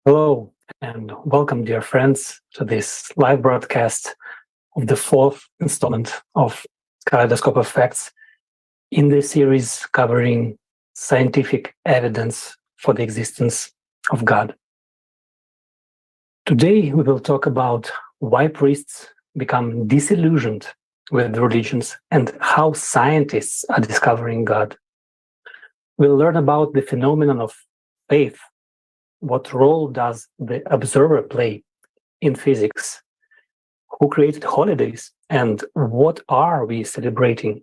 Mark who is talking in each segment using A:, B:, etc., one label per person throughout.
A: Hello, and welcome, dear friends, to this live broadcast of the fourth installment of Kaleidoscope of Facts in the series covering scientific evidence for the existence of God. Today, we will talk about why priests become disillusioned with religions and how scientists are discovering God. We'll learn about the phenomenon of faith. What role does the observer play in physics? Who created holidays? And what are we celebrating?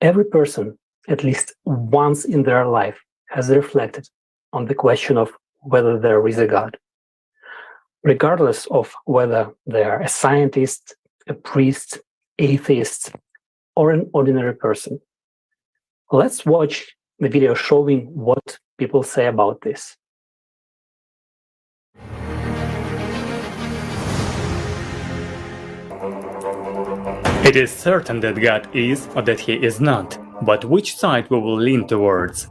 A: Every person, at least once in their life, has reflected on the question of whether there is a God, regardless of whether they are a scientist, a priest, atheist, or an ordinary person. Let's watch the video showing what people say about this.
B: It is certain that God is or that He is not, but which side we will lean towards?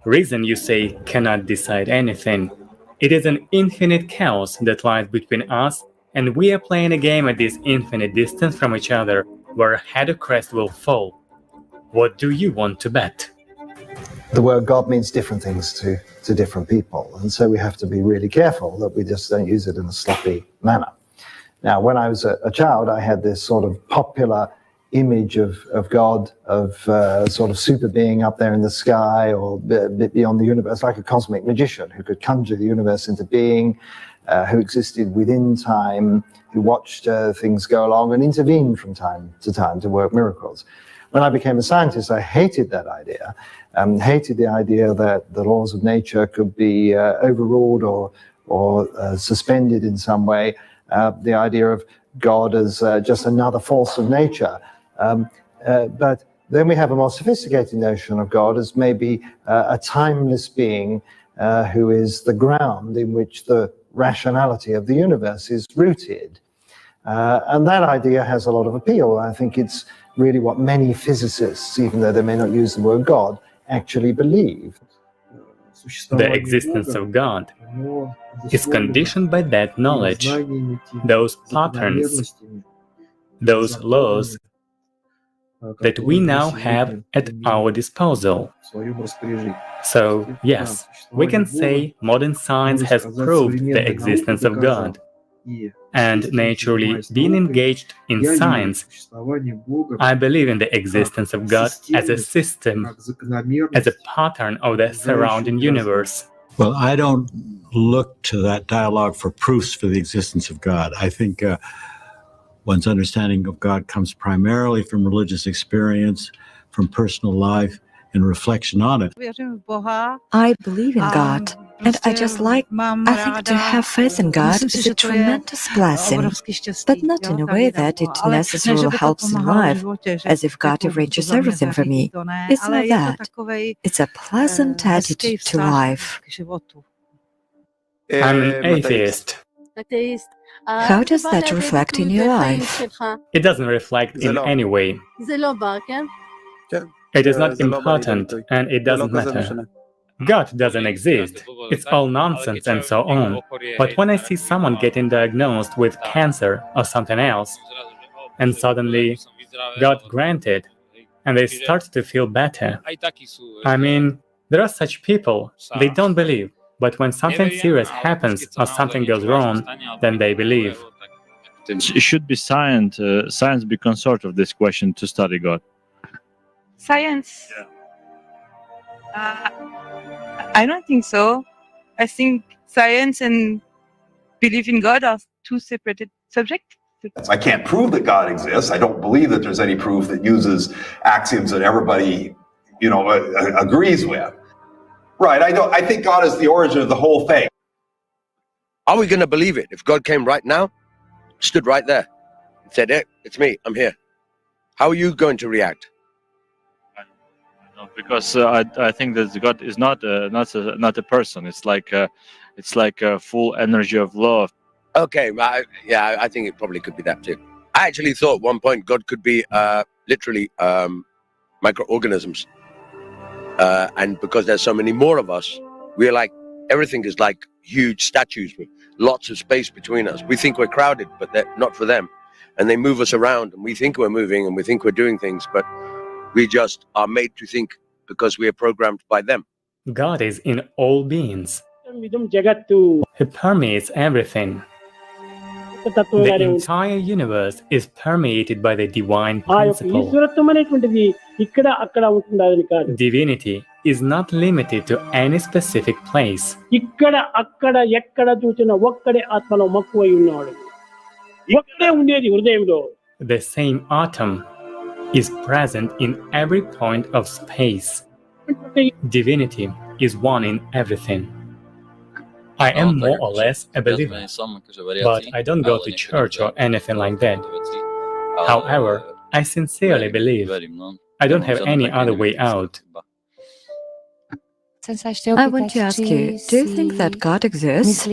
B: Reason, you say, cannot decide anything. It is an infinite chaos that lies between us, and we are playing a game at this infinite distance from each other, where head or crest will fall. What do you want to bet?
C: The word God means different things to different people, and so we have to be really careful that we just don't use it in a sloppy manner. Now, when I was a child, I had this sort of popular image of God, of sort of super being up there in the sky or a bit beyond the universe, like a cosmic magician who could conjure the universe into being, who existed within time, who watched things go along and intervened from time to work miracles. When I became a scientist, I hated that idea, hated the idea that the laws of nature could be overruled or suspended in some way. The idea of God as just another force of nature. But then we have a more sophisticated notion of God as maybe a timeless being who is the ground in which the rationality of the universe is rooted. And that idea has a lot of appeal. I think it's really what many physicists, even though they may not use the word God, actually believe.
B: The existence of God is conditioned by that knowledge, those patterns, those laws that we now have at our disposal. So, yes, we can say modern science has proved the existence of God. And naturally, being engaged in science, I believe in the existence of God as a system, as a pattern of the surrounding universe.
D: Well, I don't look to that dialogue for proofs for the existence of God. I think one's understanding of God comes primarily from religious experience, from personal life, and reflection on it.
E: I believe in God, and I think to have faith in God is a tremendous blessing, but not in a way that it necessarily helps in life, as if God arranges everything for me. It's not that. It's a pleasant attitude to life.
B: I'm an atheist.
E: How does that reflect in your life?
B: It doesn't reflect in any way. It is not important, and it doesn't matter. God doesn't exist. It's all nonsense and so on. But when I see someone getting diagnosed with cancer or something else, and suddenly God granted, and they start to feel better. I mean, there are such people, they don't believe, but when something serious happens or something goes wrong, then they believe.
F: It should be science be concerned of this question to study God.
G: Science? I don't think so. I think science and belief in God are two separated subjects.
H: I can't prove that God exists. I don't believe that there's any proof that uses axioms that everybody, agrees with. Right. I think God is the origin of the whole thing.
I: Are we going to believe it if God came right now, stood right there, and said, "Hey, it's me. I'm here"? How are you going to react?
F: Because I think that God is not a person. It's like a full energy of love.
I: Okay, I think it probably could be that too. I actually thought at one point God could be literally microorganisms, and because there's so many more of us, we're like Everything is like huge statues with lots of space between us. We think we're crowded, but they're not for them. And they move us around, and we think we're moving, and we think we're doing things, but we just are made to think because we are programmed by them.
B: God is in all beings. He permeates everything. The entire universe is permeated by the divine principle. Divinity is not limited to any specific place. The same atom is present in every point of space. Divinity is one in everything. I am more or less a believer, but I don't go to church or anything like that. However, I sincerely believe. I don't have any other way out.
E: I want to ask you, do you think that God exists?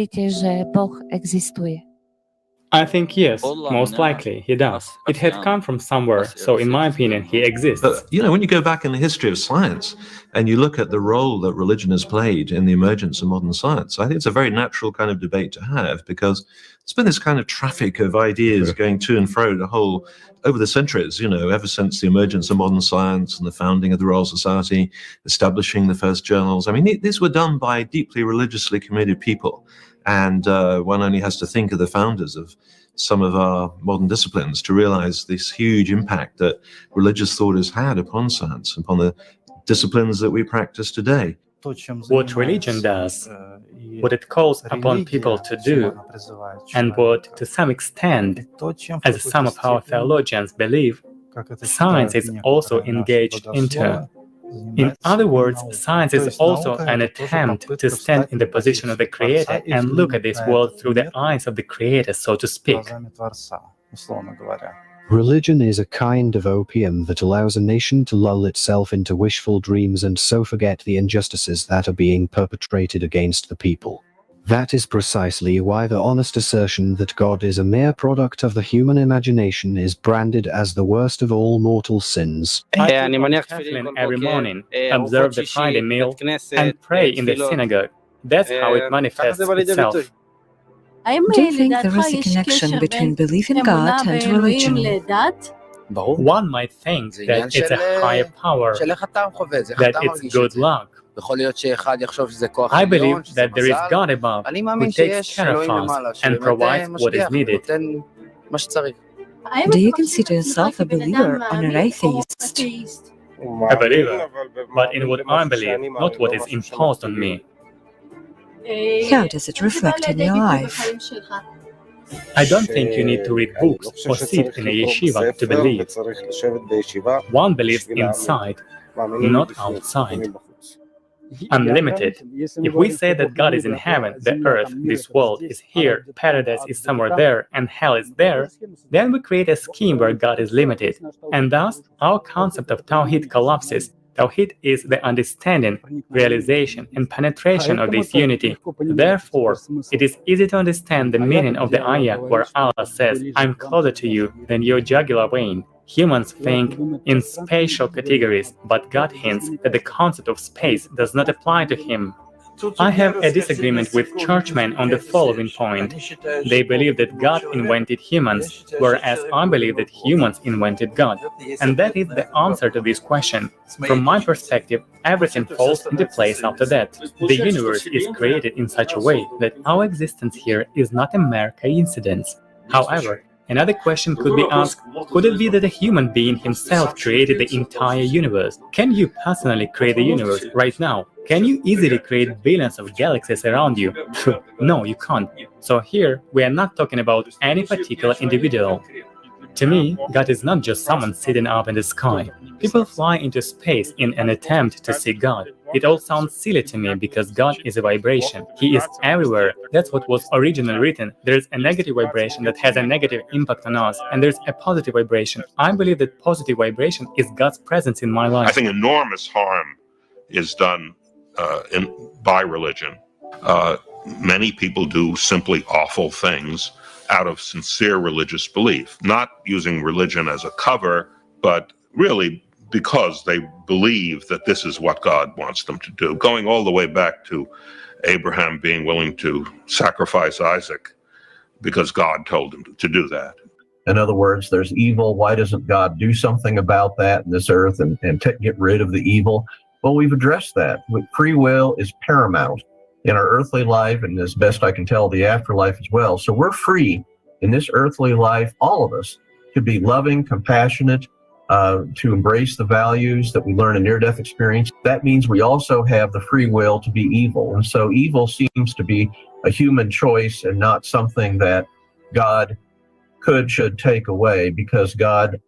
B: I think yes, most likely he does. It had come from somewhere, so in my opinion, he exists.
J: But, when you go back in the history of science and you look at the role that religion has played in the emergence of modern science, I think it's a very natural kind of debate to have, because there's been this kind of traffic of ideas going to and fro over the centuries, ever since the emergence of modern science and the founding of the Royal Society, establishing the first journals. I mean, these were done by deeply religiously committed people. And one only has to think of the founders of some of our modern disciplines to realize this huge impact that religious thought has had upon science, upon the disciplines that we practice today.
B: What religion does, what it calls upon people to do, and what, to some extent, as some of our theologians believe, science is also engaged into. In other words, science is also an attempt to stand in the position of the Creator and look at this world through the eyes of the Creator, so to speak.
K: Religion is a kind of opium that allows a nation to lull itself into wishful dreams and so forget the injustices that are being perpetrated against the people. That is precisely why the honest assertion that God is a mere product of the human imagination is branded as the worst of all mortal sins.
B: I Catholic every morning, observe the Friday meal, and pray in the synagogue. That's how it manifests itself.
E: Do you think there is a connection between belief in God and religion?
B: One might think that it's a higher power, that it's good luck. I believe that there is God above who takes care of us and provides what is needed.
E: Do you consider yourself a believer or an atheist?
B: A believer, but in what I believe, not what is imposed on me.
E: How does it reflect in your life?
B: I don't think you need to read books or sit in a yeshiva to believe. One believes inside, not outside. Unlimited. If we say that God is in heaven, the earth, this world is here, paradise is somewhere there, and hell is there, then we create a scheme where God is limited. And thus, our concept of Tawhid collapses. Tawhid is the understanding, realization, and penetration of this unity. Therefore, it is easy to understand the meaning of the ayah where Allah says, "I'm closer to you than your jugular vein." Humans think in spatial categories, but God hints that the concept of space does not apply to him. I have a disagreement with churchmen on the following point. They believe that God invented humans, whereas I believe that humans invented God. And that is the answer to this question. From my perspective, everything falls into place after that. The universe is created in such a way that our existence here is not a mere coincidence. However, another question could be asked, could it be that a human being himself created the entire universe? Can you personally create the universe right now? Can you easily create billions of galaxies around you? No, you can't. So here, we are not talking about any particular individual. To me, God is not just someone sitting up in the sky. People fly into space in an attempt to see God. It all sounds silly to me because God is a vibration. He is everywhere. That's what was originally written. There's a negative vibration that has a negative impact on us, and there's a positive vibration. I believe that positive vibration is God's presence in my life.
L: I think enormous harm is done by religion. Many people do simply awful things out of sincere religious belief, not using religion as a cover, but really because they believe that this is what God wants them to do. Going all the way back to Abraham being willing to sacrifice Isaac because God told him to do that.
M: In other words, there's evil. Why doesn't God do something about that in this earth and get rid of the evil? Well, we've addressed that. Free will is paramount in our earthly life, and as best I can tell, the afterlife as well. So we're free in this earthly life, all of us, to be loving, compassionate, to embrace the values that we learn in near-death experience. That means we also have the free will to be evil. And so evil seems to be a human choice and not something that God should take away, because God,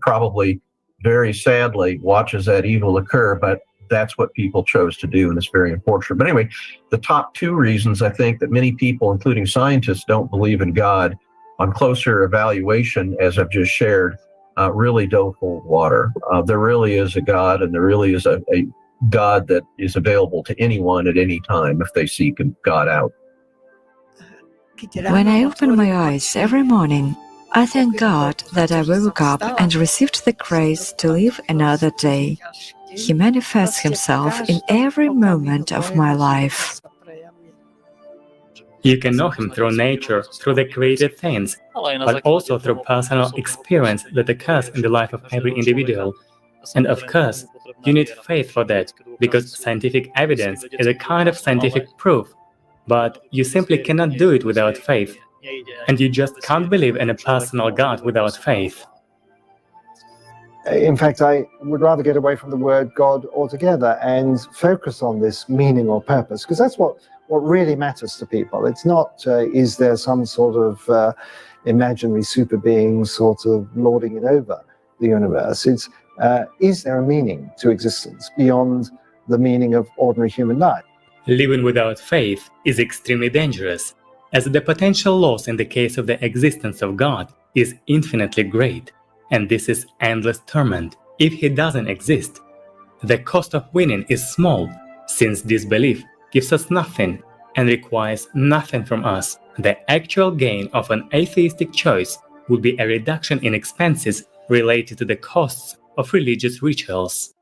M: probably very sadly watches that evil occur, but that's what people chose to do, and it's very unfortunate. But anyway, the top two reasons I think that many people, including scientists, don't believe in God, on closer evaluation, as I've just shared, really don't hold water. There really is a God, and there really is a God that is available to anyone at any time if they seek God out.
E: When I open my eyes every morning, I thank God that I woke up and received the grace to live another day. He manifests himself in every moment of my life.
B: You can know him through nature, through the created things, but also through personal experience that occurs in the life of every individual. And of course, you need faith for that, because scientific evidence is a kind of scientific proof, but you simply cannot do it without faith. And you just can't believe in a personal God without faith.
C: In fact, I would rather get away from the word God altogether and focus on this meaning or purpose, because that's what really matters to people. It's not, is there some sort of imaginary super being sort of lording it over the universe? It's, is there a meaning to existence beyond the meaning of ordinary human life?
B: Living without faith is extremely dangerous, as the potential loss in the case of the existence of God is infinitely great, and this is endless torment if he doesn't exist. The cost of winning is small, since disbelief gives us nothing and requires nothing from us. The actual gain of an atheistic choice would be a reduction in expenses related to the costs of religious rituals.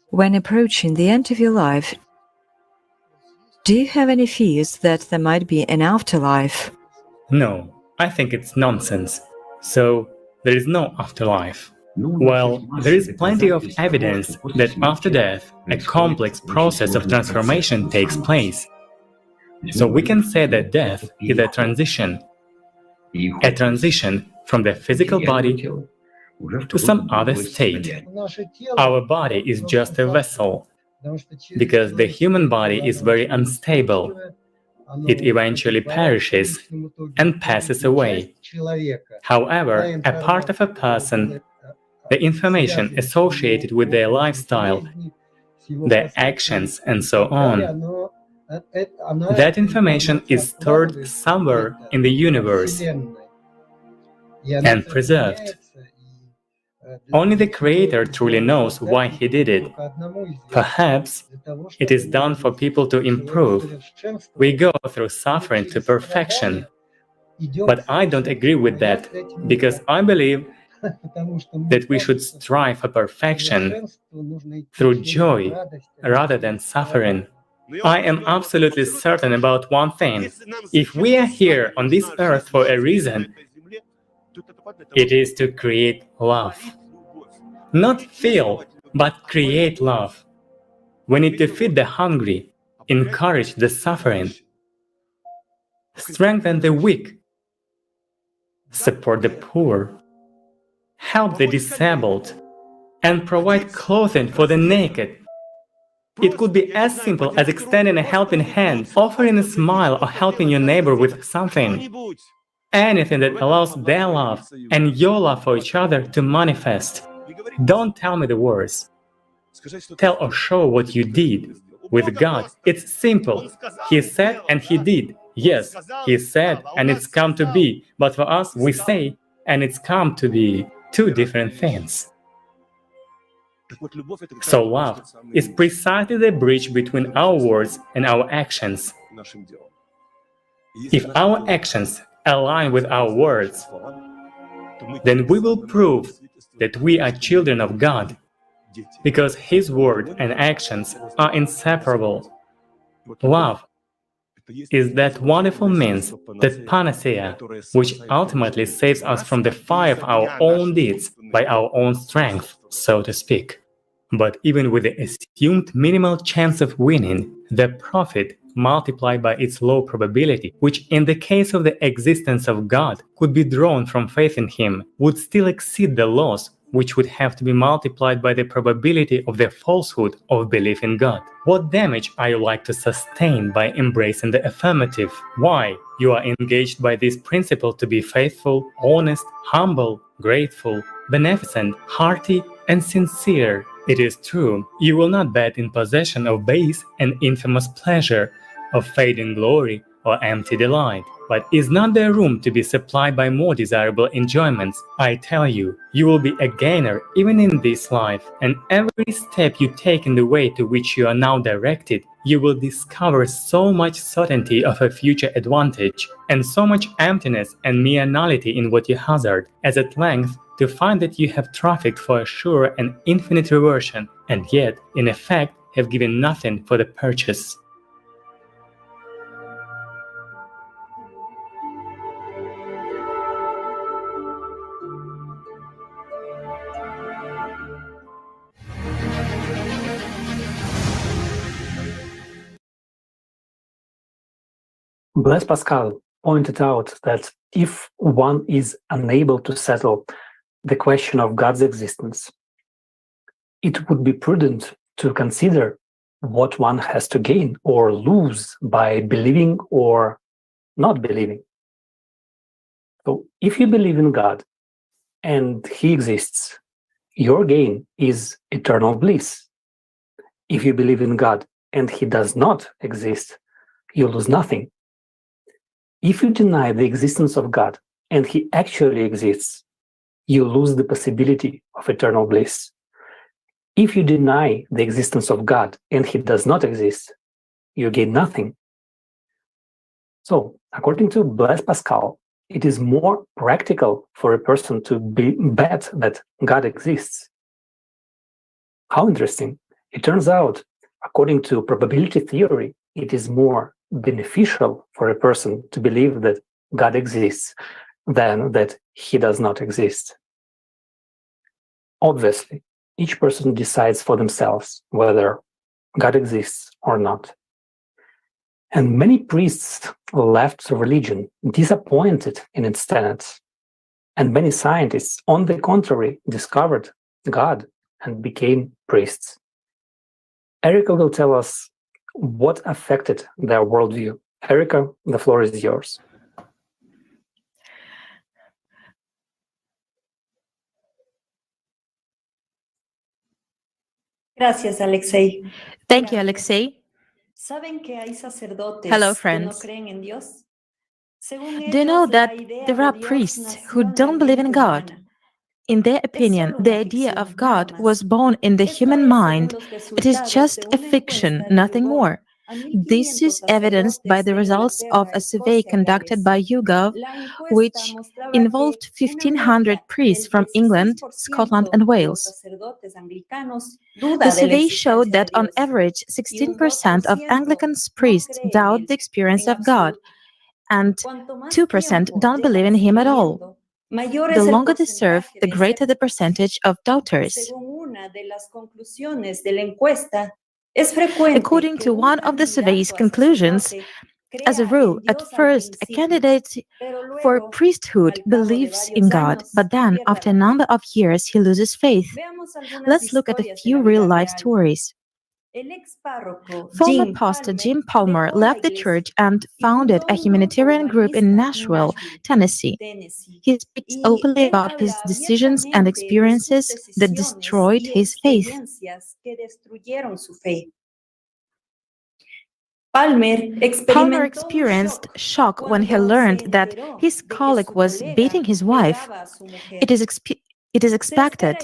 E: When approaching the end of your life, do you have any fears that there might be an afterlife?
B: No, I think it's nonsense. So, there is no afterlife. Well, there is plenty of evidence that after death, a complex process of transformation takes place. So we can say that death is a transition from the physical body to some other state. Our body is just a vessel, because the human body is very unstable. It eventually perishes and passes away. However, a part of a person, the information associated with their lifestyle, their actions, and so on, that information is stored somewhere in the universe and preserved. Only the Creator truly knows why he did it. Perhaps it is done for people to improve. We go through suffering to perfection. But I don't agree with that, because I believe that we should strive for perfection through joy rather than suffering. I am absolutely certain about one thing. If we are here on this earth for a reason, it is to create love. Not feel, but create love. We need to feed the hungry, encourage the suffering, strengthen the weak, support the poor, help the disabled, and provide clothing for the naked. It could be as simple as extending a helping hand, offering a smile, or helping your neighbor with something. Anything that allows their love and your love for each other to manifest. Don't tell me the words. Tell or show what you did. With God, it's simple. He said and he did. Yes, he said and it's come to be. But for us, we say and it's come to be. Two different things. So love is precisely the bridge between our words and our actions. If our actions align with our words, then we will prove that we are children of God because his word and actions are inseparable. Love is that wonderful means, that panacea, which ultimately saves us from the fire of our own deeds by our own strength, so to speak. But even with the assumed minimal chance of winning, the profit multiplied by its low probability, which in the case of the existence of God could be drawn from faith in Him, would still exceed the loss, which would have to be multiplied by the probability of the falsehood of belief in God. What damage are you like to sustain by embracing the affirmative? Why? You are engaged by this principle to be faithful, honest, humble, grateful, beneficent, hearty, and sincere. It is true, you will not bet in possession of base and infamous pleasure, of fading glory or empty delight. But is not there room to be supplied by more desirable enjoyments? I tell you, you will be a gainer even in this life, and every step you take in the way to which you are now directed, you will discover so much certainty of a future advantage, and so much emptiness and mere nullity in what you hazard, as at length to find that you have trafficked for a sure and infinite reversion, and yet, in effect, have given nothing for the purchase.
A: Blaise Pascal pointed out that if one is unable to settle the question of God's existence, it would be prudent to consider what one has to gain or lose by believing or not believing. So if you believe in God and He exists, your gain is eternal bliss. If you believe in God and He does not exist, you lose nothing. If you deny the existence of God and He actually exists, you lose the possibility of eternal bliss. If you deny the existence of God and He does not exist, you gain nothing. So, according to Blaise Pascal, it is more practical for a person to bet that God exists. How interesting. It turns out, according to probability theory, it is more beneficial for a person to believe that God exists than that He does not exist. Obviously, each person decides for themselves whether God exists or not. And many priests left religion disappointed in its tenets. And many scientists, on the contrary, discovered God and became priests. Erica will tell us what affected their worldview. Erica, the floor is yours.
N: Gracias, Alexei.
O: Thank you, Alexei. Hello, friends. Do you know that there are priests who don't believe in God? In their opinion, the idea of God was born in the human mind. It is just a fiction, nothing more. This is evidenced by the results of a survey conducted by YouGov, which involved 1,500 priests from England, Scotland, and Wales. The survey showed that on average, 16% of Anglican priests doubt the experience of God, and 2% don't believe in Him at all. The longer they serve, the greater the percentage of doubters. According to one of the survey's conclusions, as a rule, at first, a candidate for priesthood believes in God, but then, after a number of years, he loses faith. Let's look at a few real-life stories. Former pastor Jim Palmer left the church and founded a humanitarian group in Nashville, Tennessee. He speaks openly about his decisions and experiences that destroyed his faith. Palmer experienced shock when he learned that his colleague was beating his wife. It is expected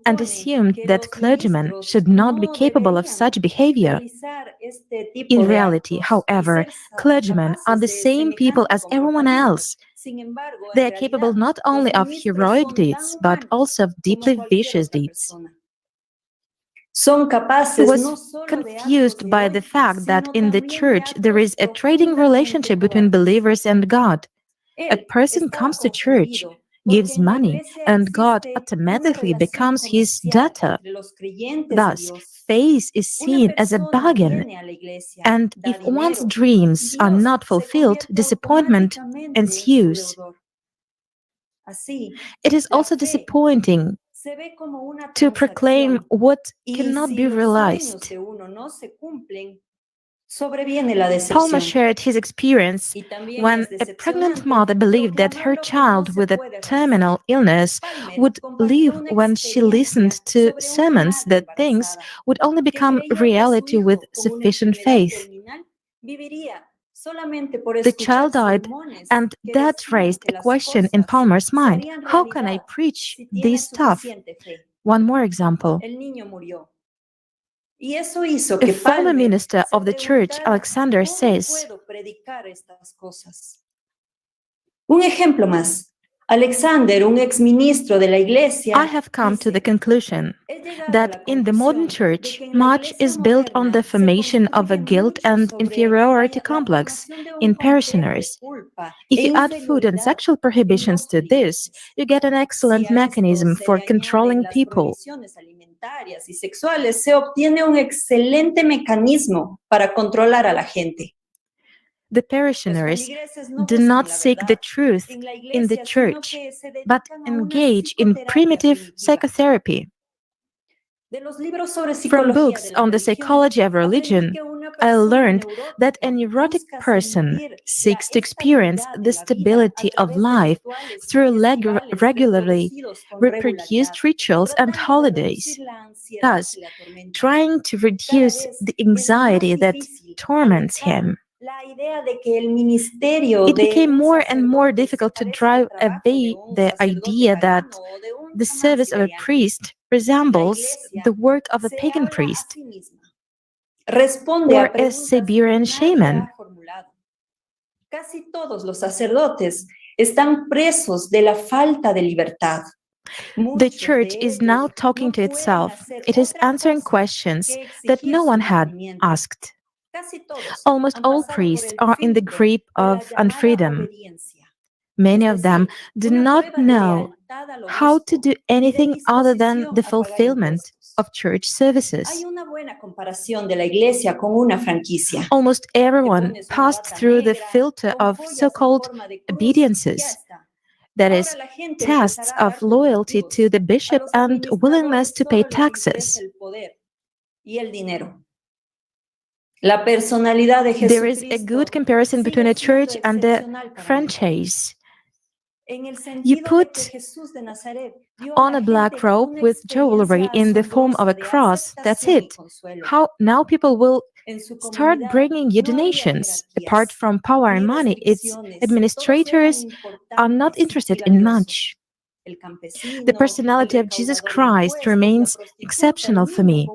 O: and assumed that clergymen should not be capable of such behavior. In reality, however, clergymen are the same people as everyone else. They are capable not only of heroic deeds, but also of deeply vicious deeds. He was confused by the fact that in the church there is a trading relationship between believers and God. A person comes to church, gives money, and God automatically becomes his debtor. Thus, faith is seen as a bargain, and if one's dreams are not fulfilled, disappointment ensues. It is also disappointing to proclaim what cannot be realized. Palma shared his experience when a pregnant mother believed that her child with a terminal illness would live when she listened to sermons that things would only become reality with sufficient faith. The child died, and that raised a question in Palmer's mind. How can I preach this stuff? One more example. A former minister of the church, Alexander, says, I have come to the conclusion that in the modern church, much is built on the formation of a guilt and inferiority complex in parishioners. If you add food and sexual prohibitions to this, you get an excellent mechanism for controlling people. The parishioners do not seek the truth in the church, but engage in primitive psychotherapy. From books on the psychology of religion, I learned that a neurotic person seeks to experience the stability of life through regularly reproduced rituals and holidays, thus trying to reduce the anxiety that torments him. It became more and more difficult to drive away the idea that the service of a priest resembles the work of a pagan priest or a Siberian shaman. The church is now talking to itself. It is answering questions that no one had asked. Almost all priests are in the grip of unfreedom. Many of them do not know how to do anything other than the fulfillment of church services. Almost everyone passed through the filter of so-called obediences, that is, tests of loyalty to the bishop and willingness to pay taxes. There is a good comparison between a church and a franchise. You put on a black robe with jewelry in the form of a cross. That's it. How now people will start bringing you donations. Apart from power and money, its administrators are not interested in much. The personality of Jesus Christ remains exceptional for me,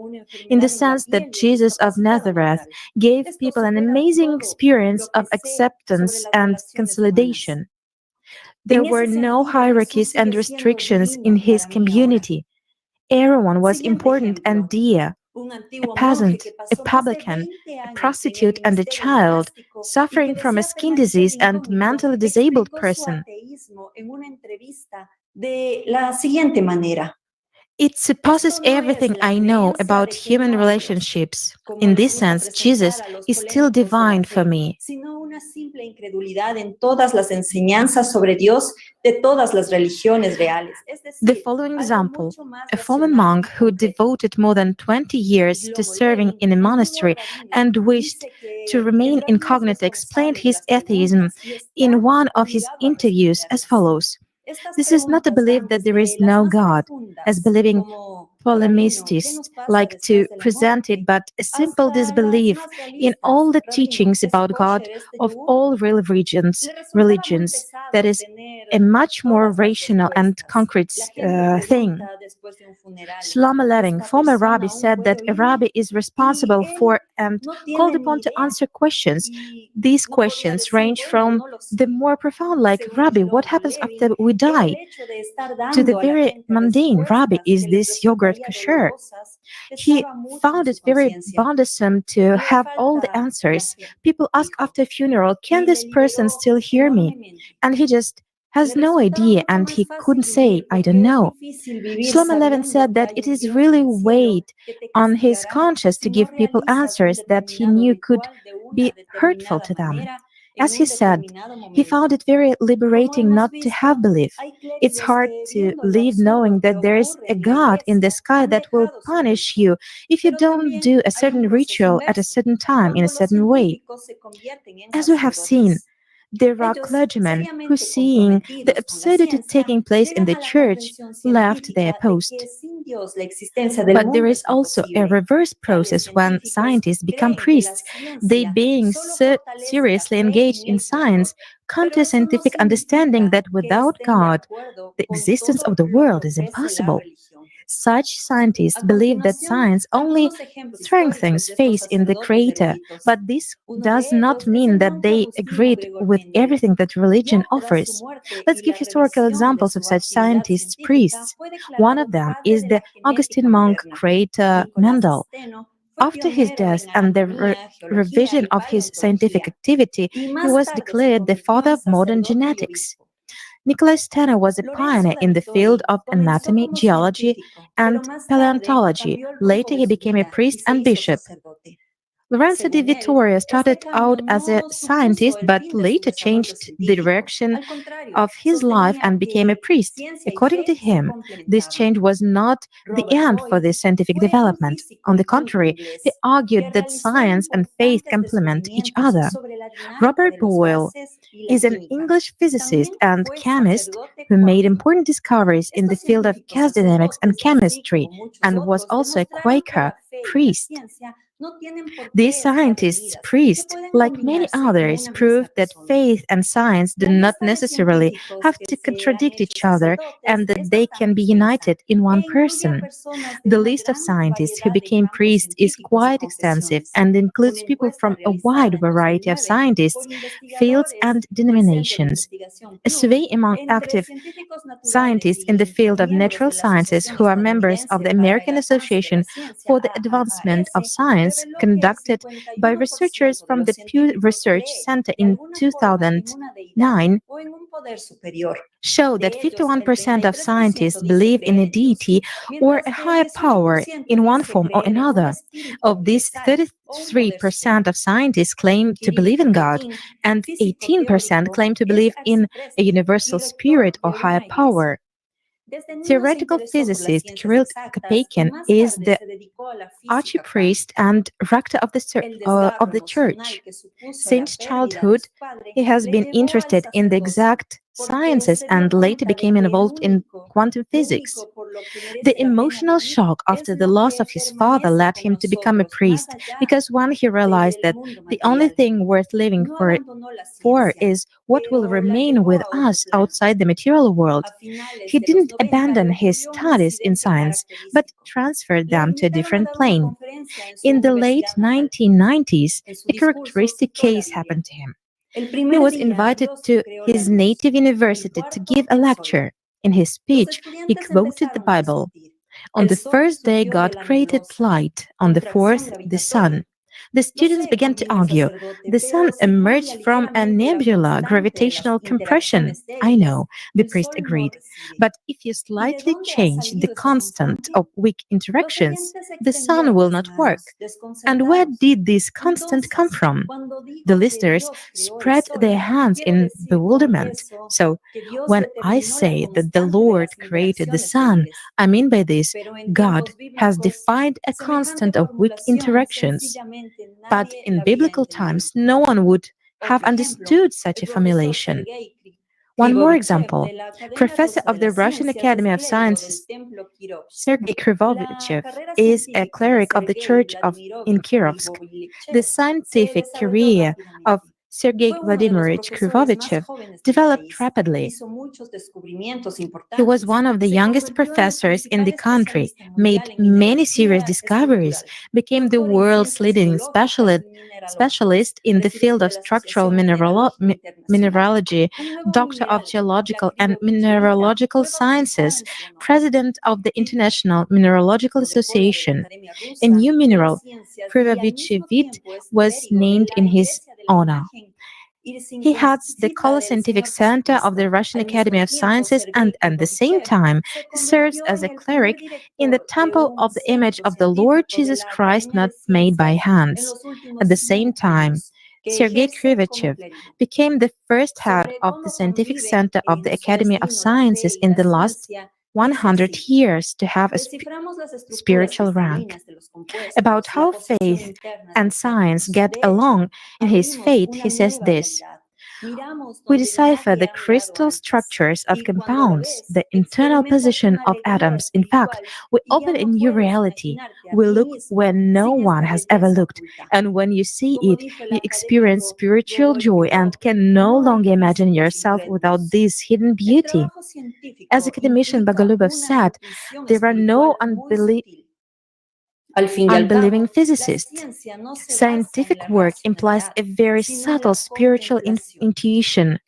O: in the sense that Jesus of Nazareth gave people an amazing experience of acceptance and consolidation. There were no hierarchies and restrictions in his community. Everyone was important and dear. A peasant, a publican, a prostitute, and a child suffering from a skin disease and mentally disabled person. It supposes everything I know about human relationships. In this sense, Jesus is still divine for me. The following example: a former monk who devoted more than 20 years to serving in a monastery and wished to remain incognito explained his atheism in one of his interviews as follows. This is not a belief that there is no God, as believing polemists like to present it, but a simple disbelief in all the teachings about God of all religions, that is, a much more rational and concrete thing. Shlomo Levin, former rabbi, said that a rabbi is responsible for and called upon to answer questions. These questions range from the more profound, like, Rabbi, what happens after we die, to the very mundane, Rabbi, is this yogurt kosher? He found it very bothersome to have all the answers. People ask after a funeral, can this person still hear me? And he just has no idea, and he couldn't say, I don't know. Shlomo Levin said that it is really weight on his conscience to give people answers that he knew could be hurtful to them. As he said, he found it very liberating not to have belief. It's hard to live knowing that there is a God in the sky that will punish you if you don't do a certain ritual at a certain time in a certain way. As we have seen, there are clergymen who, seeing the absurdity taking place in the church, left their post. But there is also a reverse process when scientists become priests. They, being seriously engaged in science, come to a scientific understanding that without God, the existence of the world is impossible. Such scientists believe that science only strengthens faith in the Creator, but this does not mean that they agreed with everything that religion offers. Let's give historical examples of such scientists, priests. One of them is the Augustine monk creator Mendel. After his death and the revision of his scientific activity, he was declared the father of modern genetics. Nicholas Stenner was a pioneer in the field of anatomy, geology, and paleontology. Later, he became a priest and bishop. Lorenzo di Vittorio started out as a scientist, but later changed the direction of his life and became a priest. According to him, this change was not the end for the scientific development. On the contrary, he argued that science and faith complement each other. Robert Boyle is an English physicist and chemist who made important discoveries in the field of gas dynamics and chemistry, and was also a Quaker priest. These scientists, priests, like many others, proved that faith and science do not necessarily have to contradict each other and that they can be united in one person. The list of scientists who became priests is quite extensive and includes people from a wide variety of scientists, fields, and denominations. A survey among active scientists in the field of natural sciences who are members of the American Association for the Advancement of Science, conducted by researchers from the Pew Research Center in 2009, show that 51% of scientists believe in a deity or a higher power in one form or another. Of these, 33% of scientists claim to believe in God, and 18% claim to believe in a universal spirit or higher power. Theoretical physicist Kirill Kapeikin is the archpriest and rector of the church. Since childhood, he has been interested in the exact sciences and later became involved in quantum physics. The emotional shock after the loss of his father led him to become a priest, because when he realized that the only thing worth living for is what will remain with us outside the material world, he didn't abandon his studies in science, but transferred them to a different plane. In the late 1990s, a characteristic case happened to him. He was invited to his native university to give a lecture. In his speech, he quoted the Bible. On the first day, God created light. On the fourth, the sun. The students began to argue. The sun emerged from a nebula, gravitational compression. I know, the priest agreed. But if you slightly change the constant of weak interactions, the sun will not work. And where did this constant come from? The listeners spread their hands in bewilderment. So, when I say that the Lord created the sun, I mean by this, God has defined a constant of weak interactions. But in biblical times, no one would have understood such a formulation. One more example. Professor of the Russian Academy of Sciences, Sergei Krivovichev, is a cleric of the Church in Kirovsk. The scientific career of Sergei Vladimirovich Krivovichev developed rapidly. He was one of the youngest professors in the country, made many serious discoveries, became the world's leading specialist in the field of structural mineralogy, doctor of geological and mineralogical sciences, president of the International Mineralogical Association. A new mineral, Krivovichevit, was named in his honor. He heads the Kola Scientific Center of the Russian Academy of Sciences and at the same time he serves as a cleric in the Temple of the Image of the Lord Jesus Christ not made by hands. At the same time, Sergei Krivovichev became the first head of the Scientific Center of the Academy of Sciences in the last 100 years to have a spiritual rank. About how faith and science get along in his faith, he says this: we decipher the crystal structures of compounds, the internal position of atoms. In fact, we open a new reality. We look where no one has ever looked, and when you see it, you experience spiritual joy and can no longer imagine yourself without this hidden beauty. As academician Bogolubov said, there are no unbelieving physicists. Scientific work implies a very subtle spiritual intuition.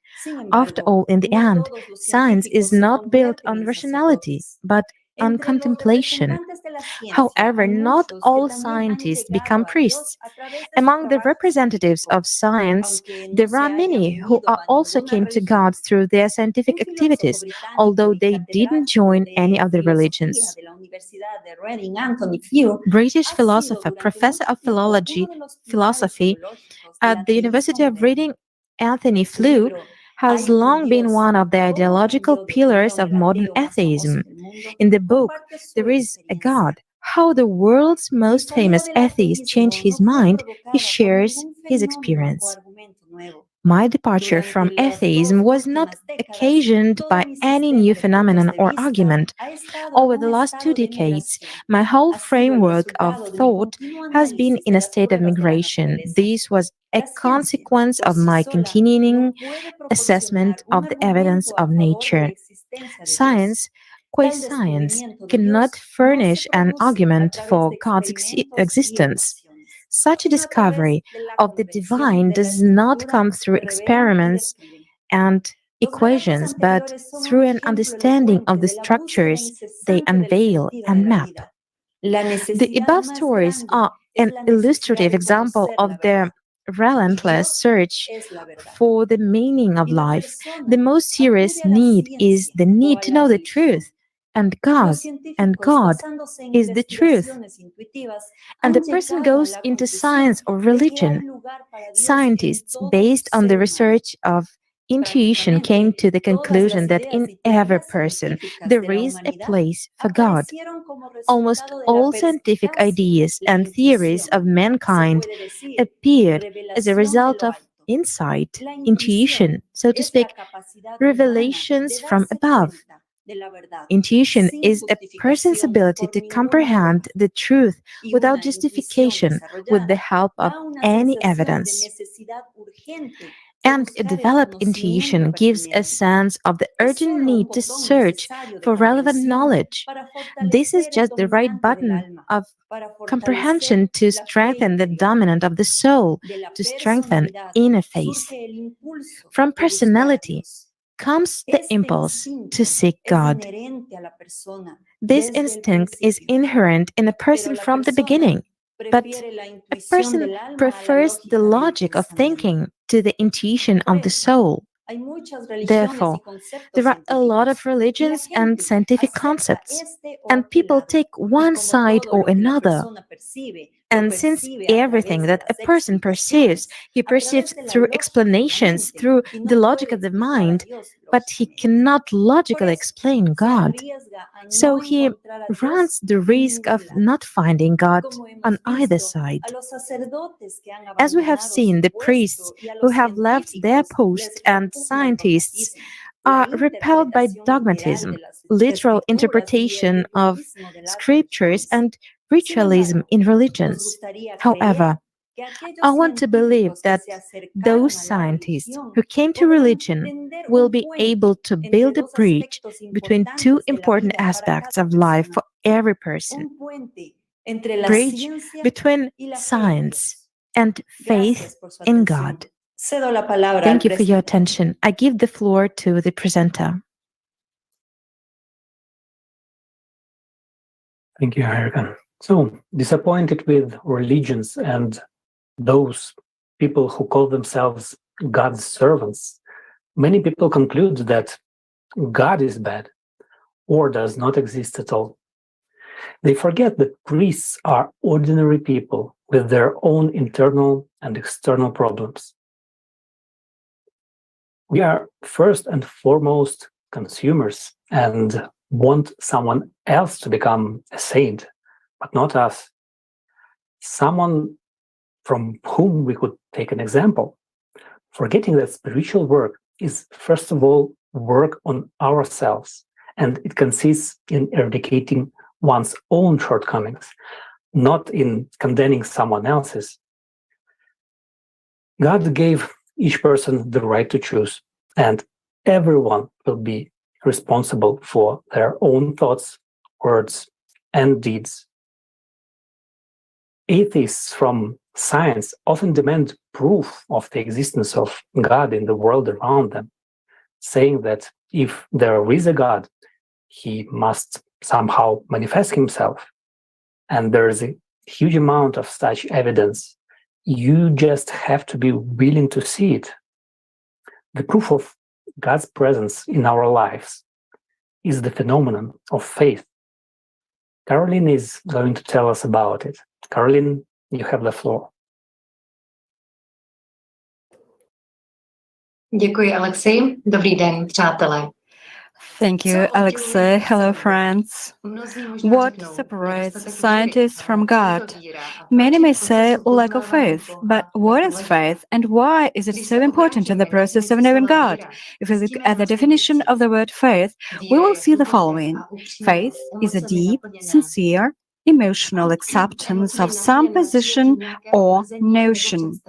O: After all, in the end, science is not built on rationality, but on contemplation. However, not all scientists become priests. Among the representatives of science, there are many who also came to God through their scientific activities, although they didn't join any of the religions. British philosopher, professor of philosophy at the University of Reading, Anthony Flew, has long been one of the ideological pillars of modern atheism. In the book, There Is a God, How the World's Most Famous Atheist Changed His Mind, he shares his experience. My departure from atheism was not occasioned by any new phenomenon or argument. Over the last 2 decades, my whole framework of thought has been in a state of migration. This was a consequence of my continuing assessment of the evidence of nature. Science, qua science, cannot furnish an argument for God's existence. Such a discovery of the divine does not come through experiments and equations, but through an understanding of the structures they unveil and map. The above stories are an illustrative example of the relentless search for the meaning of life. The most serious need is the need to know the truth, and God is the truth. And the person goes into science or religion. Scientists, based on the research of intuition, came to the conclusion that in every person there is a place for God. Almost all scientific ideas and theories of mankind appeared as a result of insight, intuition, so to speak, revelations from above. Intuition is a person's ability to comprehend the truth without justification with the help of any evidence. And a developed intuition gives a sense of the urgent need to search for relevant knowledge. This is just the right button of comprehension to strengthen the dominant of the soul, to strengthen inner faith. From personality comes the impulse to seek God. This instinct is inherent in a person from the beginning, but a person prefers the logic of thinking to the intuition of the soul. Therefore, there are a lot of religions and scientific concepts, and people take one side or another. And since everything that a person perceives, he perceives through explanations, through the logic of the mind, but he cannot logically explain God. So he runs the risk of not finding God on either side. As we have seen, the priests who have left their post and scientists are repelled by dogmatism, literal interpretation of scriptures, and ritualism in religions. However, I want to believe that those scientists who came to religion will be able to build a bridge between two important aspects of life for every person. Bridge between science and faith in God. Thank you for your attention. I give the floor to the presenter.
A: Thank you, Erica. So, disappointed with religions and those people who call themselves God's servants, many people conclude that God is bad or does not exist at all. They forget that priests are ordinary people with their own internal and external problems. We are first and foremost consumers and want someone else to become a saint, but not us. Someone from whom we could take an example, forgetting that spiritual work is, first of all, work on ourselves, and it consists in eradicating one's own shortcomings, not in condemning someone else's. God gave each person the right to choose, and everyone will be responsible for their own thoughts, words, and deeds. Atheists from science often demand proof of the existence of God in the world around them, saying that if there is a God, he must somehow manifest himself. And there is a huge amount of such evidence. You just have to be willing to see it. The proof of God's presence in our lives is the phenomenon of faith. Caroline is going to tell us about it. Caroline, you have the floor.
P: Děkuji, Alexei. Dobrý den, přátelé.
Q: Thank you, Alexei. Hello, friends. What separates scientists from God? Many may say lack of faith, but what is faith and why is it so important in the process of knowing God? If we look at the definition of the word faith, we will see the following. Faith is a deep, sincere, emotional acceptance of some position or notion.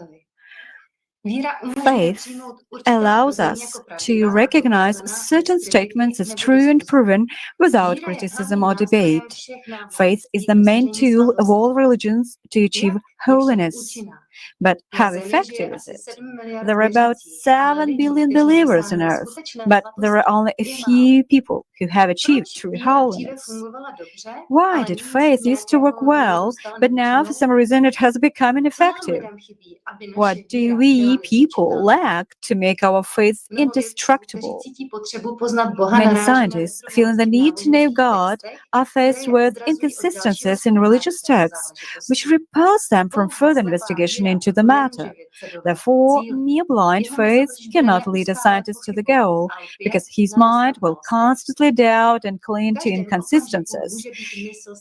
Q: Faith allows us to recognize certain statements as true and proven without criticism or debate. Faith is the main tool of all religions to achieve holiness. But how effective is it? There are about 7 billion believers on earth, but there are only a few people who have achieved true holiness. Why did faith used to work well, but now for some reason it has become ineffective? What do we people lack to make our faith indestructible? Many scientists, feeling the need to know God, are faced with inconsistencies in religious texts, which repels them from further investigation into the matter. Therefore, mere blind faith cannot lead a scientist to the goal, because his mind will constantly doubt and cling to inconsistencies.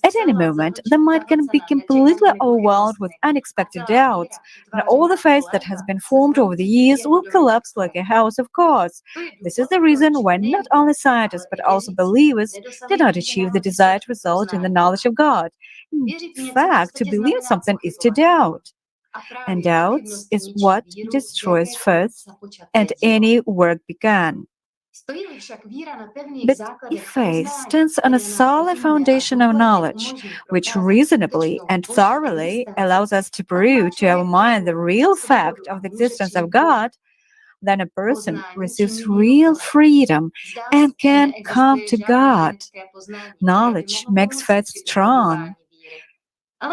Q: At any moment, the mind can be completely overwhelmed with unexpected doubts, and all the faith that has been formed over the years will collapse like a house of cards. This is the reason why not only scientists but also believers did not achieve the desired result in the knowledge of God. In fact, to believe something is to doubt. And doubts is what destroys faith and any work begun. But if faith stands on a solid foundation of knowledge, which reasonably and thoroughly allows us to prove to our mind the real fact of the existence of God, then a person receives real freedom and can come to God. Knowledge makes faith strong.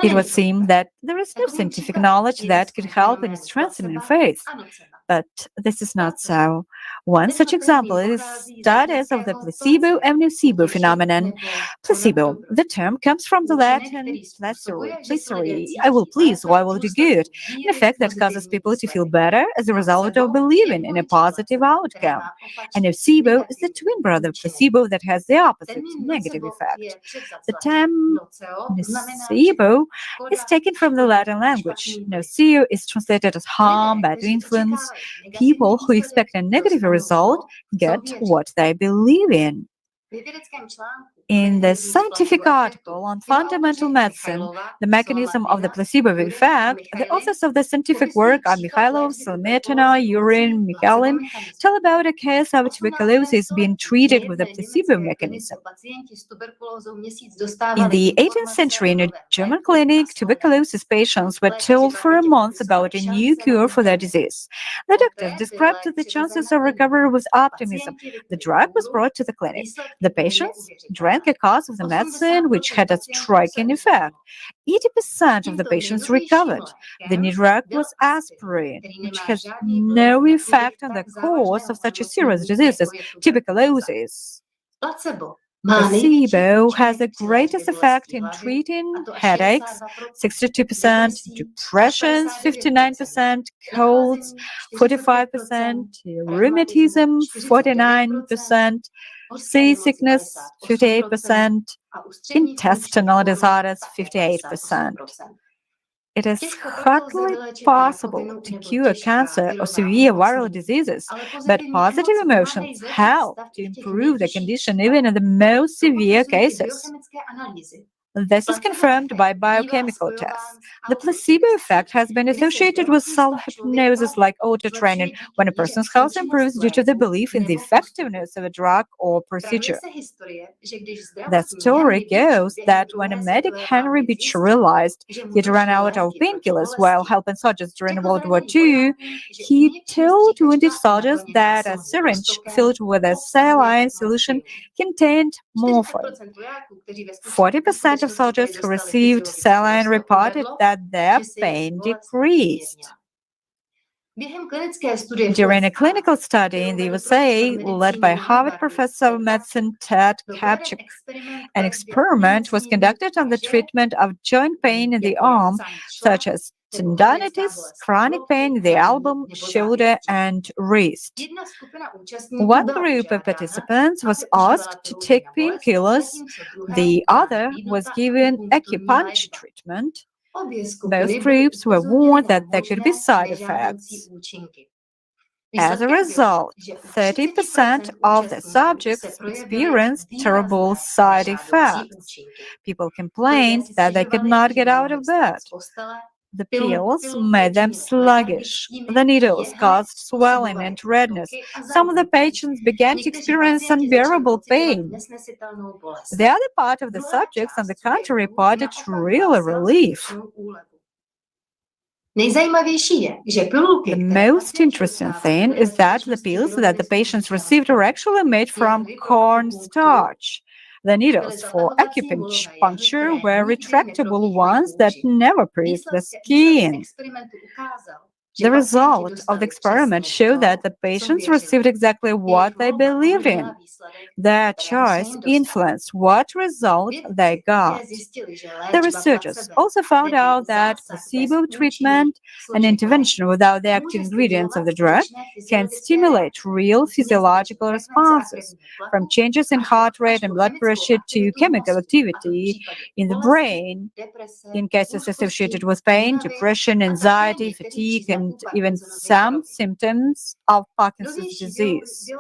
Q: It would seem that there is no scientific knowledge that could help in strengthening faith. But this is not so. One such example is studies of the placebo and nocebo phenomenon. Placebo, the term comes from the Latin placere, I will please, or I will do good, an effect that causes people to feel better as a result of believing in a positive outcome. And nocebo is the twin brother of placebo that has the opposite, negative effect. The term nocebo is taken from the Latin language. Noceo is translated as harm, bad influence. People who expect a negative result get what they believe in. In the scientific article on fundamental medicine, the mechanism of the placebo effect, the authors of the scientific work are Mikhailov, Selmetina, Urin, Mikhalin, tell about a case of tuberculosis being treated with a placebo mechanism. In the 18th century, in a German clinic, tuberculosis patients were told for a month about a new cure for their disease. The doctors described the chances of recovery with optimism. The drug was brought to the clinic. The patients drank a course of the medicine, which had a striking effect. 80% of the patients recovered. The new drug was aspirin, which has no effect on the cause of such a serious disease as tuberculosis. Placebo has the greatest effect in treating headaches, 62%, depression, 59%, colds, 45%, rheumatism, 49%, seasickness, 58%, intestinal disorders, 58%. It is hardly possible to cure cancer or severe viral diseases, but positive emotions help to improve the condition even in the most severe cases. This is confirmed by biochemical tests. The placebo effect has been associated with self-hypnosis like auto-training, when a person's health improves due to the belief in the effectiveness of a drug or procedure. The story goes that when a medic Henry Beach realized he'd run out of painkillers while helping soldiers during World War II, he told wounded soldiers that a syringe filled with a saline solution contained morphine. 40% of soldiers who received saline reported that their pain decreased. During a clinical study in the USA, led by Harvard professor of medicine Ted Kapchik, an experiment was conducted on the treatment of joint pain in the arm, such as tendonitis, chronic pain in the elbow, shoulder, and wrist. One group of participants was asked to take painkillers, the other was given acupuncture treatment. Both groups were warned that there could be side effects. As a result, 30% of the subjects experienced terrible side effects. People complained that they could not get out of bed. The pills made them sluggish. The needles caused swelling and redness. Some of the patients began to experience unbearable pain. The other part of the subjects, on the contrary, reported real relief. The most interesting thing is that the pills that the patients received are actually made from cornstarch. The needles for acupuncture were retractable ones that never pricked the skin. The result of the experiment showed that the patients received exactly what they believed in. Their choice influenced what result they got. The researchers also found out that placebo treatment, an intervention without the active ingredients of the drug, can stimulate real physiological responses, from changes in heart rate and blood pressure to chemical activity in the brain, in cases associated with pain, depression, anxiety, fatigue, and even some symptoms of Parkinson's disease.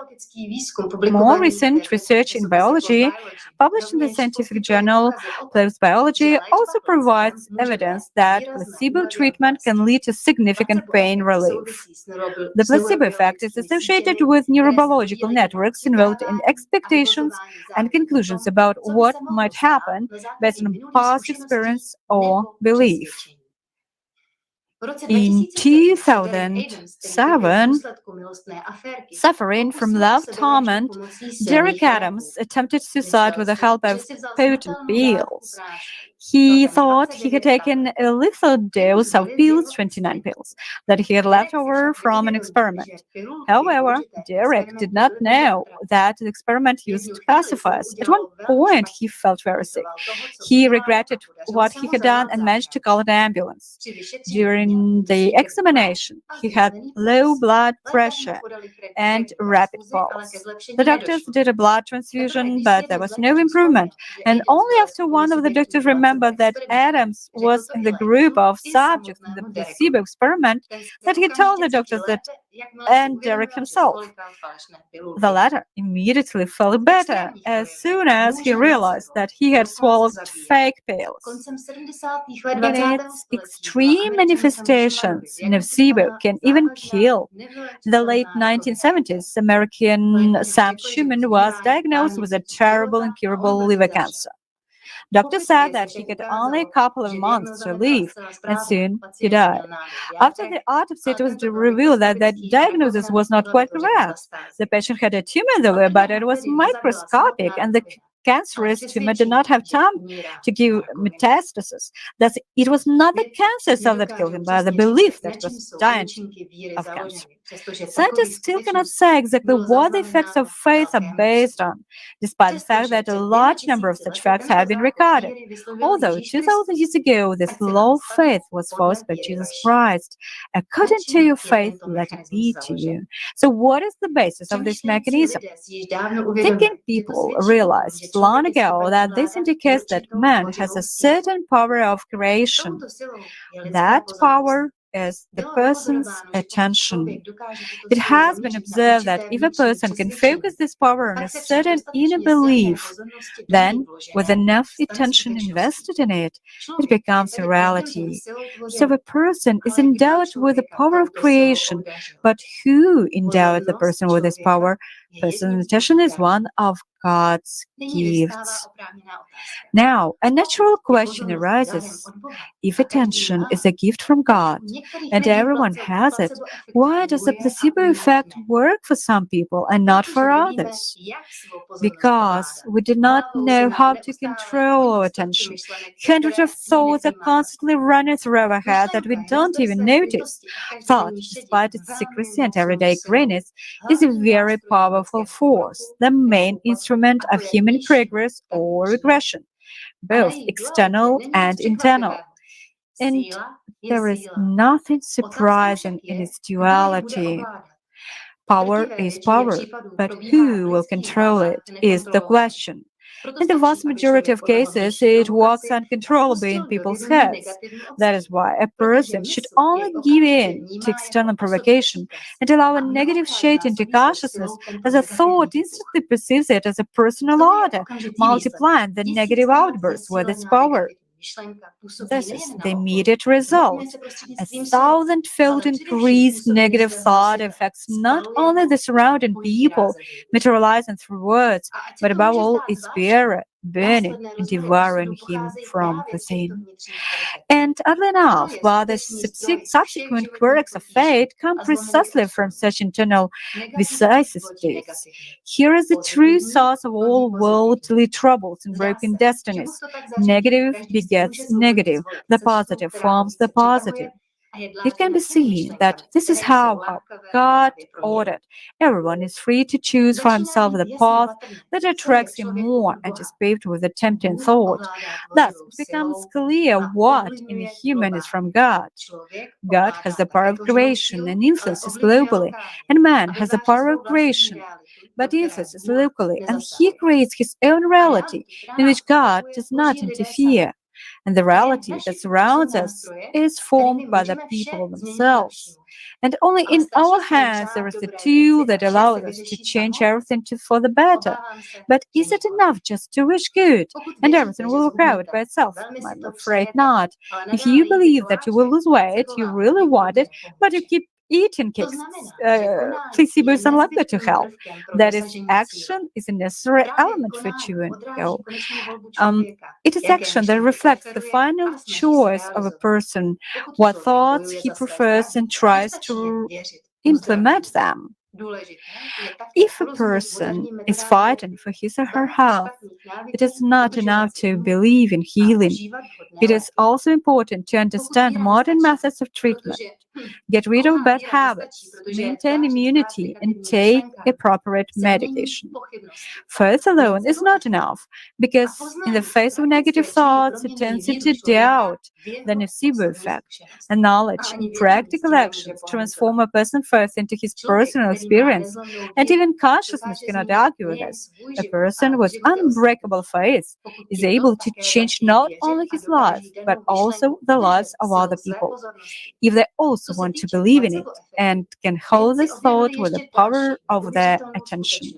Q: More recent research in biology, published in the scientific journal PLOS Biology, also provides evidence that placebo treatment can lead to significant pain relief. The placebo effect is associated with neurobiological networks involved in expectations and conclusions about what might happen based on past experience or belief. In 2007, suffering from love torment, Derek Adams attempted suicide with the help of potent pills. He thought he had taken a lethal dose of pills, 29 pills, that he had left over from an experiment. However, Derek did not know that the experiment used pacifiers. At one point, he felt very sick. He regretted what he had done and managed to call an ambulance. During the examination, he had low blood pressure and rapid pulse. The doctors did a blood transfusion, but there was no improvement, and only after one of the doctors remembered remember that Adams was in the group of subjects in the placebo experiment that he told the doctors that and Derek himself. The latter immediately felt better as soon as he realized that he had swallowed fake pills. In its extreme manifestations, nocebo can even kill. In the late 1970s, American Sam Schumann was diagnosed with a terrible incurable liver cancer. Doctors said that he got only a couple of months to live, and soon he died. After the autopsy, it was revealed that the diagnosis was not quite correct. The patient had a tumor in the liver, but it was microscopic, and the cancerous tumor did not have time to give metastasis. Thus, it was not the cancer itself that killed him, but the belief that he was dying of cancer. Scientists still cannot say exactly what the effects of faith are based on, despite the fact that a large number of such facts have been recorded. Although 2,000 years ago this law of faith was forced by Jesus Christ, according to your faith, let it be to you. So what is the basis of this mechanism? Thinking people realized long ago that this indicates that man has a certain power of creation. That power is the person's attention. It has been observed that if a person can focus this power on a certain inner belief, then with enough attention invested in it, it becomes a reality. So a person is endowed with the power of creation, but who endowed the person with this power? Personal attention is one of God's gifts. Now, a natural question arises. If attention is a gift from God, and everyone has it, why does the placebo effect work for some people and not for others? Because we do not know how to control our attention. Hundreds of thoughts are constantly running through our head that we don't even notice. Thought, despite its secrecy and everyday grayness, is a very powerful force, the main instrument of human progress or regression, both external and internal. And there is nothing surprising in its duality. Power is power, but who will control it is the question. In the vast majority of cases, it works uncontrollably in people's heads. That is why a person should only give in to external provocation and allow a negative shade into consciousness, as a thought instantly perceives it as a personal order, multiplying the negative outbursts with its power. This is the immediate result. A thousand-fold increased negative thought affects not only the surrounding people, materializing through words, but above all its bearer, burning and devouring him from within. And oddly enough, while the subsequent quirks of fate come precisely from such internal vicissitudes, here is the true source of all worldly troubles and broken destinies. Negative begets negative, the positive forms the positive. It can be seen that this is how God ordered. Everyone is free to choose for himself the path that attracts him more and is paved with a tempting thought. Thus, it becomes clear what in a human is from God. God has the power of creation and influences globally, and man has the power of creation, but influences locally, and he creates his own reality in which God does not interfere. And the reality that surrounds us is formed by the people themselves. And only in our hands there is the tool that allows us to change everything for the better. But is it enough just to wish good and everything will work out by itself? I'm afraid not. If you believe that you will lose weight, you really want it, but you keep eating cakes, placebo is unlikely to help. That is, action is a necessary element for chewing. It is action that reflects the final choice of a person, what thoughts he prefers and tries to implement them. If a person is fighting for his or her health, it is not enough to believe in healing. It is also important to understand modern methods of treatment. get rid of bad habits, maintain immunity, and take appropriate medication. Faith alone is not enough, because in the face of negative thoughts, a tendency to doubt, the nocebo effect, and knowledge and practical actions transform a person's faith into his personal experience, and even consciousness cannot argue with this. A person with unbreakable faith is able to change not only his life, but also the lives of other people, if they also want to believe in it and can hold this thought with the power of their attention.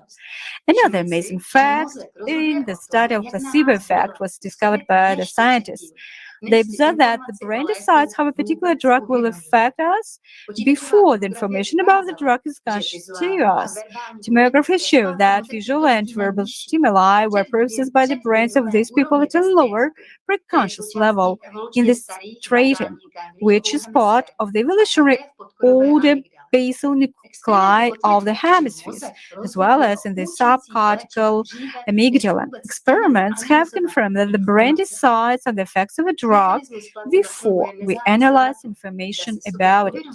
Q: Another amazing fact in the study of placebo effect was discovered by the scientists. They observed that the brain decides how a particular drug will affect us before the information about the drug is conscious to us. Tomography showed that visual and verbal stimuli were processed by the brains of these people at a lower preconscious level in the stratum, which is part of the evolutionary order basal nuclei of the hemispheres, as well as in the subcortical amygdala. Experiments have confirmed that the brain decides on the effects of a drug before we analyze information about it.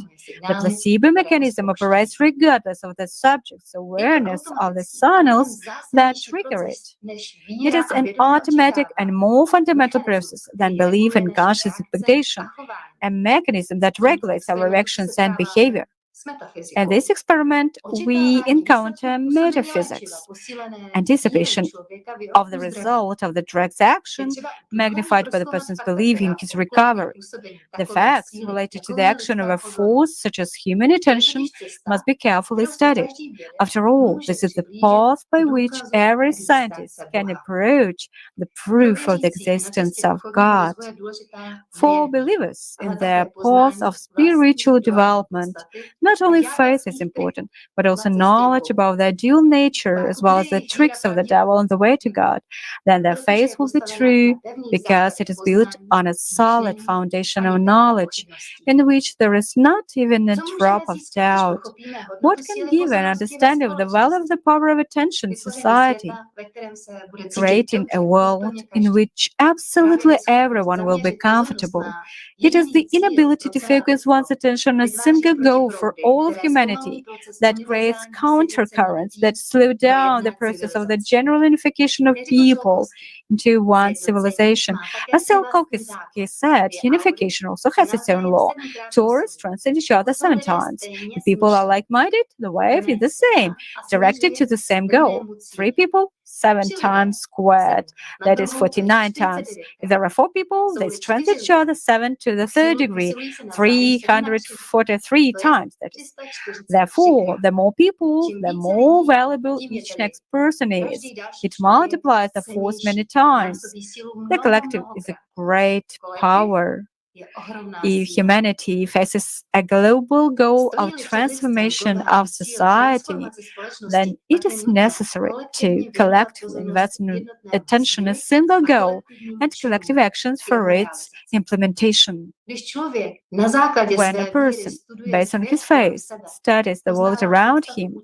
Q: The placebo mechanism operates regardless of the subject's awareness of the signals that trigger it. It is an automatic and more fundamental process than belief and conscious expectation, a mechanism that regulates our reactions and behavior. In this experiment, we encounter metaphysics, anticipation of the result of the drug's action, magnified by the person's belief in his recovery. The facts related to the action of a force, such as human attention, must be carefully studied. After all, this is the path by which every scientist can approach the proof of the existence of God. For believers in their path of spiritual development, not only faith is important, but also knowledge about their dual nature as well as the tricks of the devil on the way to God. Then their faith will be true because it is built on a solid foundation of knowledge in which there is not even a drop of doubt. What can give an understanding of the value of the power of attention in society? Creating a world in which absolutely everyone will be comfortable. It is the inability to focus one's attention on a single goal for all of humanity that creates countercurrents that slow down the process of the general unification of people into one civilization. As Tsiolkovsky said, unification also has its own law. Tourists translate each other 7 times. If people are like-minded, the wave is the same, directed to the same goal. 3 people, 7 times squared, that is 49 times. If there are 4 people, they translate each other 7 to the 3rd degree, 343 times, that is. Therefore, the more people, the more valuable each next person is. It multiplies the force many times. The collective is a great power. If humanity faces a global goal of transformation of society, then it is necessary to collectively invest in attention a single goal and collective actions for its implementation. When a person, based on his faith, studies the world around him,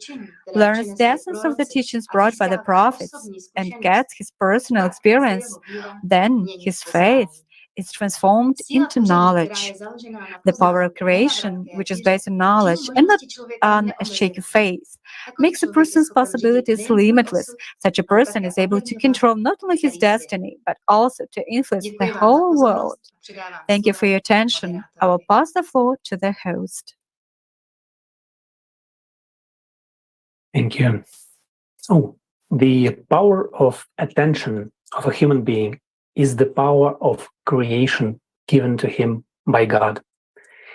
Q: learns the essence of the teachings brought by the prophets, and gets his personal experience, then his faith is transformed into knowledge. The power of creation, which is based on knowledge and not on a shaky faith, makes a person's possibilities limitless. Such a person is able to control not only his destiny, but also to influence the whole world. Thank you for your attention. I will pass the floor to the host.
A: Thank you. So, the power of attention of a human being is the power of creation given to him by God.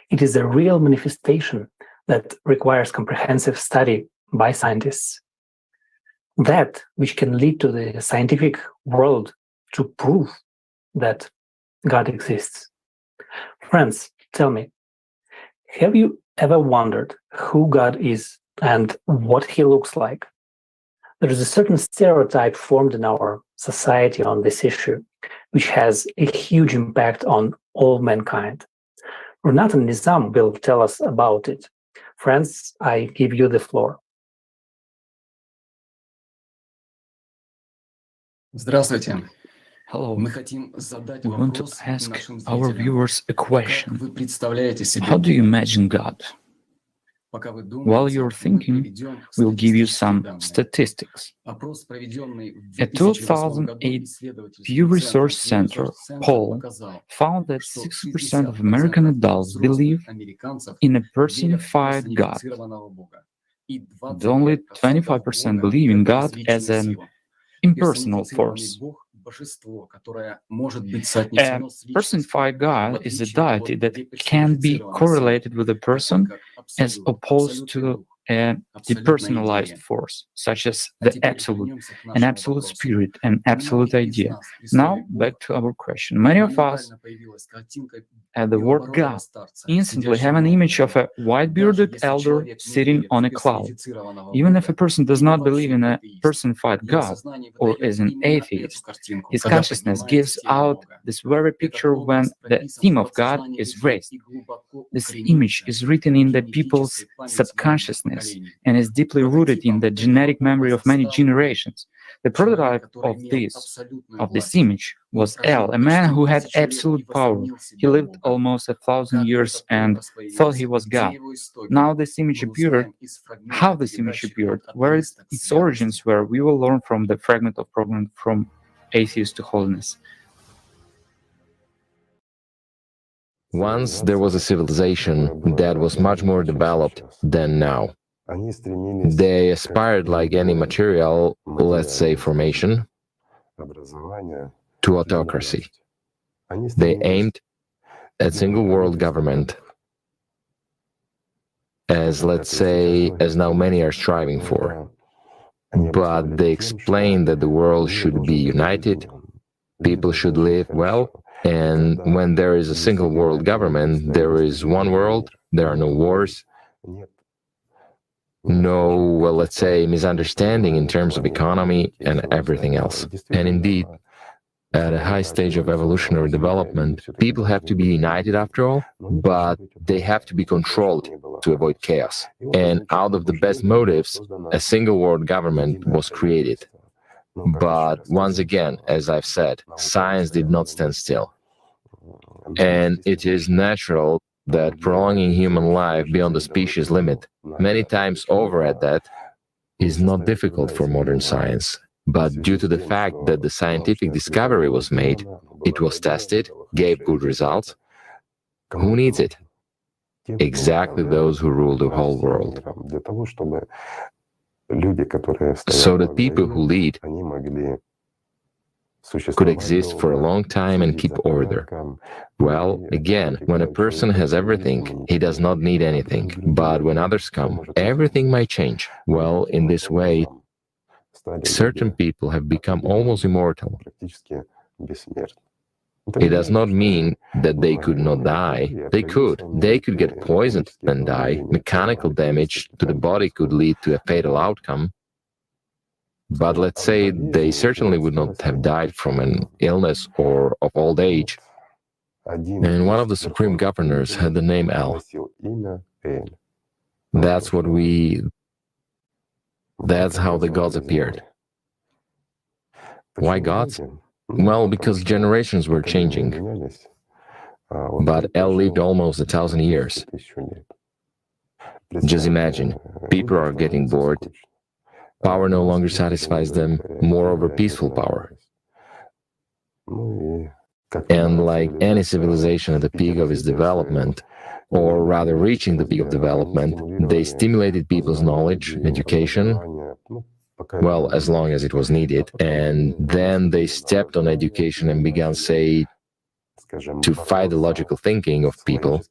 A: It is a real manifestation that requires comprehensive study by scientists. That which can lead to the scientific world to prove that God exists. Friends, tell me, have you ever wondered who God is and what he looks like? There is a certain stereotype formed in our society on this issue, which has a huge impact on all mankind. Renat and Nizam will tell us about it. Friends, I give you the floor.
R: Здравствуйте. Hello. We want to ask our viewers a question. How do you imagine God? While you're thinking, we'll give you some statistics. A 2008 Pew Research Center poll found that 60% of American adults believe in a personified God. And only 25% believe in God as an impersonal force. A personified God is a deity that can be correlated with a person as opposed to a depersonalized force, such as the absolute, an absolute spirit, an absolute idea. Now, back to our question. Many of us, at the word God, instantly have an image of a white-bearded elder sitting on a cloud. Even if a person does not believe in a personified God or is an atheist, his consciousness gives out this very picture when the theme of God is raised. This image is written in the people's subconsciousness and is deeply rooted in the genetic memory of many generations. The prototype of this image was El, a man who had absolute power. He lived almost 1,000 years and thought he was God. Now this image appeared. How this image appeared, where its origins were, we will learn from the fragment of program From Atheist to Holiness.
S: Once there was a civilization that was much more developed than now. They aspired, like any material, let's say formation, to autocracy. They aimed at single world government, as, let's say, as now many are striving for. But they explained that the world should be united, people should live well, and when there is a single world government, there is one world, there are no wars, no, well, let's say, misunderstanding in terms of economy and everything else. And indeed, at a high stage of evolutionary development, people have to be united after all, but they have to be controlled to avoid chaos. And out of the best motives, a single world government was created. But once again, as I've said, science did not stand still. And it is natural that prolonging human life beyond the species limit, many times over at that, is not difficult for modern science. But due to the fact that the scientific discovery was made, it was tested, gave good results, who needs it? Exactly those who rule the whole world. So that people who lead could exist for a long time and keep order. Well, again, when a person has everything, he does not need anything. But when others come, everything might change. Well, in this way, certain people have become almost immortal. It does not mean that they could not die. They could. They could get poisoned and die. Mechanical damage to the body could lead to a fatal outcome. But let's say they certainly would not have died from an illness or of old age. And one of the supreme governors had the name El. That's how the gods appeared. Why gods? Well, because generations were changing. But El lived almost 1,000 years. Just imagine, people are getting bored. Power no longer satisfies them, moreover peaceful power. And like any civilization at the peak of its development, or rather reaching the peak of development, they stimulated people's knowledge, education, well, as long as it was needed, and then they stepped on education and began, say, to fight the logical thinking of people.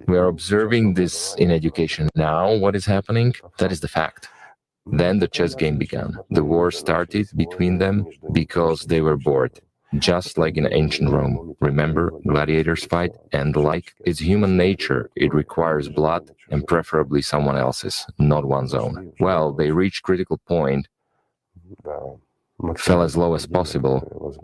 S: We are observing this in education now. What is happening? That is the fact. Then the chess game began. The war started between them because they were bored. Just like in ancient Rome. Remember, gladiators fight and the like? It's human nature. It requires blood and preferably someone else's, not one's own. Well, they reached critical point, fell as low as possible,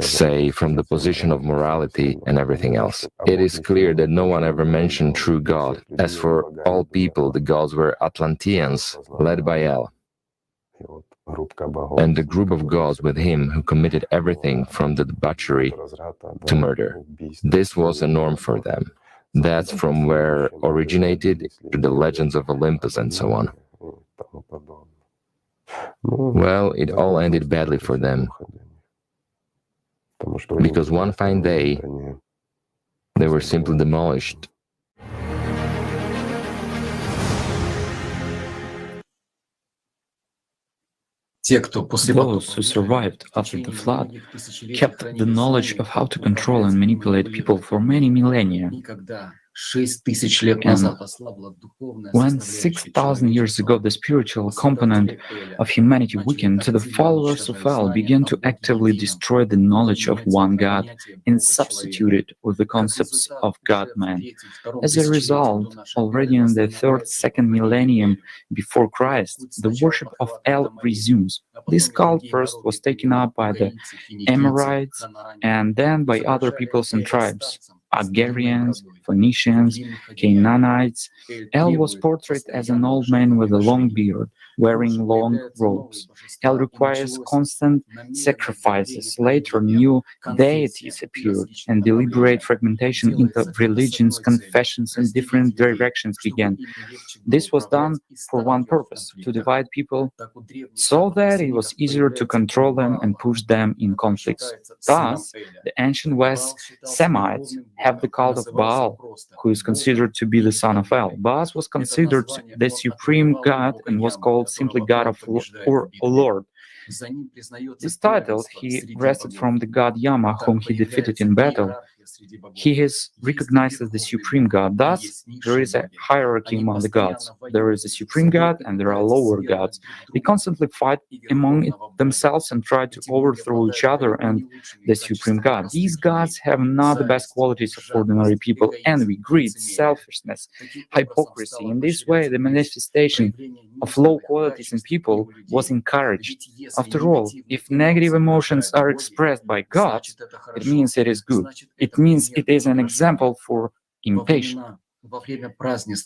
S: say, from the position of morality and everything else. It is clear that no one ever mentioned true God. As for all people, the gods were Atlanteans, led by El. and the group of gods with him who committed everything from the debauchery to murder. This was a norm for them. That's from where originated to the legends of Olympus and so on. Well, it all ended badly for them, because one fine day they were simply demolished.
R: Those who survived after the flood kept the knowledge of how to control and manipulate people for many millennia. And when 6,000 years ago the spiritual component of humanity weakened, the followers of El began to actively destroy the knowledge of one God and substitute it with the concepts of God-man. As a result, already in the second millennium before Christ, the worship of El resumes. This cult first was taken up by the Amorites and then by other peoples and tribes. Agarians, Phoenicians, Canaanites. El was portrayed as an old man with a long beard, wearing long robes. El requires constant sacrifices. Later, new deities appeared, and deliberate fragmentation into religions, confessions, and different directions began. This was done for one purpose: to divide people so that it was easier to control them and push them in conflicts. Thus, the ancient West Semites have the cult of Baal, who is considered to be the son of El. Baal was considered the supreme god and was called simply God of or Lord. This title he wrested from the god Yama, whom he defeated in battle. He is recognized as the supreme god. Thus, there is a hierarchy among the gods. There is a supreme god and there are lower gods. They constantly fight among themselves and try to overthrow each other and the supreme god. These gods have not the best qualities of ordinary people: envy, greed, selfishness, hypocrisy. In this way, the manifestation of low qualities in people was encouraged. After all, if negative emotions are expressed by God, it means it is good. It means it is an example for impatience.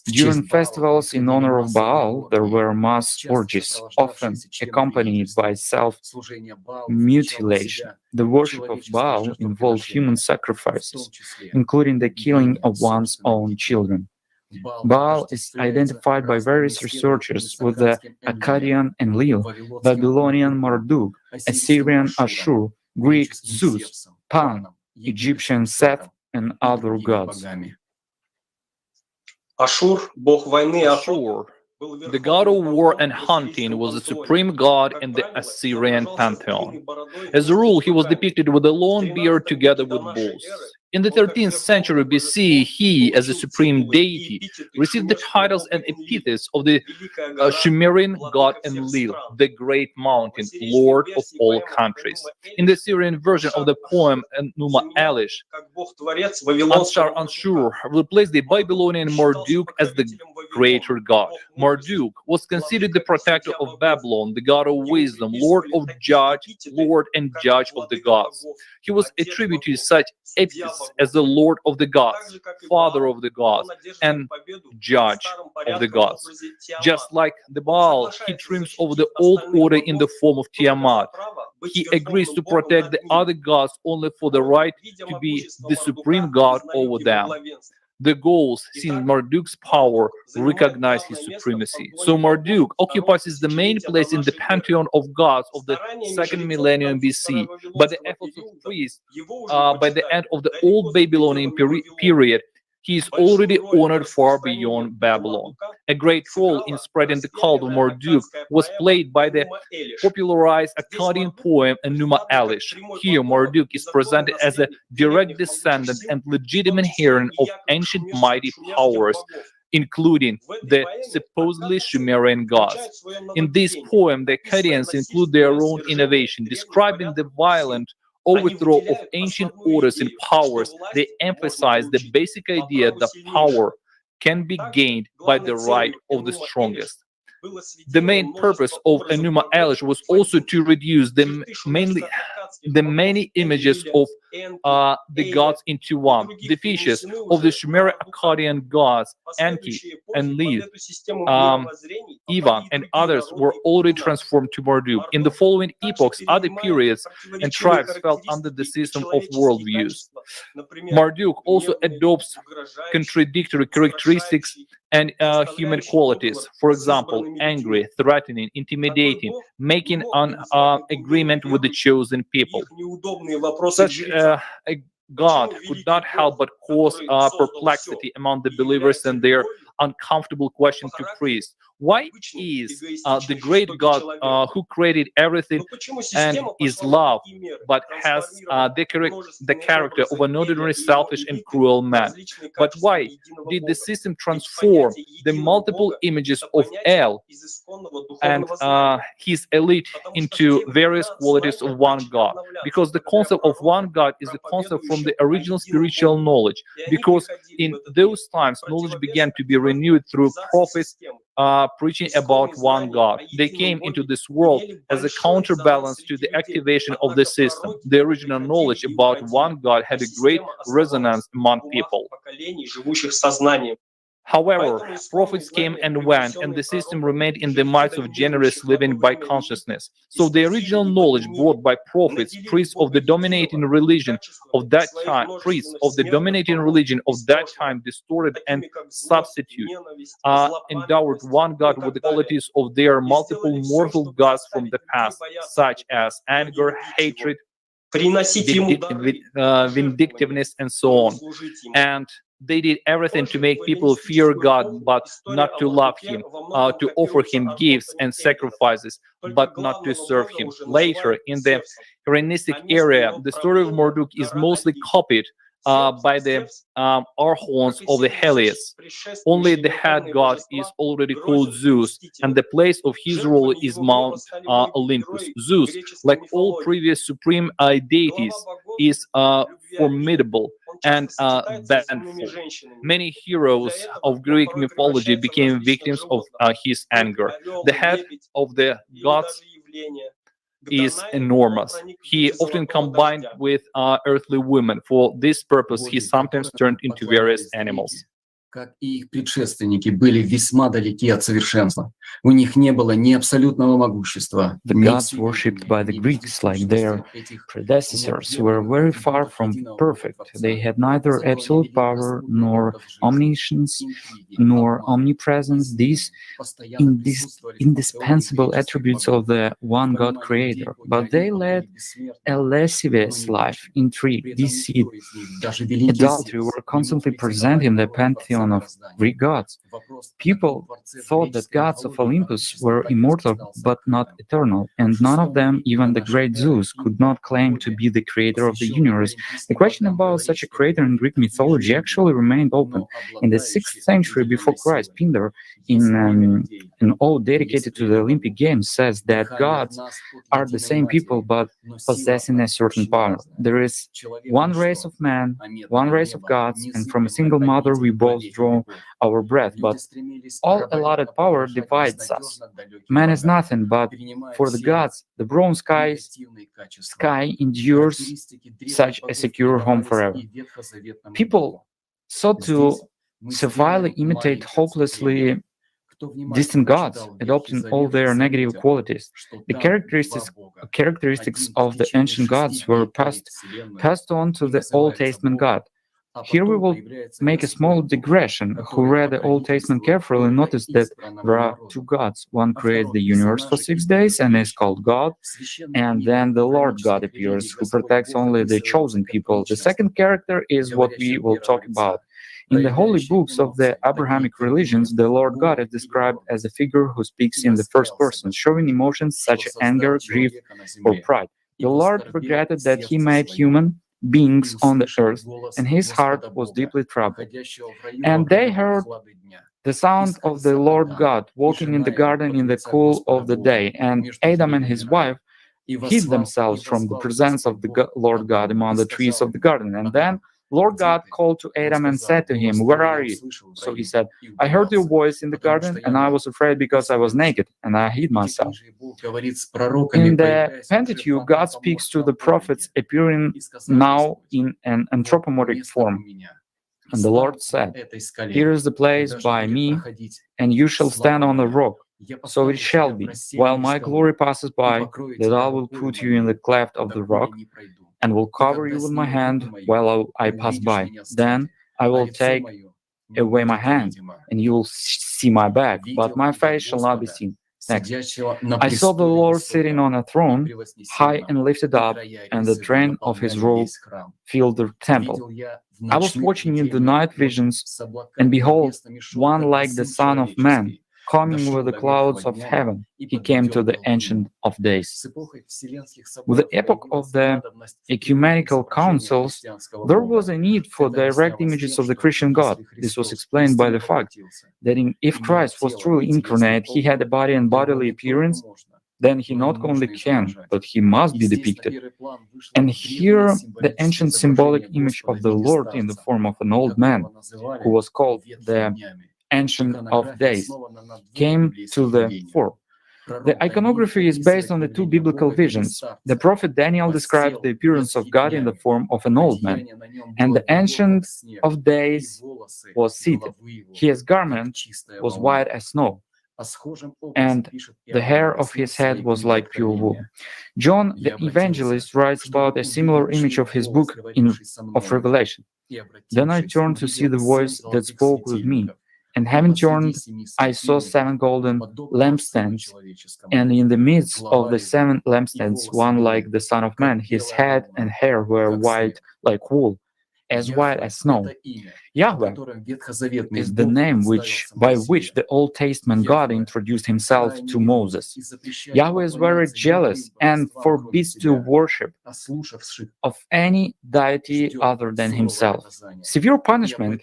R: During festivals in honor of Baal, there were mass orgies, often accompanied by self-mutilation. The worship of Baal involved human sacrifices, including the killing of one's own children. Baal is identified by various researchers with the Akkadian Enlil, Babylonian Marduk, Assyrian Ashur, Greek Zeus, Pan, Egyptian Seth, and other gods.
T: Ashur, the god of war and hunting, was the supreme god in the Assyrian pantheon. As a rule, he was depicted with a long beard together with bulls. In the 13th century BC, he, as a supreme deity, received the titles and epithets of the Sumerian god Enlil, the Great Mountain, Lord of all countries. In the Syrian version of the poem Numa Elish, Ashur replaced the Babylonian Marduk as the greater god. Marduk was considered the protector of Babylon, the god of wisdom, Lord and judge of the gods. He was attributed such epithets as the Lord of the gods, Father of the gods, and Judge of the gods. Just like the Baal, he triumphs over the old order in the form of Tiamat. He agrees to protect the other gods only for the right to be the supreme god over them. The Gauls, seeing Marduk's power, recognize his supremacy. So Marduk occupies the main place in the pantheon of gods of the second millennium BC. By the efforts of priests, by the end of the old Babylonian period, he is already honored far beyond Babylon. A great role in spreading the cult of Marduk was played by the popularized Akkadian poem Numa Elish. Here, Marduk is presented as a direct descendant and legitimate heir of ancient mighty powers, including the supposedly Sumerian gods. In this poem, the Akkadians include their own innovation, describing the violent overthrow of ancient orders and powers. They emphasize the basic idea that power can be gained by the right of the strongest. The main purpose of Numa Elish was also to reduce the mainly the many images of the gods into one. The fishes of the Sumero-Akkadian gods, Enki and Lid, Ivan, and others were already transformed to Marduk. In the following epochs, other periods and tribes fell under the system of worldviews. Marduk also adopts contradictory characteristics and human qualities. For example, angry, threatening, intimidating, making an agreement with the chosen people. Such a God could not help but cause perplexity among the believers and their uncomfortable question to priests. Why is the great God who created everything and is love, but has the character of an ordinary, selfish, and cruel man? But why did the system transform the multiple images of El and his elite into various qualities of one God? Because the concept of one God is a concept from the original spiritual knowledge. Because in those times, knowledge began to be renewed through prophets preaching about one God. They came into this world as a counterbalance to the activation of the system. The original knowledge about one God had a great resonance among people. However, prophets came and went, and the system remained in the minds of generous living by consciousness. So the original knowledge brought by prophets, priests of the dominating religion of that time, distorted and endowed one God with the qualities of their multiple mortal gods from the past, such as anger, hatred, vindictiveness, and so on. And they did everything to make people fear God, but not to love Him, to offer Him gifts and sacrifices, but not to serve Him. Later, in the Hellenistic area, the story of Marduk is mostly copied by the archons of the Helios. Only the head god is already called Zeus, and the place of his rule is Mount Olympus. Zeus, like all previous supreme deities, is formidable and vengeful. Many heroes of Greek mythology became victims of his anger. The head of the gods is enormous. He often combined with earthly women. For this purpose, he sometimes turned into various animals.
U: Как и их предшественники, были весьма далеки от совершенства. У них не было ни абсолютного могущества.
R: The gods worshipped by the Greeks, like their predecessors, were very far from perfect. They had neither absolute power, nor omniscience, nor omnipresence, these indispensable attributes of the one God creator. But they led a lascivious life, intrigue, deceit, adultery were constantly present in the pantheon of Greek gods. People thought that gods of Olympus were immortal but not eternal, and none of them, even the great Zeus, could not claim to be the creator of the universe. The question about such a creator in Greek mythology actually remained open. In the 6th century before Christ, Pindar, in an ode dedicated to the Olympic Games, says that gods are the same people but possessing a certain power. There is one race of man, one race of gods, and from a single mother we both draw our breath, but all allotted power divides us. Man is nothing, but for the gods, the brown sky endures such a secure home forever. People sought to servilely imitate hopelessly distant gods, adopting all their negative qualities. The characteristics of the ancient gods were passed on to the Old Testament God. Here we will make a small digression. Who read the Old Testament carefully noticed that there are two gods. One creates the universe for 6 days and is called God, and then the Lord God appears, who protects only the chosen people. The second character is what we will talk about. In the holy books of the Abrahamic religions, the Lord God is described as a figure who speaks in the first person, showing emotions such as anger, grief, or pride. The Lord regretted that he made human beings on the earth, and his heart was deeply troubled. And they heard the sound of the Lord God walking in the garden in the cool of the day, and Adam and his wife hid themselves from the presence of the Lord God among the trees of the garden. And then Lord God called to Adam and said to him, "Where are you?" So he said, "I heard your voice in the garden, and I was afraid because I was naked, and I hid myself." In the Pentateuch, God speaks to the prophets appearing now in an anthropomorphic form. And the Lord said, "Here is the place by me, and you shall stand on the rock. So it shall be, while my glory passes by, that I will put you in the cleft of the rock, and will cover you with my hand while I pass by. Then I will take away my hand, and you will see my back, but my face shall not be seen." Next. "I saw the Lord sitting on a throne, high and lifted up, and the train of his robe filled the temple. I was watching in the night visions, and behold, one like the Son of Man, coming with the clouds of heaven. He came to the Ancient of Days." With the epoch of the ecumenical councils, there was a need for direct images of the Christian God. This was explained by the fact that if Christ was truly incarnate, he had a body and bodily appearance, then he not only can, but he must be depicted. And here, the ancient symbolic image of the Lord in the form of an old man, who was called the Ancient of Days, came to the fore. The iconography is based on the two biblical visions. The prophet Daniel described the appearance of God in the form of an old man, and the Ancient of Days was seated. His garment was white as snow, and the hair of his head was like pure wool. John the Evangelist writes about a similar image of his book of Revelation. "Then I turned to see the voice that spoke with me, and having turned, I saw 7 golden lampstands, and in the midst of the 7 lampstands, one like the Son of Man. His head and hair were white like wool, as white as snow." Yahweh is the name by which the Old Testament God introduced himself to Moses. Yahweh is very jealous and forbids to worship of any deity other than himself. Severe punishment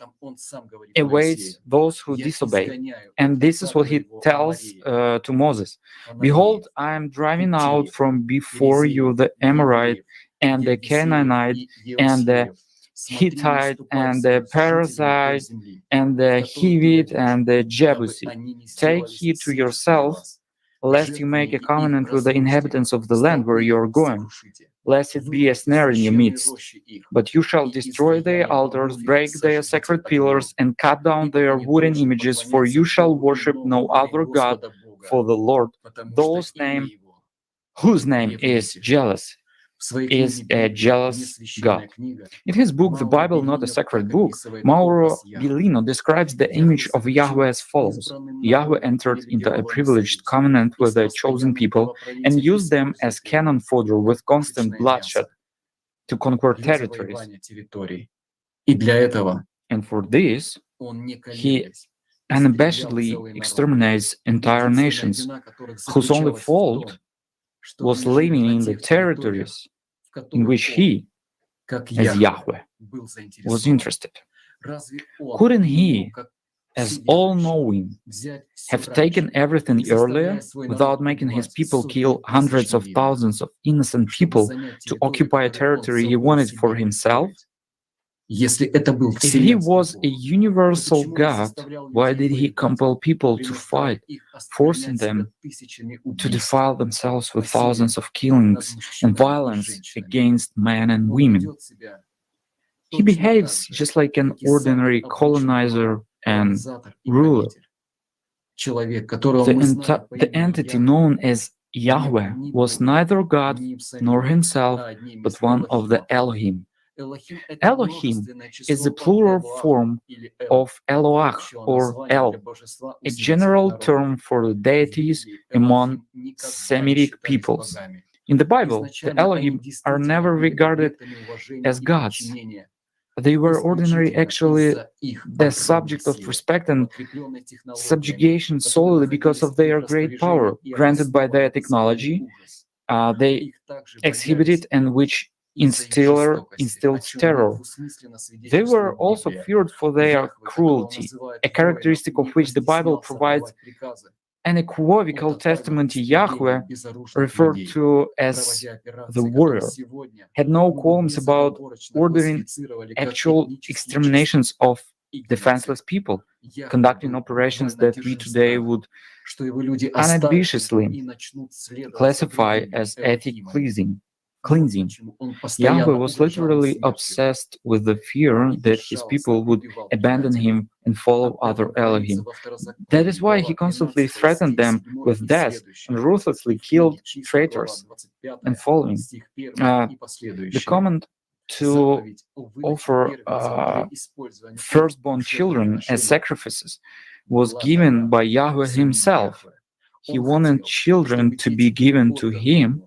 R: awaits those who disobey, and this is what he tells to Moses. "Behold, I am driving out from before you the Amorite and the Canaanite and the Hittite and the Perizzite and the Hivite and the Jebusite. Take heed to yourself, lest you make a covenant with the inhabitants of the land where you are going, lest it be a snare in your midst. But you shall destroy their altars, break their sacred pillars, and cut down their wooden images, for you shall worship no other God, for the Lord, whose name is jealous, is a jealous God." In his book, The Bible Not a Sacred Book, Mauro Bellino describes the image of Yahweh as follows. Yahweh entered into a privileged covenant with the chosen people and used them as cannon fodder with constant bloodshed to conquer territories. And for this, he unabashedly exterminates entire nations, whose only fault was living in the territories in which he, as Yahweh, was interested. Couldn't he, as all-knowing, have taken everything earlier without making his people kill hundreds of thousands of innocent people to occupy a territory he wanted for himself? If he was a universal God, why did he compel people to fight, forcing them to defile themselves with thousands of killings and violence against men and women? He behaves just like an ordinary colonizer and ruler. The entity known as Yahweh was neither God nor himself, but one of the Elohim. Elohim is the plural form of Eloach or El, a general term for the deities among Semitic peoples. In the Bible, the Elohim are never regarded as gods. They were ordinarily actually the subject of respect and subjugation solely because of their great power granted by their technology they exhibited and which instilled terror. They were also feared for their cruelty, a characteristic of which the Bible provides An equivocal testament Yahweh, referred to as the warrior, had no qualms about ordering actual exterminations of defenseless people, conducting operations that we today would unambitiously classify as ethnic cleansing. Yahweh was literally obsessed with the fear that his people would abandon him and follow other Elohim. That is why he constantly threatened them with death and ruthlessly killed traitors and following. The command to offer firstborn children as sacrifices was given by Yahweh himself. He wanted children to be given to him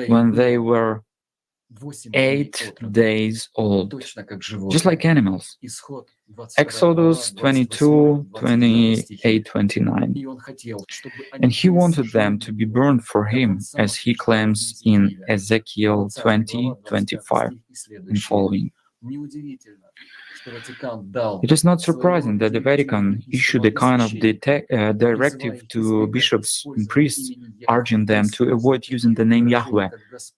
R: when they were 8 days old, just like animals. Exodus 22, 28, 29. And he wanted them to be burned for him, as he claims in Ezekiel 20, 25 and following. It is not surprising that the Vatican issued a kind of directive to bishops and priests, urging them to avoid using the name Yahweh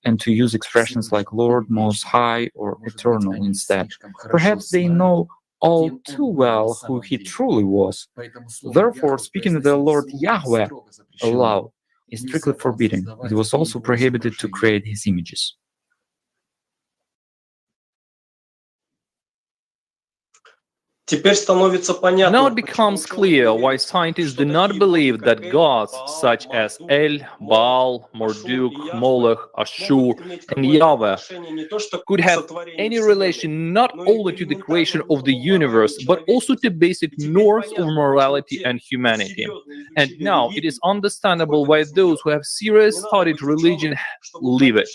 R: and to use expressions like Lord, Most High, or Eternal instead. Perhaps they know all too well who he truly was. Therefore, speaking of the Lord Yahweh aloud is strictly forbidden. It was also prohibited to create his images.
T: Now it becomes clear why scientists do not believe that gods such as El, Baal, Marduk, Molech, Ashur, and Yahweh could have any relation not only to the creation of the universe, but also to basic norms of morality and humanity. And now it is understandable why those who have seriously studied religion leave it.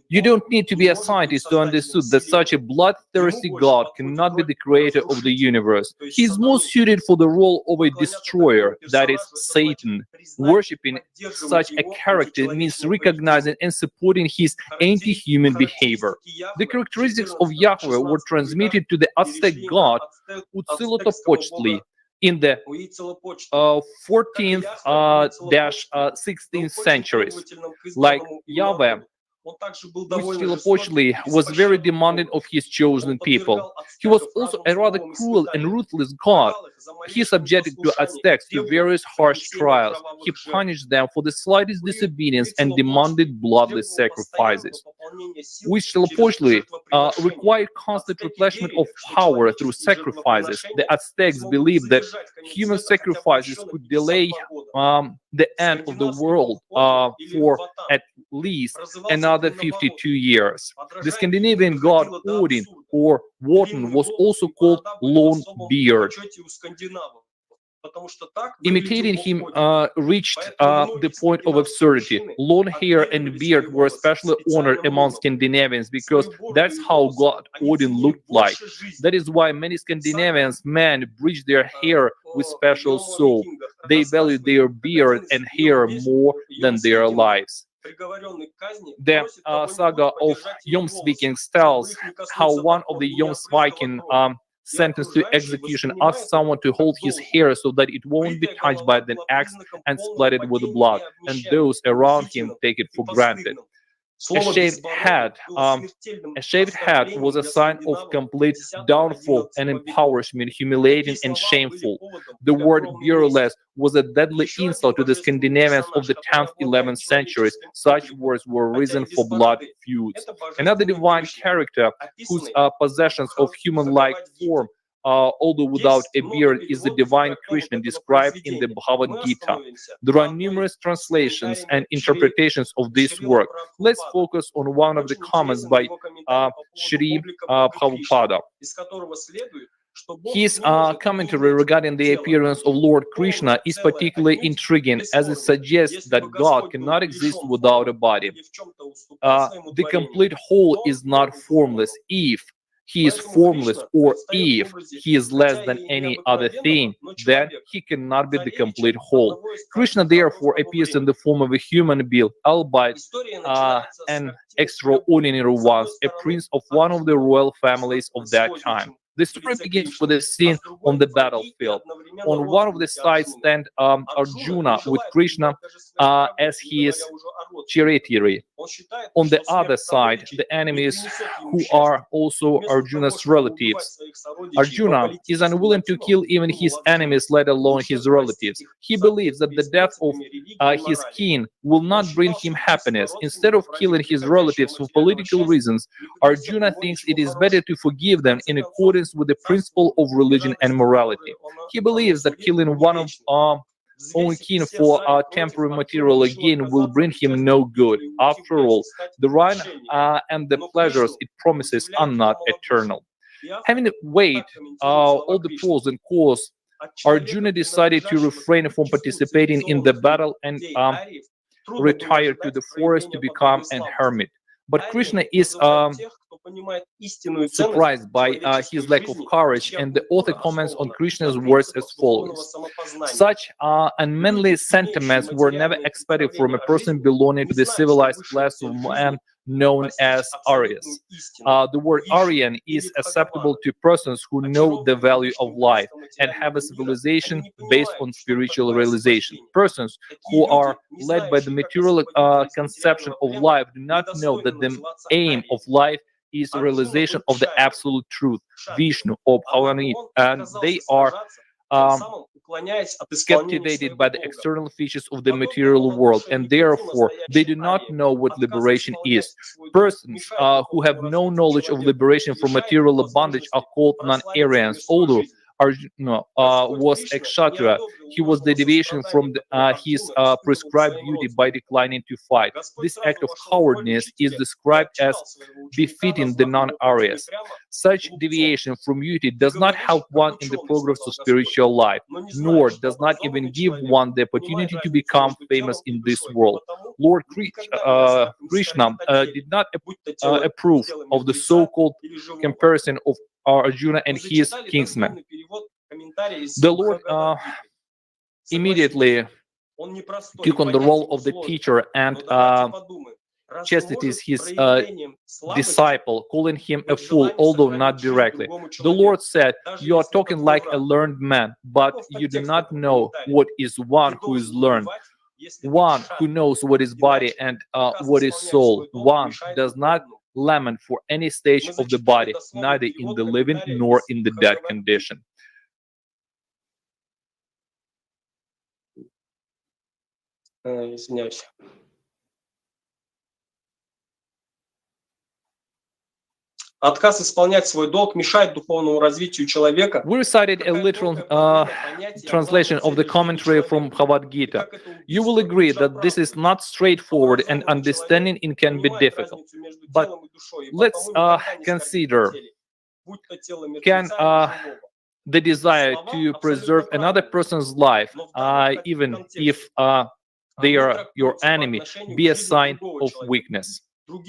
T: You don't need to be a scientist to understand that such a bloodthirsty God cannot be the creator of the universe. He is most suited for the role of a destroyer, that is, Satan. Worshipping such a character means recognizing and supporting his anti-human behavior. The characteristics of Yahweh were transmitted to the Aztec god Huitzilopochtli in the 14th-16th centuries. Like Yahweh, Huitzilopochtli was very demanding of his chosen people. He was also a rather cruel and ruthless god. He subjected the Aztecs to various harsh trials. He punished them for the slightest disobedience and demanded bloodless sacrifices. Huitzilopochtli required constant replenishment of power through sacrifices. The Aztecs believed that human sacrifices could delay the end of the world for at least another 52 years. The Scandinavian god Odin, or Wotan, was also called Long Beard. Imitating him reached the point of absurdity. Long hair and beard were especially honored among Scandinavians because that's how God Odin looked like. That is why many Scandinavians men bleach their hair with special soap. They value their beard and hair more than their lives. The saga of Jomsvikings tells how one of the Jomsviking sentenced to execution asked someone to hold his hair so that it won't be touched by the axe and splattered with blood, and those around him take it for granted. A shaved head was a sign of complete downfall and impoverishment, humiliating and shameful. The word beardless was a deadly insult to the Scandinavians of the 10th, 11th centuries. Such words were reason for blood feuds. Another divine character whose possessions of human-like form, although without a beard, is the divine Krishna described in the Bhagavad Gita. There are numerous translations and interpretations of this work. Let's focus on one of the comments by Sri Prabhupada. His commentary regarding the appearance of Lord Krishna is particularly intriguing, as it suggests that God cannot exist without a body. The complete whole is not formless. If he is formless, or if he is less than any other thing, then he cannot be the complete whole. Krishna therefore appears in the form of a human being, albeit an extraordinary one, a prince of one of the royal families of that time. The story begins with a scene on the battlefield. On one of the sides stand Arjuna with Krishna as his charioteer. On the other side, the enemies who are also Arjuna's relatives. Arjuna is unwilling to kill even his enemies, let alone his relatives. He believes that the death of his kin will not bring him happiness. Instead of killing his relatives for political reasons, Arjuna thinks it is better to forgive them in accordance with the principle of religion and morality. He believes that killing one of own kin for temporary material gain will bring him no good. After all, the run and the pleasures it promises are not eternal. Having weighed all the pros and cons, Arjuna decided to refrain from participating in the battle and retired to the forest to become a hermit. But Krishna is surprised by his lack of courage, and the author comments on Krishna's words as follows. Such unmanly sentiments were never expected from a person belonging to the civilized class of man known as Aryas. The word Aryan is acceptable to persons who know the value of life and have a civilization based on spiritual realization. Persons who are led by the material conception of life do not know that the aim of life is the realization of the absolute truth, Vishnu or Bhavanit, and they are captivated by the external features of the material world, and therefore they do not know what liberation is. Persons who have no knowledge of liberation from material bondage are called non-Aryans. Although Arjuna was a kshatriya, he was the deviation from his prescribed duty by declining to fight. This act of cowardness is described as befitting the non-Aryas. Such deviation from duty does not help one in the progress of spiritual life, nor does not even give one the opportunity to become famous in this world. Lord Krishna did not approve of the so-called comparison of Arjuna and his kinsmen. The Lord immediately took on the role of the teacher and chastities his disciple, calling him a fool, although not directly. The Lord said, "You are talking like a learned man, but you do not know what is one who is learned. One who knows what is body and what is soul. One does not lament for any stage of the body, neither in the living nor in the dead condition."
D: Отказ исполнять свой долг мешает духовному развитию человека.
T: We recited a literal translation of the commentary from Bhagavad Gita. You will agree that this is not straightforward and understanding it can be difficult. But let's consider, can the desire to preserve another person's life, even if they are your enemy, be a sign of weakness? What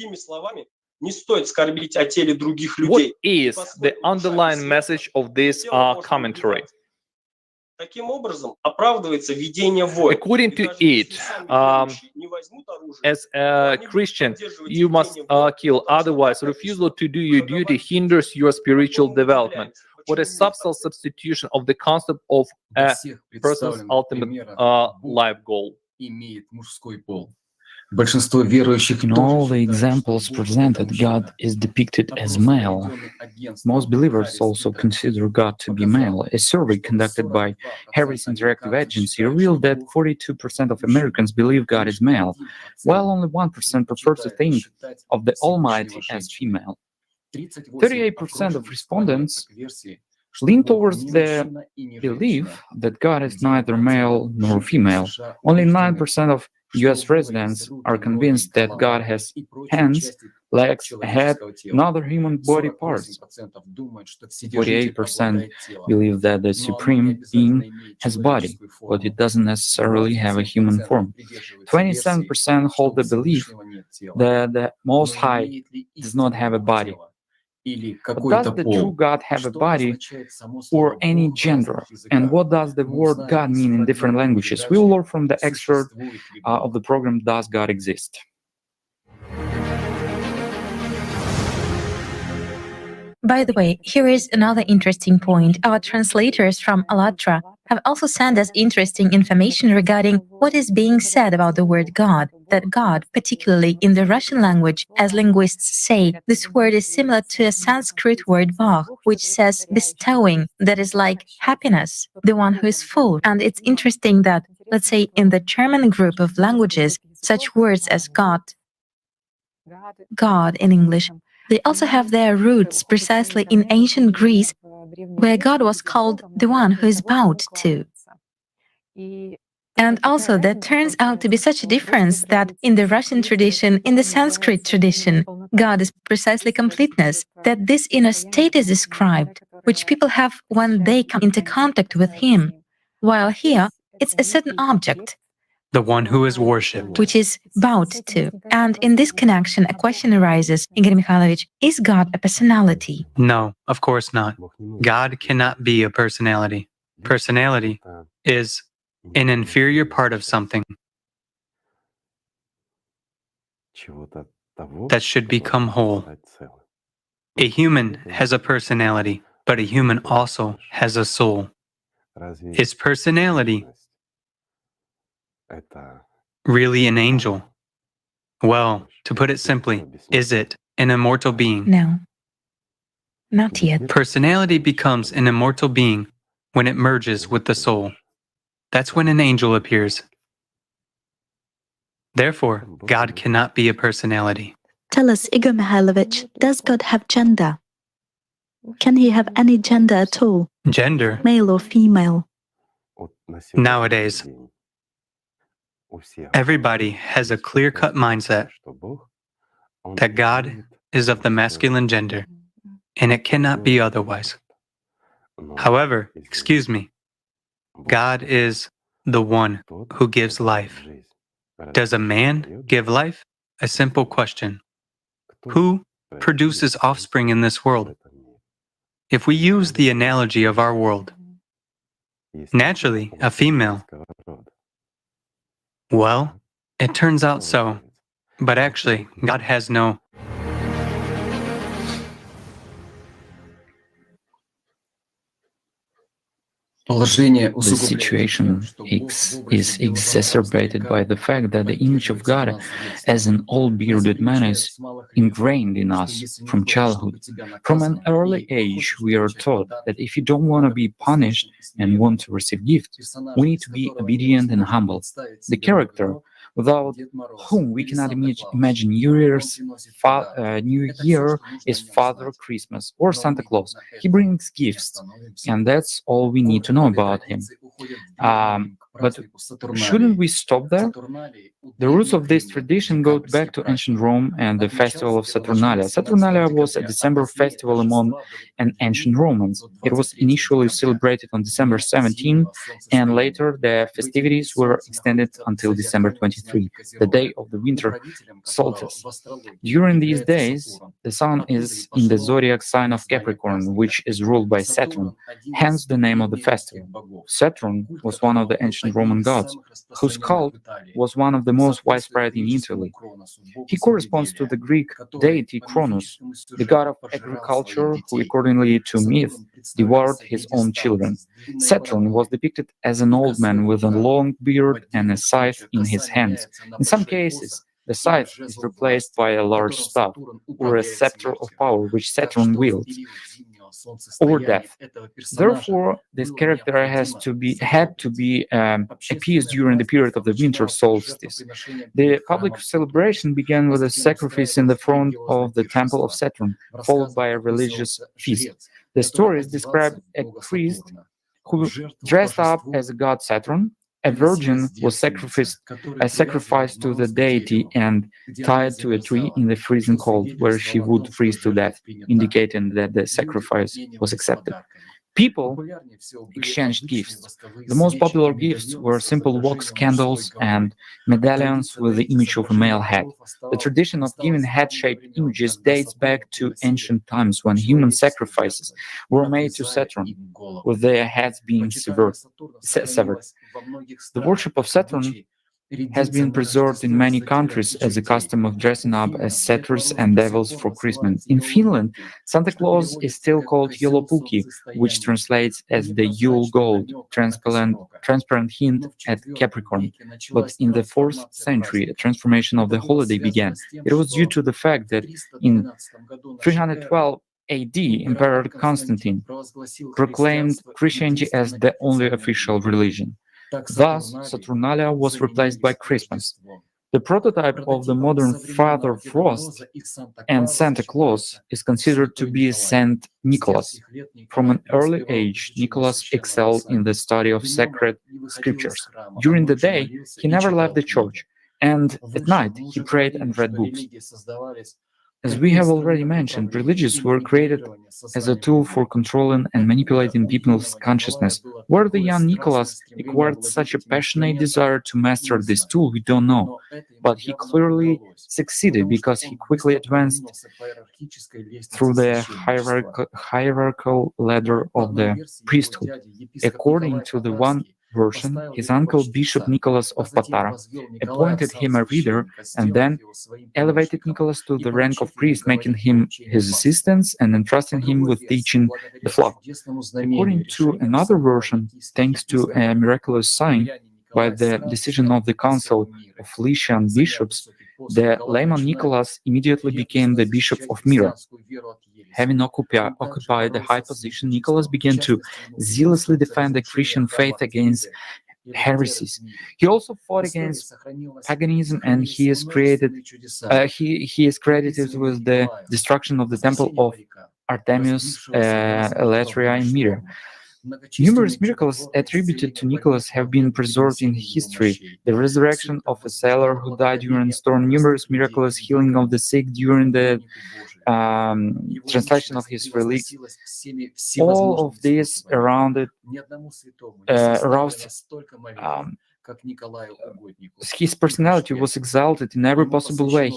T: is the underlying message of this commentary? According to it, as a Christian, you must kill, otherwise refusal to do your duty hinders your spiritual development. What a subtle substitution of the concept of a person's ultimate life goal.
R: In all the examples presented, God is depicted as male. Most believers also consider God to be male. A survey conducted by Harris Interactive Agency revealed that 42% of Americans believe God is male, while only 1% prefer to think of the Almighty as female. 38% of respondents lean towards the belief that God is neither male nor female. Only 9% of U.S. residents are convinced that God has hands, legs, a head, and other human body parts. 48% believe that the Supreme Being has a body, but it doesn't necessarily have a human form. 27% hold the belief that the Most High does not have a body. But does the true God have a body or any gender? And what does the word God mean in different languages? We will learn from the excerpt of the program, Does God Exist?
O: By the way, here is another interesting point. Our translators from Allatra have also sent us interesting information regarding what is being said about the word God. That God, particularly in the Russian language, as linguists say, this word is similar to a Sanskrit word Bach, which says bestowing, that is like happiness, the one who is full. And it's interesting that, let's say, in the German group of languages, such words as God in English, they also have their roots precisely in ancient Greece, where God was called the one who is bowed to. And also, there turns out to be such a difference that in the Russian tradition, in the Sanskrit tradition, God is precisely completeness, that this inner state is described, which people have when they come into contact with Him, while here, it's a certain object,
G: the one who is worshipped,
O: which is bowed to. And in this connection, a question arises, Igor Mikhailovich, is God a personality?
G: No, of course not. God cannot be a personality. Personality is an inferior part of something that should become whole. A human has a personality, but a human also has a soul. Is personality really an angel? Well, to put it simply, is it an immortal being?
O: No, not yet.
G: Personality becomes an immortal being when it merges with the soul. That's when an angel appears. Therefore, God cannot be a personality.
V: Tell us, Igor Mikhailovich, does God have gender? Can he have any gender at all?
G: Gender?
V: Male or female?
G: Nowadays, everybody has a clear-cut mindset that God is of the masculine gender, and it cannot be otherwise. However, excuse me, God is the one who gives life. Does a man give life? A simple question. Who produces offspring in this world? If we use the analogy of our world, naturally, a female. Well, it turns out so, but actually, God has no.
R: The situation is exacerbated by the fact that the image of God as an old bearded man is ingrained in us from childhood. From an early age, we are taught that if you don't want to be punished and want to receive gifts, we need to be obedient and humble. The character without whom we cannot imagine New Year is Father Christmas or Santa Claus. He brings gifts, and that's all we need to know about him. But shouldn't we stop there? The roots of this tradition go back to ancient Rome and the festival of Saturnalia. Saturnalia was a December festival among ancient Romans. It was initially celebrated on December 17, and later the festivities were extended until December 23, the day of the winter solstice. During these days, the sun is in the zodiac sign of Capricorn, which is ruled by Saturn, hence the name of the festival. Saturn was one of the ancient Roman gods, whose cult was one of the most widespread in Italy. He corresponds to the Greek deity Kronos, the god of agriculture, who, accordingly to myth, devoured his own children. Saturn was depicted as an old man with a long beard and a scythe in his hands. In some cases, the scythe is replaced by a large staff, or a scepter of power which Saturn wields, or death. Therefore, this character had to be appeased during the period of the winter solstice. The public celebration began with a sacrifice in the front of the temple of Saturn, followed by a religious feast. The stories describe a priest who dressed up as a god Saturn. A virgin was sacrificed to the deity and tied to a tree in the freezing cold, where she would freeze to death, indicating that the sacrifice was accepted. People exchanged gifts. The most popular gifts were simple wax candles and medallions with the image of a male head. The tradition of giving head-shaped images dates back to ancient times when human sacrifices were made to Saturn, with their heads being severed. The worship of Saturn has been preserved in many countries as a custom of dressing up as satyrs and devils for Christmas. In Finland, Santa Claus is still called Joulupukki, which translates as the Yule Gold, transparent hint at Capricorn. But in the 4th century, a transformation of the holiday began. It was due to the fact that in 312 AD, Emperor Constantine proclaimed Christianity as the only official religion. Thus, Saturnalia was replaced by Christmas. The prototype of the modern Father Frost and Santa Claus is considered to be Saint Nicholas. From an early age, Nicholas excelled in the study of sacred scriptures. During the day, he never left the church, and at night, he prayed and read books. As we have already mentioned, religions were created as a tool for controlling and manipulating people's consciousness. Where the young Nicholas acquired such a passionate desire to master this tool, we don't know. But he clearly succeeded because he quickly advanced through the hierarchical ladder of the priesthood. According to the one version, his uncle Bishop Nicholas of Patara appointed him a reader and then elevated Nicholas to the rank of priest, making him his assistant and entrusting him with teaching the flock. According to another version, thanks to a miraculous sign by the decision of the Council of Lycian bishops, the layman Nicholas immediately became the bishop of Myra. Having occupied a high position, Nicholas began to zealously defend the Christian faith against heresies. He also fought against paganism, and he is credited with the destruction of the temple of Artemis Eletria in Myra. Numerous miracles attributed to Nicholas have been preserved in history. The resurrection of a sailor who died during a storm, numerous miraculous healing of the sick during the translation of his relics. All of this aroused his personality was exalted in every possible way.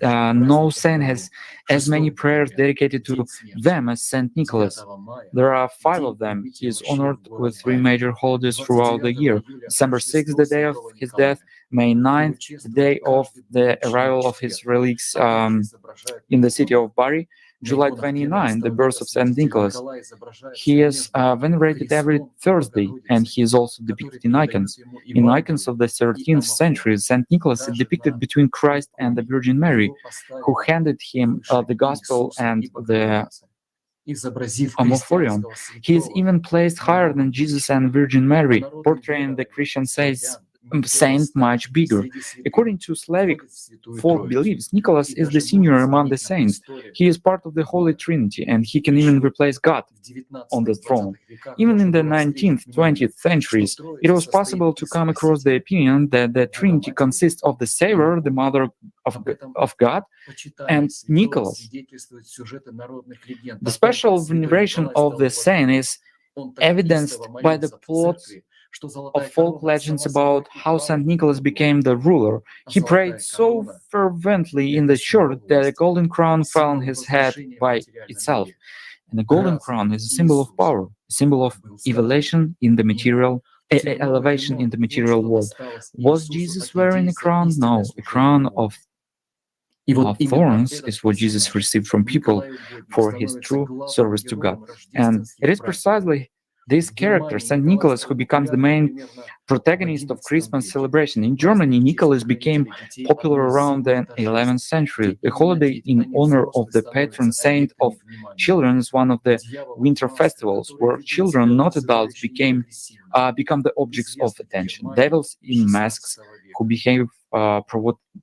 R: No saint has as many prayers dedicated to them as Saint Nicholas. There are 5 of them. He is honored with 3 major holidays throughout the year. December 6th, the day of his death; May 9th, the day of the arrival of his relics in the city of Bari; July 29, the birth of Saint Nicholas. He is venerated every Thursday, and he is also depicted in icons. In icons of the 13th century, Saint Nicholas is depicted between Christ and the Virgin Mary, who handed him the Gospel and the Amophorion. He is even placed higher than Jesus and Virgin Mary, portraying the Christian saint much bigger. According to Slavic folk beliefs, Nicholas is the senior among the saints. He is part of the Holy Trinity, and he can even replace God on the throne. Even in the 19th, 20th centuries, it was possible to come across the opinion that the Trinity consists of the Savior, the Mother of God, and Nicholas. The special veneration of the saint is evidenced by the plots of folk legends about how Saint Nicholas became the ruler. He prayed so fervently in the church that a golden crown fell on his head by itself. And the golden crown is a symbol of power, a symbol of elevation in the material world. Was Jesus wearing a crown? No, a crown of thorns is what Jesus received from people for his true service to God. And it is precisely this character, Saint Nicholas, who becomes the main protagonist of Christmas celebration. In Germany, Nicholas became popular around the 11th century. The holiday in honor of the patron saint of children is one of the winter festivals where children, not adults, become the objects of attention. Devils in masks who behave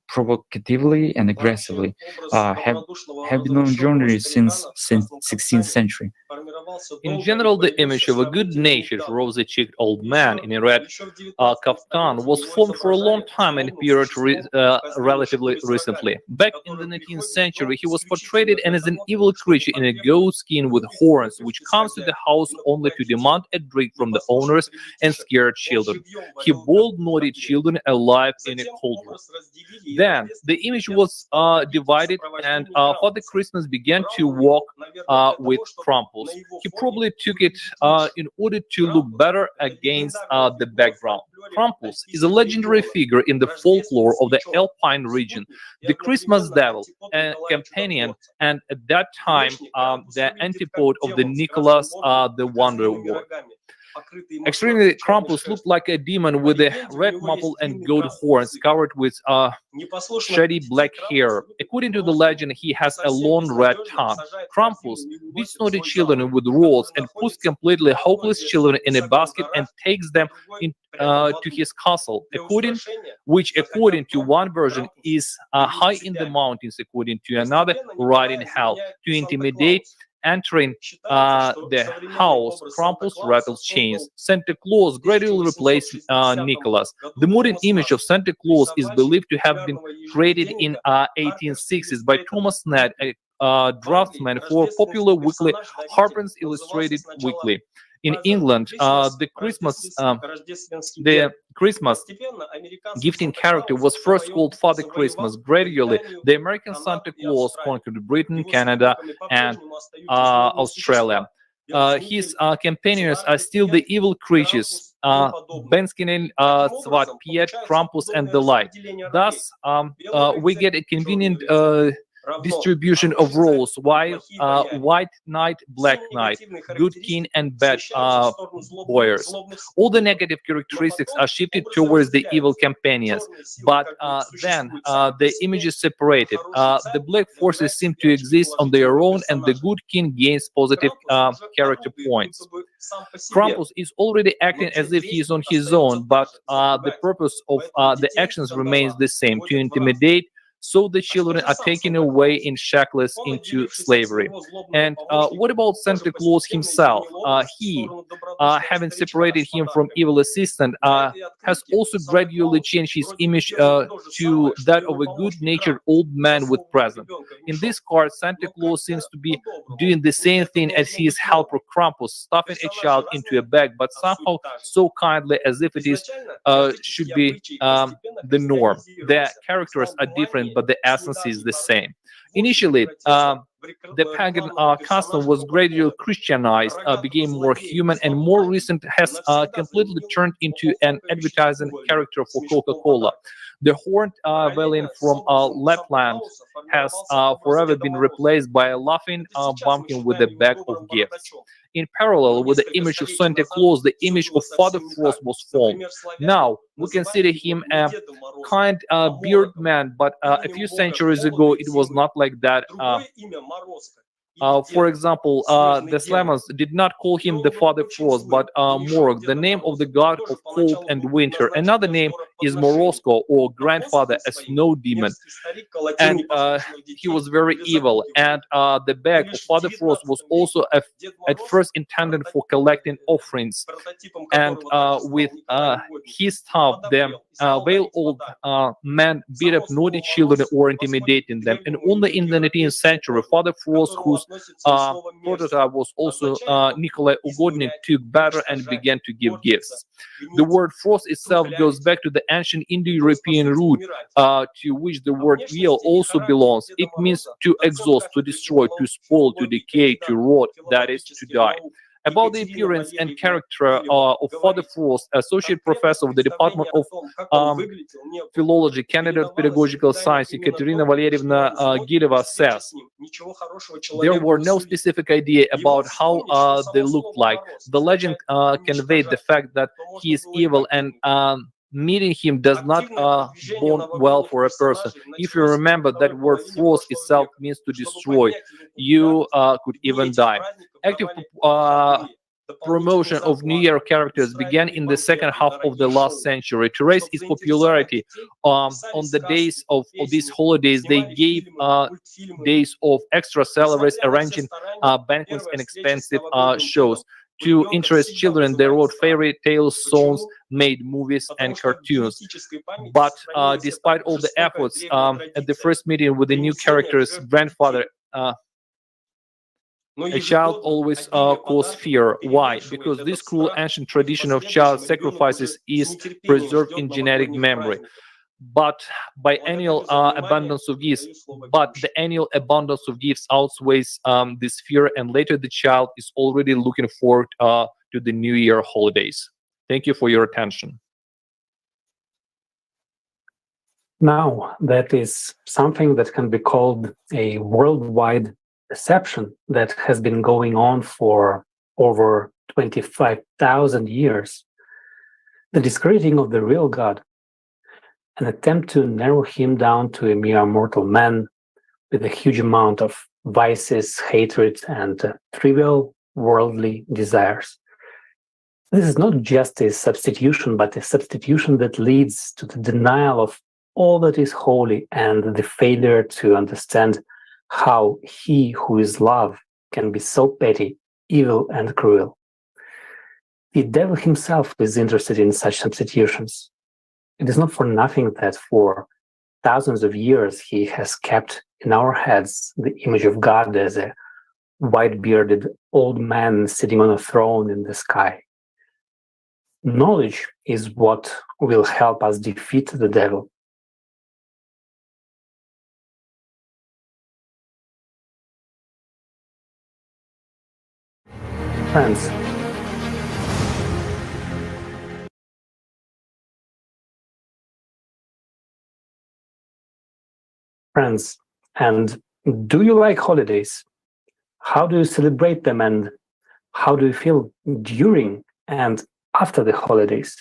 R: provocatively and aggressively have been known generally since 16th century.
T: In general, the image of a good-natured, rosy-cheeked old man in a red kaftan was formed for a long time and appeared relatively recently. Back in the 19th century, he was portrayed as an evil creature in a goat skin with horns, which comes to the house only to demand a drink from the owners and scare children. He boiled naughty children alive in a cauldron. model. Then the image was divided, and Father Christmas began to walk with Krampus. He probably took it in order to look better against the background. Krampus is a legendary figure in the folklore of the Alpine region, the Christmas devil, a companion, and at that time the antipode of the Nicholas the Wonder World. Extremely, Krampus looked like a demon with a red muffle and goat horns covered with shaggy black hair. According to the legend, he has a long red tongue. Krampus beats naughty children with rods and puts completely hopeless children in a basket and takes them to his castle, which according to one version is high in the mountains, according to another right in hell. To intimidate entering the house, Krampus rattles chains. Santa Claus gradually replaced Nicholas. The modern image of Santa Claus is believed to have been created in 1860s by Thomas Ned, a draftsman for popular weekly Harper's Illustrated Weekly. In England, the Christmas gifting character was first called Father Christmas. Gradually, the American Santa Claus conquered Britain, Canada, and Australia. His companions are still the evil creatures, Benskinen, Swat, Piet, Krampus, and the like. Thus, we get a convenient distribution of roles: white knight, black knight, good king, and bad boyars. All the negative characteristics are shifted towards the evil companions, but then the image is separated. The black forces seem to exist on their own, and the good king gains positive character points. Krampus is already acting as if he is on his own, but the purpose of the actions remains the same: to intimidate, so the children are taken away in shackles into slavery. And what about Santa Claus himself? He, having separated him from evil assistant, has also gradually changed his image to that of a good-natured old man with present. In this card, Santa Claus seems to be doing the same thing as his helper Krampus, stuffing a child into a bag, but somehow so kindly as if it is should be the norm. The characters are different, but the essence is the same. Initially, the pagan custom was gradually Christianized, became more human, and more recent has completely turned into an advertising character for Coca-Cola. The horned villain from Lapland has forever been replaced by a laughing pumpkin with a bag of gifts. In parallel with the image of Santa Claus, the image of Father Frost was formed. Now, we consider him a kind beard man, but a few centuries ago it was not like that. For example, the Slamers did not call him the Father Frost, but Morog, the name of the god of cold and winter. Another name is Morozko, or grandfather, a snow demon. And he was very evil. And the bag of Father Frost was also at first intended for collecting offerings. And with his staff, the veiled old man beat up naughty children or intimidating them. And only in the 19th century, Father Frost, whose prototype was also Nikolai Ugodnik, took better and began to give gifts. The word frost itself goes back to the ancient Indo-European root to which the word veil also belongs. It means to exhaust, to destroy, to spoil, to decay, to rot, that is, to die. About the appearance and character of Father Frost, associate professor of the Department of Philology, candidate of pedagogical science, Ekaterina Valerievna Gileva says, there were no specific idea about how they looked like. The legend conveyed the fact that he is evil, and meeting him does not bode well for a person. If you remember, that word frost itself means to destroy. You could even die. Active promotion of New Year characters began in the second half of the last century. To raise its popularity, on the days of these holidays, they gave days of extra salaries, arranging banquets and expensive shows. To interest children, they wrote fairy tales, songs, made movies and cartoons. But despite all the efforts, at the first meeting with the new character's grandfather, a child always caused fear. Why? Because this cruel ancient tradition of child sacrifices is preserved in genetic memory. but the annual abundance of gifts outweighs this fear, and later the child is already looking forward to the New Year holidays. Thank you for your attention.
A: Now, that is something that can be called a worldwide deception that has been going on for over 25,000 years. The discrediting of the real God, an attempt to narrow him down to a mere mortal man with a huge amount of vices, hatred, and trivial worldly desires. This is not just a substitution, but a substitution that leads to the denial of all that is holy and the failure to understand how he who is love can be so petty, evil, and cruel. The devil himself is interested in such substitutions. It is not for nothing that for thousands of years he has kept in our heads the image of God as a white-bearded old man sitting on a throne in the sky. Knowledge is what will help us defeat the devil. Friends, and do you like holidays? How do you celebrate them, and how do you feel during and after the holidays?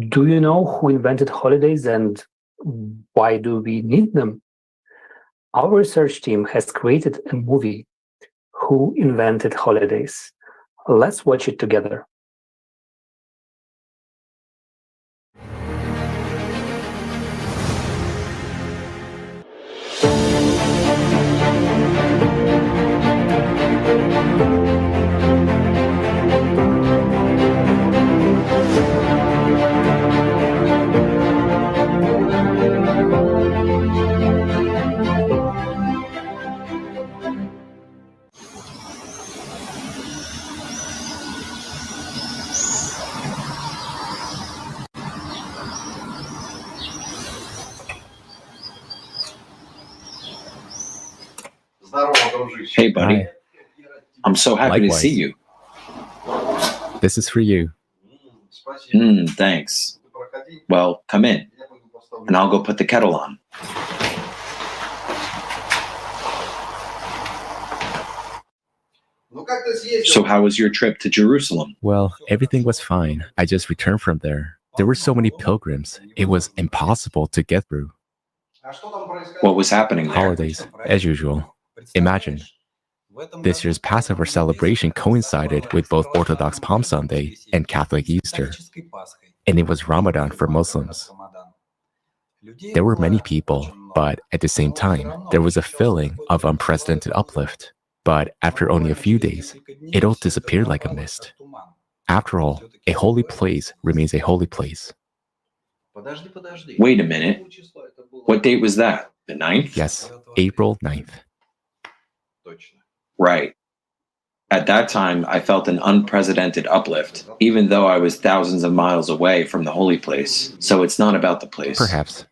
A: Do you know who invented holidays and why do we need them? Our research team has created a movie, Who Invented Holidays? Let's watch it together.
F: Hey, buddy.
H: Hi.
F: I'm so happy
H: Likewise.
F: to see you.
H: This is for you.
F: Thanks. Well, come in, and I'll go put the kettle on. So how was your trip to Jerusalem?
H: Well, everything was fine. I just returned from there. There were so many pilgrims. It was impossible to get through.
F: What was happening there?
H: Holidays, as usual. Imagine. This year's Passover celebration coincided with both Orthodox Palm Sunday and Catholic Easter. And it was Ramadan for Muslims. There were many people, but at the same time, there was a feeling of unprecedented uplift. But after only a few days, it all disappeared like a mist. After all, a holy place remains a holy place.
F: Wait a minute. What date was that? The 9th?
H: Yes, April 9th.
F: Right. At that time, I felt an unprecedented uplift, even though I was thousands of miles away from the holy place. So it's not about the place.
H: Perhaps.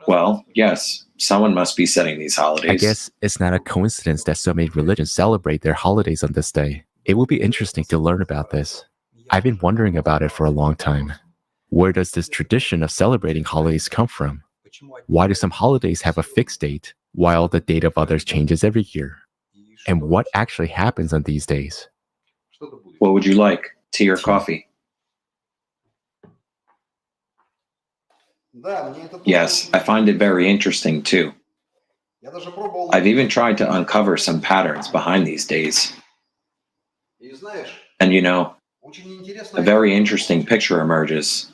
F: Well, yes, someone must be setting these holidays.
H: I guess it's not a coincidence that so many religions celebrate their holidays on this day. It will be interesting to learn about this. I've been wondering about it for a long time. Where does this tradition of celebrating holidays come from? Why do some holidays have a fixed date, while the date of others changes every year? And what actually happens on these days?
F: What would you like? Tea or coffee? Yes, I find it very interesting too. I've even tried to uncover some patterns behind these days. And you know, a very interesting picture emerges.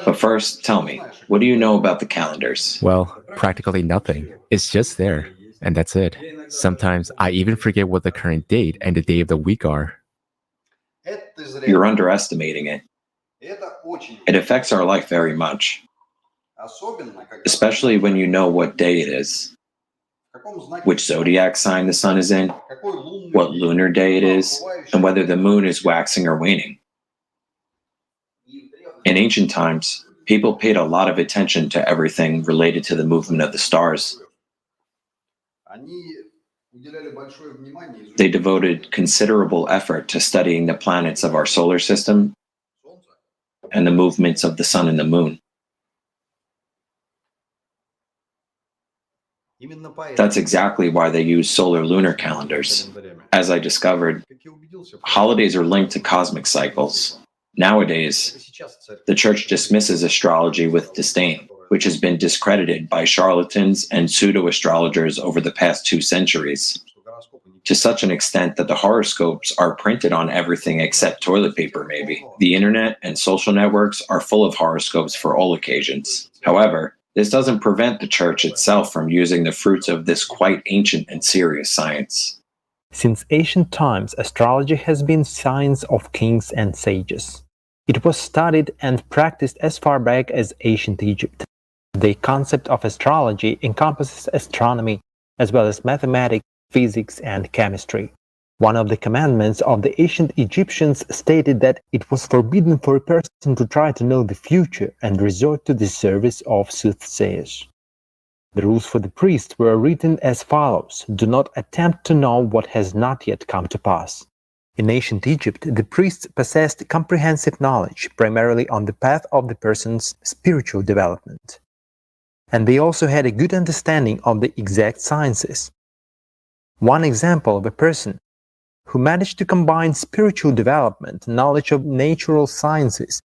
F: But first, tell me, what do you know about the calendars?
H: Well, practically nothing. It's just there, and that's it. Sometimes I even forget what the current date and the day of the week are.
F: You're underestimating it. It affects our life very much, especially when you know what day it is, which zodiac sign the sun is in, what lunar day it is, and whether the moon is waxing or waning. In ancient times, people paid a lot of attention to everything related to the movement of the stars. They devoted considerable effort to studying the planets of our solar system and the movements of the sun and the moon. That's exactly why they use solar lunar calendars. As I discovered, holidays are linked to cosmic cycles. Nowadays, the church dismisses astrology with disdain, which has been discredited by charlatans and pseudo-astrologers over the past 2 centuries, to such an extent that the horoscopes are printed on everything except toilet paper, maybe. The internet and social networks are full of horoscopes for all occasions. However, this doesn't prevent the church itself from using the fruits of this quite ancient and serious science.
I: Since ancient times, astrology has been science of kings and sages. It was studied and practiced as far back as ancient Egypt. The concept of astrology encompasses astronomy, as well as mathematics, physics, and chemistry. One of the commandments of the ancient Egyptians stated that it was forbidden for a person to try to know the future and resort to the service of soothsayers. The rules for the priests were written as follows: do not attempt to know what has not yet come to pass. In ancient Egypt, the priests possessed comprehensive knowledge, primarily on the path of the person's spiritual development. And they also had a good understanding of the exact sciences. One example of a person who managed to combine spiritual development, knowledge of natural sciences,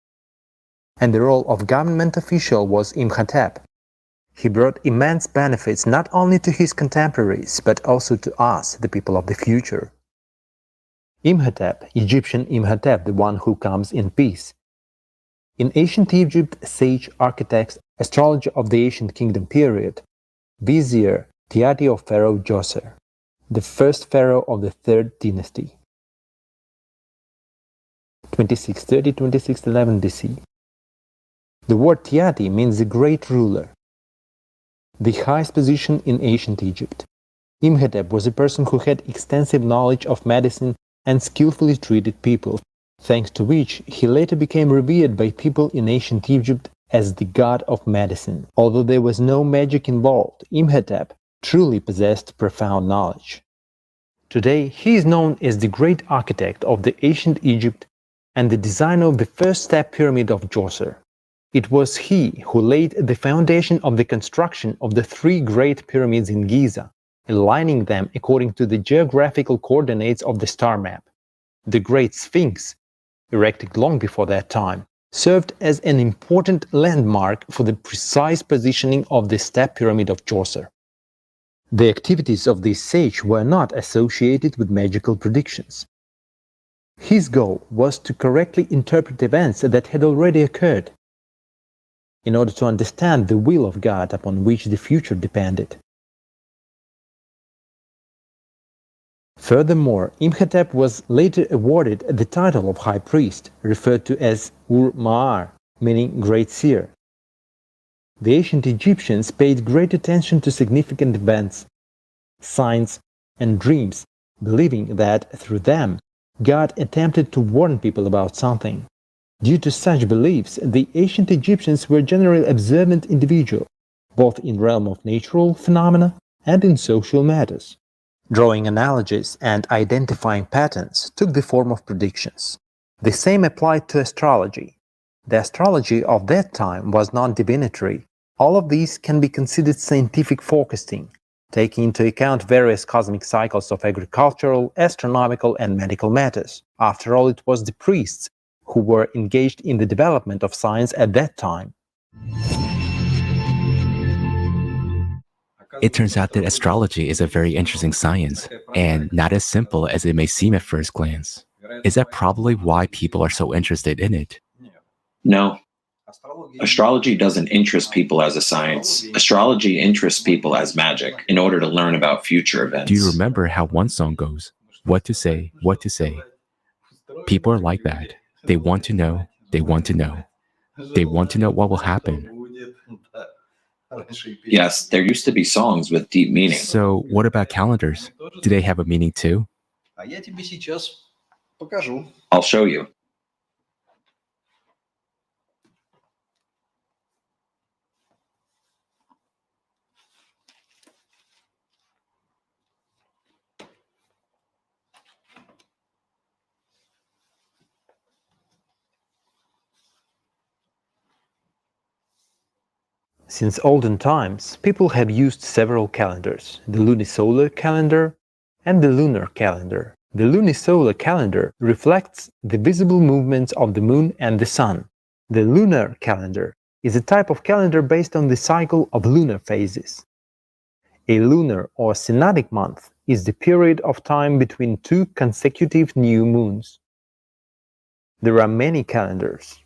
I: and the role of government official was Imhotep. He brought immense benefits not only to his contemporaries, but also to us, the people of the future. Imhotep, Egyptian Imhotep, the one who comes in peace. In ancient Egypt, sage, architects, astrologer of the ancient kingdom period, vizier Tiati of Pharaoh Djoser, the first pharaoh of the 3rd dynasty, 2630-2611 BC. The word Tiati means the great ruler, the highest position in ancient Egypt. Imhotep was a person who had extensive knowledge of medicine and skillfully treated people, thanks to which he later became revered by people in ancient Egypt as the god of medicine. Although there was no magic involved, Imhotep truly possessed profound knowledge. Today, he is known as the great architect of the ancient Egypt and the designer of the first step pyramid of Djoser. It was he who laid the foundation of the construction of the 3 great pyramids in Giza, aligning them according to the geographical coordinates of the star map. The Great Sphinx, erected long before that time, served as an important landmark for the precise positioning of the step pyramid of Djoser. The activities of this sage were not associated with magical predictions. His goal was to correctly interpret events that had already occurred, in order to understand the will of God upon which the future depended. Furthermore, Imhotep was later awarded the title of High Priest, referred to as Ur-Ma'ar, meaning Great Seer. The ancient Egyptians paid great attention to significant events, signs, and dreams, believing that through them, God attempted to warn people about something. Due to such beliefs, the ancient Egyptians were generally observant individuals, both in realm of natural phenomena and in social matters. Drawing analogies and identifying patterns took the form of predictions. The same applied to astrology. The astrology of that time was non-divinatory. All of these can be considered scientific forecasting, taking into account various cosmic cycles of agricultural, astronomical, and medical matters. After all, it was the priests who were engaged in the development of science at that time.
H: It turns out that astrology is a very interesting science, and not as simple as it may seem at first glance. Is that probably why people are so interested in it?
F: No. Astrology doesn't interest people as a science. Astrology interests people as magic, in order to learn about future events.
H: Do you remember how one song goes? What to say, what to say. People are like that. They want to know, they want to know. They want to know what will happen.
F: Yes, there used to be songs with deep meaning.
H: So, what about calendars? Do they have a meaning too?
F: I'll show you.
I: Since olden times, people have used several calendars, the lunisolar calendar and the lunar calendar. The lunisolar calendar reflects the visible movements of the moon and the sun. The lunar calendar is a type of calendar based on the cycle of lunar phases. A lunar or synodic month is the period of time between two consecutive new moons. There are many calendars.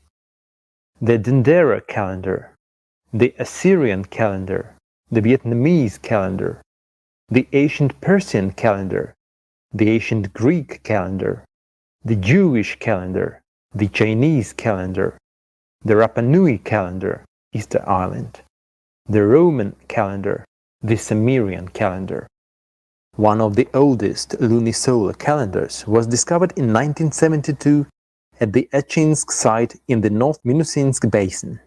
I: The Dendera calendar, the Assyrian calendar, the Vietnamese calendar, the ancient Persian calendar, the ancient Greek calendar, the Jewish calendar, the Chinese calendar, the Rapa Nui calendar, Easter Island, the Roman calendar, the Sumerian calendar. One of the oldest lunisolar calendars was discovered in 1972 at the Achinsk site in the North Minusinsk Basin.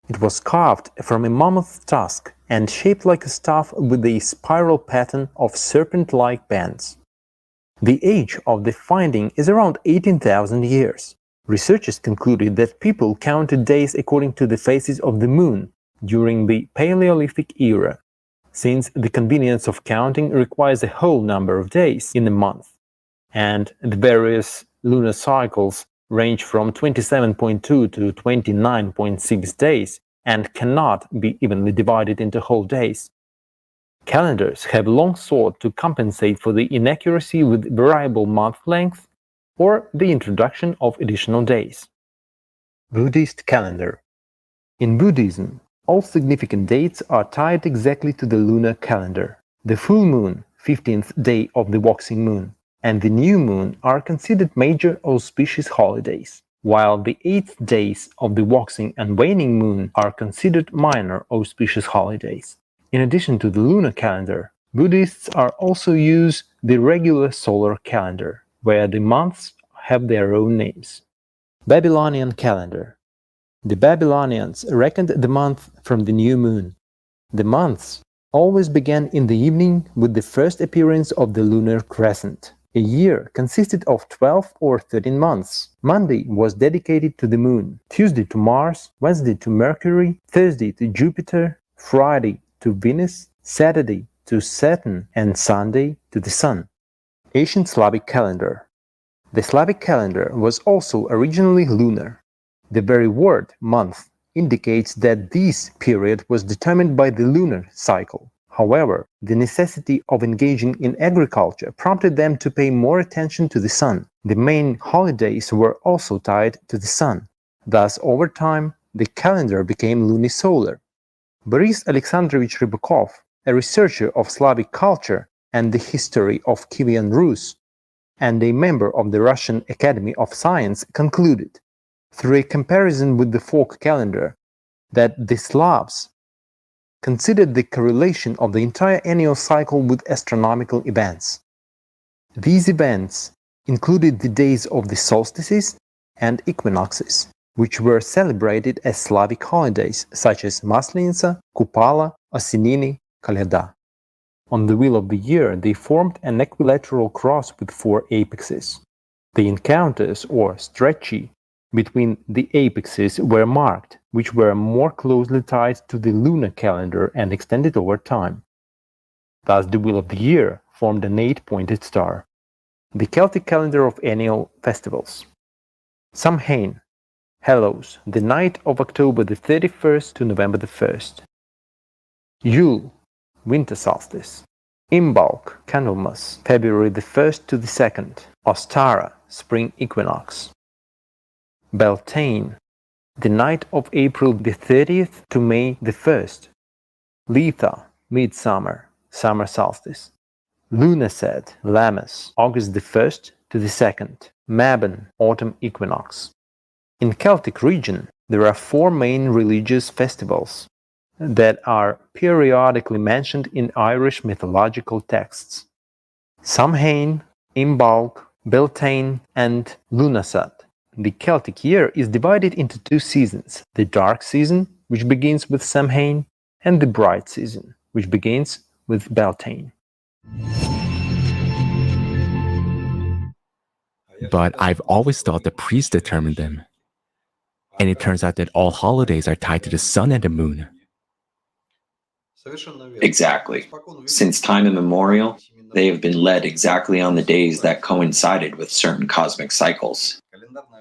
I: It was carved from a mammoth tusk and shaped like a staff with a spiral pattern of serpent-like bands. The age of the finding is around 18,000 years. Researchers concluded that people counted days according to the phases of the moon during the Paleolithic era, since the convenience of counting requires a whole number of days in a month, and the various lunar cycles range from 27.2 to 29.6 days and cannot be evenly divided into whole days. Calendars have long sought to compensate for the inaccuracy with variable month length or the introduction of additional days. Buddhist calendar. In Buddhism, all significant dates are tied exactly to the lunar calendar. The full moon, 15th day of the waxing moon, and the new moon are considered major auspicious holidays, while the 8th days of the waxing and waning moon are considered minor auspicious holidays. In addition to the lunar calendar, Buddhists are also use the regular solar calendar, where the months have their own names. Babylonian calendar. The Babylonians reckoned the month from the new moon. The months always began in the evening with the first appearance of the lunar crescent. A year consisted of 12 or 13 months. Monday was dedicated to the moon, Tuesday to Mars, Wednesday to Mercury, Thursday to Jupiter, Friday to Venus, Saturday to Saturn, and Sunday to the Sun. Ancient Slavic calendar. The Slavic calendar was also originally lunar. The very word month indicates that this period was determined by the lunar cycle. However, the necessity of engaging in agriculture prompted them to pay more attention to the sun. The main holidays were also tied to the sun. Thus, over time, the calendar became lunisolar. Boris Alexandrovich Rybakov, a researcher of Slavic culture and the history of Kievan Rus, and a member of the Russian Academy of Science, concluded, through a comparison with the folk calendar, that the Slavs considered the correlation of the entire annual cycle with astronomical events. These events included the days of the solstices and equinoxes, which were celebrated as Slavic holidays such as Maslenitsa, Kupala, Osinini, Kaleda. On the wheel of the year, they formed an equilateral cross with 4 apexes. The encounters, or stretchi, between the apexes were marked, which were more closely tied to the lunar calendar and extended over time. Thus, the wheel of the year formed an 8-pointed star. The Celtic calendar of annual festivals. Samhain, Hallows, the night of October the 31st to November the 1st. Yule, winter solstice. Imbolc, Candlemas, February the 1st to the 2nd. Ostara, spring equinox. Beltane, the night of April the 30th to May the 1st. Letha, midsummer, summer solstice. Lunasad, Lammas, August the 1st to the 2nd. Mabon, autumn equinox. In Celtic region, there are 4 main religious festivals that are periodically mentioned in Irish mythological texts: Samhain, Imbolc, Beltane, and Lunasad. The Celtic year is divided into 2 seasons: the dark season, which begins with Samhain, and the bright season, which begins with Beltane.
H: But I've always thought the priests determined them. And it turns out that all holidays are tied to the sun and the moon.
F: Exactly. Since time immemorial, they have been led exactly on the days that coincided with certain cosmic cycles.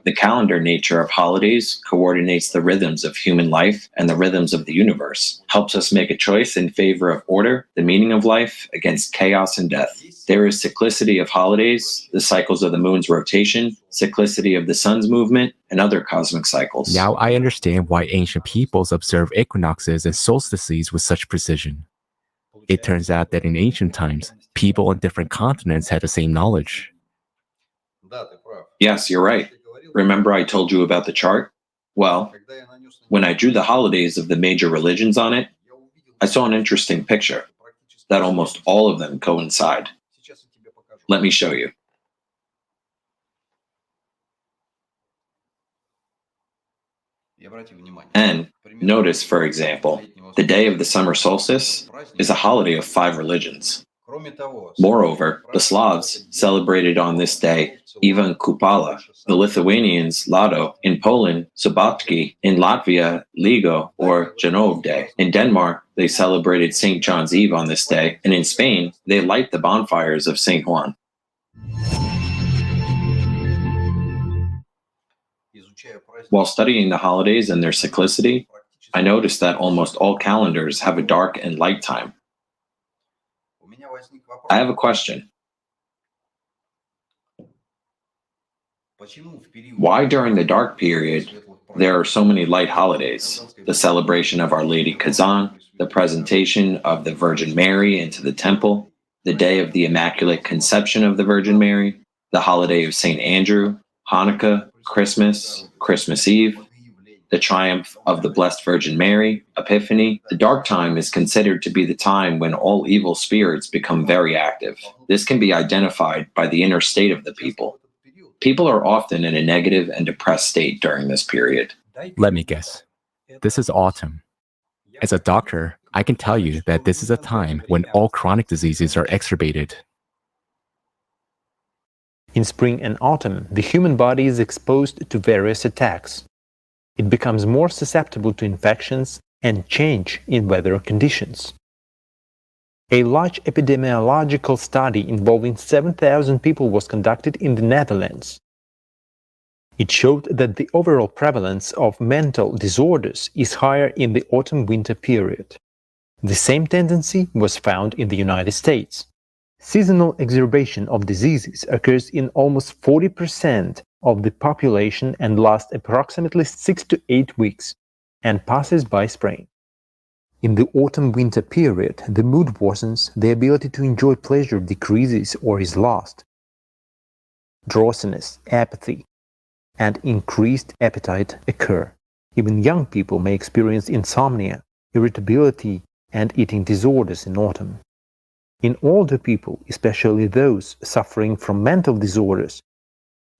F: The calendar nature of holidays coordinates the rhythms of human life and the rhythms of the universe, helps us make a choice in favor of order, the meaning of life, against chaos and death. There is cyclicity of holidays, the cycles of the moon's rotation, cyclicity of the sun's movement, and other cosmic cycles.
H: Now I understand why ancient peoples observe equinoxes and solstices with such precision. It turns out that in ancient times, people on different continents had the same knowledge.
F: Yes, you're right. Remember I told you about the chart? Well, when I drew the holidays of the major religions on it, I saw an interesting picture, that almost all of them coincide. Let me show you. And notice, for example, the day of the summer solstice is a holiday of 5 religions. Moreover, the Slavs celebrated on this day Ivan Kupala, the Lithuanians Lado, in Poland Sobotki, in Latvia Ligo or Janov Day. In Denmark, they celebrated St. John's Eve on this day, and in Spain, they light the bonfires of St. Juan. While studying the holidays and their cyclicity, I noticed that almost all calendars have a dark and light time. I have a question. Why during the dark period there are so many light holidays? The celebration of Our Lady Kazan, the presentation of the Virgin Mary into the temple, the day of the Immaculate Conception of the Virgin Mary, the holiday of St. Andrew, Hanukkah, Christmas, Christmas Eve, the triumph of the Blessed Virgin Mary, Epiphany. The dark time is considered to be the time when all evil spirits become very active. This can be identified by the inner state of the people. People are often in a negative and depressed state during this period.
H: Let me guess. This is autumn. As a doctor, I can tell you that this is a time when all chronic diseases are exacerbated.
I: In spring and autumn, the human body is exposed to various attacks. It becomes more susceptible to infections and change in weather conditions. A large epidemiological study involving 7,000 people was conducted in the Netherlands. It showed that the overall prevalence of mental disorders is higher in the autumn-winter period. The same tendency was found in the United States. Seasonal exacerbation of diseases occurs in almost 40% of the population and lasts approximately 6 to 8 weeks and passes by spring. In the autumn-winter period, the mood worsens, the ability to enjoy pleasure decreases or is lost. Drowsiness, apathy, and increased appetite occur. Even young people may experience insomnia, irritability, and eating disorders in autumn. In older people, especially those suffering from mental disorders,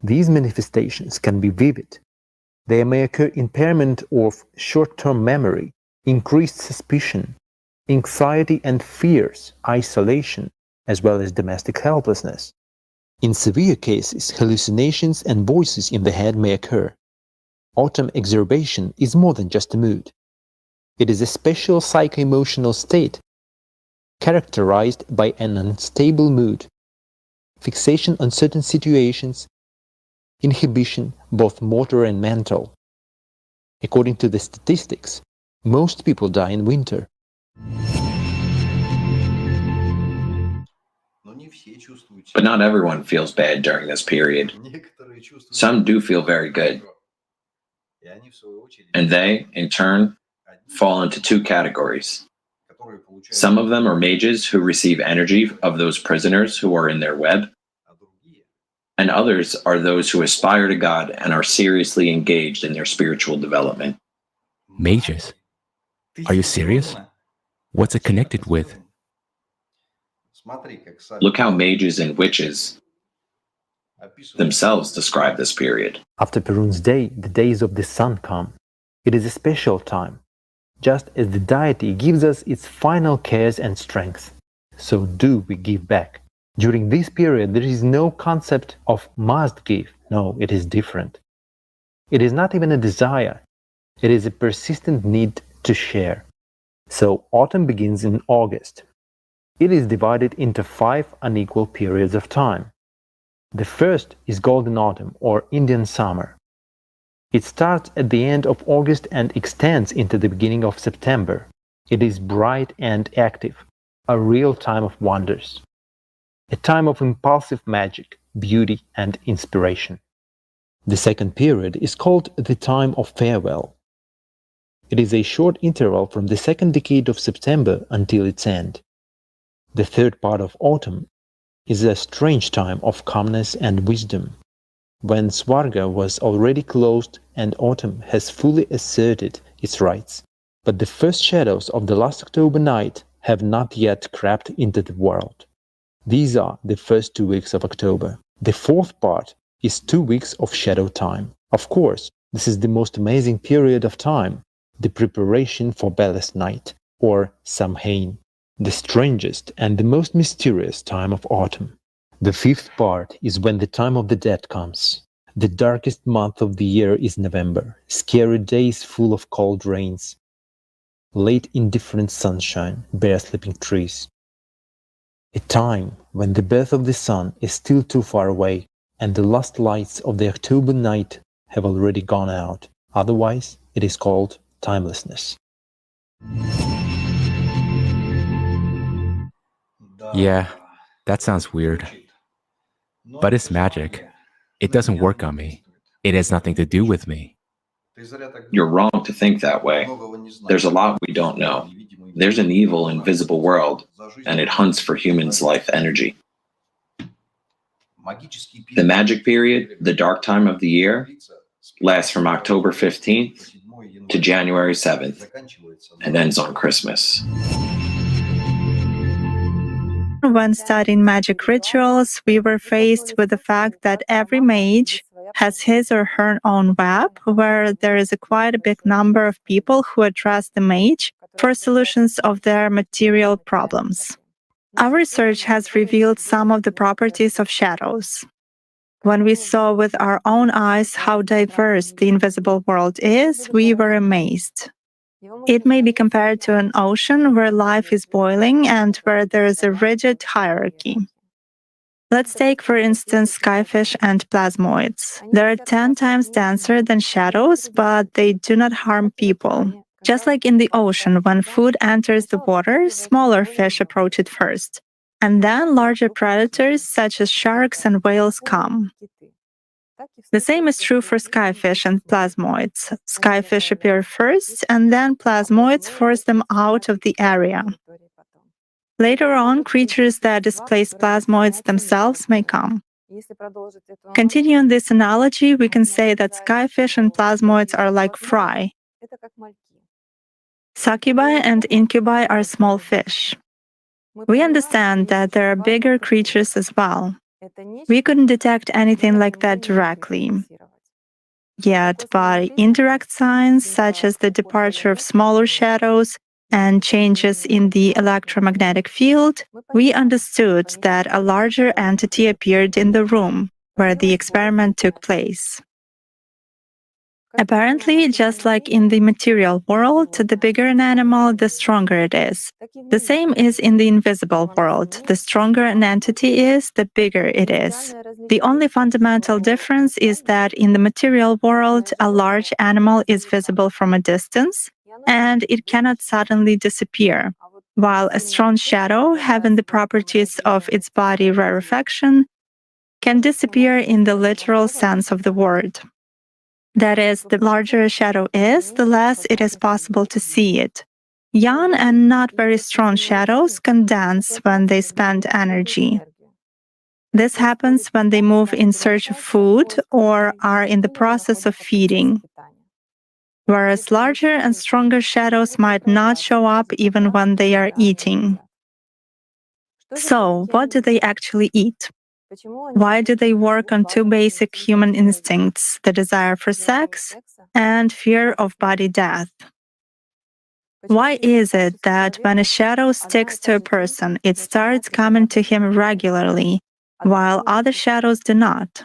I: these manifestations can be vivid. There may occur impairment of short-term memory, increased suspicion, anxiety and fears, isolation, as well as domestic helplessness. In severe cases, hallucinations and voices in the head may occur. Autumn exacerbation is more than just a mood. It is a special psycho-emotional state characterized by an unstable mood, fixation on certain situations, inhibition, both motor and mental. According to the statistics, most people die in winter.
F: But not everyone feels bad during this period. Some do feel very good. And they, in turn, fall into 2 categories. Some of them are mages who receive energy of those prisoners who are in their web, and others are those who aspire to God and are seriously engaged in their spiritual development.
H: Mages? Are you serious? What's it connected with?
F: Look how mages and witches themselves describe this period.
I: After Perun's day, the days of the sun come. It is a special time. Just as the deity gives us its final cares and strength, so do we give back. During this period, there is no concept of must give. No, it is different. It is not even a desire. It is a persistent need to share. So autumn begins in August. It is divided into 5 unequal periods of time. The first is Golden Autumn or Indian Summer. It starts at the end of August and extends into the beginning of September. It is bright and active, a real time of wonders. A time of impulsive magic, beauty, and inspiration. The second period is called the time of farewell. It is a short interval from the second decade of September until its end. The third part of autumn is a strange time of calmness and wisdom, when Svarga was already closed and autumn has fully asserted its rights. But the first shadows of the last October night have not yet crept into the world. These are the first 2 weeks of October. The fourth part is 2 weeks of shadow time. Of course, this is the most amazing period of time, the preparation for Bell's night, or Samhain, the strangest and the most mysterious time of autumn. The fifth part is when the time of the dead comes. The darkest month of the year is November, scary days full of cold rains, late indifferent sunshine, bare sleeping trees. A time when the birth of the sun is still too far away and the last lights of the October night have already gone out. Otherwise, it is called timelessness.
H: Yeah, that sounds weird. But it's magic. It doesn't work on me. It has nothing to do with me.
F: You're wrong to think that way. There's a lot we don't know. There's an evil, invisible world, and it hunts for humans' life energy. The magic period, the dark time of the year, lasts from October 15th to January 7th and ends on Christmas.
J: When studying magic rituals, we were faced with the fact that every mage has his or her own web, where there is quite a big number of people who address the mage for solutions of their material problems. Our research has revealed some of the properties of shadows. When we saw with our own eyes how diverse the invisible world is, we were amazed. It may be compared to an ocean where life is boiling and where there is a rigid hierarchy. Let's take, for instance, skyfish and plasmoids. They're 10 times denser than shadows, but they do not harm people. Just like in the ocean, when food enters the water, smaller fish approach it first, and then larger predators such as sharks and whales come. The same is true for skyfish and plasmoids. Skyfish appear first, and then plasmoids force them out of the area. Later on, creatures that displace plasmoids themselves may come. Continuing this analogy, we can say that skyfish and plasmoids are like fry. Succubi and incubi are small fish. We understand that there are bigger creatures as well. We couldn't detect anything like that directly. Yet, by indirect signs such as the departure of smaller shadows and changes in the electromagnetic field, we understood that a larger entity appeared in the room where the experiment took place. Apparently, just like in the material world, the bigger an animal, the stronger it is. The same is in the invisible world. The stronger an entity is, the bigger it is. The only fundamental difference is that in the material world, a large animal is visible from a distance, and it cannot suddenly disappear, while a strong shadow, having the properties of its body rarefaction, can disappear in the literal sense of the word. That is, the larger a shadow is, the less it is possible to see it. Young and not very strong shadows condense when they spend energy. This happens when they move in search of food or are in the process of feeding. Whereas larger and stronger shadows might not show up even when they are eating. So, what do they actually eat? Why do they work on two basic human instincts, the desire for sex and fear of body death? Why is it that when a shadow sticks to a person, it starts coming to him regularly, while other shadows do not?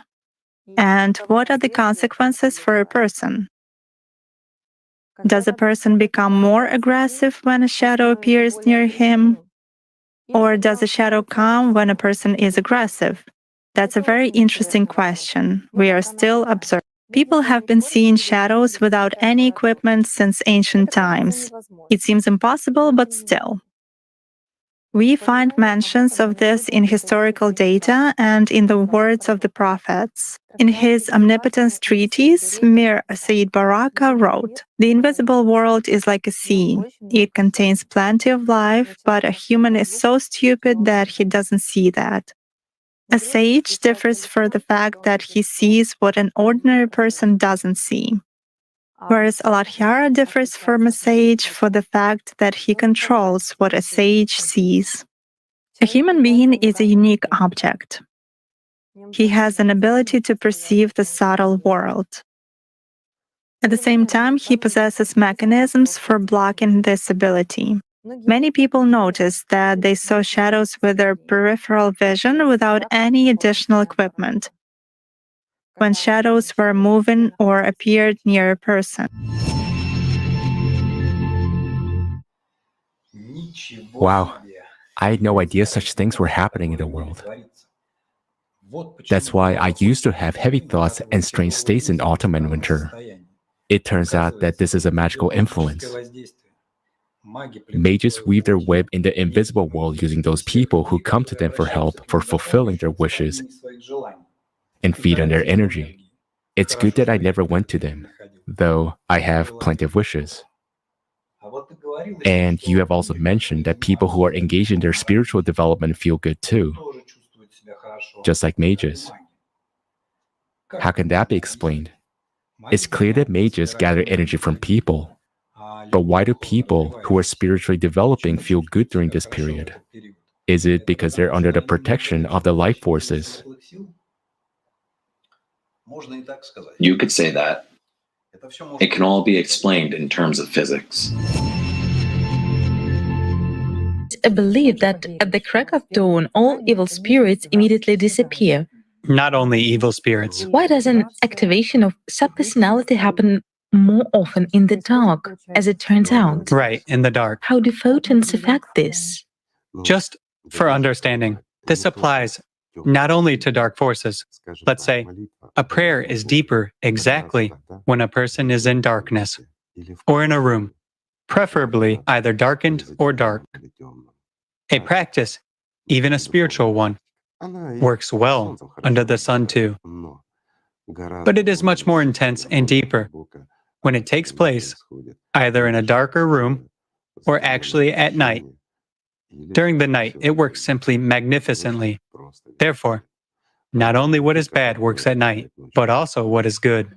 J: And what are the consequences for a person? Does a person become more aggressive when a shadow appears near him? Or does a shadow come when a person is aggressive? That's a very interesting question. We are still observing. People have been seeing shadows without any equipment since ancient times. It seems impossible, but still. We find mentions of this in historical data and in the words of the prophets. In his Omnipotence treatise, Mir Said Baraka wrote, "The invisible world is like a sea. It contains plenty of life, but a human is so stupid that he doesn't see that. A sage differs for the fact that he sees what an ordinary person doesn't see. Whereas Aladhyara differs from a sage for the fact that he controls what a sage sees. A human being is a unique object. He has an ability to perceive the subtle world. At the same time, he possesses mechanisms for blocking this ability. Many people noticed that they saw shadows with their peripheral vision without any additional equipment, when shadows were moving or appeared near a person."
H: Wow, I had no idea such things were happening in the world. That's why I used to have heavy thoughts and strange states in autumn and winter. It turns out that this is a magical influence. Mages weave their web in the invisible world using those people who come to them for help for fulfilling their wishes and feed on their energy. It's good that I never went to them, though I have plenty of wishes. And you have also mentioned that people who are engaged in their spiritual development feel good too, just like mages. How can that be explained? It's clear that mages gather energy from people, but why do people who are spiritually developing feel good during this period? Is it because they're under the protection of the life forces?
F: You could say that. It can all be explained in terms of physics.
O: A belief that at the crack of dawn, all evil spirits immediately disappear.
G: Not only evil spirits.
O: Why does an activation of subpersonality happen more often in the dark, as it turns out?
G: Right, in the dark.
O: How do photons affect this?
G: Just for understanding, this applies not only to dark forces. Let's say a prayer is deeper exactly when a person is in darkness or in a room, preferably either darkened or dark. A practice, even a spiritual one, works well under the sun too. But it is much more intense and deeper when it takes place either in a darker room or actually at night. During the night, it works simply magnificently. Therefore, not only what is bad works at night, but also what is good.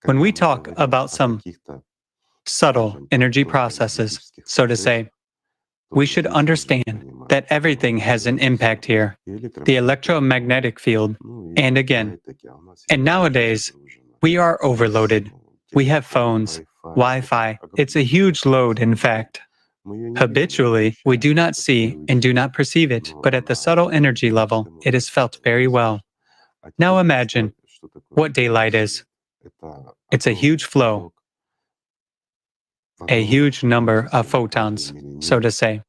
G: When we talk about some subtle energy processes, so to say, we should understand that everything has an impact here. The electromagnetic field, and again. And nowadays, we are overloaded. We have phones, Wi-Fi. It's a huge load, in fact. Habitually, we do not see and do not perceive it, but at the subtle energy level, it is felt very well. Now imagine what daylight is. It's a huge flow, a huge number of photons, so to say,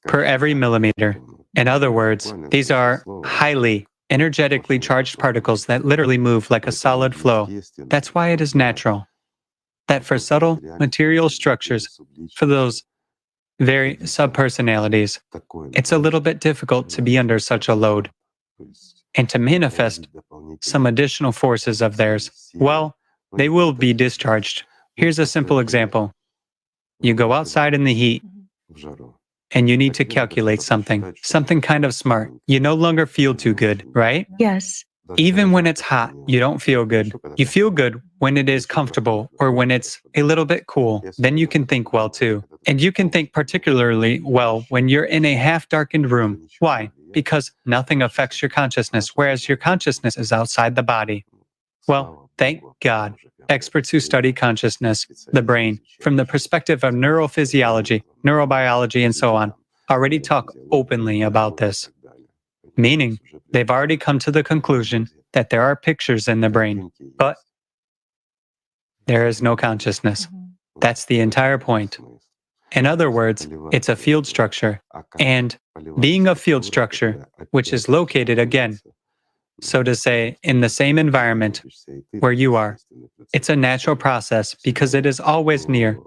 G: per every millimeter. In other words, these are highly energetically charged particles that literally move like a solid flow. That's why it is natural that for subtle material structures, for those very subpersonalities, it's a little bit difficult to be under such a load and to manifest some additional forces of theirs. Well, they will be discharged. Here's a simple example. You go outside in the heat and you need to calculate something kind of smart. You no longer feel too good, right?
O: Yes.
G: Even when it's hot, you don't feel good. You feel good when it is comfortable or when it's a little bit cool. Then you can think well too. And you can think particularly well when you're in a half-darkened room. Why? Because nothing affects your consciousness, whereas your consciousness is outside the body. Well, thank God. Experts who study consciousness, the brain, from the perspective of neurophysiology, neurobiology, and so on, already talk openly about this. Meaning, they've already come to the conclusion that there are pictures in the brain, but there is no consciousness. That's the entire point. In other words, it's a field structure. And being a field structure, which is located again, so to say, in the same environment where you are, it's a natural process because it is always near.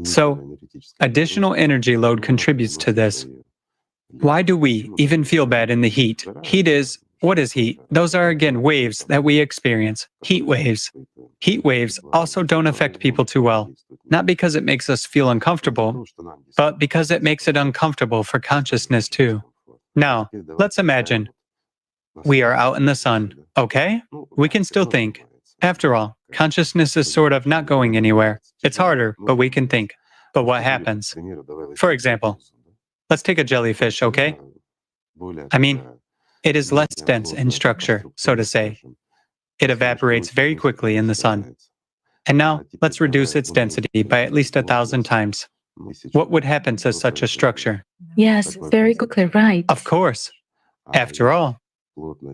G: So, additional energy load contributes to this. Why do we even feel bad in the heat? What is heat? Those are again waves that we experience, heat waves. Heat waves also don't affect people too well, not because it makes us feel uncomfortable, but because it makes it uncomfortable for consciousness too. Now, let's imagine we are out in the sun, okay? We can still think. After all, consciousness is sort of not going anywhere. It's harder, but we can think. But what happens? For example, let's take a jellyfish, okay? I mean, it is less dense in structure, so to say. It evaporates very quickly in the sun. And now, let's reduce its density by at least 1,000 times. What would happen to such a structure?
O: Yes, very quickly, right.
G: Of course. After all,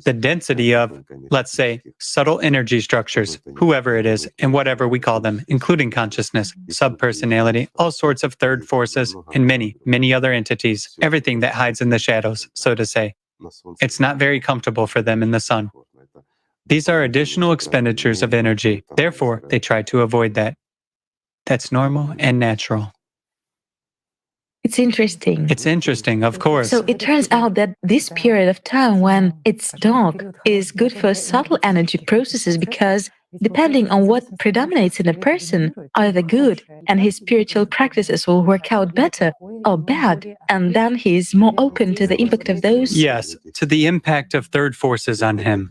G: the density of, let's say, subtle energy structures, whoever it is, and whatever we call them, including consciousness, subpersonality, all sorts of third forces, and many, many other entities, everything that hides in the shadows, so to say. It's not very comfortable for them in the sun. These are additional expenditures of energy. Therefore, they try to avoid that. That's normal and natural.
O: It's interesting.
G: It's interesting, of course.
O: So it turns out that this period of time when it's dark is good for subtle energy processes because depending on what predominates in a person, either good and his spiritual practices will work out better or bad, and then he is more open to the impact of those.
G: Yes, to the impact of third forces on him.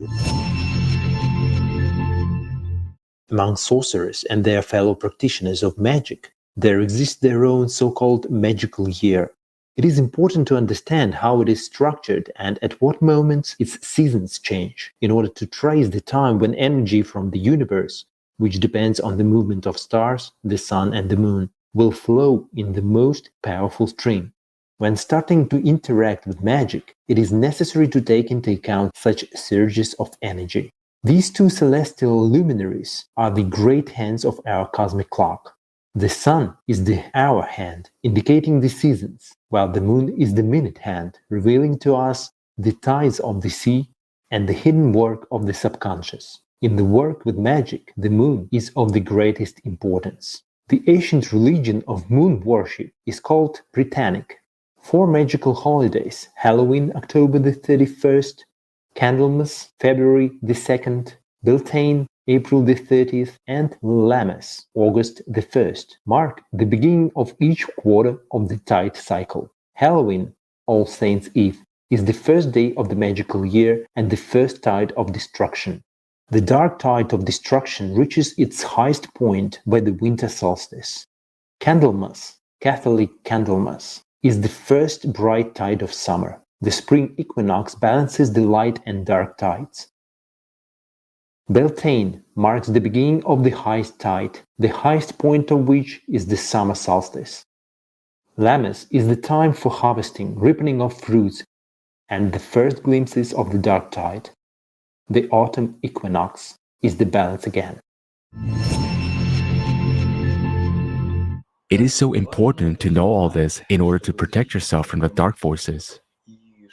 I: Among sorcerers and their fellow practitioners of magic, there exists their own so-called magical year. It is important to understand how it is structured and at what moments its seasons change, in order to trace the time when energy from the universe, which depends on the movement of stars, the sun and the moon, will flow in the most powerful stream. When starting to interact with magic, it is necessary to take into account such surges of energy. These two celestial luminaries are the great hands of our cosmic clock. The sun is the hour hand, indicating the seasons, while the moon is the minute hand, revealing to us the tides of the sea and the hidden work of the subconscious. In the work with magic, the moon is of the greatest importance. The ancient religion of moon worship is called Britannic. 4 magical holidays: Halloween, October the 31st, Candlemas, February the 2nd, Beltane, April the 30th, and Lammas, August the 1st, mark the beginning of each quarter of the tide cycle. Halloween, All Saints' Eve, is the first day of the magical year and the first tide of destruction. The dark tide of destruction reaches its highest point by the winter solstice. Candlemas, Catholic Candlemas, is the first bright tide of summer. The spring equinox balances the light and dark tides. Beltane marks the beginning of the highest tide, the highest point of which is the summer solstice. Lammas is the time for harvesting, ripening of fruits, and the first glimpses of the dark tide. The autumn equinox is the balance again.
H: It is so important to know all this in order to protect yourself from the dark forces.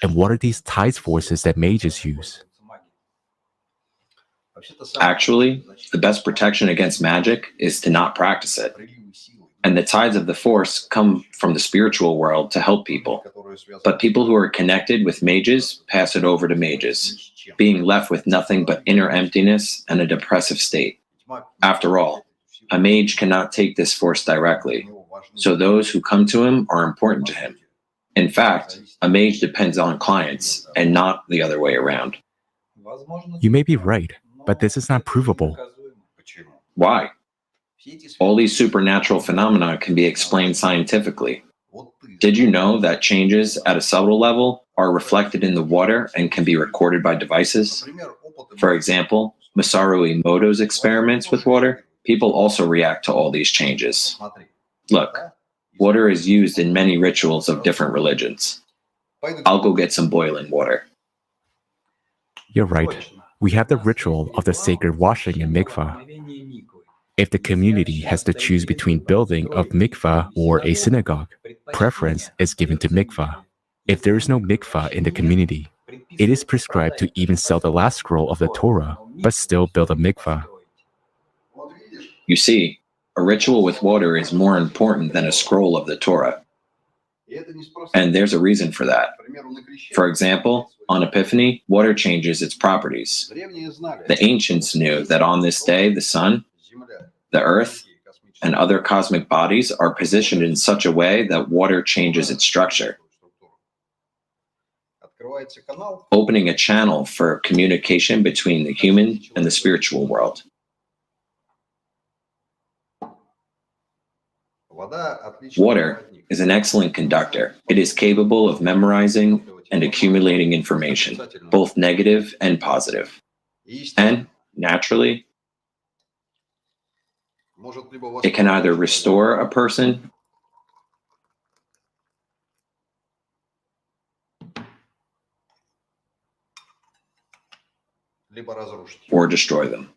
H: And what are these tides forces that mages use?
F: Actually, the best protection against magic is to not practice it. And the tides of the force come from the spiritual world to help people. But people who are connected with mages pass it over to mages, being left with nothing but inner emptiness and a depressive state. After all, a mage cannot take this force directly, so those who come to him are important to him. In fact, a mage depends on clients and not the other way around.
H: You may be right, but this is not provable.
F: Why? All these supernatural phenomena can be explained scientifically. Did you know that changes at a subtle level are reflected in the water and can be recorded by devices? For example, Masaru Emoto's experiments with water, people also react to all these changes. Look, water is used in many rituals of different religions. I'll go get some boiling water.
H: You're right. We have the ritual of the sacred washing in mikvah. If the community has to choose between building of mikvah or a synagogue, preference is given to mikvah. If there is no mikvah in the community, it is prescribed to even sell the last scroll of the Torah, but still build a mikvah.
F: You see, a ritual with water is more important than a scroll of the Torah. And there's a reason for that. For example, on Epiphany, water changes its properties. The ancients knew that on this day, the sun, the earth, and other cosmic bodies are positioned in such a way that water changes its structure, opening a channel for communication between the human and the spiritual world. Water is an excellent conductor. It is capable of memorizing and accumulating information, both negative and positive. And, naturally, it can either restore a person or destroy them.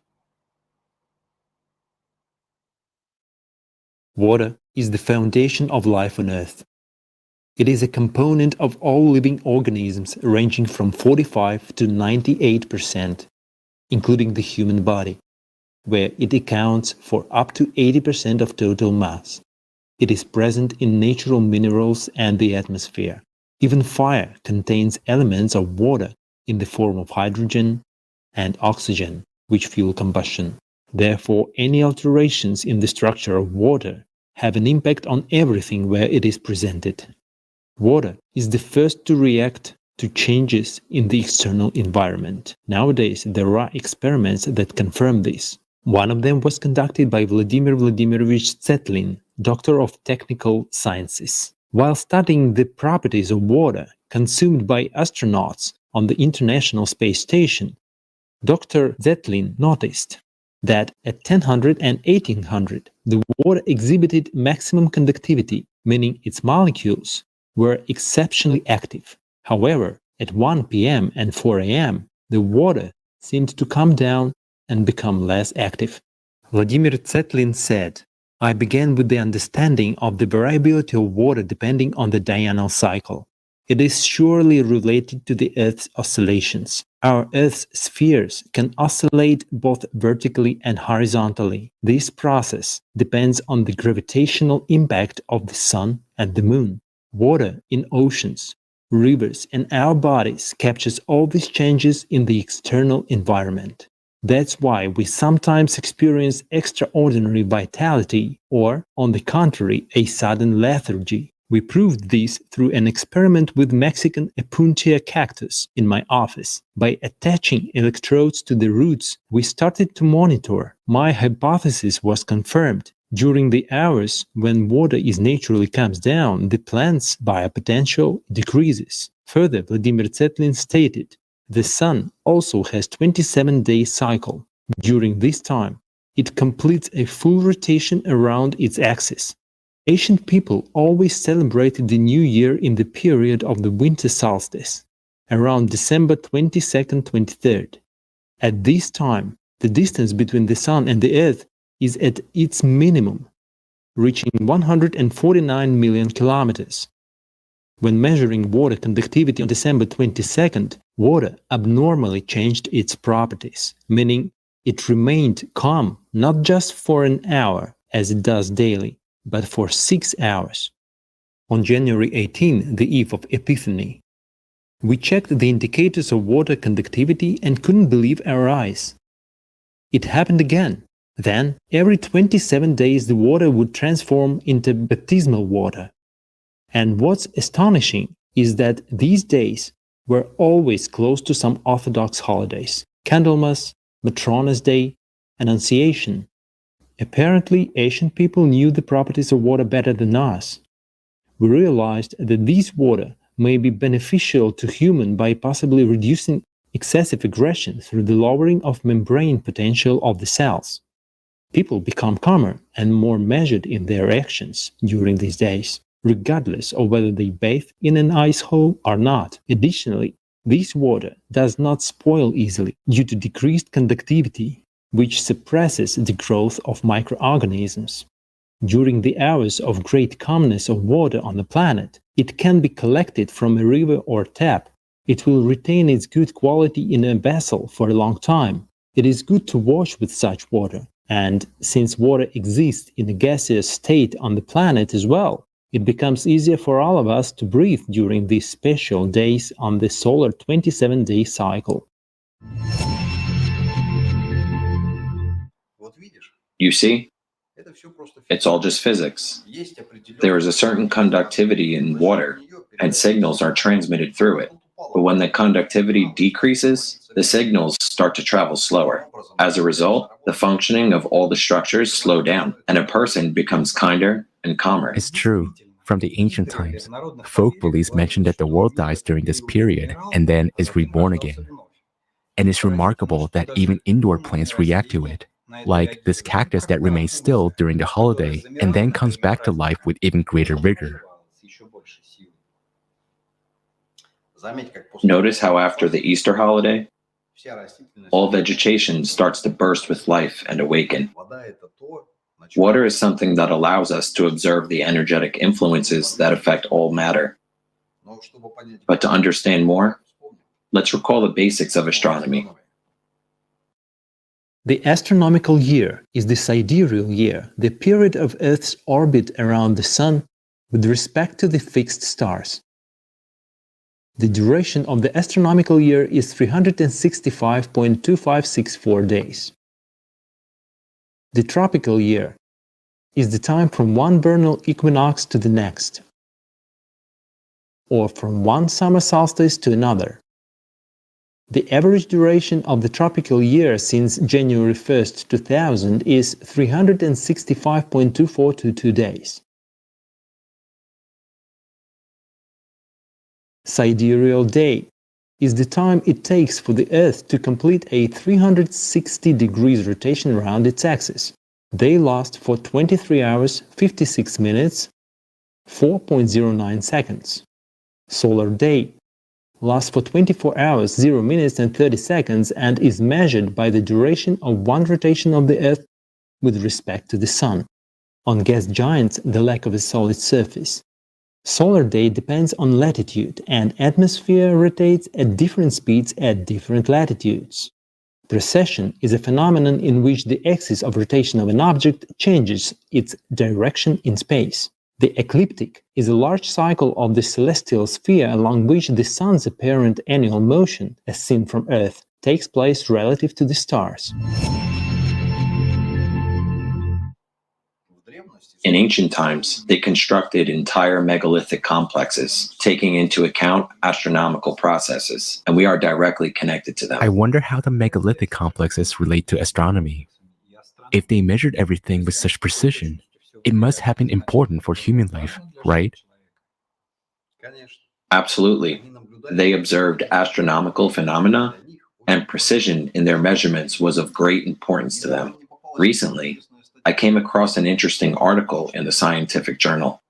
I: Water is the foundation of life on Earth. It is a component of all living organisms ranging from 45 to 98%, including the human body, where it accounts for up to 80% of total mass. It is present in natural minerals and the atmosphere. Even fire contains elements of water in the form of hydrogen and oxygen, which fuel combustion. Therefore, any alterations in the structure of water have an impact on everything where it is presented. Water is the first to react to changes in the external environment. Nowadays, there are experiments that confirm this. One of them was conducted by Vladimir Vladimirovich Tsetlin, Doctor of Technical Sciences. While studying the properties of water consumed by astronauts on the International Space Station, Dr. Tsetlin noticed that at 1000 and 1800, the water exhibited maximum conductivity, meaning its molecules were exceptionally active. However, at 1 p.m. and 4 a.m., the water seemed to come down and become less active. Vladimir Tsetlin said, "I began with the understanding of the variability of water depending on the diurnal cycle. It is surely related to the Earth's oscillations. Our Earth's spheres can oscillate both vertically and horizontally. This process depends on the gravitational impact of the Sun and the Moon. Water in oceans, rivers, and our bodies captures all these changes in the external environment. That's why we sometimes experience extraordinary vitality or, on the contrary, a sudden lethargy. We proved this through an experiment with Mexican Epuntia cactus in my office. By attaching electrodes to the roots, we started to monitor. My hypothesis was confirmed. During the hours when water naturally comes down, the plant's biopotential decreases. Further, Vladimir Tsetlin stated, the Sun also has 27-day cycle. During this time, it completes a full rotation around its axis. Ancient people always celebrated the New Year in the period of the winter solstice, around December 22nd, 23rd. At this time, the distance between the Sun and the Earth is at its minimum, reaching 149 million kilometers. When measuring water conductivity on December 22nd, water abnormally changed its properties, meaning it remained calm not just for an hour, as it does daily, but for 6 hours. On January 18, the eve of Epiphany, we checked the indicators of water conductivity and couldn't believe our eyes. It happened again. Then, every 27 days the water would transform into baptismal water. And what's astonishing is that these days were always close to some Orthodox holidays: Candlemas, Matrona's Day, Annunciation. Apparently, ancient people knew the properties of water better than us. We realized that this water may be beneficial to humans by possibly reducing excessive aggression through the lowering of membrane potential of the cells. People become calmer and more measured in their actions during these days, regardless of whether they bathe in an ice hole or not. Additionally, this water does not spoil easily due to decreased conductivity. which suppresses the growth of microorganisms. During the hours of great calmness of water on the planet, it can be collected from a river or tap. It will retain its good quality in a vessel for a long time. It is good to wash with such water, and since water exists in a gaseous state on the planet as well, it becomes easier for all of us to breathe during these special days on the solar 27-day cycle.
F: You see? It's all just physics. There is a certain conductivity in water, and signals are transmitted through it. But when the conductivity decreases, the signals start to travel slower. As a result, the functioning of all the structures slow down, and a person becomes kinder and calmer.
H: It's true. From the ancient times, folk beliefs mention that the world dies during this period and then is reborn again. And it's remarkable that even indoor plants react to it, like this cactus that remains still during the holiday and then comes back to life with even greater vigor.
F: Notice how after the Easter holiday, all vegetation starts to burst with life and awaken. Water is something that allows us to observe the energetic influences that affect all matter. But to understand more, let's recall the basics of astronomy.
I: The astronomical year is the sidereal year, the period of Earth's orbit around the Sun with respect to the fixed stars. The duration of the astronomical year is 365.2564 days. The tropical year is the time from one vernal equinox to the next, or from one summer solstice to another. The average duration of the tropical year since January 1st, 2000 is 365.2422 days. Sidereal day is the time it takes for the Earth to complete a 360 degrees rotation around its axis. They last for 23 hours, 56 minutes, 4.09 seconds. Solar day lasts for 24 hours, 0 minutes and 30 seconds and is measured by the duration of one rotation of the Earth with respect to the Sun. On gas giants, the lack of a solid surface. Solar day depends on latitude, and atmosphere rotates at different speeds at different latitudes. Precession is a phenomenon in which the axis of rotation of an object changes its direction in space. The ecliptic is a large cycle of the celestial sphere along which the Sun's apparent annual motion, as seen from Earth, takes place relative to the stars.
F: In ancient times, they constructed entire megalithic complexes, taking into account astronomical processes, and we are directly connected to them.
H: I wonder how the megalithic complexes relate to astronomy. If they measured everything with such precision, it must have been important for human life, right?
F: Absolutely. They observed astronomical phenomena, and precision in their measurements was of great importance to them. Recently, I came across an interesting article in the scientific journal.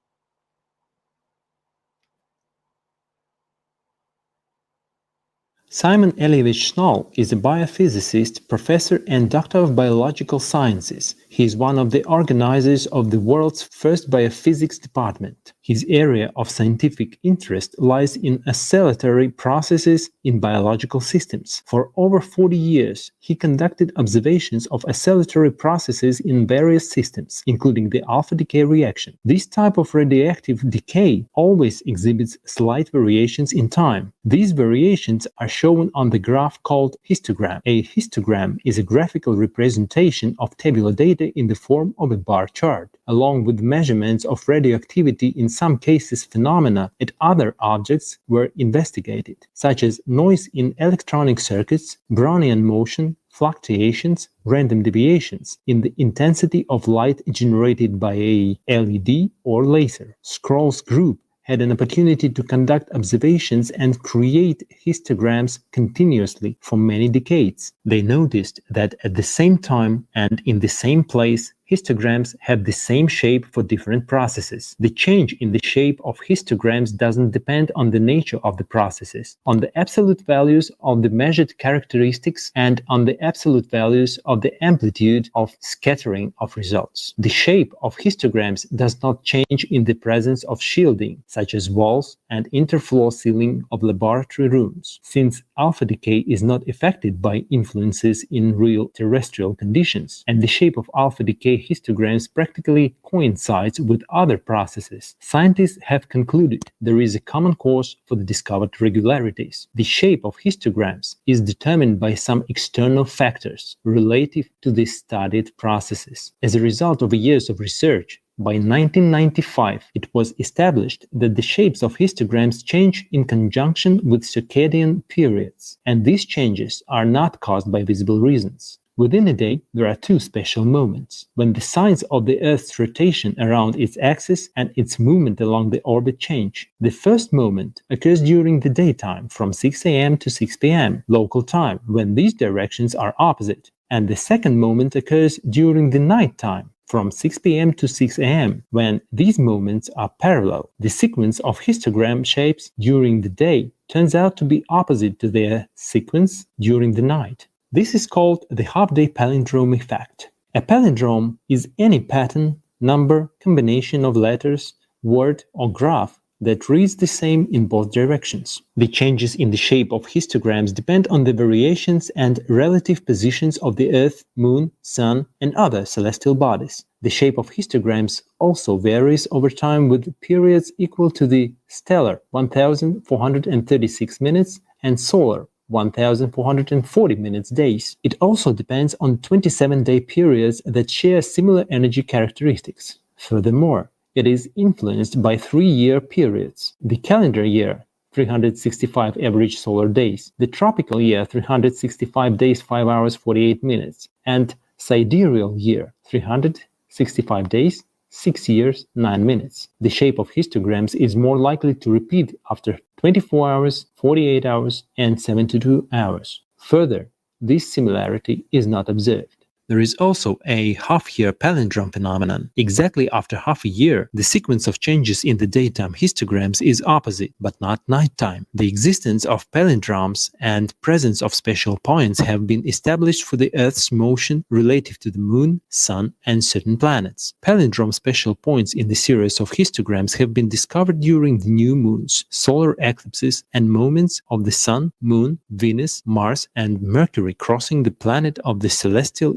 I: Simon Elievich Knoll is a biophysicist, professor and doctor of biological sciences. He is one of the organizers of the world's first biophysics department. His area of scientific interest lies in oscillatory processes in biological systems. For over 40 years, he conducted observations of oscillatory processes in various systems, including the alpha decay reaction. This type of radioactive decay always exhibits slight variations in time. These variations are shown on the graph called histogram. A histogram is a graphical representation of tabular data in the form of a bar chart, along with measurements of radioactivity. In some cases, phenomena at other objects were investigated, such as noise in electronic circuits, Brownian motion, fluctuations, random deviations in the intensity of light generated by a LED or laser. Scroll's group had an opportunity to conduct observations and create histograms continuously for many decades. They noticed that at the same time and in the same place, histograms have the same shape for different processes. The change in the shape of histograms doesn't depend on the nature of the processes, on the absolute values of the measured characteristics, and on the absolute values of the amplitude of scattering of results. The shape of histograms does not change in the presence of shielding, such as walls and interfloor ceiling of laboratory rooms, since alpha decay is not affected by influences in real terrestrial conditions, and the shape of alpha decay histograms practically coincides with other processes. Scientists have concluded there is a common cause for the discovered regularities. The shape of histograms is determined by some external factors relative to the studied processes. As a result of years of research, by 1995, it was established that the shapes of histograms change in conjunction with circadian periods, and these changes are not caused by visible reasons. Within a day, there are two special moments, when the signs of the Earth's rotation around its axis and its movement along the orbit change. The first moment occurs during the daytime from 6 a.m. to 6 p.m. local time, when these directions are opposite, and the second moment occurs during the nighttime from 6 p.m. to 6 a.m., when these moments are parallel. The sequence of histogram shapes during the day turns out to be opposite to their sequence during the night. This is called the half-day palindrome effect. A palindrome is any pattern, number, combination of letters, word, or graph that reads the same in both directions. The changes in the shape of histograms depend on the variations and relative positions of the Earth, Moon, Sun, and other celestial bodies. The shape of histograms also varies over time, with periods equal to the stellar 1436 minutes and solar 1440 minutes days. It also depends on 27-day periods that share similar energy characteristics. Furthermore, it is influenced by 3-year periods: the calendar year, 365 average solar days; the tropical year, 365 days, 5 hours, 48 minutes; and sidereal year, 365 days, 6 years, 9 minutes. The shape of histograms is more likely to repeat after 24 hours, 48 hours, and 72 hours. Further, this similarity is not observed. There is also a half-year palindrome phenomenon. Exactly after half a year, the sequence of changes in the daytime histograms is opposite, but not nighttime. The existence of palindromes and presence of special points have been established for the Earth's motion relative to the Moon, Sun, and certain planets. Palindrome special points in the series of histograms have been discovered during the new moons, solar eclipses, and moments of the Sun, Moon, Venus, Mars, and Mercury crossing the planet of the celestial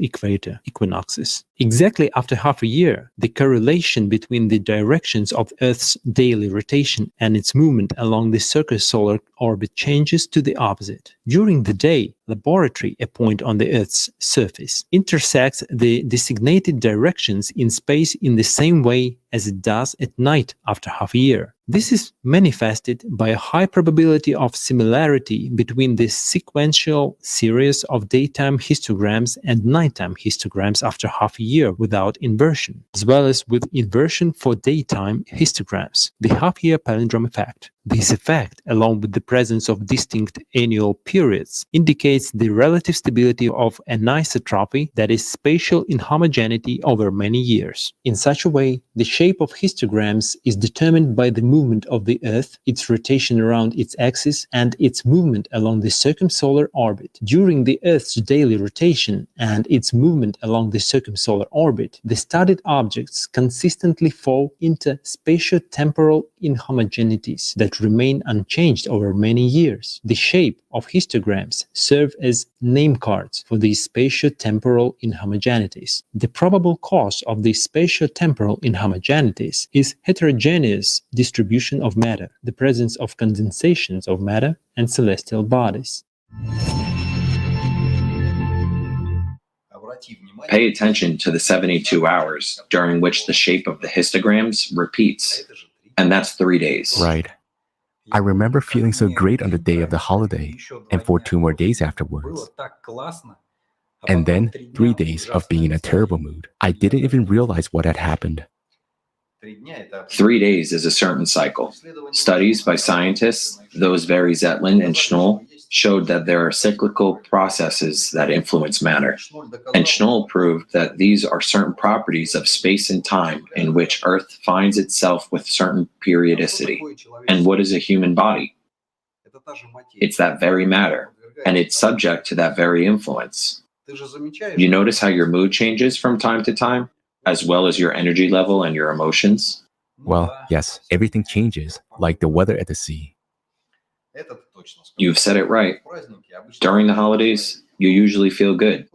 I: equinoxes. Exactly after half a year, the correlation between the directions of Earth's daily rotation and its movement along the circumsolar orbit changes to the opposite. During the day, laboratory, a point on the Earth's surface, intersects the designated directions in space in the same way as it does at night after half a year. This is manifested by a high probability of similarity between the sequential series of daytime histograms and nighttime histograms after half a year without inversion, as well as with inversion for daytime histograms, the half-year palindrome effect. This effect, along with the presence of distinct annual periods, indicates the relative stability of anisotropy, that is, spatial inhomogeneity over many years. In such a way, the shape of histograms is determined by the movement of the Earth, its rotation around its axis, and its movement along the circumsolar orbit. During the Earth's daily rotation and its movement along the circumsolar orbit, the studied objects consistently fall into spatio-temporal inhomogeneities that remain unchanged over many years. The shape of histograms serve as name cards for these spatio-temporal inhomogeneities. The probable cause of these spatio-temporal inhomogeneities is heterogeneous distribution of matter, the presence of condensations of matter and celestial bodies.
F: Pay attention to the 72 hours during which the shape of the histograms repeats, and that's 3 days.
H: Right. I remember feeling so great on the day of the holiday, and for 2 more days afterwards. And then 3 days of being in a terrible mood. I didn't even realize what had happened.
F: 3 days is a certain cycle. Studies by scientists, those very Zetlin and Schnoll, showed that there are cyclical processes that influence matter. And Schnoll proved that these are certain properties of space and time in which Earth finds itself with certain periodicity. And what is a human body? It's that very matter, and it's subject to that very influence. You notice how your mood changes from time to time, as well as your energy level and your emotions?
H: Well, yes, everything changes, like the weather at the sea.
F: You've said it right. During the holidays, you usually feel good,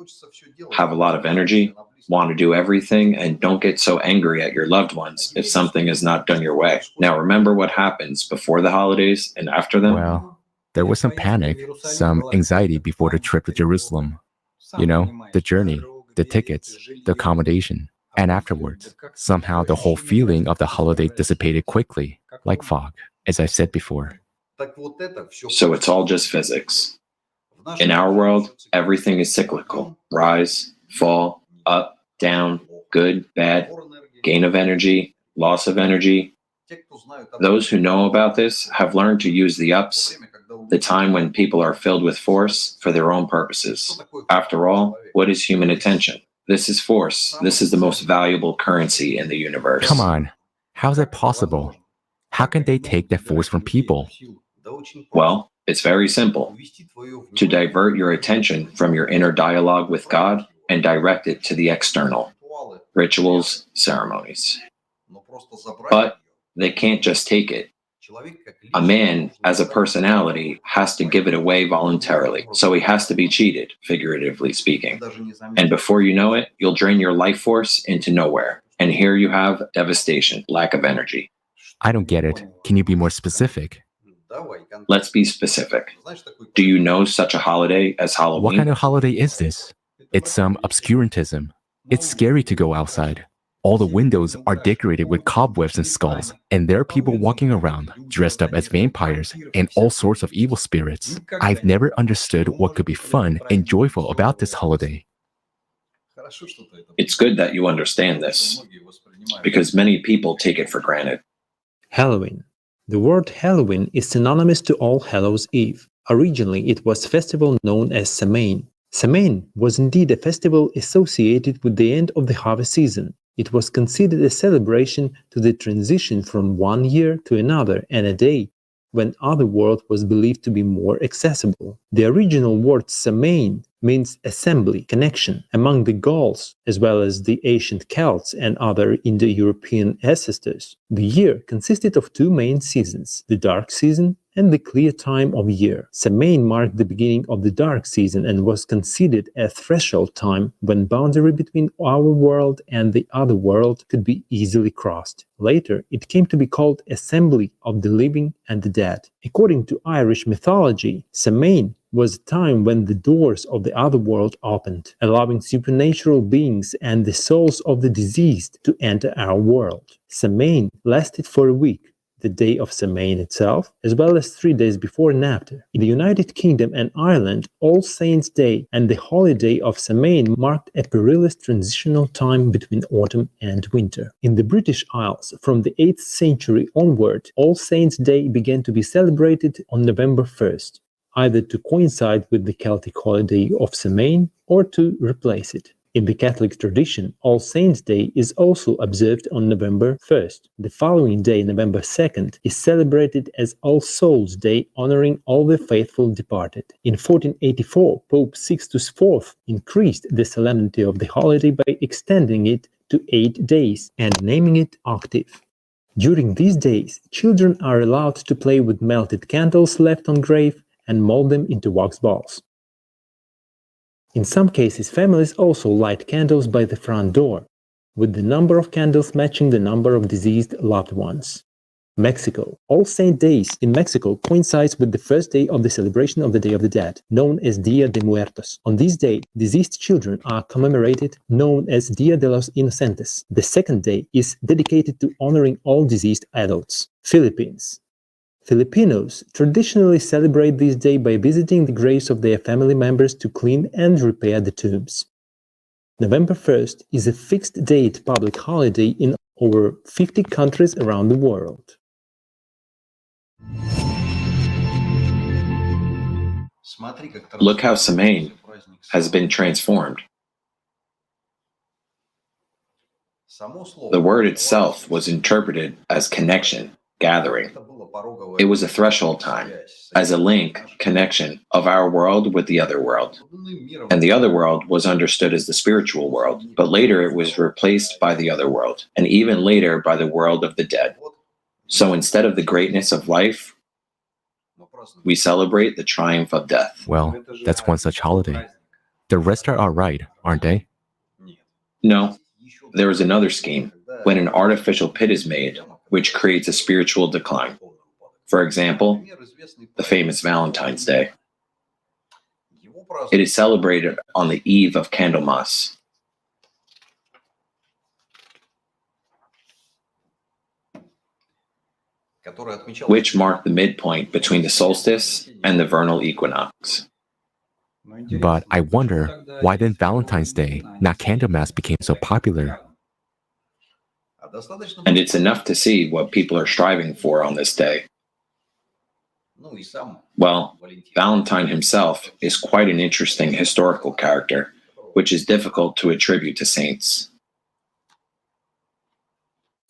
F: have a lot of energy, want to do everything, and don't get so angry at your loved ones if something is not done your way. Now remember what happens before the holidays and after them?
H: Well, there was some panic, some anxiety before the trip to Jerusalem. You know, the journey, the tickets, the accommodation. And afterwards, somehow the whole feeling of the holiday dissipated quickly, like fog, as I've said before.
F: So it's all just physics. In our world, everything is cyclical. Rise, fall, up, down, good, bad, gain of energy, loss of energy. Those who know about this have learned to use the ups, the time when people are filled with force, for their own purposes. After all, what is human attention? This is force. This is the most valuable currency in the universe.
H: Come on, how is that possible? How can they take that force from people?
F: Well, it's very simple. To divert your attention from your inner dialogue with God and direct it to the external, rituals, ceremonies. But they can't just take it. A man, as a personality, has to give it away voluntarily, so he has to be cheated, figuratively speaking. And before you know it, you'll drain your life force into nowhere. And here you have devastation, lack of energy.
H: I don't get it. Can you be more specific?
F: Let's be specific. Do you know such a holiday as Halloween?
H: What kind of holiday is this? It's some obscurantism. It's scary to go outside. All the windows are decorated with cobwebs and skulls, and there are people walking around, dressed up as vampires and all sorts of evil spirits. I've never understood what could be fun and joyful about this holiday.
F: It's good that you understand this, because many people take it for granted.
I: Halloween. The word Halloween is synonymous to All Hallows' Eve. Originally, it was a festival known as Samhain. Samhain was indeed a festival associated with the end of the harvest season. It was considered a celebration to the transition from one year to another and a day when other world was believed to be more accessible. The original word Samhain means assembly, connection among the Gauls, as well as the ancient Celts and other Indo-European ancestors. The year consisted of two main seasons, the dark season and the clear time of year. Samhain marked the beginning of the dark season and was considered a threshold time when boundary between our world and the other world could be easily crossed. Later, it came to be called Assembly of the Living and the Dead. According to Irish mythology, Samhain was a time when the doors of the other world opened, allowing supernatural beings and the souls of the deceased to enter our world. Samhain lasted for a week, the day of Samhain itself, as well as 3 days before and after. In the United Kingdom and Ireland, All Saints' Day and the holiday of Samhain marked a perilous transitional time between autumn and winter. In the British Isles, from the 8th century onward, All Saints' Day began to be celebrated on November 1st, either to coincide with the Celtic holiday of Samhain or to replace it. In the Catholic tradition, All Saints' Day is also observed on November 1st. The following day, November 2nd, is celebrated as All Souls' Day, honoring all the faithful departed. In 1484, Pope Sixtus IV increased the solemnity of the holiday by extending it to 8 days and naming it Octave. During these days, children are allowed to play with melted candles left on grave and mold them into wax balls. In some cases, families also light candles by the front door, with the number of candles matching the number of deceased loved ones. Mexico. All Saint Days in Mexico coincides with the first day of the celebration of the Day of the Dead, known as Dia de Muertos. On this day, deceased children are commemorated, known as Dia de los Inocentes. The second day is dedicated to honoring all deceased adults. Philippines. Filipinos traditionally celebrate this day by visiting the graves of their family members to clean and repair the tombs. November 1st is a fixed date public holiday in over 50 countries around the world.
F: Look how Samain has been transformed. The word itself was interpreted as connection, gathering. It was a threshold time, as a link, connection of our world with the other world. And the other world was understood as the spiritual world, but later it was replaced by the other world, and even later by the world of the dead. So instead of the greatness of life, we celebrate the triumph of death.
H: Well, that's one such holiday. The rest are all right, aren't they?
F: No, there is another scheme, when an artificial pit is made, which creates a spiritual decline. For example, the famous Valentine's Day. It is celebrated on the eve of Candlemas. Which mark the midpoint between the solstice and the vernal equinox.
H: But I wonder, why then Valentine's Day, not Candlemas, became so popular?
F: And it's enough to see what people are striving for on this day. Well, Valentine himself is quite an interesting historical character, which is difficult to attribute to saints.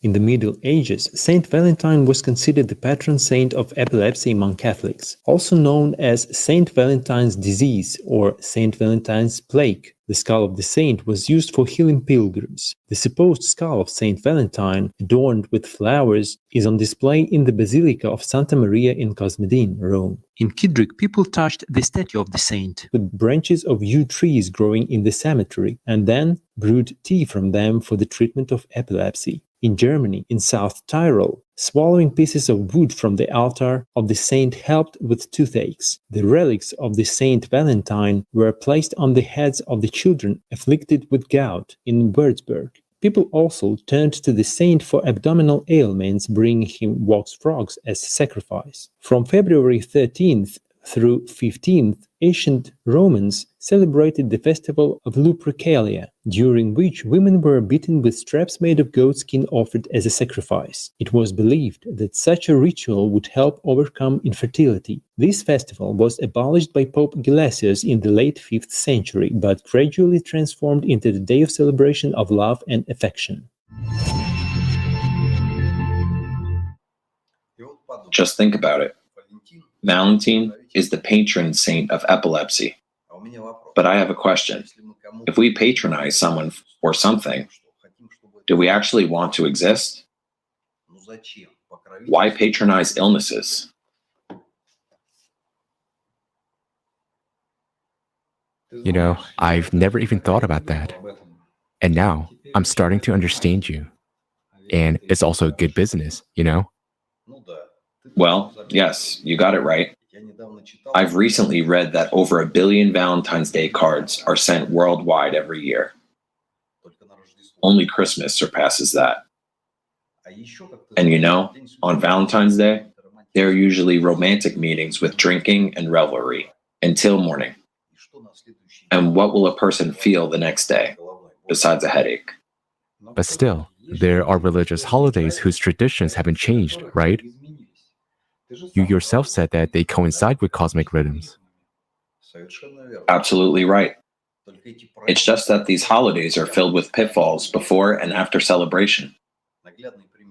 I: In the Middle Ages, Saint Valentine was considered the patron saint of epilepsy among Catholics, also known as Saint Valentine's disease or Saint Valentine's plague. The skull of the saint was used for healing pilgrims. The supposed skull of Saint Valentine, adorned with flowers, is on display in the Basilica of Santa Maria in Cosmedin, Rome. In Kidrick, people touched the statue of the saint with branches of yew trees growing in the cemetery, and then brewed tea from them for the treatment of epilepsy. In Germany, in South Tyrol, swallowing pieces of wood from the altar of the saint helped with toothaches. The relics of the Saint Valentine were placed on the heads of the children afflicted with gout in Würzburg. People also turned to the saint for abdominal ailments, bringing him wax frogs as sacrifice. From February 13th through 15th, ancient Romans celebrated the festival of Lupercalia, during which women were beaten with straps made of goat skin offered as a sacrifice. It was believed that such a ritual would help overcome infertility. This festival was abolished by Pope Gelasius in the late 5th century, but gradually transformed into the day of celebration of love and affection.
F: Just think about it. Valentine is the patron saint of epilepsy. But I have a question. If we patronize someone or something, do we actually want to exist? Why patronize illnesses?
H: You know, I've never even thought about that. And now I'm starting to understand you. And it's also a good business, you know?
F: Well, yes, you got it right. I've recently read that over 1 billion Valentine's Day cards are sent worldwide every year. Only Christmas surpasses that. And you know, on Valentine's Day, there are usually romantic meetings with drinking and revelry until morning. And what will a person feel the next day, besides a headache?
H: But still, there are religious holidays whose traditions haven't changed, right? You yourself said that they coincide with cosmic rhythms.
F: Absolutely right. It's just that these holidays are filled with pitfalls before and after celebration.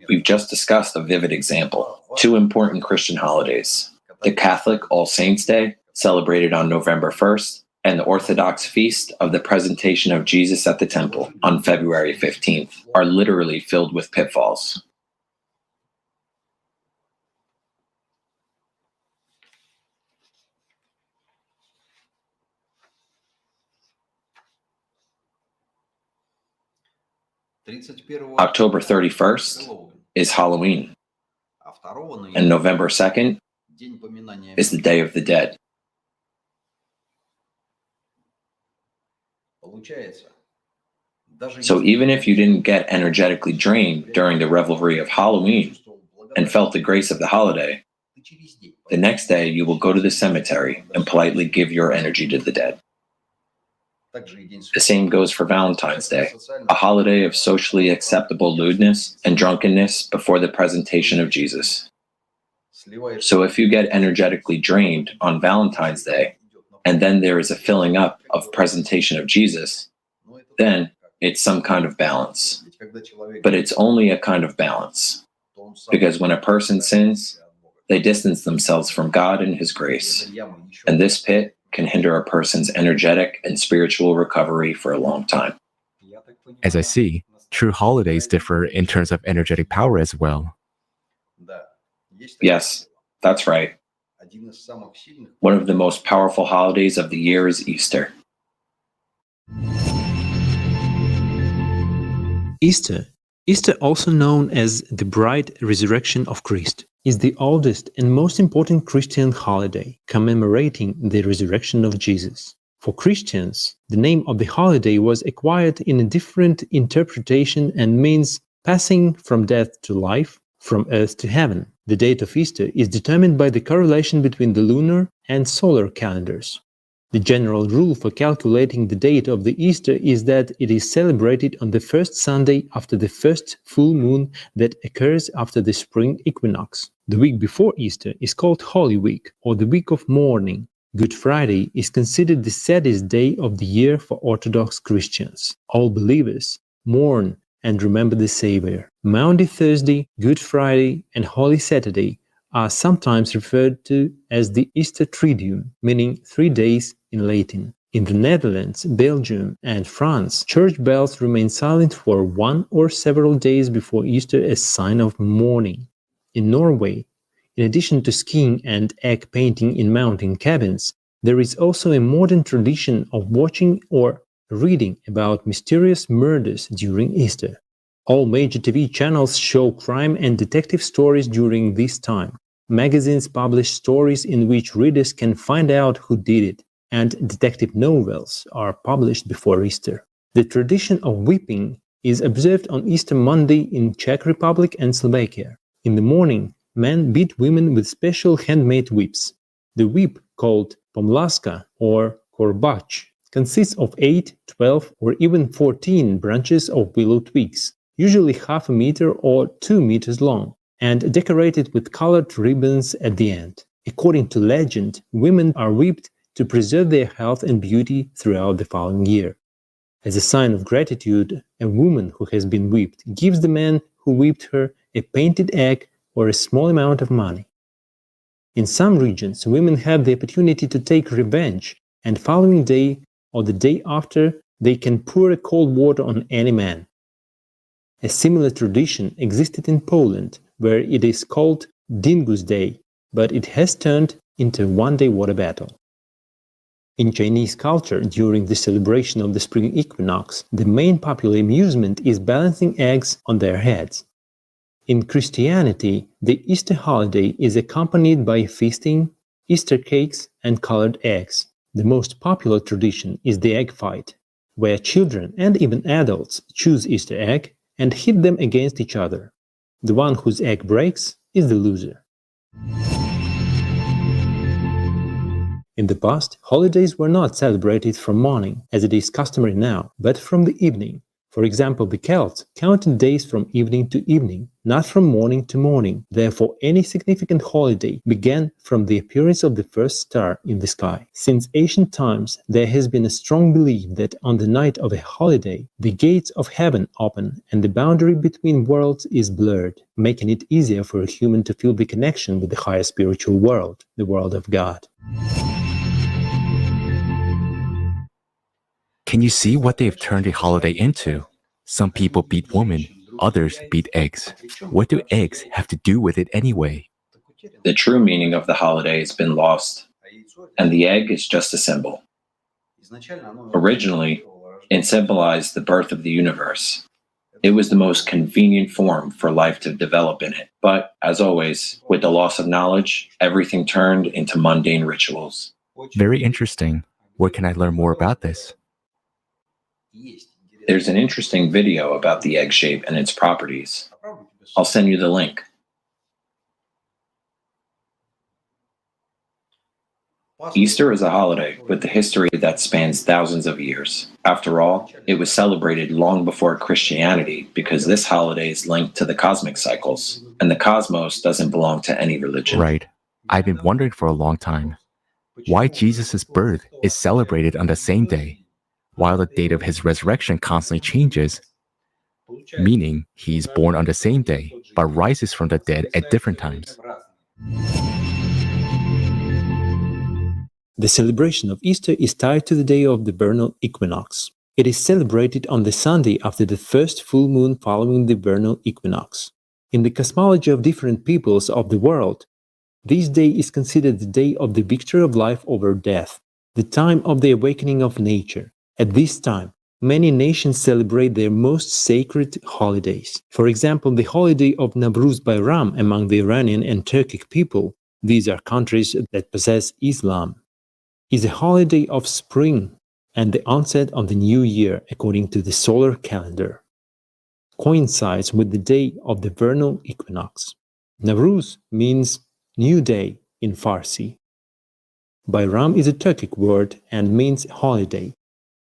F: We've just discussed a vivid example. 2 important Christian holidays. The Catholic All Saints' Day, celebrated on November 1st, and the Orthodox Feast of the Presentation of Jesus at the Temple on February 15th, are literally filled with pitfalls. October 31st is Halloween, and November 2nd is the Day of the Dead. So even if you didn't get energetically drained during the revelry of Halloween and felt the grace of the holiday, the next day you will go to the cemetery and politely give your energy to the dead. The same goes for Valentine's Day, a holiday of socially acceptable lewdness and drunkenness before the presentation of Jesus. So if you get energetically drained on Valentine's Day, and then there is a filling up of presentation of Jesus, then it's some kind of balance. But it's only a kind of balance, because when a person sins, they distance themselves from God and His grace, and this pit can hinder a person's energetic and spiritual recovery for a long time.
H: As I see, true holidays differ in terms of energetic power as well.
F: Yes, that's right. One of the most powerful holidays of the year is Easter.
I: Easter, also known as the Bright Resurrection of Christ, is the oldest and most important Christian holiday, commemorating the resurrection of Jesus. For Christians, the name of the holiday was acquired in a different interpretation and means passing from death to life, from earth to heaven. The date of Easter is determined by the correlation between the lunar and solar calendars. The general rule for calculating the date of the Easter is that it is celebrated on the first Sunday after the first full moon that occurs after the spring equinox. The week before Easter is called Holy Week, or the Week of Mourning. Good Friday is considered the saddest day of the year for Orthodox Christians. All believers mourn and remember the Savior. Maundy Thursday, Good Friday, and Holy Saturday are sometimes referred to as the Easter Triduum, meaning 3 days in Latin. In the Netherlands, Belgium, and France, church bells remain silent for 1 or several days before Easter as sign of mourning. In Norway, in addition to skiing and egg painting in mountain cabins, there is also a modern tradition of watching or reading about mysterious murders during Easter. All major TV channels show crime and detective stories during this time. Magazines publish stories in which readers can find out who did it, and detective novels are published before Easter. The tradition of whipping is observed on Easter Monday in Czech Republic and Slovakia. In the morning, men beat women with special handmade whips. The whip, called pomlaska or korbach, consists of 8, 12, or even 14 branches of willow twigs, usually half a meter or 2 meters long, and decorated with colored ribbons at the end. According to legend, women are whipped to preserve their health and beauty throughout the following year. As a sign of gratitude, a woman who has been whipped gives the man who whipped her a painted egg or a small amount of money. In some regions, women have the opportunity to take revenge, and following day or the day after, they can pour cold water on any man. A similar tradition existed in Poland, where it is called Dingus Day, but it has turned into a one-day water battle. In Chinese culture, during the celebration of the spring equinox, the main popular amusement is balancing eggs on their heads. In Christianity, the Easter holiday is accompanied by feasting, Easter cakes, and colored eggs. The most popular tradition is the egg fight, where children and even adults choose Easter egg and hit them against each other. The one whose egg breaks is the loser. In the past, holidays were not celebrated from morning, as it is customary now, but from the evening. For example, the Celts counted days from evening to evening, not from morning to morning. Therefore, any significant holiday began from the appearance of the first star in the sky. Since ancient times, there has been a strong belief that on the night of a holiday, the gates of heaven open and the boundary between worlds is blurred, making it easier for a human to feel the connection with the higher spiritual world, the world of God.
H: Can you see what they have turned a holiday into? Some people beat women, others beat eggs. What do eggs have to do with it anyway?
F: The true meaning of the holiday has been lost, and the egg is just a symbol. Originally, it symbolized the birth of the universe. It was the most convenient form for life to develop in it. But, as always, with the loss of knowledge, everything turned into mundane rituals.
H: Very interesting. Where can I learn more about this?
F: There's an interesting video about the egg shape and its properties. I'll send you the link. Easter is a holiday with a history that spans thousands of years. After all, it was celebrated long before Christianity because this holiday is linked to the cosmic cycles, and the cosmos doesn't belong to any religion.
H: Right. I've been wondering for a long time why Jesus' birth is celebrated on the same day, while the date of his resurrection constantly changes, meaning he's born on the same day, but rises from the dead at different times.
I: The celebration of Easter is tied to the day of the vernal equinox. It is celebrated on the Sunday after the first full moon following the vernal equinox. In the cosmology of different peoples of the world, this day is considered the day of the victory of life over death, the time of the awakening of nature. At this time, many nations celebrate their most sacred holidays. For example, the holiday of Nowruz Bayram among the Iranian and Turkic people, these are countries that possess Islam, is a holiday of spring and the onset of the new year according to the solar calendar. Coincides with the day of the vernal equinox. Nowruz means new day in Farsi. Bayram is a Turkic word and means holiday.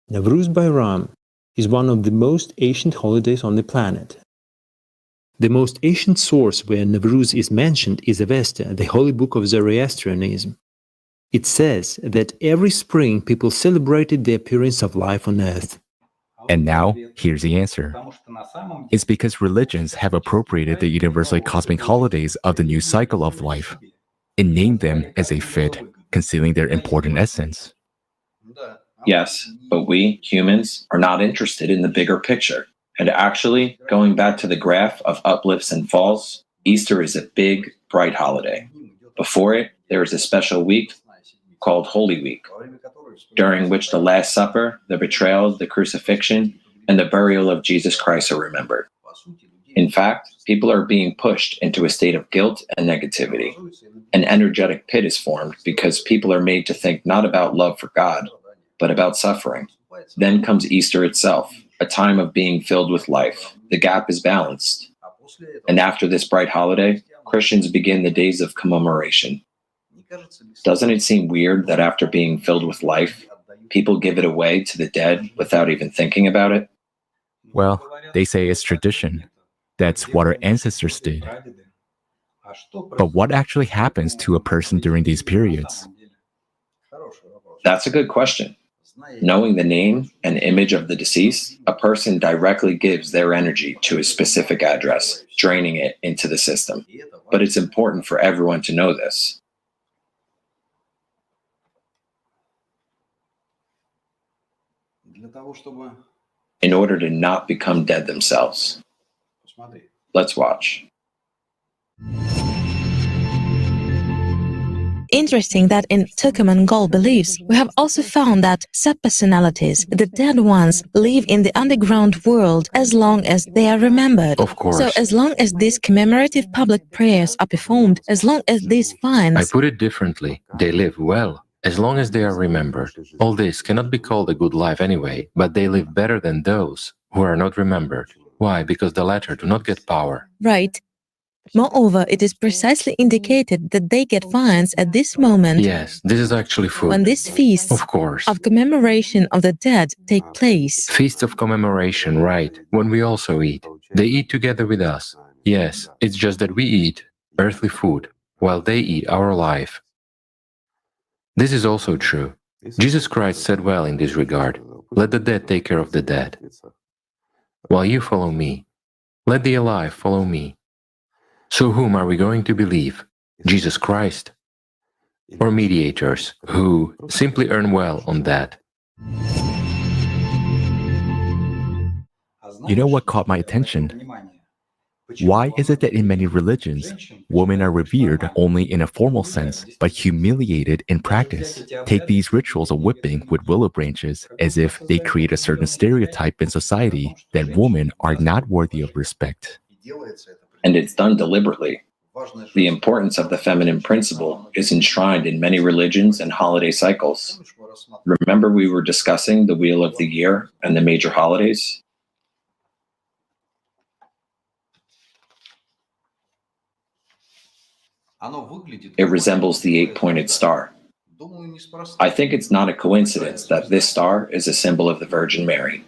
I: Nowruz Bayram is one of the most ancient holidays on the planet. The most ancient source where Nowruz is mentioned is Avesta, the holy book of Zoroastrianism. It says that every spring people celebrated the appearance of life on earth.
H: And now, here's the answer. It's because religions have appropriated the universally cosmic holidays of the new cycle of life and named them as they fit, concealing their important essence.
F: Yes, but we, humans, are not interested in the bigger picture. And actually, going back to the graph of uplifts and falls, Easter is a big, bright holiday. Before it, there is a special week called Holy Week, during which the Last Supper, the betrayal, the crucifixion, and the burial of Jesus Christ are remembered. In fact, people are being pushed into a state of guilt and negativity. An energetic pit is formed because people are made to think not about love for God, but about suffering. Then comes Easter itself, a time of being filled with life. The gap is balanced. And after this bright holiday, Christians begin the days of Commemoration. Doesn't it seem weird that after being filled with life, people give it away to the dead without even thinking about it?
H: Well, they say it's tradition. That's what our ancestors did. But what actually happens to a person during these periods?
F: That's a good question. Knowing the name and image of the deceased, a person directly gives their energy to a specific address, draining it into the system. But it's important for everyone to know this. In order to not become dead themselves. Let's watch.
O: Interesting that in Turco-Mongol beliefs, we have also found that subpersonalities, the dead ones, live in the underground world as long as they are remembered.
S: Of course.
O: So as long as these commemorative public prayers are performed, as long as these
S: I
O: fines...
S: put it differently. They live well, as long as they are remembered. All this cannot be called a good life anyway, but they live better than those who are not remembered. Why? Because the latter do not get power.
O: Right. Moreover, it is precisely indicated that they get fines at this moment.
S: Yes, this is actually food.
O: When these feasts
S: of course.
O: of commemoration of the dead take place.
S: Feasts of commemoration, right, when we also eat. They eat together with us. Yes, it's just that we eat earthly food, while they eat our life. This is also true. Jesus Christ said well in this regard, let the dead take care of the dead. While you follow me, let the alive follow me. So whom are we going to believe? Jesus Christ? Or mediators who simply earn well on that?
H: You know what caught my attention? Why is it that in many religions, women are revered only in a formal sense, but humiliated in practice? Take these rituals of whipping with willow branches as if they create a certain stereotype in society that women are not worthy of respect.
F: And it's done deliberately. The importance of the feminine principle is enshrined in many religions and holiday cycles. Remember we were discussing the wheel of the year and the major holidays? It resembles the 8-pointed star. I think it's not a coincidence that this star is a symbol of the Virgin Mary.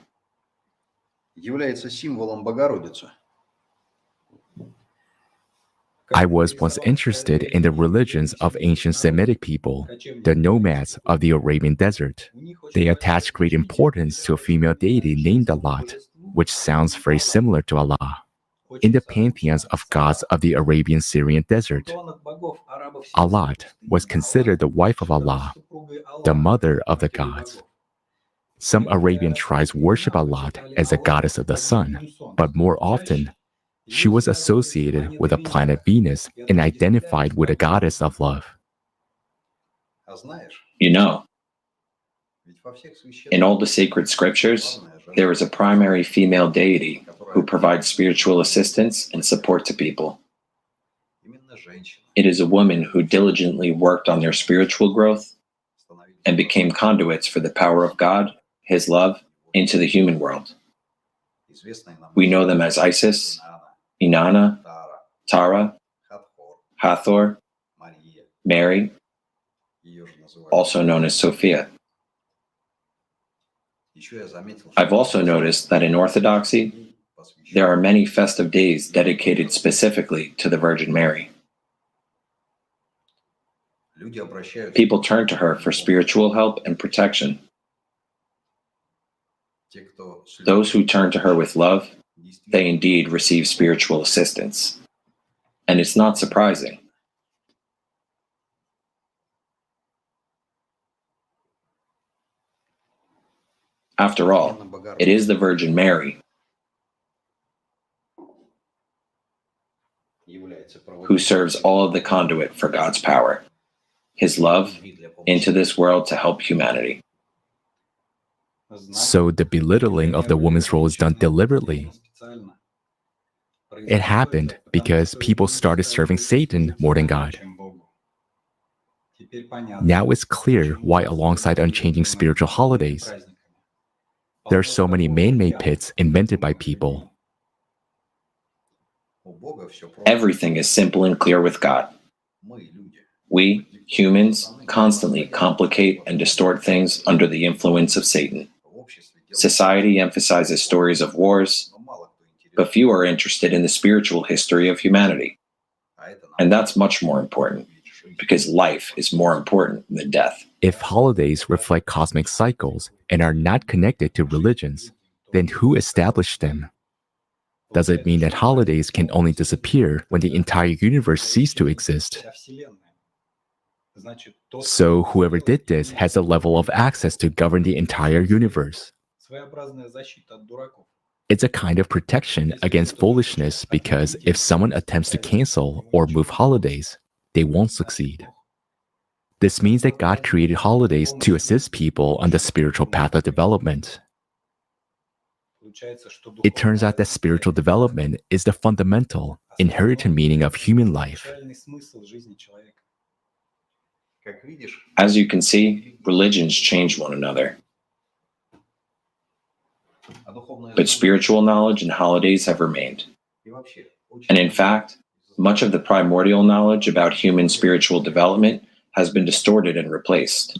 H: I was once interested in the religions of ancient Semitic people, the nomads of the Arabian desert. They attach great importance to a female deity named Alat, which sounds very similar to Allah. In the pantheons of gods of the Arabian Syrian desert, Alat was considered the wife of Allah, the mother of the gods. Some Arabian tribes worship Alat as a goddess of the sun, but more often, she was associated with the planet Venus and identified with a goddess of love.
F: You know, in all the sacred scriptures, there is a primary female deity who provides spiritual assistance and support to people. It is a woman who diligently worked on their spiritual growth and became conduits for the power of God, His love, into the human world. We know them as Isis, Inanna, Tara, Hathor, Mary, also known as Sophia. I've also noticed that in Orthodoxy, there are many festive days dedicated specifically to the Virgin Mary. People turn to her for spiritual help and protection. Those who turn to her with love, they indeed receive spiritual assistance. And it's not surprising. After all, it is the Virgin Mary who serves all of the conduit for God's power, His love, into this world to help humanity.
H: So the belittling of the woman's role is done deliberately. It happened because people started serving Satan more than God. Now it's clear why, alongside unchanging spiritual holidays, there are so many man-made pits invented by people.
F: Everything is simple and clear with God. We, humans, constantly complicate and distort things under the influence of Satan. Society emphasizes stories of wars, but few are interested in the spiritual history of humanity. And that's much more important, because life is more important than death.
H: If holidays reflect cosmic cycles and are not connected to religions, then who established them? Does it mean that holidays can only disappear when the entire universe ceases to exist? So whoever did this has a level of access to govern the entire universe. It's a kind of protection against foolishness, because if someone attempts to cancel or move holidays, they won't succeed. This means that God created holidays to assist people on the spiritual path of development. It turns out that spiritual development is the fundamental, inherited meaning of human life.
F: As you can see, religions change one another. But spiritual knowledge and holidays have remained. And in fact, much of the primordial knowledge about human spiritual development has been distorted and replaced.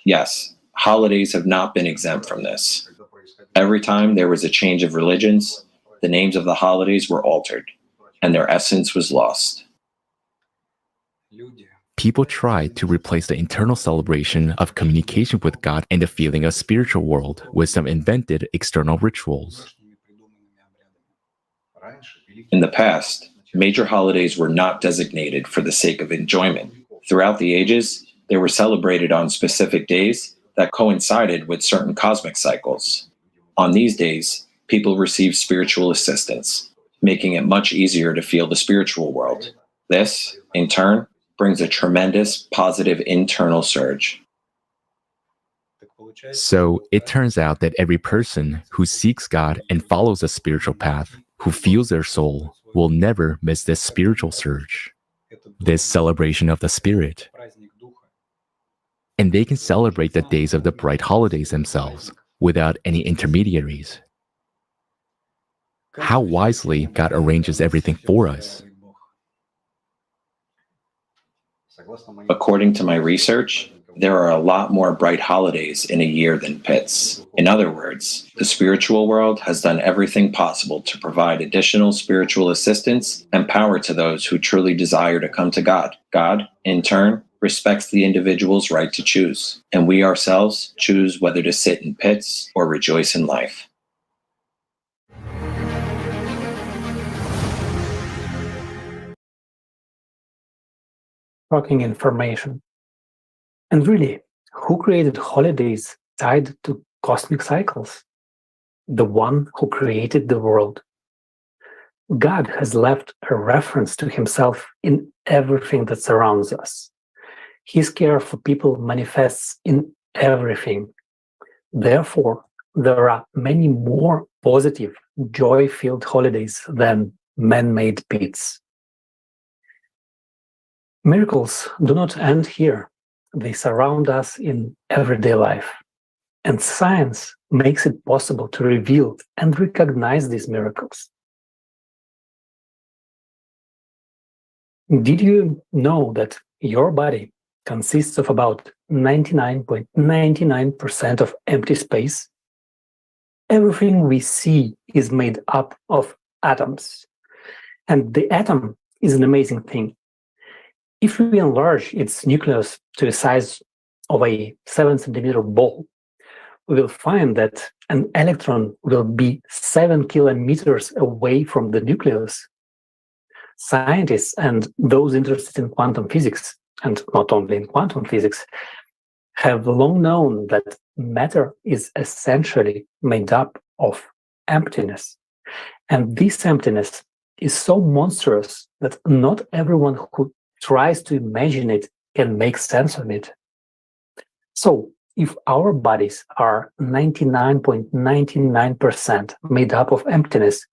F: Yes, holidays have not been exempt from this. Every time there was a change of religions, the names of the holidays were altered, and their essence was lost.
H: People tried to replace the internal celebration of communication with God and the feeling of spiritual world with some invented external rituals.
F: In the past, major holidays were not designated for the sake of enjoyment. Throughout the ages, they were celebrated on specific days that coincided with certain cosmic cycles. On these days, people received spiritual assistance, making it much easier to feel the spiritual world. This, in turn, brings a tremendous positive internal surge.
H: So it turns out that every person who seeks God and follows a spiritual path, who feels their soul, will never miss this spiritual surge, this celebration of the Spirit. And they can celebrate the days of the bright holidays themselves without any intermediaries. How wisely God arranges everything for us.
F: According to my research, there are a lot more bright holidays in a year than pits. In other words, the spiritual world has done everything possible to provide additional spiritual assistance and power to those who truly desire to come to God. God, in turn, respects the individual's right to choose, and we ourselves choose whether to sit in pits or rejoice in life.
A: Shocking information. And really, who created holidays tied to cosmic cycles? The one who created the world. God has left a reference to himself in everything that surrounds us. His care for people manifests in everything. Therefore, there are many more positive, joy-filled holidays than man-made pits. Miracles do not end here. They surround us in everyday life. And science makes it possible to reveal and recognize these miracles. Did you know that your body consists of about 99.99% of empty space? Everything we see is made up of atoms. And the atom is an amazing thing. If we enlarge its nucleus to the size of a 7-centimeter ball, we will find that an electron will be 7 kilometers away from the nucleus. Scientists and those interested in quantum physics, and not only in quantum physics, have long known that matter is essentially made up of emptiness. And this emptiness is so monstrous that not everyone who tries to imagine it can make sense of it. So, if our bodies are 99.99% made up of emptiness,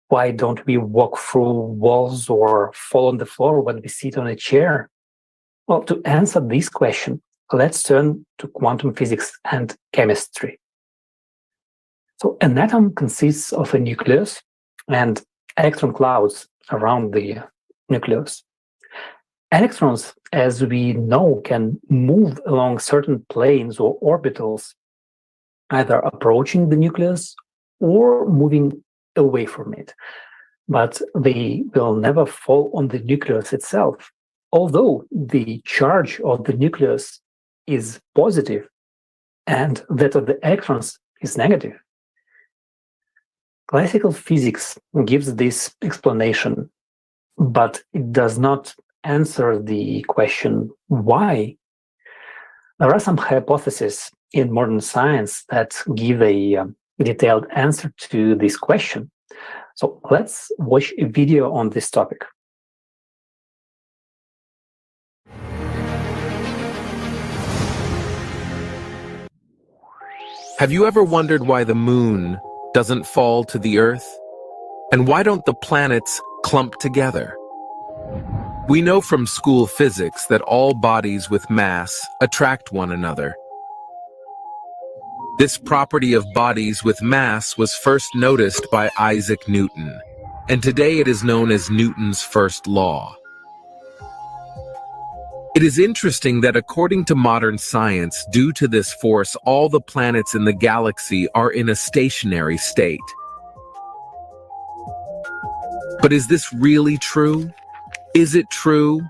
A: why don't we walk through walls or fall on the floor when we sit on a chair? Well, to answer this question, let's turn to quantum physics and chemistry. So, an atom consists of a nucleus and electron clouds around the nucleus. Electrons, as we know, can move along certain planes or orbitals, either approaching the nucleus or moving away from it. But they will never fall on the nucleus itself, although the charge of the nucleus is positive and that of the electrons is negative. Classical physics gives this explanation, but it does not answer the question why. There are some hypotheses in modern science that give a detailed answer to this question. So let's watch a video on this topic.
K: Have you ever wondered why the moon doesn't fall to the earth? And why don't the planets clump together? We know from school physics that all bodies with mass attract one another. This property of bodies with mass was first noticed by Isaac Newton, and today it is known as Newton's first law. It is interesting that according to modern science, due to this force, all the planets in the galaxy are in a stationary state. But is this really true? Is it true?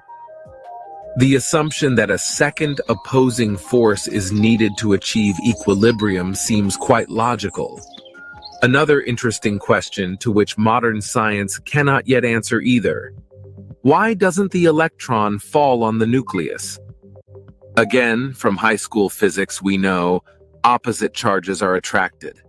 K: The assumption that a second opposing force is needed to achieve equilibrium seems quite logical. Another interesting question to which modern science cannot yet answer either: why doesn't the electron fall on the nucleus? Again, from high school physics, we know opposite charges are attracted.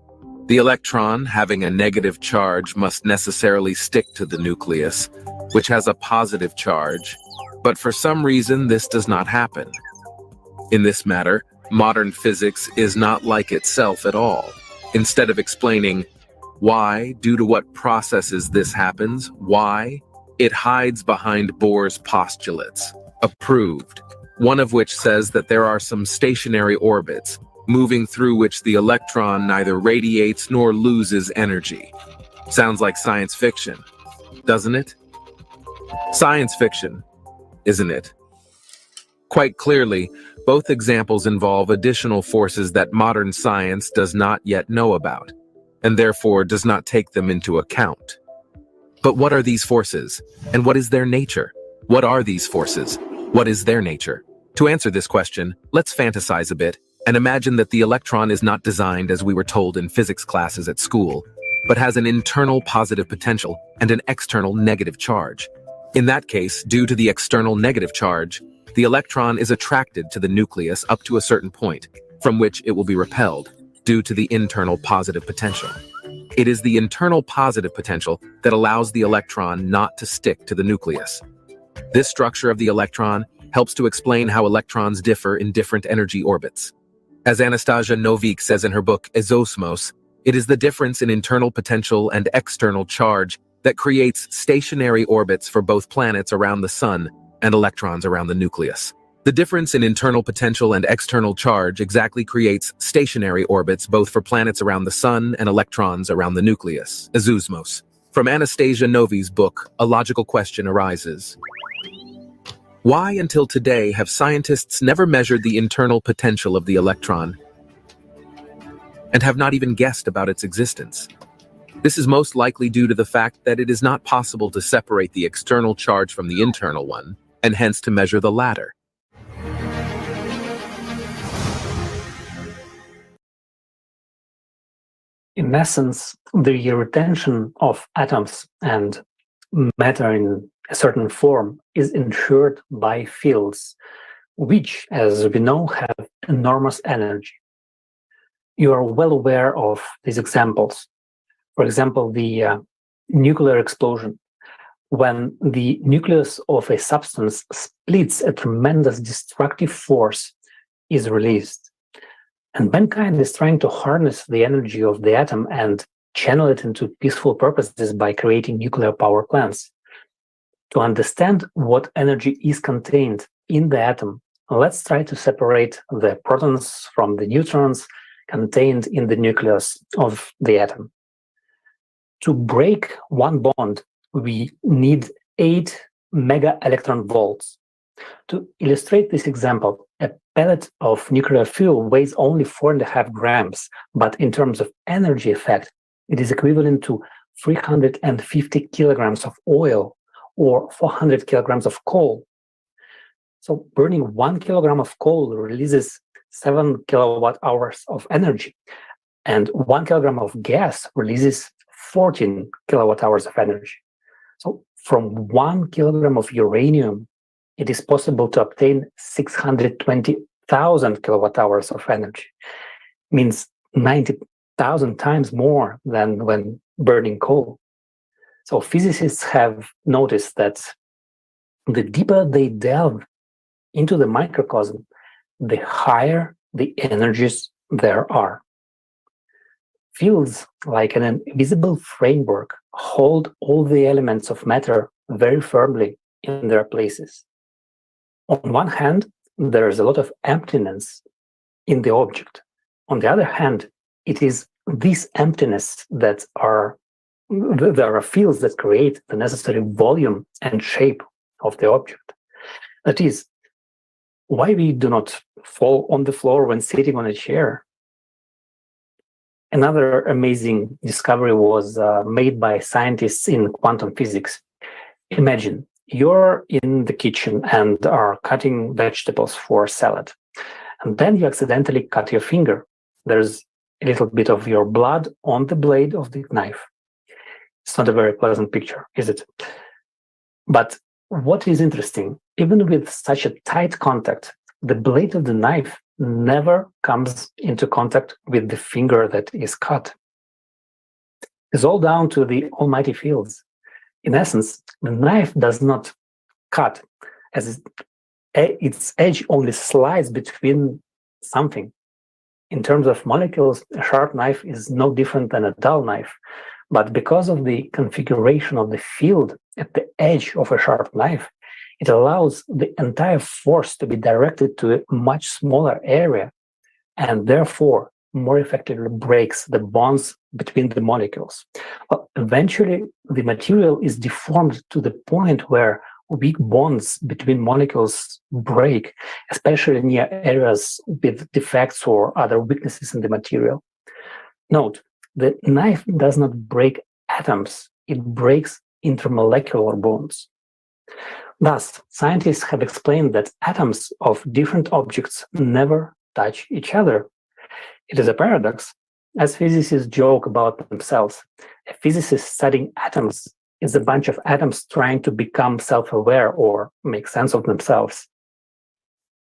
K: The electron, having a negative charge, must necessarily stick to the nucleus, which has a positive charge, but for some reason this does not happen. In this matter, modern physics is not like itself at all. Instead of explaining why, due to what processes this happens, why, it hides behind Bohr's postulates, approved, one of which says that there are some stationary orbits, moving through which the electron neither radiates nor loses energy. Sounds like science fiction, doesn't it? Science fiction, isn't it? Quite clearly, both examples involve additional forces that modern science does not yet know about, and therefore does not take them into account. But what are these forces, and what is their nature? What are these forces? What is their nature? To answer this question, let's fantasize a bit and imagine that the electron is not designed as we were told in physics classes at school, but has an internal positive potential and an external negative charge. In that case, due to the external negative charge, the electron is attracted to the nucleus up to a certain point, from which it will be repelled, due to the internal positive potential. It is the internal positive potential that allows the electron not to stick to the nucleus. This structure of the electron helps to explain how electrons differ in different energy orbits. As Anastasia Novik says in her book Exosmos, it is the difference in internal potential and external charge that creates stationary orbits for both planets around the Sun and electrons around the nucleus. The difference in internal potential and external charge exactly creates stationary orbits both for planets around the Sun and electrons around the nucleus. Exosmos. From Anastasia Novik's book, a logical question arises. Why until today have scientists never measured the internal potential of the electron and have not even guessed about its existence? This is most likely due to the fact that it is not possible to separate the external charge from the internal one, and hence to measure the latter.
A: In essence, the retention of atoms and matter in a certain form is ensured by fields, which, as we know, have enormous energy. You are well aware of these examples. For example, the nuclear explosion. When the nucleus of a substance splits, a tremendous destructive force is released. And mankind is trying to harness the energy of the atom and channel it into peaceful purposes by creating nuclear power plants. To understand what energy is contained in the atom, let's try to separate the protons from the neutrons contained in the nucleus of the atom. To break one bond, we need 8 mega electron volts. To illustrate this example, a pellet of nuclear fuel weighs only 4.5 grams, but in terms of energy effect, it is equivalent to 350 kilograms of oil or 400 kilograms of coal. So burning 1 kilogram of coal releases 7 kilowatt hours of energy, and 1 kilogram of gas releases 14 kilowatt hours of energy. So from 1 kilogram of uranium, it is possible to obtain 620,000 kilowatt hours of energy. Means 90,000 times more than when burning coal. So physicists have noticed that the deeper they delve into the microcosm, the higher the energies there are. Fields, like an invisible framework, hold all the elements of matter very firmly in their places. On one hand, there is a lot of emptiness in the object. On the other hand, it is this emptiness that there are fields that create the necessary volume and shape of the object. That is, why we do not fall on the floor when sitting on a chair. Another amazing discovery was made by scientists in quantum physics. Imagine you're in the kitchen and are cutting vegetables for salad, and then you accidentally cut your finger. There's a little bit of your blood on the blade of the knife. It's not a very pleasant picture, is it? But what is interesting, even with such a tight contact, the blade of the knife never comes into contact with the finger that is cut. It's all down to the almighty fields. In essence, the knife does not cut, as its edge only slides between something. In terms of molecules, a sharp knife is no different than a dull knife. But because of the configuration of the field at the edge of a sharp knife, it allows the entire force to be directed to a much smaller area, and therefore more effectively breaks the bonds between the molecules. Well, eventually, the material is deformed to the point where weak bonds between molecules break, especially near areas with defects or other weaknesses in the material. Note, the knife does not break atoms, it breaks intermolecular bonds. Thus, scientists have explained that atoms of different objects never touch each other. It is a paradox, as physicists joke about themselves. A physicist studying atoms is a bunch of atoms trying to become self-aware or make sense of themselves.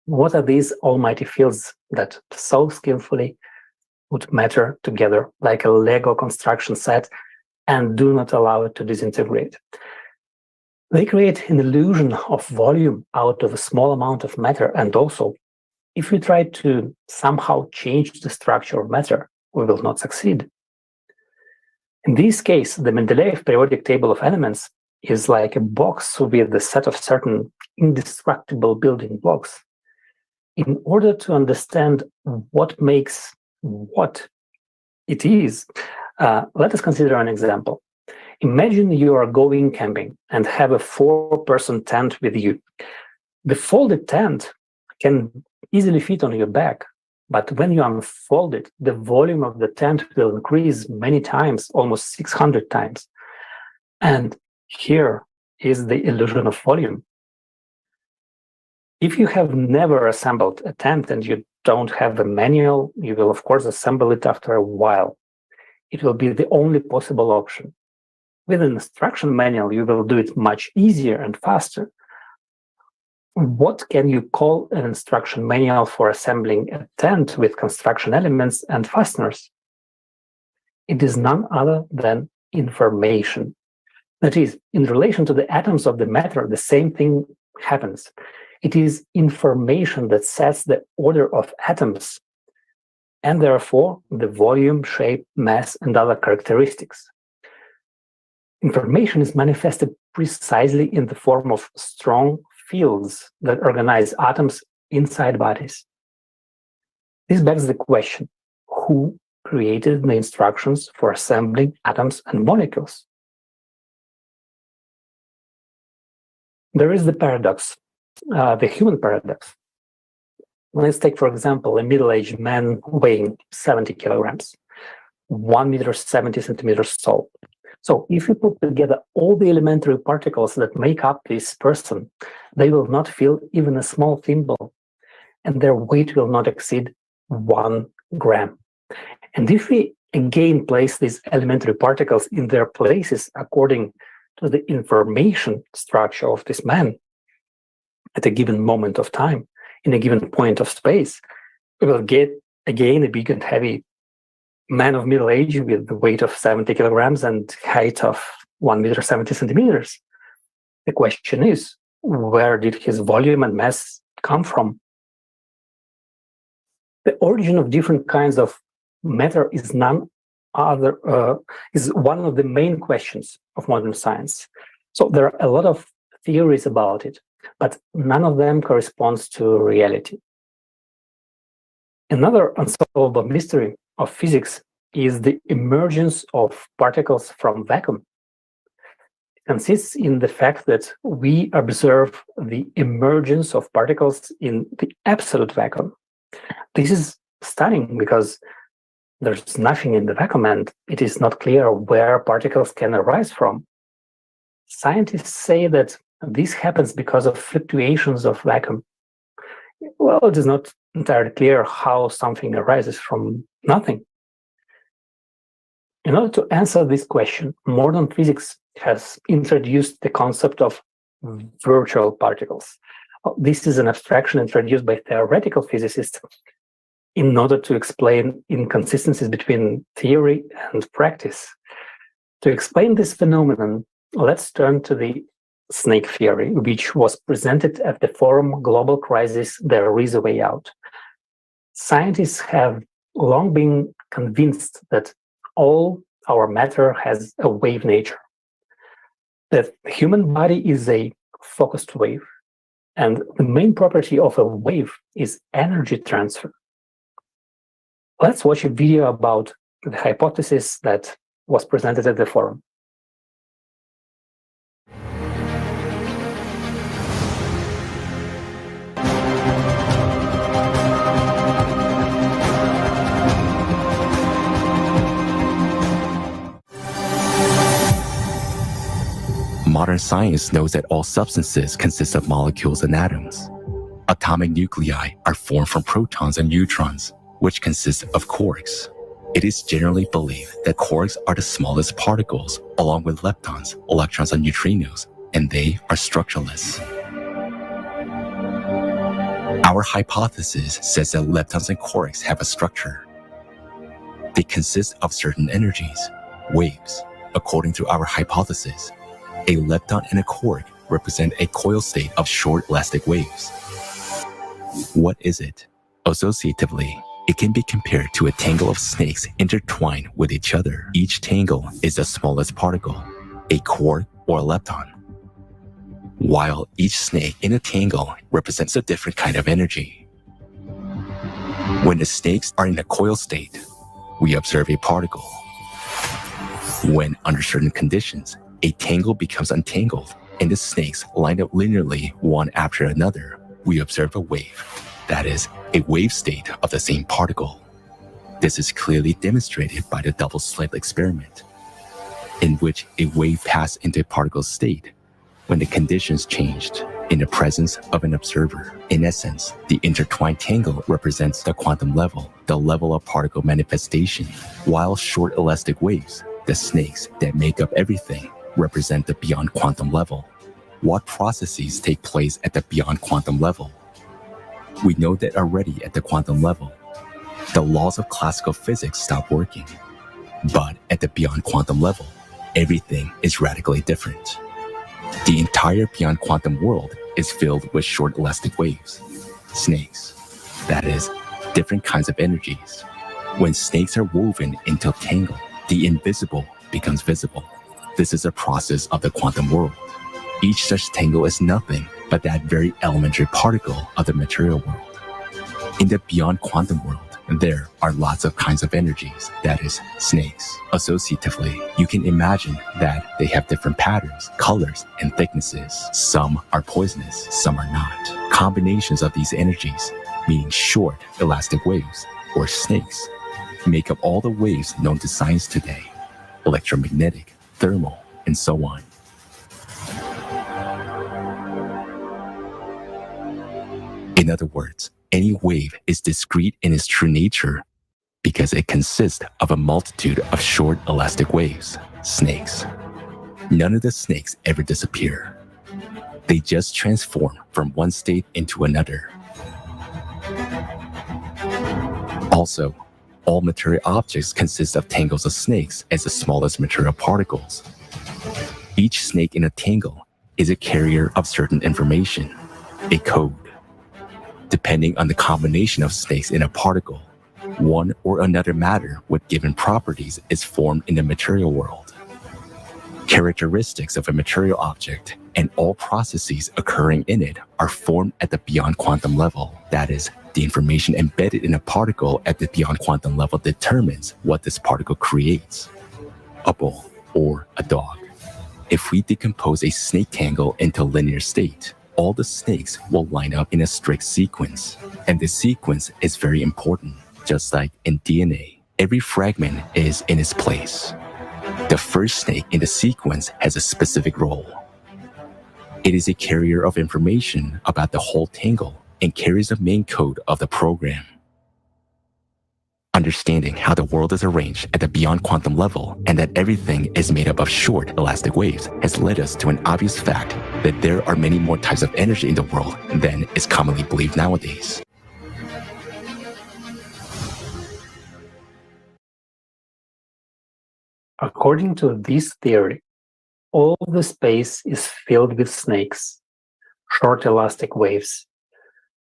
A: What are these almighty fields that so skillfully put matter together like a Lego construction set and do not allow it to disintegrate? They create an illusion of volume out of a small amount of matter, and also, if we try to somehow change the structure of matter, we will not succeed. In this case, the Mendeleev periodic table of elements is like a box with a set of certain indestructible building blocks. In order to understand what makes what it is, let us consider an example. Imagine you are going camping and have a 4-person tent with you. The folded tent can easily fit on your back, but when you unfold it, the volume of the tent will increase many times, almost 600 times. And here is the illusion of volume. If you have never assembled a tent and you don't have a manual, you will of course assemble it after a while. It will be the only possible option. With an instruction manual, you will do it much easier and faster. What can you call an instruction manual for assembling a tent with construction elements and fasteners? It is none other than information. That is, in relation to the atoms of the matter, the same thing happens. It is information that sets the order of atoms, and therefore the volume, shape, mass, and other characteristics. Information is manifested precisely in the form of strong fields that organize atoms inside bodies. This begs the question, who created the instructions for assembling atoms and molecules? There is the paradox, the human paradox. Let's take, for example, a middle-aged man weighing 70 kilograms, 1 meter 70 centimeters tall. So if you put together all the elementary particles that make up this person, they will not fill even a small thimble, and their weight will not exceed 1 gram. And if we again place these elementary particles in their places according to the information structure of this man at a given moment of time, in a given point of space, we will get again a big and heavy man of middle age with the weight of 70 kilograms and height of 1 meter 70 centimeters. The question is, where did his volume and mass come from? The origin of different kinds of matter is none other is one of the main questions of modern science. So there are a lot of theories about it, but none of them corresponds to reality. Another unsolvable mystery of physics is the emergence of particles from vacuum. It consists in the fact that we observe the emergence of particles in the absolute vacuum. This is stunning because there's nothing in the vacuum and it is not clear where particles can arise from. Scientists say that this happens because of fluctuations of vacuum. Well, it is not entirely clear how something arises from nothing. In order to answer this question, modern physics has introduced the concept of virtual particles. This is an abstraction introduced by theoretical physicists in order to explain inconsistencies between theory and practice. To explain this phenomenon, let's turn to the snake theory, which was presented at the forum Global Crisis, There Is a Way Out. Scientists have long been convinced that all our matter has a wave nature. The human body is a focused wave, and the main property of a wave is energy transfer. Let's watch a video about the hypothesis that was presented at the forum.
H: Modern science knows that all substances consist of molecules and atoms. Atomic nuclei are formed from protons and neutrons, which consist of quarks. It is generally believed that quarks are the smallest particles, along with leptons, electrons, and neutrinos, and they are structureless. Our hypothesis says that leptons and quarks have a structure. They consist of certain energies, waves. According to our hypothesis, a lepton and a quark represent a coil state of short elastic waves. What is it? Associatively, it can be compared to a tangle of snakes intertwined with each other. Each tangle is the smallest particle, a quark or a lepton, while each snake in a tangle represents a different kind of energy. When the snakes are in a coil state, we observe a particle. When under certain conditions, a tangle becomes untangled and the snakes line up linearly one after another, we observe a wave. That is, a wave state of the same particle. This is clearly demonstrated by the double-slit experiment, in which a wave passed into a particle state when the conditions changed in the presence of an observer. In essence, the intertwined tangle represents the quantum level, the level of particle manifestation, while short elastic waves, the snakes that make up everything, represent the beyond quantum level. What processes take place at the beyond quantum level? We know that already at the quantum level, the laws of classical physics stop working. But at the beyond quantum level, everything is radically different. The entire beyond quantum world is filled with short elastic waves, snakes. That is, different kinds of energies. When snakes are woven into a tangle, the invisible becomes visible. This is a process of the quantum world. Each such tangle is nothing but that very elementary particle of the material world. In the beyond quantum world, there are lots of kinds of energies, that is, snakes. Associatively, you can imagine that they have different patterns, colors, and thicknesses. Some are poisonous, some are not. Combinations of these energies, meaning short, elastic waves, or snakes, make up all the waves known to science today: electromagnetic, thermal, and so on. In other words, any wave is discrete in its true nature because it consists of a multitude of short elastic waves, snakes. None of the snakes ever disappear. They just transform from one state into another. Also, all material objects consist of tangles of snakes as the smallest material particles. Each snake in a tangle is a carrier of certain information, a code. Depending on the combination of snakes in a particle, one or another matter with given properties is formed in the material world. Characteristics of a material object and all processes occurring in it are formed at the beyond quantum level. That is, the information embedded in a particle at the beyond quantum level determines what this particle creates: a ball or a dog. If we decompose a snake tangle into a linear state, all the snakes will line up in a strict sequence. And the sequence is very important. Just like in DNA, every fragment is in its place. The first snake in the sequence has a specific role. It is a carrier of information about the whole tangle and carries the main code of the program. Understanding how the world is arranged at the beyond quantum level and that everything is made up of short elastic waves has led us to an obvious fact that there are many more types of energy in the world than is commonly believed nowadays.
A: According to this theory, all the space is filled with snakes, short elastic waves,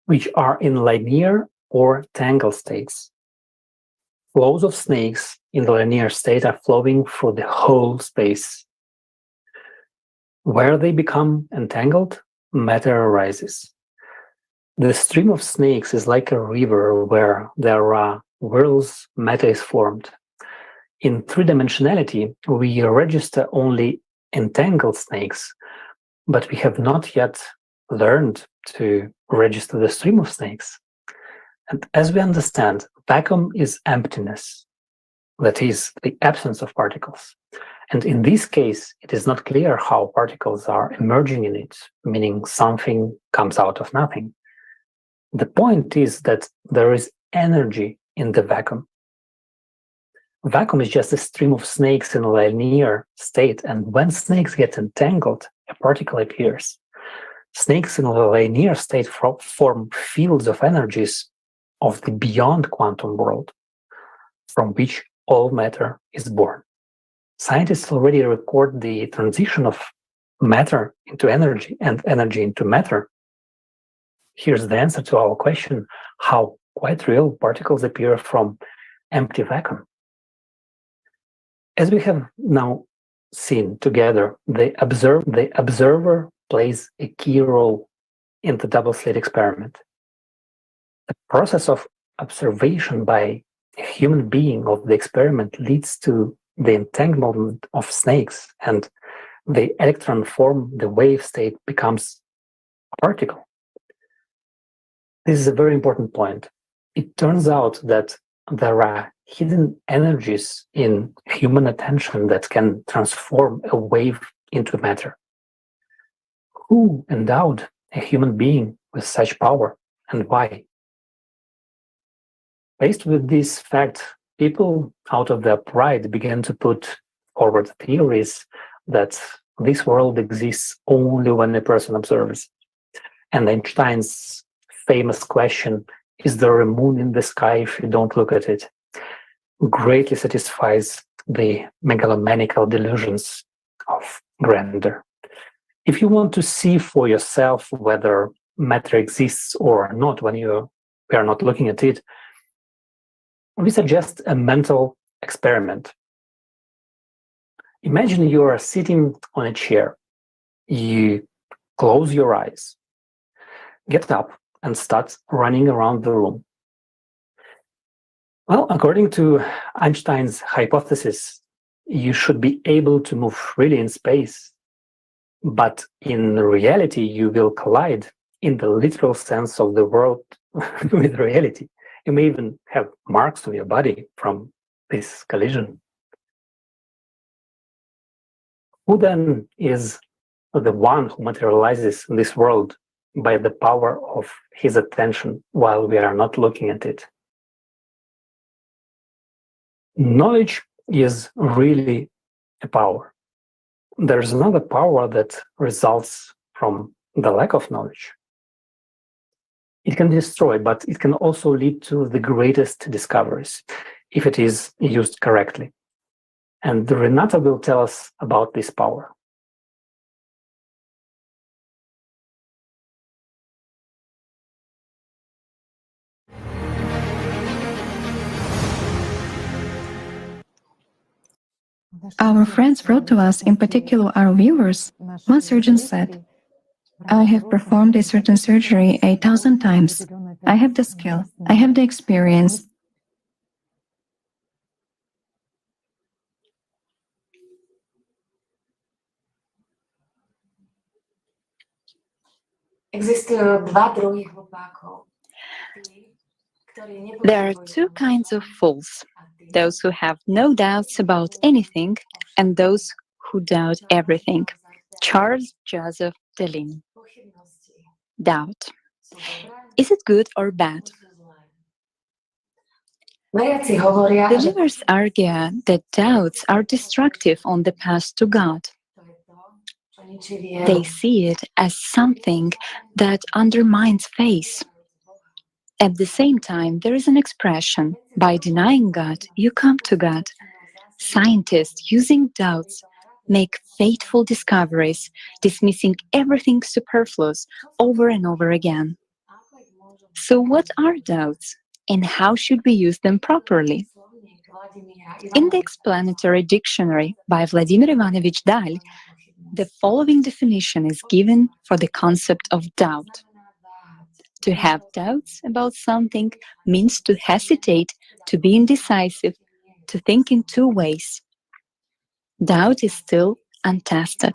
A: which are in linear or tangle states. Flows of snakes in the linear state are flowing through the whole space. Where they become entangled, matter arises. The stream of snakes is like a river where there are whirls, matter is formed. In three-dimensionality, we register only entangled snakes, but we have not yet learned to register the stream of snakes. And as we understand, vacuum is emptiness, that is, the absence of particles. And in this case, it is not clear how particles are emerging in it, meaning something comes out of nothing. The point is that there is energy in the vacuum. Vacuum is just a stream of snakes in a linear state, and when snakes get entangled, a particle appears. Snakes in a linear state form fields of energies of the beyond quantum world, from which all matter is born. Scientists already record the transition of matter into energy and energy into matter. Here's the answer to our question, how quite real particles appear from empty vacuum. As we have now seen together, the observer plays a key role in the double-slit experiment. The process of observation by a human being of the experiment leads to the entanglement of snakes, and the electron form, the wave state, becomes a particle. This is a very important point. It turns out that there are hidden energies in human attention that can transform a wave into matter. Who endowed a human being with such power, and why? Faced with this fact, people, out of their pride, began to put forward theories that this world exists only when a person observes. And Einstein's famous question, is there a moon in the sky if you don't look at it, greatly satisfies the megalomaniacal delusions of grandeur. If you want to see for yourself whether matter exists or not when you are not looking at it, we suggest a mental experiment. Imagine you are sitting on a chair. You close your eyes, get up, and start running around the room. Well, according to Einstein's hypothesis, you should be able to move freely in space, but in reality, you will collide in the literal sense of the word with reality. You may even have marks on your body from this collision. Who then is the one who materializes in this world by the power of his attention while we are not looking at it? Knowledge is really a power. There's another power that results from the lack of knowledge. It can destroy, but it can also lead to the greatest discoveries if it is used correctly. And Renata will tell us about this power.
Q: Our friends wrote to us, in particular our viewers. One surgeon said, I have performed a certain surgery 8,000 times. I have the skill, I have the experience.
L: There are two kinds of fools, those who have no doubts about anything and those who doubt everything. Charles Joseph Delin. Doubt. Is it good or bad? Believers argue that doubts are destructive on the path to God. They see it as something that undermines faith. At the same time, there is an expression, by denying God, you come to God. Scientists, using doubts, make fateful discoveries, dismissing everything superfluous over and over again. So what are doubts, and how should we use them properly? In the explanatory dictionary by Vladimir Ivanovich Dahl, the following definition is given for the concept of doubt. To have doubts about something means to hesitate, to be indecisive, to think in two ways. Doubt is still untested.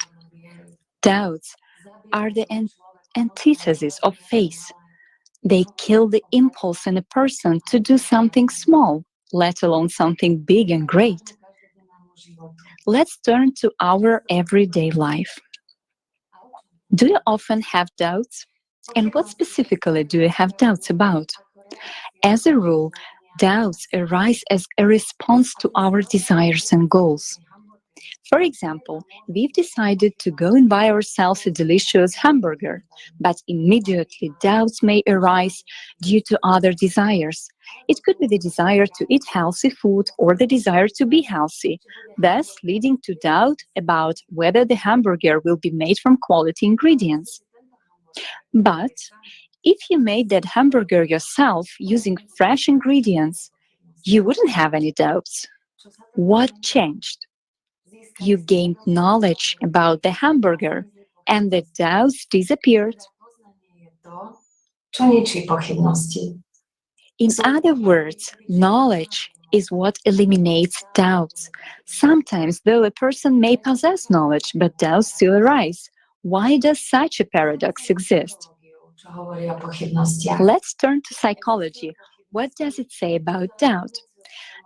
L: Doubts are the antithesis of faith. They kill the impulse in a person to do something small, let alone something big and great. Let's turn to our everyday life. Do you often have doubts? And what specifically do you have doubts about? As a rule, doubts arise as a response to our desires and goals. For example, we've decided to go and buy ourselves a delicious hamburger, but immediately doubts may arise due to other desires. It could be the desire to eat healthy food or the desire to be healthy, thus leading to doubt about whether the hamburger will be made from quality ingredients. But if you made that hamburger yourself using fresh ingredients, you wouldn't have any doubts. What changed? You gained knowledge about the hamburger, and the doubts disappeared. In other words, knowledge is what eliminates doubts. Sometimes, though, a person may possess knowledge, but doubts still arise. Why does such a paradox exist? Let's turn to psychology. What does it say about doubt?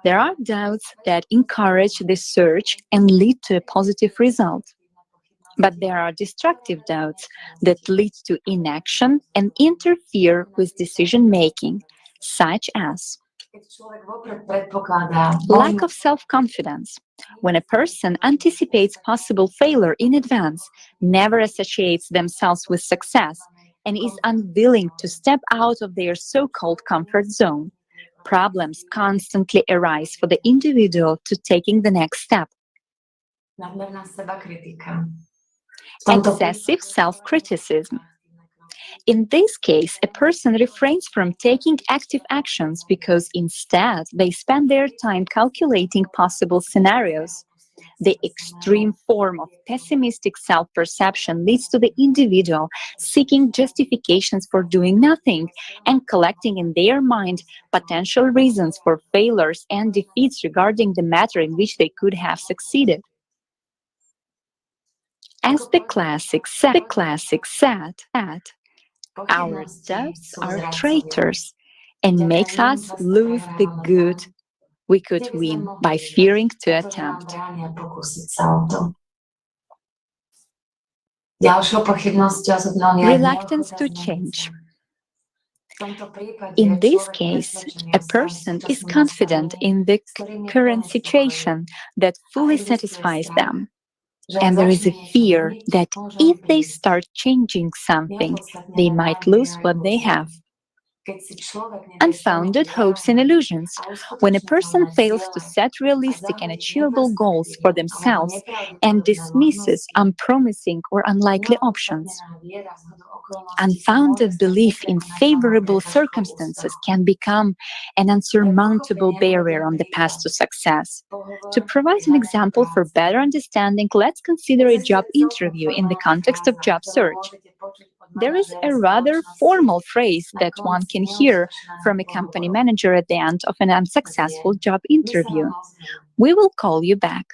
L: There are doubts that encourage the search and lead to a positive result. But there are destructive doubts that lead to inaction and interfere with decision-making, such as lack of self-confidence. When a person anticipates possible failure in advance, never associates themselves with success, and is unwilling to step out of their so-called comfort zone, problems constantly arise for the individual to taking the next step. Excessive self-criticism. In this case, a person refrains from taking active actions because instead they spend their time calculating possible scenarios. The extreme form of pessimistic self-perception leads to the individual seeking justifications for doing nothing and collecting in their mind potential reasons for failures and defeats regarding the matter in which they could have succeeded. As the classic said, our doubts are traitors and makes us lose the good we could win by fearing to attempt. Reluctance to change. In this case, a person is confident in the current situation that fully satisfies them. And there is a fear that if they start changing something, they might lose what they have. Unfounded hopes and illusions. When a person fails to set realistic and achievable goals for themselves and dismisses unpromising or unlikely options. Unfounded belief in favorable circumstances can become an unsurmountable barrier on the path to success. To provide an example for better understanding, let's consider a job interview in the context of job search. There is a rather formal phrase that one can hear from a company manager at the end of an unsuccessful job interview. We will call you back.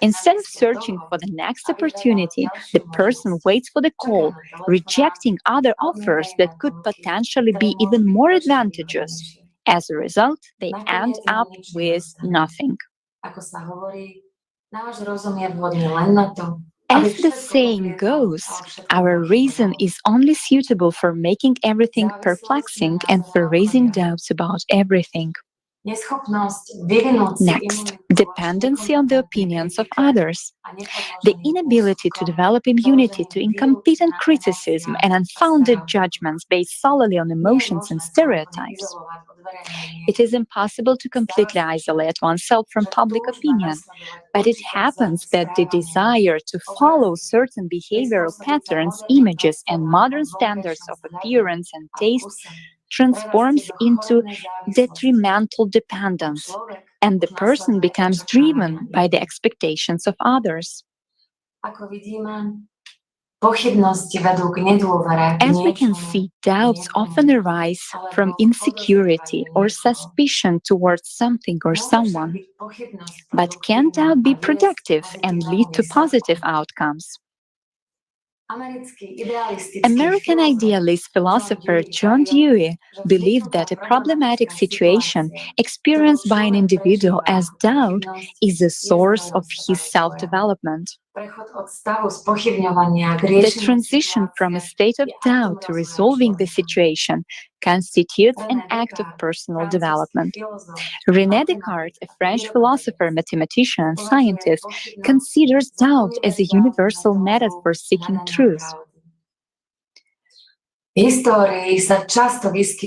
L: Instead of searching for the next opportunity, the person waits for the call, rejecting other offers that could potentially be even more advantageous. As a result, they end up with nothing. As the saying goes, our reason is only suitable for making everything perplexing and for raising doubts about everything. Next, dependency on the opinions of others. The inability to develop immunity to incompetent criticism and unfounded judgments based solely on emotions and stereotypes. It is impossible to completely isolate oneself from public opinion, but it happens that the desire to follow certain behavioral patterns, images, and modern standards of appearance and taste transforms into detrimental dependence, and the person becomes driven by the expectations of others. As we can see, doubts often arise from insecurity or suspicion towards something or someone. But can doubt be productive and lead to positive outcomes? American idealist philosopher John Dewey believed that a problematic situation experienced by an individual as doubt is the source of his self-development. The transition from a state of doubt to resolving the situation constitutes an act of personal development. René Descartes, a French philosopher, mathematician, and scientist, considers doubt as a universal method for seeking truth.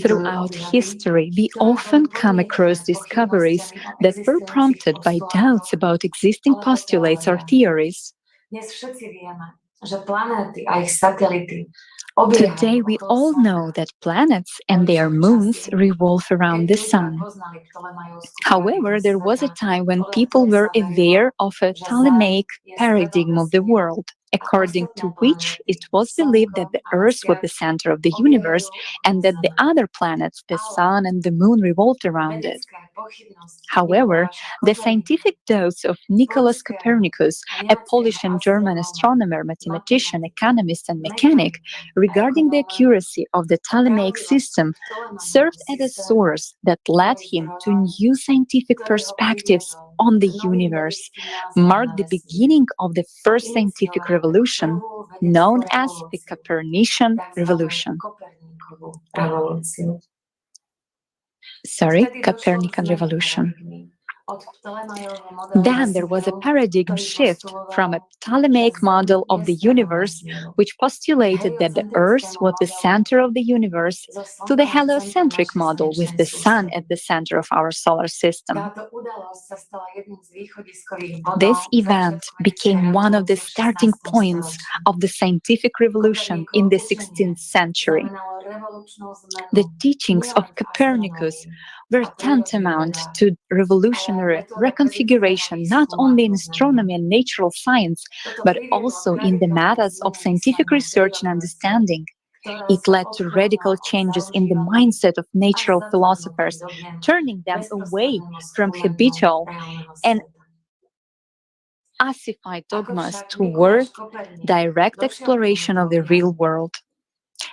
L: Throughout history, we often come across discoveries that were prompted by doubts about existing postulates or theories. Today, we all know that planets and their moons revolve around the sun. However, there was a time when people were aware of a Ptolemaic paradigm of the world, according to which it was believed that the Earth was the center of the universe and that the other planets, the sun and the moon, revolved around it. However, the scientific doubts of Nicholas Copernicus, a Polish and German astronomer, mathematician, economist, and mechanic, regarding the accuracy of the Ptolemaic system, served as a source that led him to new scientific perspectives on the universe, marked the beginning of the first scientific revolution, known as the Copernican Revolution. Copernican Revolution. Then there was a paradigm shift from a Ptolemaic model of the universe, which postulated that the Earth was the center of the universe, to the heliocentric model with the Sun at the center of our solar system. This event became one of the starting points of the scientific revolution in the 16th century. The teachings of Copernicus were tantamount to revolutionary reconfiguration not only in astronomy and natural science, but also in the methods of scientific research and understanding. It led to radical changes in the mindset of natural philosophers, turning them away from habitual and ossified dogmas toward direct exploration of the real world.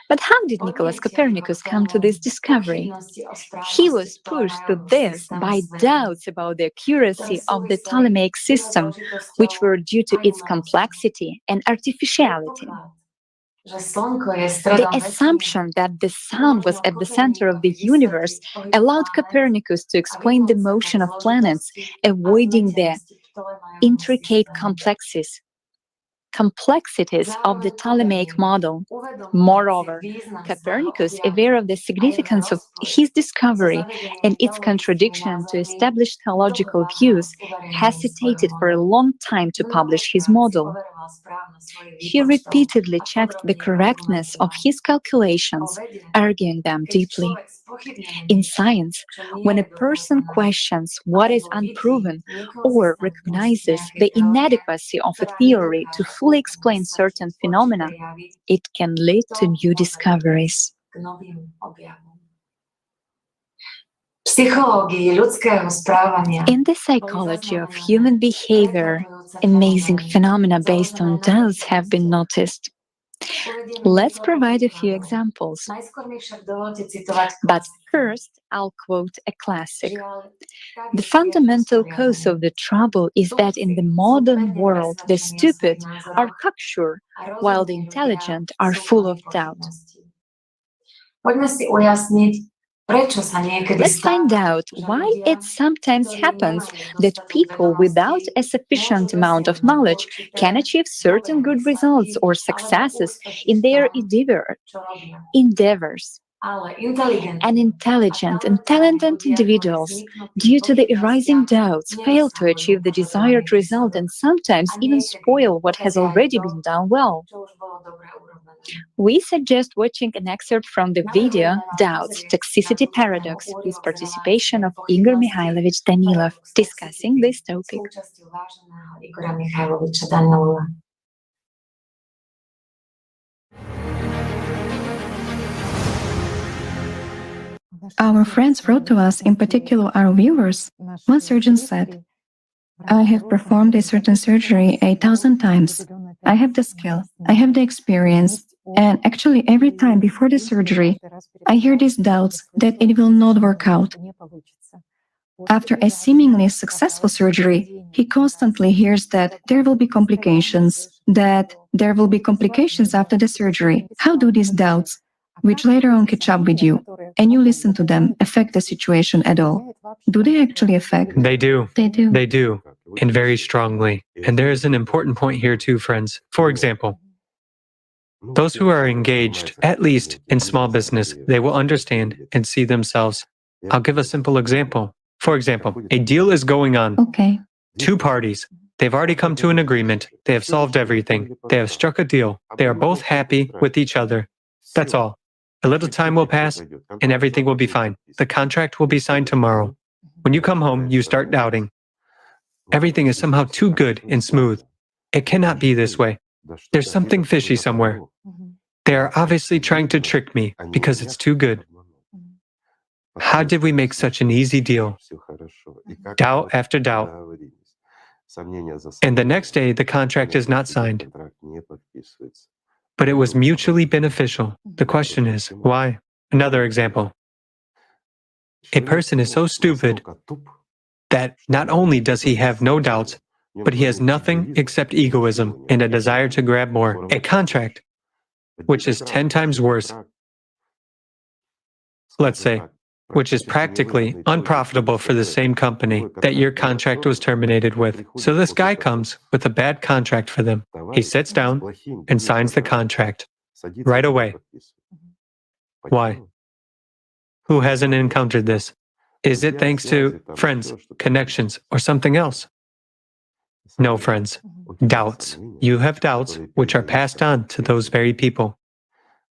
L: But how did Nicholas Copernicus come to this discovery? He was pushed to this by doubts about the accuracy of the Ptolemaic system, which were due to its complexity and artificiality. The assumption that the sun was at the center of the universe allowed Copernicus to explain the motion of planets, avoiding the intricate complexities of the Ptolemaic model. Moreover, Copernicus, aware of the significance of his discovery and its contradiction to established theological views, hesitated for a long time to publish his model. He repeatedly checked the correctness of his calculations, arguing them deeply. In science, when a person questions what is unproven or recognizes the inadequacy of a theory to fully explain certain phenomena, it can lead to new discoveries. In the psychology of human behavior, amazing phenomena based on doubts have been noticed. Let's provide a few examples. But first, I'll quote a classic. The fundamental cause of the trouble is that in the modern world, the stupid are cocksure, while the intelligent are full of doubt. Let's find out why it sometimes happens that people without a sufficient amount of knowledge can achieve certain good results or successes in their endeavors. And intelligent and talented individuals, due to the arising doubts, fail to achieve the desired result and sometimes even spoil what has already been done well. We suggest watching an excerpt from the video Doubts, Toxicity Paradox with participation of Igor Mikhailovich Danilov discussing this topic.
Q: Our friends wrote to us, in particular our viewers. One surgeon said, I have performed a certain surgery 1,000 times. I have the skill, I have the experience, and actually every time before the surgery, I hear these doubts that it will not work out. After a seemingly successful surgery, he constantly hears that there will be complications, that there will be complications after the surgery. How do these doubts, which later on catch up with you, and you listen to them, affect the situation at all? Do they actually affect?
G: They do.
Q: They do.
G: They do, and very strongly. And there is an important point here too, friends. For example, those who are engaged, at least in small business, they will understand and see themselves. I'll give a simple example. For example, a deal is going on.
Q: Okay.
G: Two parties. They've already come to an agreement. They have solved everything. They have struck a deal. They are both happy with each other. That's all. A little time will pass and everything will be fine. The contract will be signed tomorrow. When you come home, you start doubting. Everything is somehow too good and smooth. It cannot be this way. There's something fishy somewhere. They are obviously trying to trick me because it's too good. How did we make such an easy deal? Doubt after doubt. And the next day, the contract is not signed. But it was mutually beneficial. The question is, why? Another example. A person is so stupid that not only does he have no doubts, but he has nothing except egoism and a desire to grab more. A contract, which is 10 times worse, let's say, which is practically unprofitable for the same company that your contract was terminated with. So this guy comes with a bad contract for them. He sits down and signs the contract right away. Why? Who hasn't encountered this? Is it thanks to friends, connections, or something else? No, friends. Doubts. You have doubts which are passed on to those very people.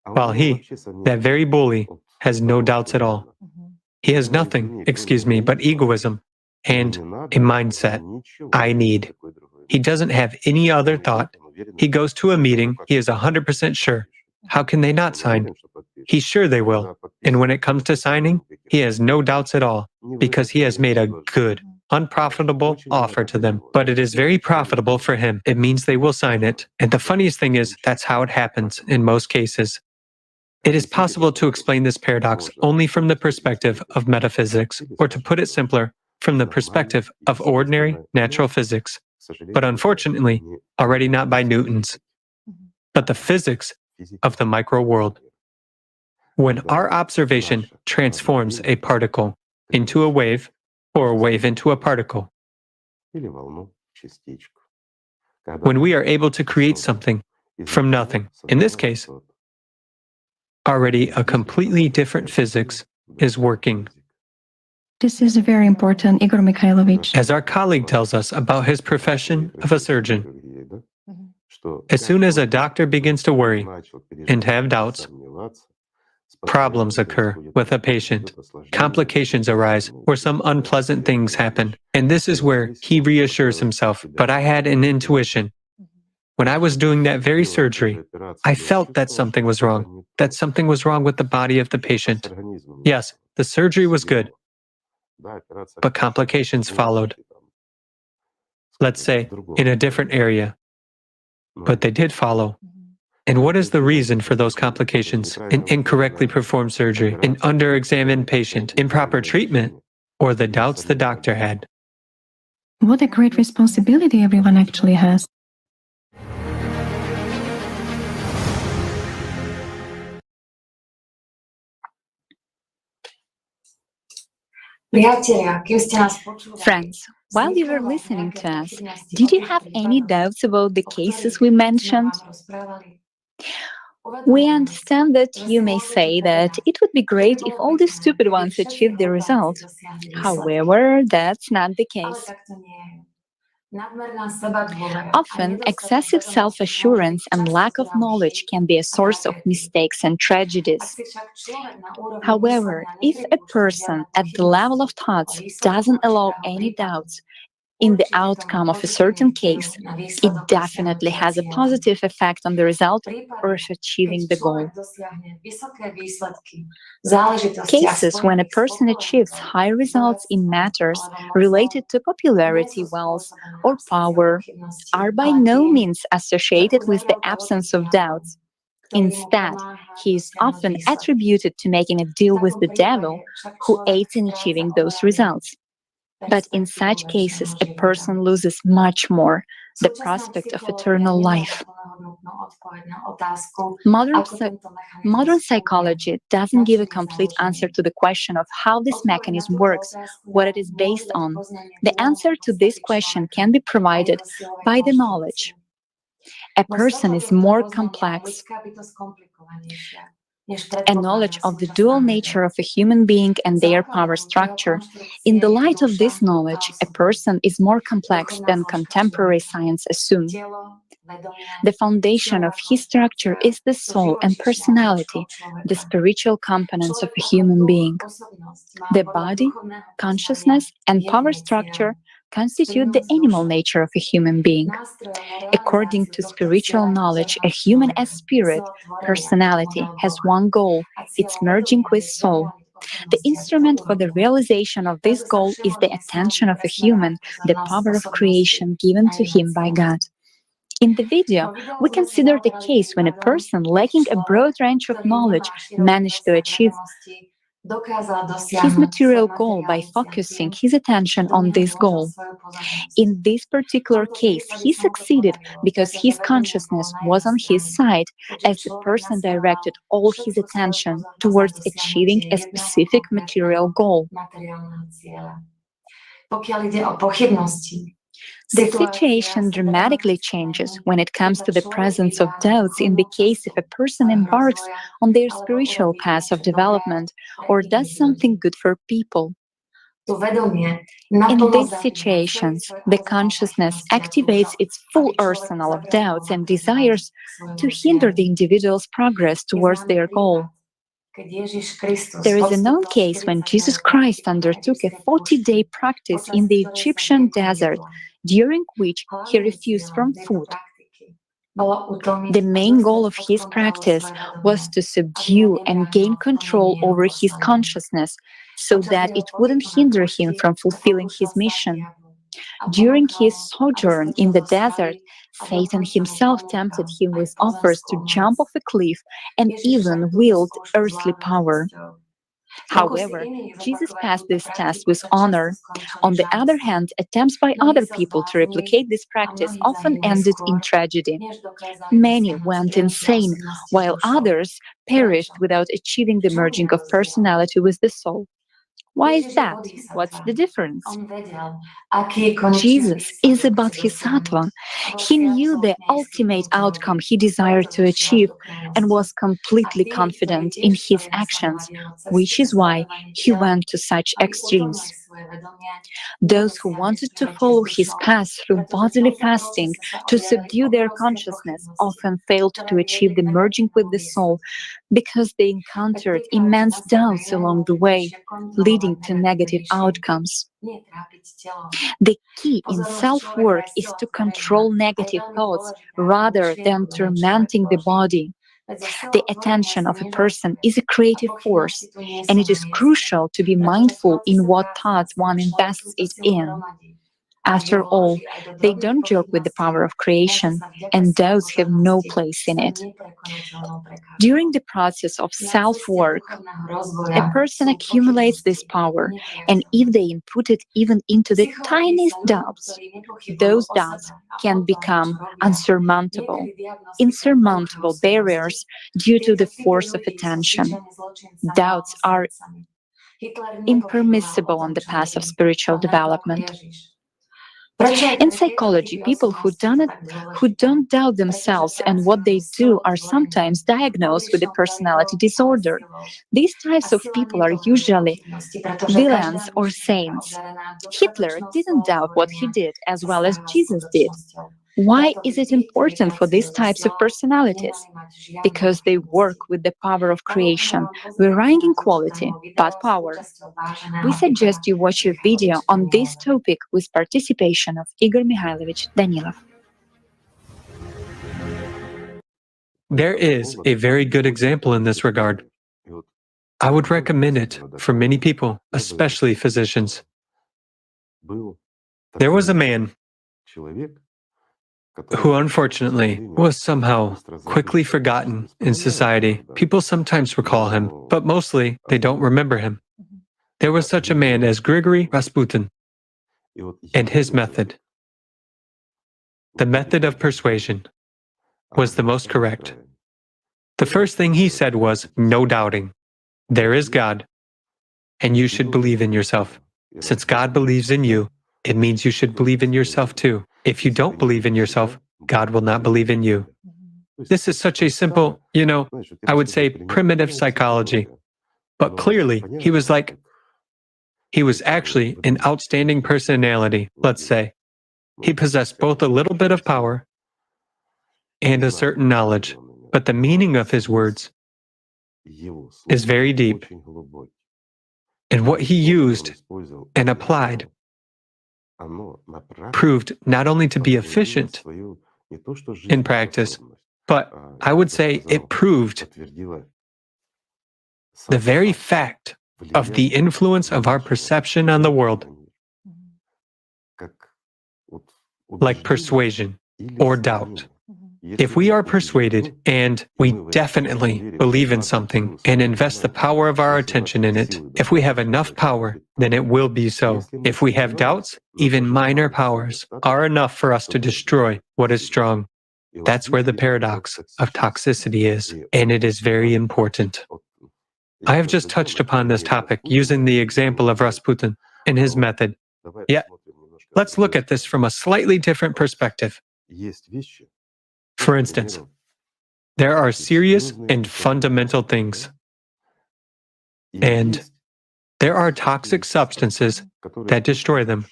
G: While he, that very bully, has no doubts at all. He has nothing, but egoism and a mindset. I need. He doesn't have any other thought. He goes to a meeting, he is 100% sure. How can they not sign? He's sure they will. And when it comes to signing, he has no doubts at all because he has made a good, unprofitable offer to them. But it is very profitable for him. It means they will sign it. And the funniest thing is, that's how it happens in most cases. It is possible to explain this paradox only from the perspective of metaphysics, or to put it simpler, from the perspective of ordinary natural physics. But unfortunately, already not by Newton's, but the physics of the micro world. When our observation transforms a particle into a wave, or a wave into a particle, when we are able to create something from nothing, in this case, already a completely different physics is working.
Q: This is very important, Igor Mikhailovich.
G: As our colleague tells us about his profession of a surgeon, as soon as a doctor begins to worry and have doubts, problems occur with a patient, complications arise, or some unpleasant things happen. And this is where he reassures himself, but I had an intuition. When I was doing that very surgery, I felt that something was wrong, that something was wrong with the body of the patient. Yes, the surgery was good, but complications followed. Let's say, in a different area. But they did follow. And what is the reason for those complications? An incorrectly performed surgery, an under-examined patient, improper treatment, or the doubts the doctor had?
Q: What a great responsibility everyone actually has.
L: Friends, while you were listening to us, did you have any doubts about the cases we mentioned? We understand that you may say that it would be great if all the stupid ones achieved the result. However, that's not the case. Often, excessive self-assurance and lack of knowledge can be a source of mistakes and tragedies. However, if a person at the level of thoughts doesn't allow any doubts, in the outcome of a certain case, it definitely has a positive effect on the result or of achieving the goal. Cases when a person achieves high results in matters related to popularity, wealth, or power are by no means associated with the absence of doubts. Instead, he is often attributed to making a deal with the devil who aids in achieving those results. But in such cases, a person loses much more, the prospect of eternal life. Modern psychology doesn't give a complete answer to the question of how this mechanism works, what it is based on. The answer to this question can be provided by the knowledge. A person is more complex. A knowledge of the dual nature of a human being and their power structure. In the light of this knowledge, a person is more complex than contemporary science assumes. The foundation of his structure is the soul and personality, the spiritual components of a human being. The body, consciousness, and power structure constitute the animal nature of a human being. According to spiritual knowledge, a human as spirit, personality, has one goal, its merging with soul. The instrument for the realization of this goal is the attention of a human, the power of creation given to him by God. In the video, we considered a case when a person lacking a broad range of knowledge managed to achieve his material goal by focusing his attention on this goal. In this particular case, he succeeded because his consciousness was on his side, as the person directed all his attention towards achieving a specific material goal. The situation dramatically changes when it comes to the presence of doubts in the case if a person embarks on their spiritual path of development or does something good for people. In these situations, the consciousness activates its full arsenal of doubts and desires to hinder the individual's progress towards their goal. There is a known case when Jesus Christ undertook a 40-day practice in the Egyptian desert, during which he refused from food. The main goal of his practice was to subdue and gain control over his consciousness so that it wouldn't hinder him from fulfilling his mission. During his sojourn in the desert, Satan himself tempted him with offers to jump off a cliff and even wield earthly power. However, Jesus passed this test with honor. On the other hand, attempts by other people to replicate this practice often ended in tragedy. Many went insane, while others perished without achieving the merging of personality with the soul. Why is that? What's the difference? Jesus is about his sattva. He knew the ultimate outcome he desired to achieve and was completely confident in his actions, which is why he went to such extremes. Those who wanted to follow his path through bodily fasting to subdue their consciousness often failed to achieve the merging with the soul because they encountered immense doubts along the way, leading to negative outcomes. The key in self-work is to control negative thoughts rather than tormenting the body. The attention of a person is a creative force, and it is crucial to be mindful in what thoughts one invests it in. After all, they don't joke with the power of creation, and doubts have no place in it. During the process of self-work, a person accumulates this power, and if they input it even into the tiniest doubts, those doubts can become insurmountable barriers due to the force of attention. Doubts are impermissible on the path of spiritual development. In psychology, people who don't doubt themselves and what they do are sometimes diagnosed with a personality disorder. These types of people are usually villains or saints. Hitler didn't doubt what he did as well as Jesus did. Why is it important for these types of personalities? Because they work with the power of creation, varying in quality, but power. We suggest you watch a video on this topic with participation of Igor Mikhailovich Danilov.
G: There is a very good example in this regard. I would recommend it for many people, especially physicians. There was a man who unfortunately was somehow quickly forgotten in society. People sometimes recall him, but mostly they don't remember him. There was such a man as Grigory Rasputin, and his method, the method of persuasion, was the most correct. The first thing he said was, no doubting. There is God, and you should believe in yourself. Since God believes in you, it means you should believe in yourself too. If you don't believe in yourself, God will not believe in you. This is such a simple, I would say primitive psychology. But clearly, he was actually an outstanding personality, let's say. He possessed both a little bit of power and a certain knowledge, but the meaning of his words is very deep. And what he used and applied proved not only to be efficient in practice, but I would say it proved the very fact of the influence of our perception on the world, like persuasion or doubt. If we are persuaded and we definitely believe in something and invest the power of our attention in it, if we have enough power, then it will be so. If we have doubts, even minor powers are enough for us to destroy what is strong. That's where the paradox of toxicity is, and it is very important. I have just touched upon this topic using the example of Rasputin and his method. Yet, let's look at this from a slightly different perspective. For instance, there are serious and fundamental things, and there are toxic substances that destroy them.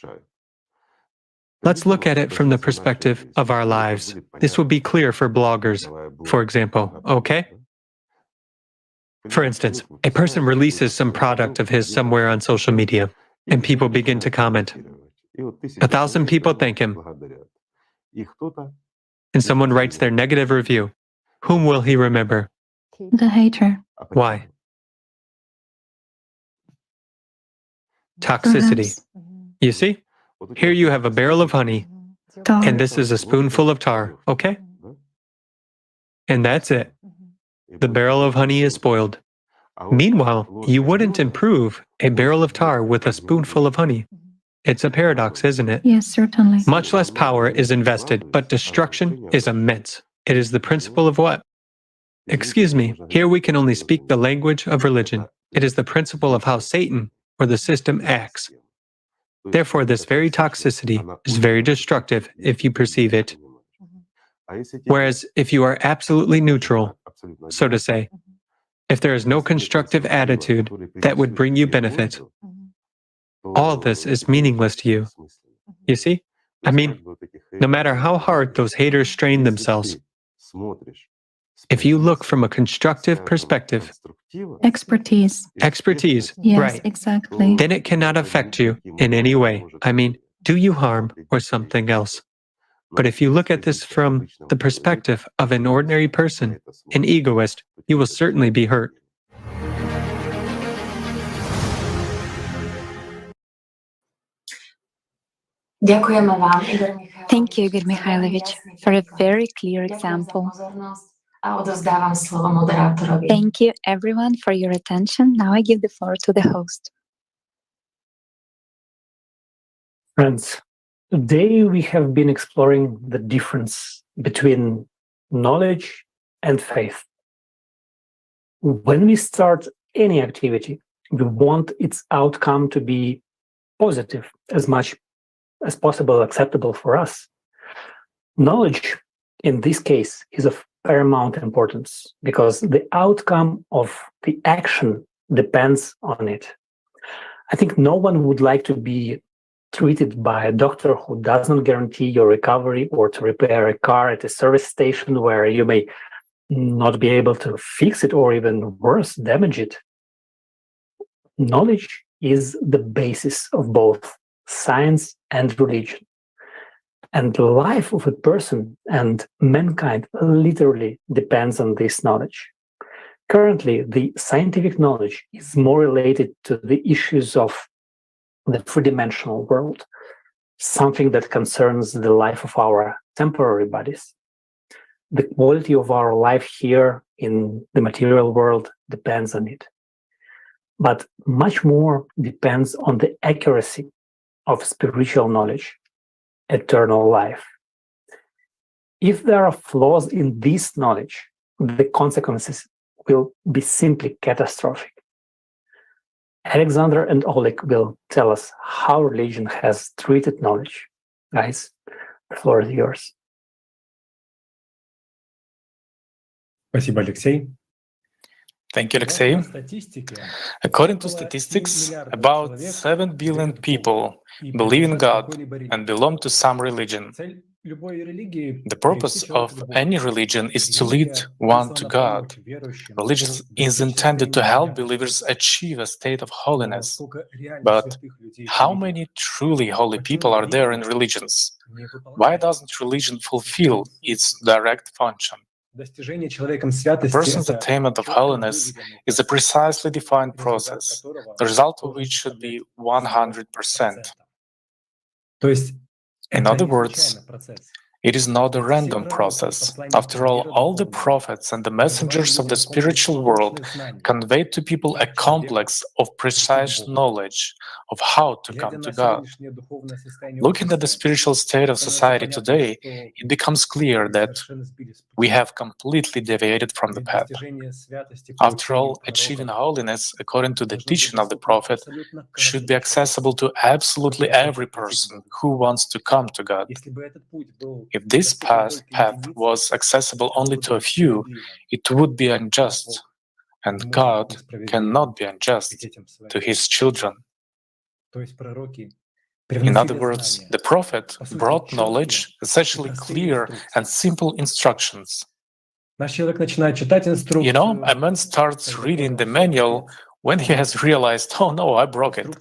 G: Let's look at it from the perspective of our lives. This will be clear for bloggers, for example, okay? For instance, a person releases some product of his somewhere on social media, and people begin to comment. 1,000 people thank him, and someone writes their negative review. Whom will he remember?
L: The hater.
G: Why? Toxicity. You see? Here you have a barrel of honey, and this is a spoonful of tar, okay? And that's it. The barrel of honey is spoiled. Meanwhile, you wouldn't improve a barrel of tar with a spoonful of honey. It's a paradox, isn't it?
L: Yes, certainly.
G: Much less power is invested, but destruction is immense. It is the principle of what? Excuse me, here we can only speak the language of religion. It is the principle of how Satan or the system acts. Therefore, this very toxicity is very destructive if you perceive it. Whereas if you are absolutely neutral, so to say, if there is no constructive attitude that would bring you benefit, all this is meaningless to you. You see? I mean, no matter how hard those haters strain themselves, if you look from a constructive perspective,
L: Expertise.
G: Yes, right,
L: exactly.
G: then it cannot affect you in any way. I mean, do you harm or something else? But if you look at this from the perspective of an ordinary person, an egoist, you will certainly be hurt.
L: Thank you, Igor Mikhailovich, for a very clear example. Thank you, everyone, for your attention. Now I give the floor to the host.
A: Friends, today we have been exploring the difference between knowledge and faith. When we start any activity, we want its outcome to be positive, as much as possible acceptable for us. Knowledge, in this case, is of paramount importance because the outcome of the action depends on it. I think no one would like to be treated by a doctor who does not guarantee your recovery, or to repair a car at a service station where you may not be able to fix it or even worse, damage it. Knowledge is the basis of both science and religion. And the life of a person and mankind literally depends on this knowledge. Currently, the scientific knowledge is more related to the issues of the three-dimensional world, something that concerns the life of our temporary bodies. The quality of our life here in the material world depends on it. But much more depends on the accuracy of spiritual knowledge, eternal life. If there are flaws in this knowledge, the consequences will be simply catastrophic. Alexander and Oleg will tell us how religion has treated knowledge. Guys, the floor is yours.
C: Спасибо, Алексей.
M: Thank you, Alexei. According to statistics, about 7 billion people believe in God and belong to some religion. The purpose of any religion is to lead one to God. Religion is intended to help believers achieve a state of holiness. But how many truly holy people are there in religions? Why doesn't religion fulfill its direct function? A person's attainment of holiness is a precisely defined process, the result of which should be 100%. In other words, it is not a random process. After all the prophets and the messengers of the spiritual world conveyed to people a complex of precise knowledge of how to come to God. Looking at the spiritual state of society today, it becomes clear that we have completely deviated from the path. After all, achieving holiness, according to the teaching of the prophet, should be accessible to absolutely every person who wants to come to God. If this path was accessible only to a few, it would be unjust, and God cannot be unjust to his children. In other words, the prophet brought knowledge, essentially clear and simple instructions. You know, a man starts reading the manual when he has realized, oh no, I broke it.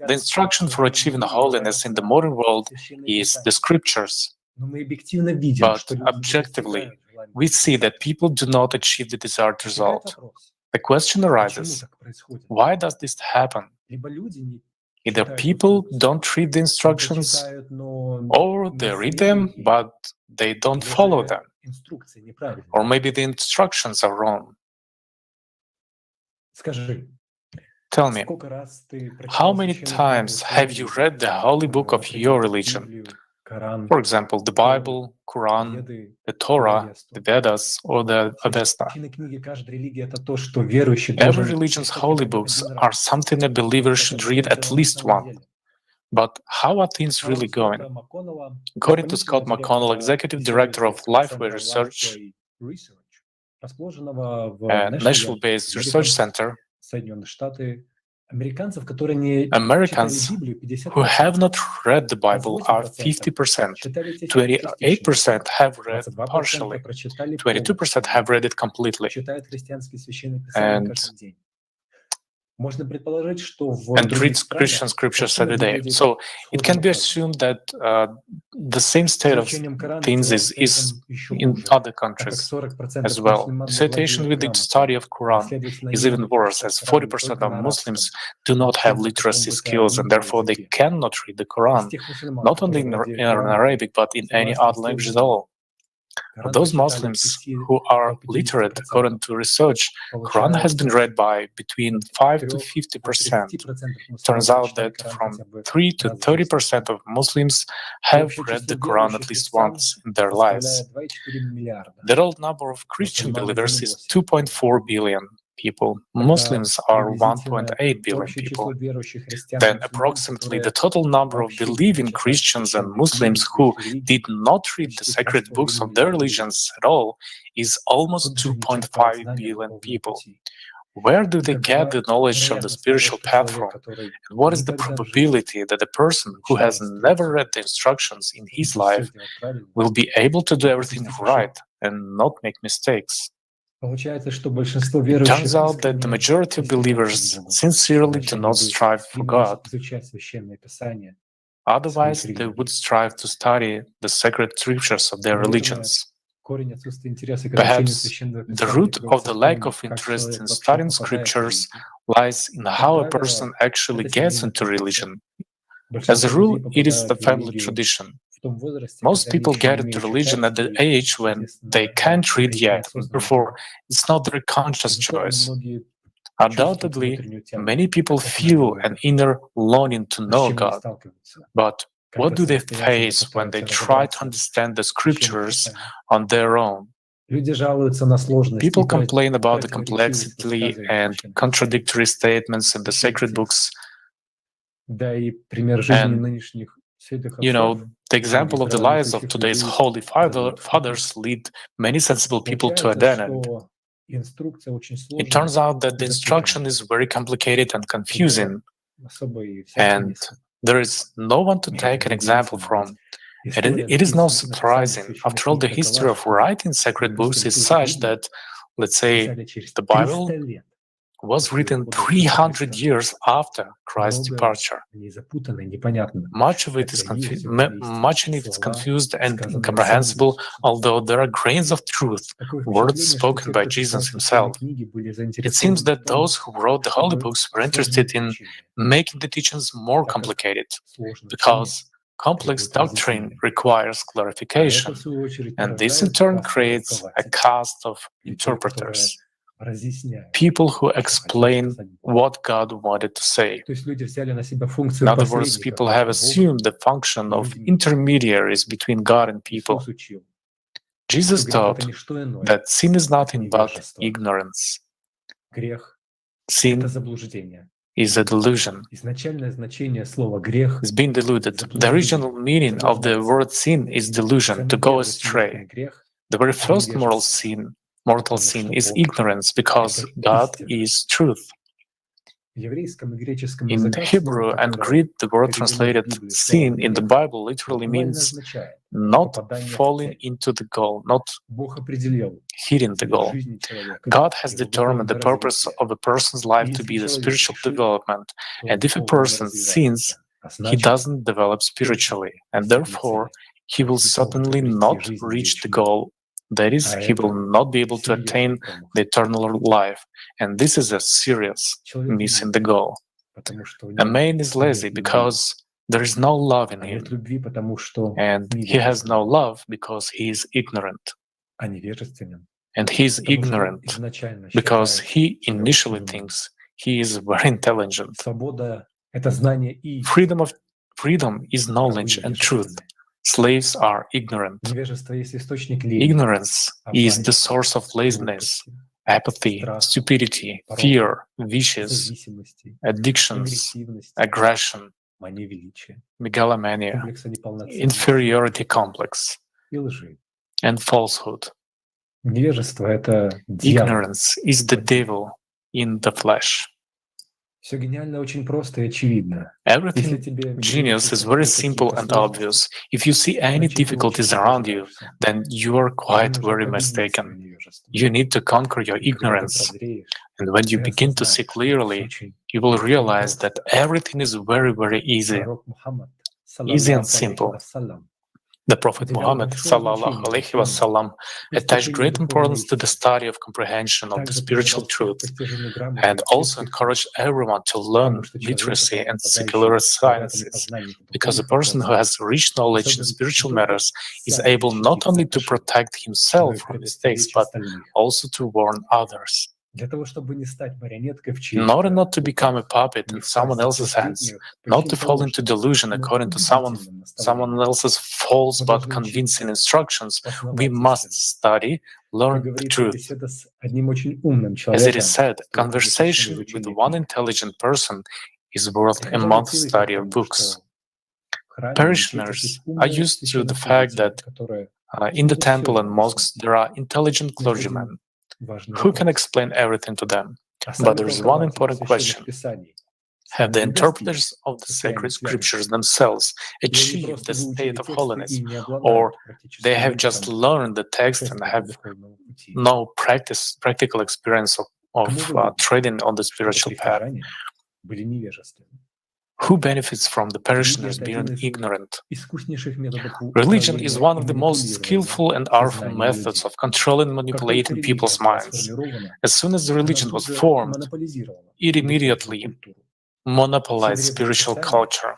M: The instruction for achieving holiness in the modern world is the scriptures. But objectively, we see that people do not achieve the desired result. The question arises, why does this happen? Either people don't read the instructions, or they read them, but they don't follow them. Or maybe the instructions are wrong. Tell me, how many times have you read the holy book of your religion? For example, the Bible, Quran, the Torah, the Vedas, or the Avesta. Every religion's holy books are something a believer should read at least one. But how are things really going? According to Scott McConnell, Executive Director of Lifeway Research, a Nashville-based research center, Americans who have not read the Bible are 50%, 28% have read partially, 22% have read it completely, and reads Christian scriptures every day. So it can be assumed that the same state of things is in other countries as well. The situation with the study of Quran is even worse, as 40% of Muslims do not have literacy skills, and therefore they cannot read the Quran, not only in Arabic, but in any other language at all. Of those Muslims who are literate, according to research, Quran has been read by between 5 to 50%. It turns out that from 3 to 30% of Muslims have read the Quran at least once in their lives. The total number of Christian believers is 2.4 billion people. Muslims are 1.8 billion people. Then approximately the total number of believing Christians and Muslims who did not read the sacred books of their religions at all is almost 2.5 billion people. Where do they get the knowledge of the spiritual path from? And what is the probability that a person who has never read the instructions in his life will be able to do everything right and not make mistakes? It turns out that the majority of believers sincerely do not strive for God. Otherwise, they would strive to study the sacred scriptures of their religions. Perhaps the root of the lack of interest in studying scriptures lies in how a person actually gets into religion. As a rule, it is the family tradition. Most people get into religion at the age when they can't read yet, and therefore it's not their conscious choice. Undoubtedly, many people feel an inner longing to know God, but what do they face when they try to understand the scriptures on their own? People complain about the complexity and contradictory statements in the sacred books. And, the example of the lives of today's holy fathers lead many sensible people to a dead end. It turns out that the instruction is very complicated and confusing, and there is no one to take an example from. And it is not surprising. After all, the history of writing sacred books is such that, let's say, the Bible was written 300 years after Christ's departure. Much in it is confused and incomprehensible, although there are grains of truth, words spoken by Jesus himself. It seems that those who wrote the holy books were interested in making the teachings more complicated, because complex doctrine requires clarification, and this in turn creates a caste of interpreters. People who explain what God wanted to say. In other words, people have assumed the function of intermediaries between God and people. Jesus taught that sin is nothing but ignorance. Sin is a delusion. It's being deluded. The original meaning of the word sin is delusion, to go astray. The very first mortal sin is ignorance, because God is truth. In Hebrew and Greek, the word translated sin in the Bible literally means not falling into the goal, not hitting the goal. God has determined the purpose of a person's life to be the spiritual development, and if a person sins, he doesn't develop spiritually, and therefore he will certainly not reach the goal. That is, he will not be able to attain the eternal life, and this is a serious missing the goal. A man is lazy because there is no love in him, and he has no love because he is ignorant. And he is ignorant because he initially thinks he is very intelligent. Freedom is knowledge and truth. Slaves are ignorant. Ignorance is the source of laziness, apathy, stupidity, fear, vicious, addictions, aggression, megalomania, inferiority complex, and falsehood. Ignorance is the devil in the flesh. Everything genius is very simple and obvious. If you see any difficulties around you, then you are quite very mistaken. You need to conquer your ignorance. And when you begin to see clearly, you will realize that everything is very, very easy. Easy and simple. The Prophet Muhammad ﷺ attached great importance to the study of comprehension of the spiritual truth, and also encouraged everyone to learn literacy and secular sciences, because a person who has rich knowledge in spiritual matters is able not only to protect himself from mistakes, but also to warn others. In order not to become a puppet in someone else's hands, not to fall into delusion according to someone else's false but convincing instructions, we must study, learn the truth. As it is said, conversation with one intelligent person is worth a month's study of books. Parishioners are used to the fact that in the temple and mosques there are intelligent clergymen who can explain everything to them. But there is one important question. Have the interpreters of the sacred scriptures themselves achieved the state of holiness, or they have just learned the text and have no practical experience of treading on the spiritual path? Who benefits from the parishioners being ignorant? Religion is one of the most skillful and artful methods of controlling and manipulating people's minds. As soon as the religion was formed, it immediately monopolized spiritual culture.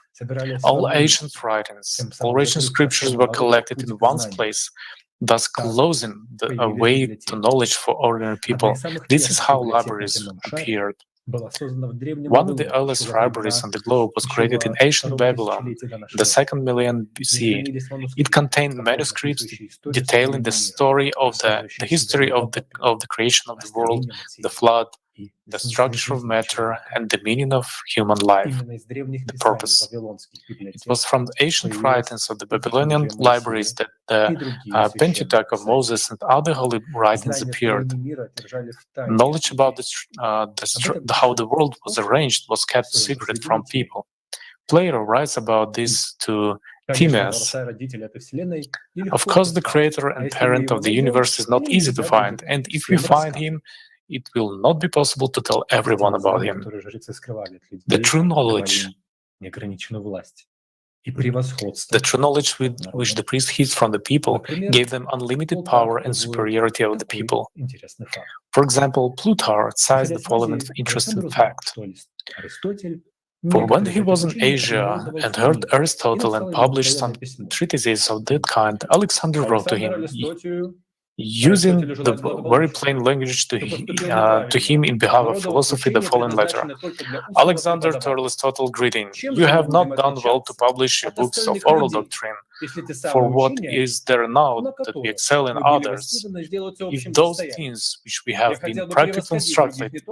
M: All ancient writings, all ancient scriptures were collected in one place, thus closing the way to knowledge for ordinary people. This is how libraries appeared. One of the earliest libraries on the globe was created in ancient Babylon in the 2nd millennium BC. It contained manuscripts detailing the story of the history of the creation of the world, the flood, the structure of matter, and the meaning of human life, the purpose. It was from the ancient writings of the Babylonian libraries that the Pentateuch of Moses and other holy writings appeared. Knowledge about how the world was arranged was kept secret from people. Plato writes about this to Timaeus. Of course, the creator and parent of the universe is not easy to find, and if we find him, it will not be possible to tell everyone about him. The true knowledge with which the priest hid from the people gave them unlimited power and superiority over the people. For example, Plutarch cites the following interesting fact. For when he was in Asia and heard Aristotle and published some treatises of that kind, Alexander wrote to him, using the very plain language to him in behalf of philosophy, the following letter. Alexander to Aristotle, greeting. You have not done well to publish your books of oral doctrine. For what is there now that we excel in others? If those things which we have been practically instructed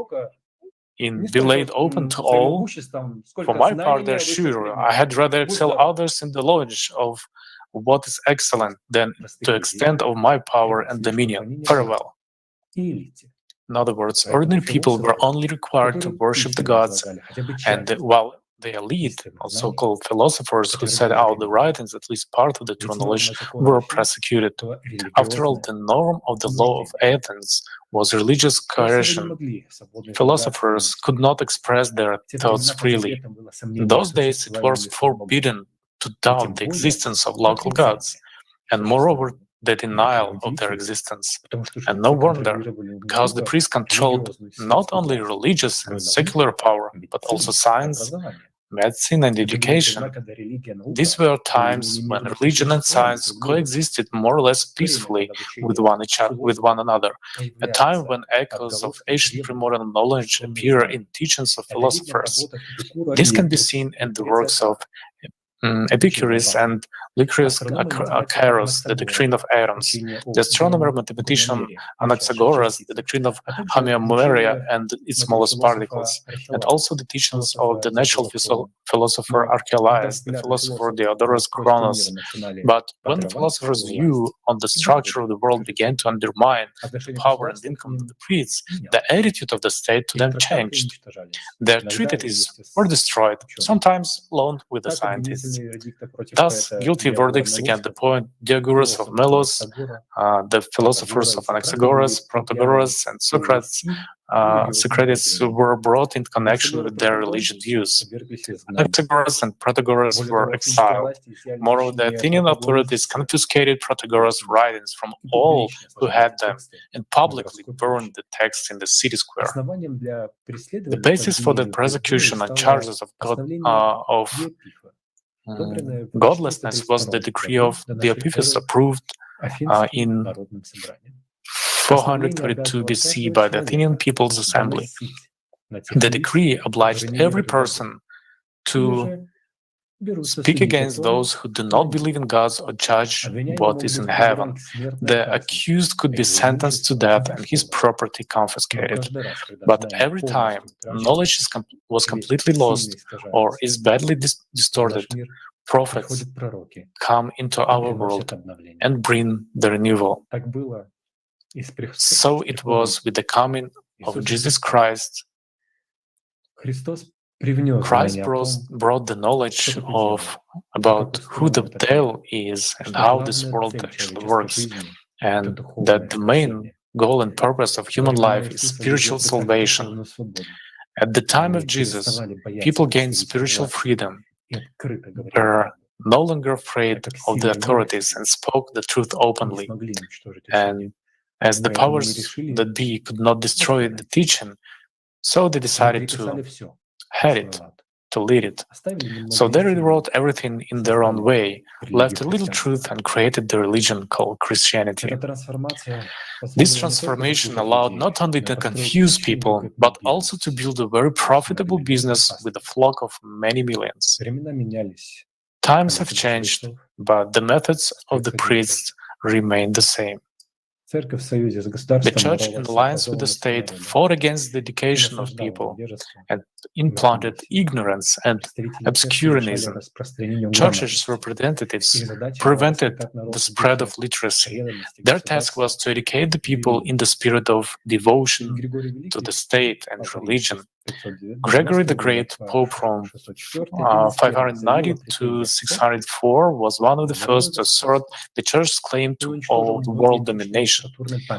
M: in be laid open to all, for my part, I assure you, I had rather excel others in the knowledge of what is excellent than to extent of my power and dominion. Farewell. In other words, ordinary people were only required to worship the gods, and while the elite, also called philosophers who set out the writings, at least part of the true knowledge, were persecuted. After all, the norm of the law of Athens was religious coercion. Philosophers could not express their thoughts freely. In those days, it was forbidden to doubt the existence of local gods, and moreover, the denial of their existence. And no wonder, because the priests controlled not only religious and secular power, but also science, medicine, and education. These were times when religion and science coexisted more or less peacefully with one another, a time when echoes of ancient primordial knowledge appear in teachings of philosophers. This can be seen in the works of Epicurus and Lycurgus Kairos, the doctrine of atoms, the astronomer mathematician Anaxagoras, the doctrine of homeomeria and its smallest particles, and also the teachings of the natural philosopher Archelaus, the philosopher Diodorus Chronos. But when the philosophers' view on the structure of the world began to undermine the power and income of the priests, the attitude of the state to them changed. Their treatises were destroyed, sometimes loaned with the scientists. Thus, guilty verdicts against the poet Diagoras of Melos, the philosophers of Anaxagoras, Protagoras, and Socrates were brought in connection with their religious views. Anaxagoras and Protagoras were exiled. Moreover, the Athenian authorities confiscated Protagoras' writings from all who had them and publicly burned the texts in the city square. The basis for the persecution and charges of godlessness was the decree of the Epiphus approved in 432 BC by the Athenian People's Assembly. The decree obliged every person to speak against those who do not believe in gods or judge what is in heaven. The accused could be sentenced to death and his property confiscated. But every time knowledge was completely lost or is badly distorted, prophets come into our world and bring the renewal. So it was with the coming of Jesus Christ, Christ brought the knowledge about who the devil is and how this world actually works, and that the main goal and purpose of human life is spiritual salvation. At the time of Jesus, people gained spiritual freedom, were no longer afraid of the authorities and spoke the truth openly. And as the powers that be could not destroy the teaching, so they decided to head it, to lead it. So they rewrote everything in their own way, left a little truth, and created the religion called Christianity. This transformation allowed not only to confuse people, but also to build a very profitable business with a flock of many millions. Times have changed, but the methods of the priests remain the same. The church, in alliance with the state, fought against the education of people and implanted ignorance and obscurantism. Church's representatives prevented the spread of literacy. Their task was to educate the people in the spirit of devotion to the state and religion. Gregory the Great, Pope from 590 to 604, was one of the first to assert the Church's claim to all world domination.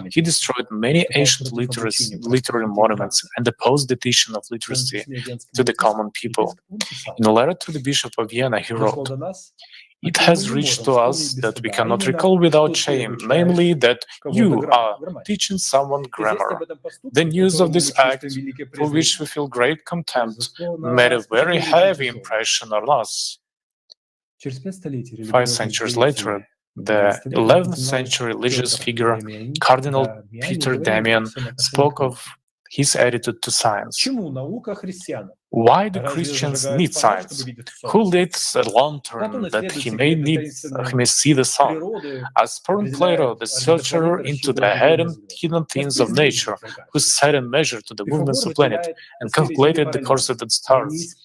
M: He destroyed many ancient literary monuments and opposed the teaching of literacy to the common people. In a letter to the Bishop of Vienna, he wrote, "It has reached to us that we cannot recall without shame, namely that you are teaching someone grammar. The news of this act, for which we feel great contempt, made a very heavy impression on us." 5 centuries later, the 11th century religious figure, Cardinal Peter Damian, spoke of his attitude to science. Why do Christians need science? Who lights a lantern that he may see the sun? As per Plato, the searcher into the hidden things of nature, who set a measure to the movements of planets and calculated the course of the stars.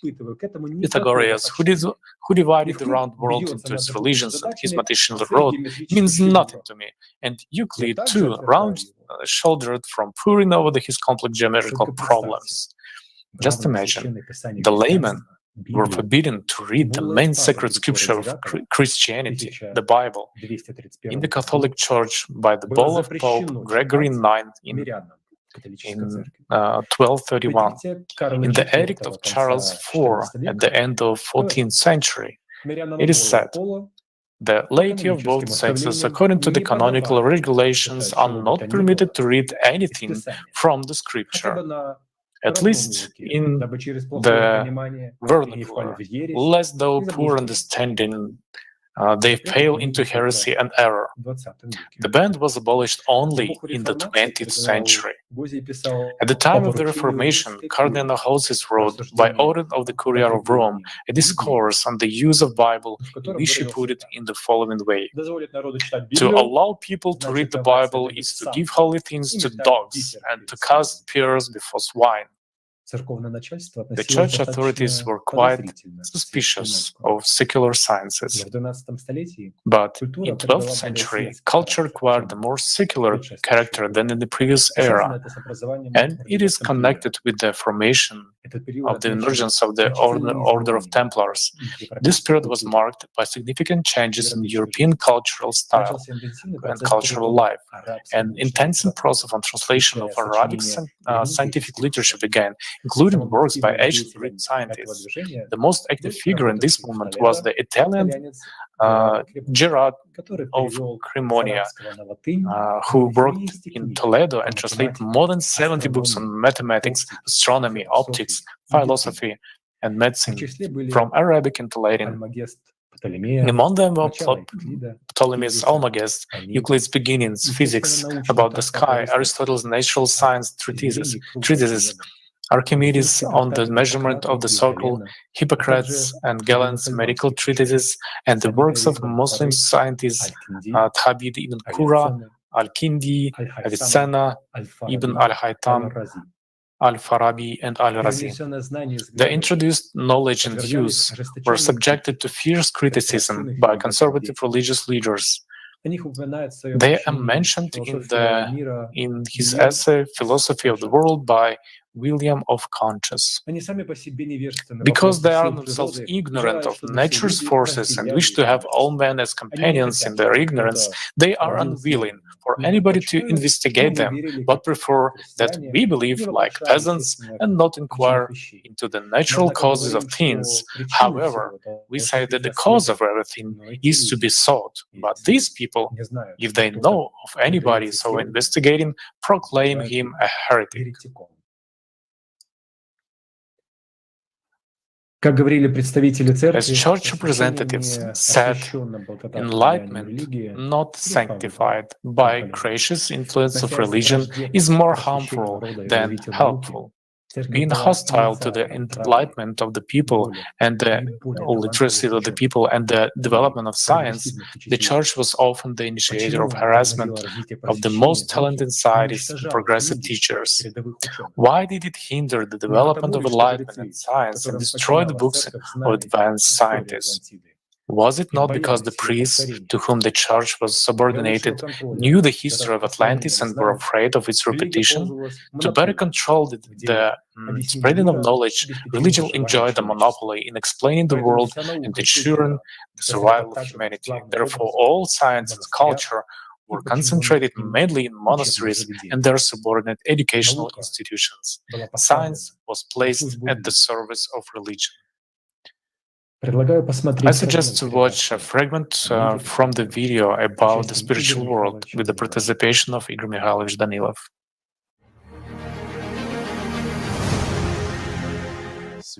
M: Pythagoras, who divided the round world into its religions and his mathematician wrote, means nothing to me. And Euclid, too, round-shouldered from poring over his complex geometrical problems. Just imagine, the laymen were forbidden to read the main sacred scripture of Christianity, the Bible, in the Catholic Church by the bull of Pope Gregory IX in 1231. In the Edict of Charles IV at the end of 14th century, it is said, "The laity of both sexes, according to the canonical regulations, are not permitted to read anything from the scripture, at least in the vernacular, lest though poor understanding they fail into heresy and error." The ban was abolished only in the 20th century. At the time of the Reformation, Cardinal Houses wrote, by order of the Courier of Rome, a discourse on the use of Bible, in which he put it in the following way: "To allow people to read the Bible is to give holy things to dogs and to cast pearls before swine." The church authorities were quite suspicious of secular sciences. But in the 12th century, culture acquired a more secular character than in the previous era, and it is connected with the formation of the emergence of the Order of Templars. This period was marked by significant changes in European cultural style and cultural life. An intensive process of translation of Arabic scientific literature began, including works by ancient Greek scientists. The most active figure in this movement was the Italian Gerard of Cremona, who worked in Toledo and translated more than 70 books on mathematics, astronomy, optics, philosophy, and medicine from Arabic into Latin. Among them were Ptolemy's Almagest, Euclid's Beginnings, Physics, About the Sky, Aristotle's Natural Science treatises, Archimedes on the measurement of the circle, Hippocrates and Galen's medical treatises, and the works of Muslim scientists Thabit ibn Qura, Al-Kindi, Avicenna, Ibn al-Haytham, Al-Farabi, and Al-Razi. The introduced knowledge and views were subjected to fierce criticism by conservative religious leaders. They are mentioned in his essay Philosophy of the World by William of Conscience. Because they are themselves ignorant of nature's forces and wish to have all men as companions in their ignorance, they are unwilling for anybody to investigate them, but prefer that we believe like peasants and not inquire into the natural causes of things. However, we say that the cause of everything is to be sought, but these people, if they know of anybody so investigating, proclaim him a heretic. As church representatives said, enlightenment, not sanctified by gracious influence of religion, is more harmful than helpful. Being hostile to the enlightenment of the people and the literacy of the people and the development of science, the church was often the initiator of harassment of the most talented scientists and progressive teachers. Why did it hinder the development of enlightenment and science and destroy the books of advanced scientists? Was it not because the priests to whom the church was subordinated knew the history of Atlantis and were afraid of its repetition? To better control the spreading of knowledge, religion enjoyed a monopoly in explaining the world and ensuring the survival of humanity. Therefore, all science and culture were concentrated mainly in monasteries and their subordinate educational institutions. Science was placed at the service of religion. I suggest to watch a fragment from the video about the spiritual world with the participation of Igor Mikhailovich Danilov.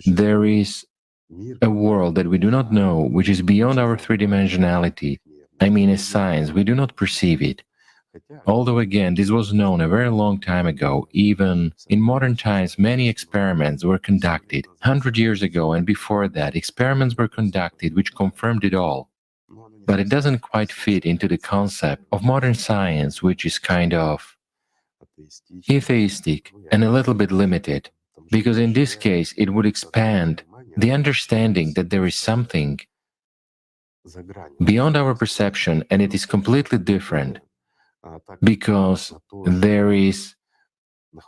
S: There is a world that we do not know, which is beyond our three-dimensionality. I mean, as science, we do not perceive it. Although, again, this was known a very long time ago. Even in modern times, many experiments were conducted. 100 years ago and before that, experiments were conducted which confirmed it all. But it doesn't quite fit into the concept of modern science, which is kind of atheistic and a little bit limited, because in this case, it would expand the understanding that there is something beyond our perception and it is completely different. Because there is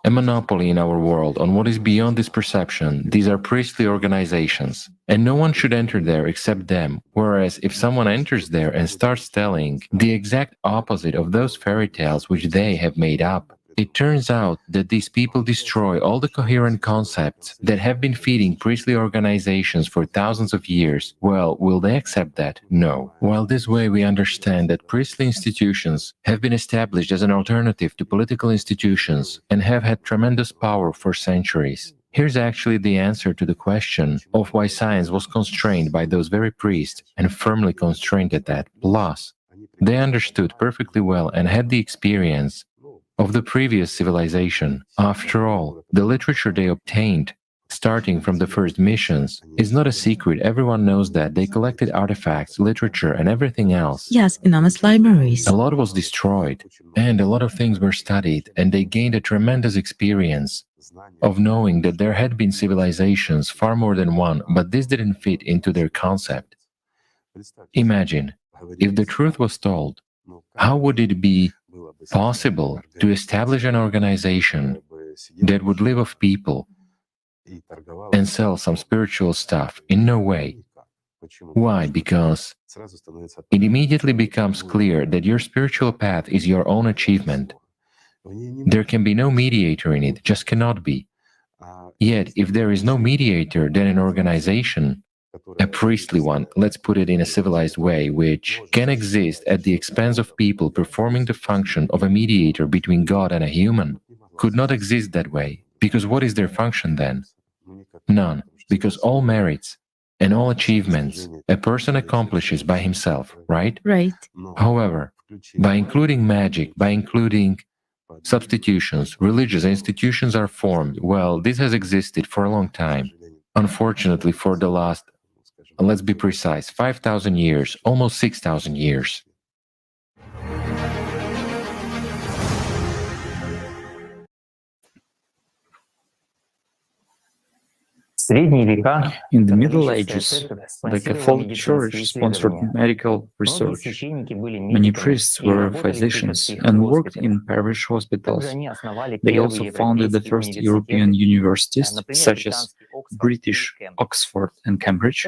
S: a monopoly in our world on what is beyond this perception. These are priestly organizations, and no one should enter there except them. Whereas if someone enters there and starts telling the exact opposite of those fairy tales which they have made up, it turns out that these people destroy all the coherent concepts that have been feeding priestly organizations for thousands of years. Well, will they accept that? No. While this way we understand that priestly institutions have been established as an alternative to political institutions and have had tremendous power for centuries. Here's actually the answer to the question of why science was constrained by those very priests and firmly constrained at that. Plus, they understood perfectly well and had the experience of the previous civilization. After all, the literature they obtained, starting from the first missions, is not a secret. Everyone knows that. They collected artifacts, literature, and everything else.
O: Yes, enormous libraries.
S: A lot was destroyed, and a lot of things were studied, and they gained a tremendous experience of knowing that there had been civilizations, far more than one, but this didn't fit into their concept. Imagine, if the truth was told, how would it be possible to establish an organization that would live off people and sell some spiritual stuff? In no way. Why? Because it immediately becomes clear that your spiritual path is your own achievement. There can be no mediator in it, just cannot be. Yet, if there is no mediator, then an organization, a priestly one, let's put it in a civilized way, which can exist at the expense of people performing the function of a mediator between God and a human, could not exist that way. Because what is their function then? None. Because all merits and all achievements a person accomplishes by himself, right?
O: Right.
S: However, by including magic, by including substitutions, religious institutions are formed. Well, this has existed for a long time. Unfortunately, for the last, let's be precise, 5,000 years, almost 6,000 years.
R: In the Middle Ages, the Catholic Church sponsored medical research. Many priests were physicians and worked in parish hospitals. They also founded the first European universities, such as British Oxford and Cambridge.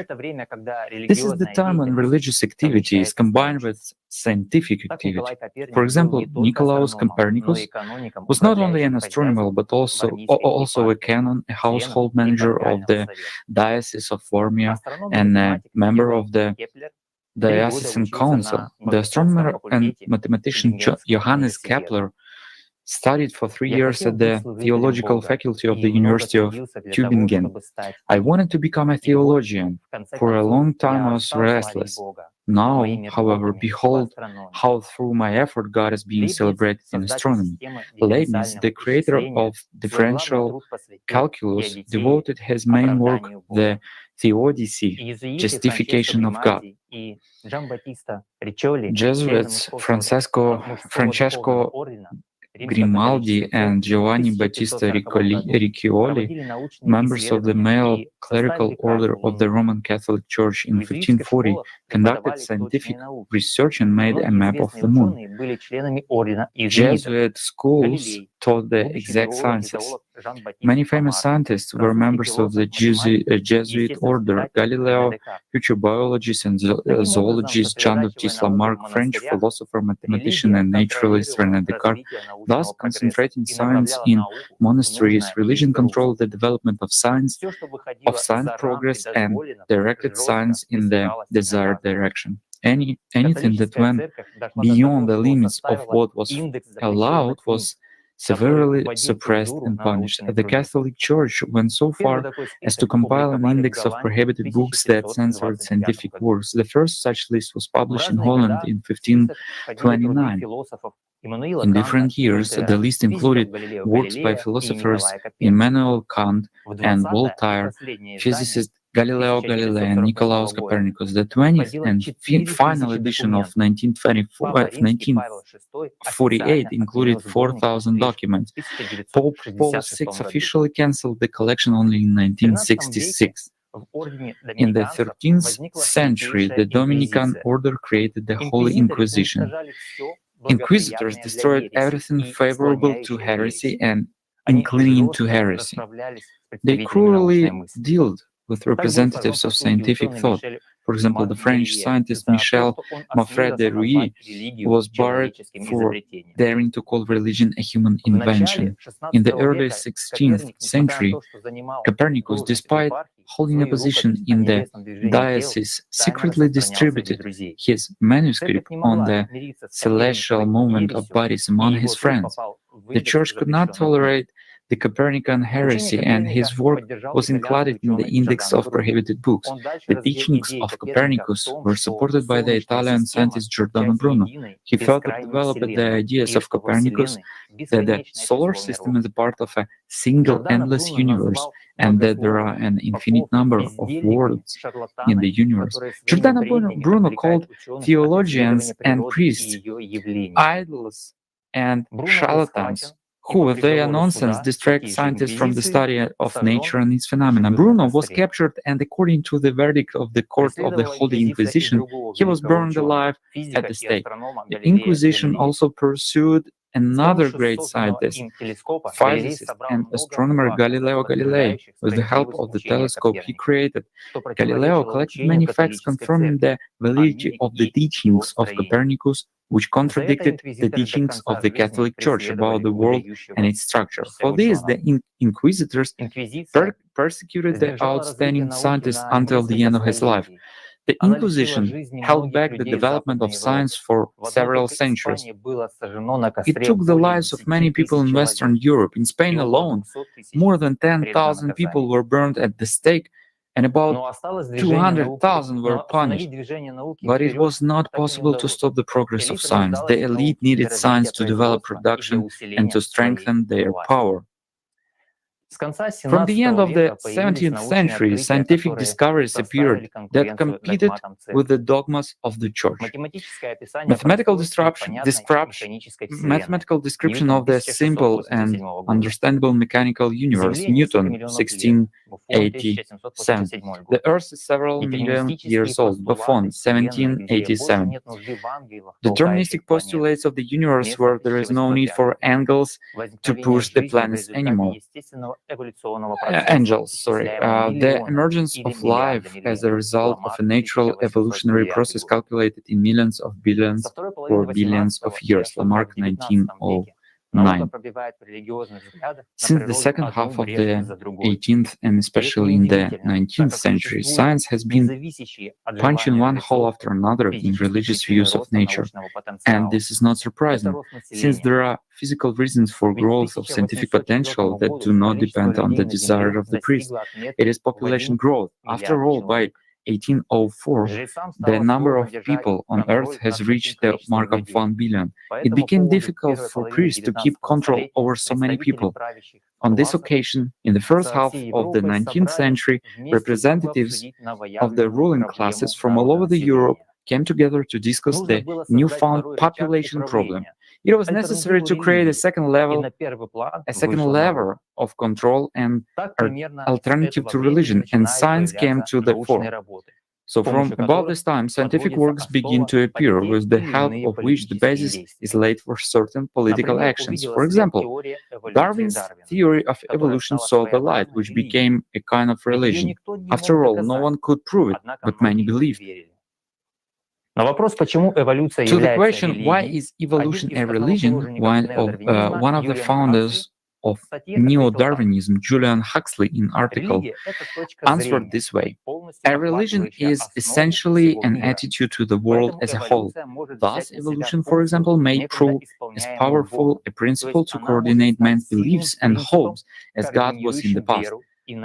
R: This is the time when religious activity is combined with scientific activity. For example, Nicolaus Copernicus was not only an astronomer but also a canon, a household manager of the Diocese of Formia, and a member of the Diocesan Council. The astronomer and mathematician Johannes Kepler studied for 3 years at the theological faculty of the University of Tübingen. I wanted to become a theologian. For a long time I was restless. Now, however, behold how through my effort God is being celebrated in astronomy. Leibniz, the creator of differential calculus, devoted his main work, the Theodicy, justification of God. Jesuits Francesco Grimaldi and Giovanni Battista Riccioli, members of the male clerical order of the Roman Catholic Church in 1540, conducted scientific research and made a map of the moon. Jesuit schools taught the exact sciences. Many famous scientists were members of the Jesuit order: Galileo, future biologist and zoologist Jean-Baptiste Lamarck, French philosopher, mathematician and naturalist René Descartes. Thus, concentrating science in monasteries, religion controlled the development of science progress, and directed science in the desired direction. Anything that went beyond the limits of what was allowed was severely suppressed and punished. The Catholic Church went so far as to compile an index of prohibited books that censored scientific works. The first such list was published in Holland in 1529. In different years, the list included works by philosophers Immanuel Kant and Voltaire, physicist Galileo Galilei and Nicolaus Copernicus. The 20th and final edition of 1948 included 4,000 documents. Pope Paul VI officially cancelled the collection only in 1966. In the 13th century, the Dominican order created the Holy Inquisition. Inquisitors destroyed everything favorable to heresy and inclining to heresy. They cruelly dealt with representatives of scientific thought. For example, the French scientist Michel Maffray de Ruy was buried for daring to call religion a human invention. In the early 16th century, Copernicus, despite holding a position in the diocese, secretly distributed his manuscript on the celestial movement of bodies among his friends. The Church could not tolerate the Copernican heresy, and his work was included in the index of prohibited books. The teachings of Copernicus were supported by the Italian scientist Giordano Bruno. He further developed the ideas of Copernicus that the solar system is a part of a single endless universe, and that there are an infinite number of worlds in the universe. Giordano Bruno called theologians and priests idols and charlatans, who with their nonsense distract scientists from the study of nature and its phenomena. Bruno was captured, and according to the verdict of the court of the Holy Inquisition, he was burned alive at the stake. The Inquisition also pursued another great scientist, physicist and astronomer Galileo Galilei. With the help of the telescope he created, Galileo collected many facts confirming the validity of the teachings of Copernicus, which contradicted the teachings of the Catholic Church about the world and its structure. For this, the inquisitors persecuted the outstanding scientist until the end of his life. The Inquisition held back the development of science for several centuries. It took the lives of many people in Western Europe. In Spain alone, more than 10,000 people were burned at the stake, and about 200,000 were punished. But it was not possible to stop the progress of science. The elite needed science to develop production and to strengthen their power. From the end of the 17th century, scientific discoveries appeared that competed with the dogmas of the Church. Mathematical description of the simple and understandable mechanical universe, Newton, 1787. The Earth is several million years old. Buffon, 1787. Deterministic postulates of the universe where there is no need for angles to push the planets anymore. Angels, sorry. The emergence of life as a result of a natural evolutionary process calculated in millions of billions or billions of years. Lamarck, 1909. Since the second half of the 18th and especially in the 19th century, science has been punching one hole after another in religious views of nature. And this is not surprising, since there are physical reasons for growth of scientific potential that do not depend on the desire of the priest. It is population growth. After all, by 1804, the number of people on Earth has reached the mark of 1 billion. It became difficult for priests to keep control over so many people. On this occasion, in the first half of the 19th century, representatives of the ruling classes from all over Europe came together to discuss the newfound population problem. It was necessary to create a second level of control and alternative to religion, and science came to the fore. So from about this time, scientific works begin to appear, with the help of which the basis is laid for certain political actions. For example, Darwin's theory of evolution saw the light, which became a kind of religion. After all, no one could prove it, but many believed. To the question, why is evolution a religion, one of the founders of neo-Darwinism, Julian Huxley, in an article, answered this way: a religion is essentially an attitude to the world as a whole. Thus, evolution, for example, may prove as powerful a principle to coordinate man's beliefs and hopes as God was in the past.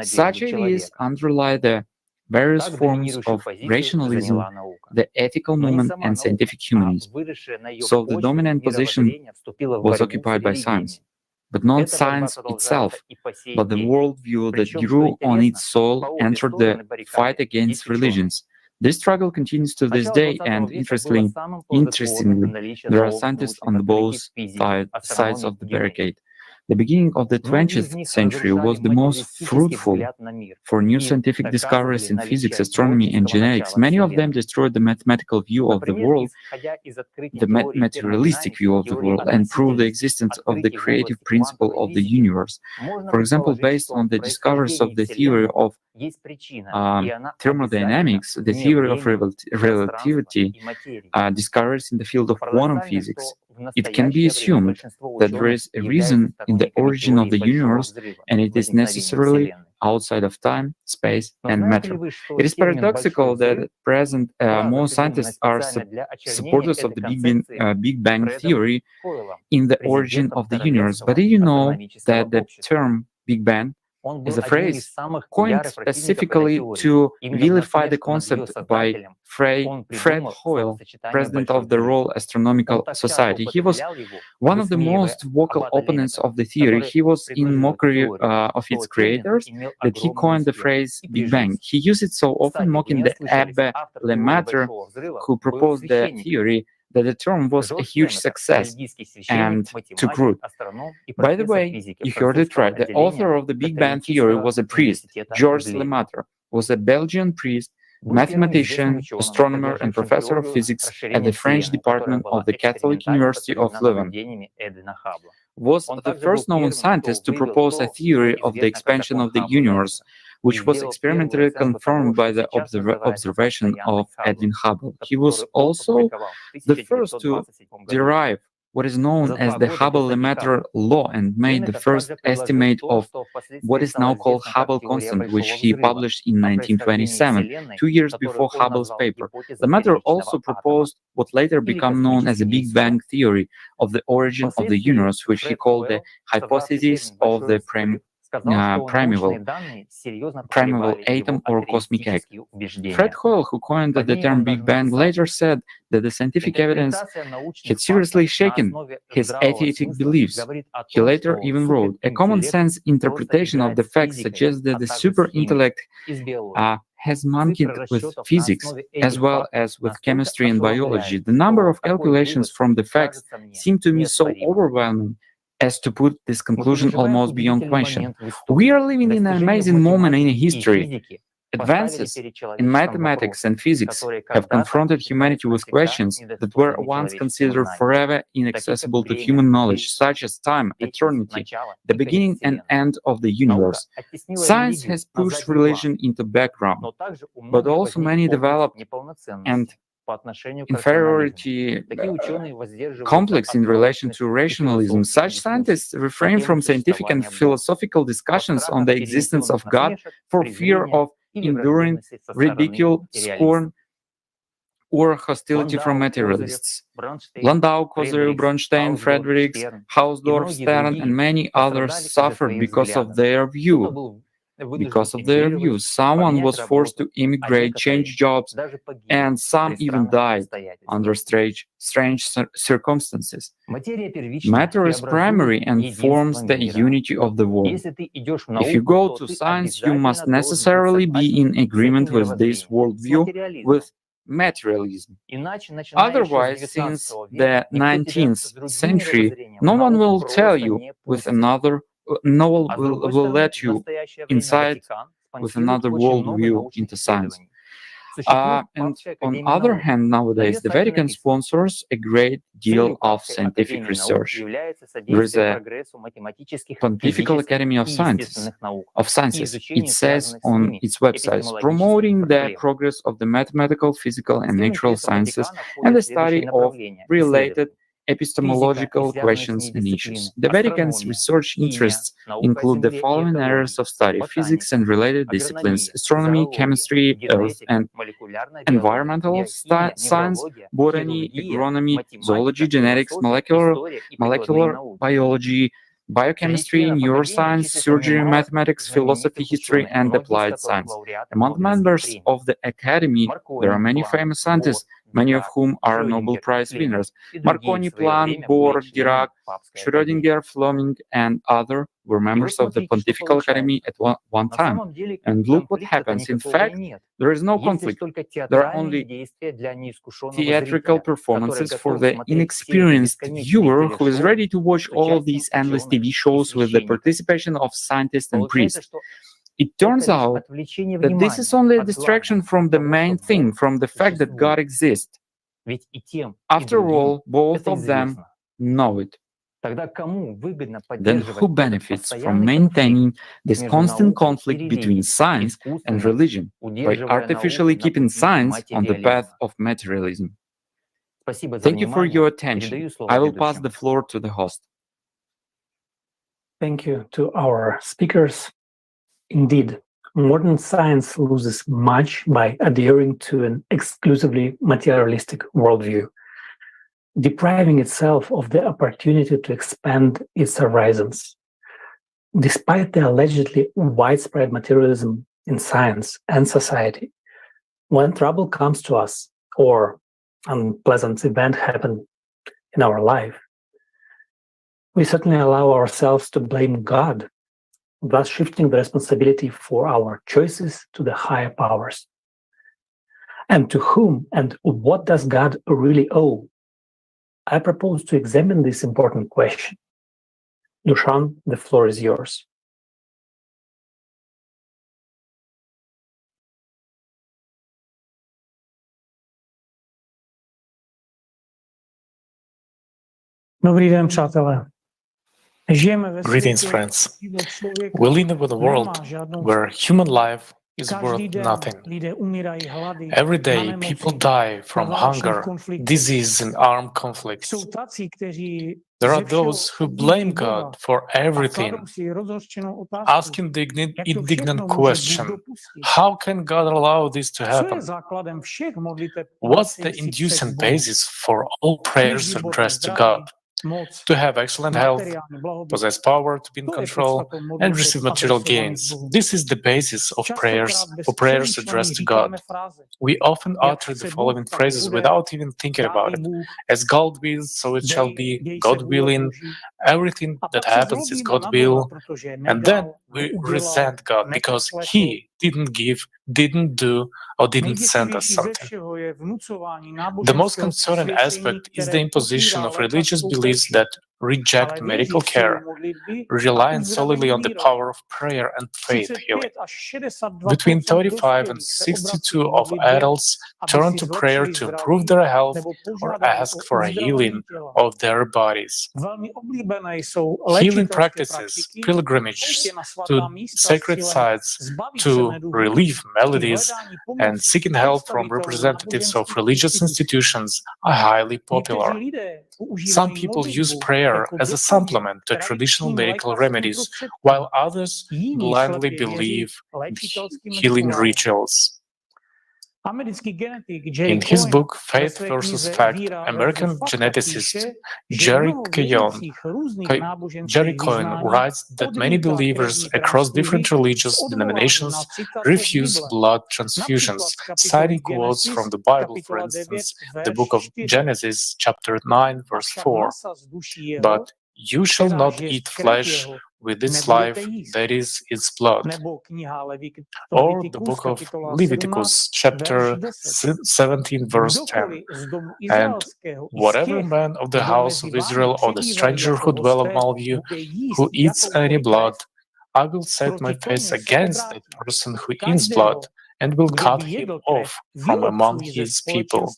R: Such ideas underlie the various forms of rationalism, the ethical movement, and scientific humanism. So the dominant position was occupied by science, but not science itself, but the worldview that grew on its soil entered the fight against religions. This struggle continues to this day, and interestingly, there are scientists on both sides of the barricade. The beginning of the 20th century was the most fruitful for new scientific discoveries in physics, astronomy, and genetics. Many of them destroyed the mathematical view of the world, the materialistic view of the world, and proved the existence of the creative principle of the universe. For example, based on the discoveries of the theory of thermodynamics, the theory of relativity, discoveries in the field of quantum physics, it can be assumed that there is a reason in the origin of the universe, and it is necessarily outside of time, space, and matter. It is paradoxical that at present most scientists are supporters of the Big Bang theory in the origin of the universe. But did you know that the term Big Bang is a phrase coined specifically to vilify the concept by Fred Hoyle, president of the Royal Astronomical Society? He was one of the most vocal opponents of the theory. He was in mockery of its creators that he coined the phrase Big Bang. He used it so often, mocking the Abbe Lemaître, who proposed the theory, that the term was a huge success and took root. By the way, you heard it right. The author of the Big Bang theory was a priest. Georges Lemaître was a Belgian priest, mathematician, astronomer, and professor of physics at the French department of the Catholic University of Leuven. Was the first known scientist to propose a theory of the expansion of the universe, which was experimentally confirmed by the observation of Edwin Hubble. He was also the first to derive what is known as the Hubble-Lemaître law and made the first estimate of what is now called Hubble constant, which he published in 1927, 2 years before Hubble's paper. Lemaître also proposed what later became known as the Big Bang theory of the origin of the universe, which he called the hypothesis of the primeval atom or cosmic egg. Fred Hoyle, who coined the term Big Bang, later said that the scientific evidence had seriously shaken his atheistic beliefs. He later even wrote, "A common sense interpretation of the facts suggests that the super intellect has monkeyed with physics as well as with chemistry and biology. The number of calculations from the facts seem to me so overwhelming as to put this conclusion almost beyond question. We are living in an amazing moment in history. Advances in mathematics and physics have confronted humanity with questions that were once considered forever inaccessible to human knowledge, such as time, eternity, the beginning and end of the universe. Science has pushed religion into background, but also many developed and inferiority complex in relation to rationalism. Such scientists refrain from scientific and philosophical discussions on the existence of God for fear of enduring ridicule, scorn, or hostility from materialists. Landau, Kozyrev, Bronstein, Fredericks, Hausdorff, Stern, and many others suffered because of their view. Because of their views, someone was forced to immigrate, change jobs, and some even died under strange circumstances. Matter is primary and forms the unity of the world. If you go to science, you must necessarily be in agreement with this worldview, with materialism. Otherwise, since the 19th century, no one will tell you with another no one will let you inside with another worldview into science. And on the other hand, nowadays, the Vatican sponsors a great deal of scientific research. There is a Pontifical Academy of Sciences. It says on its website, promoting the progress of the mathematical, physical, and natural sciences and the study of related epistemological questions and issues. The Vatican's research interests include the following areas of study: physics and related disciplines, astronomy, chemistry, earth and environmental science, botany, agronomy, zoology, genetics, molecular biology, biochemistry, neuroscience, surgery, mathematics, philosophy, history, and applied science. Among members of the Academy, there are many famous scientists, many of whom are Nobel Prize winners. Marconi, Planck, Bohr, Dirac, Schrödinger, Fleming, and others were members of the Pontifical Academy at one time. And look what happens. In fact, there is no conflict. There are only theatrical performances for the inexperienced viewer who is ready to watch all these endless TV shows with the participation of scientists and priests. It turns out that this is only a distraction from the main thing, from the fact that God exists. After all, both of them know it. Then who benefits from maintaining this constant conflict between science and religion by artificially keeping science on the path of materialism? Thank you for your attention. I will pass the floor to the host.
A: Thank you to our speakers. Indeed, modern science loses much by adhering to an exclusively materialistic worldview, depriving itself of the opportunity to expand its horizons. Despite the allegedly widespread materialism in science and society, when trouble comes to us or unpleasant event happens in our life, we certainly allow ourselves to blame God, thus shifting the responsibility for our choices to the higher powers. And to whom and what does God really owe? I propose to examine this important question. Dushan, the floor is yours.
B: Dobrý den, přátelé.
M: Greetings, friends. We live in a world where human life is worth nothing. Every day, people die from hunger, disease, and armed conflicts. There are those who blame God for everything, asking the indignant question, how can God allow this to happen? What's the inducing basis for all prayers addressed to God? To have excellent health, possess power, to be in control, and receive material gains. This is the basis of prayers addressed to God. We often utter the following phrases without even thinking about it. As God wills, so it shall be, God willing, everything that happens is God's will. And then we resent God because He didn't give, didn't do, or didn't send us something. The most concerning aspect is the imposition of religious beliefs that reject medical care, relying solely on the power of prayer and faith healing. Between 35 and 62 of adults turn to prayer to improve their health or ask for a healing of their bodies. Healing practices, pilgrimages to sacred sites, to relief melodies, and seeking help from representatives of religious institutions are highly popular. Some people use prayer as a supplement to traditional medical remedies, while others blindly believe in healing rituals. In his book Faith versus Fact, American geneticist Jerry Cohen writes that many believers across different religious denominations refuse blood transfusions, citing quotes from the Bible, for instance, the book of Genesis, chapter 9, verse 4. But you shall not eat flesh with its life, that is, its blood. Or the book of Leviticus, chapter 17, verse 10. And whatever man of the house of Israel or the stranger who dwell among you, who eats any blood, I will set my face against that person who eats blood, and will cut him off from among his people.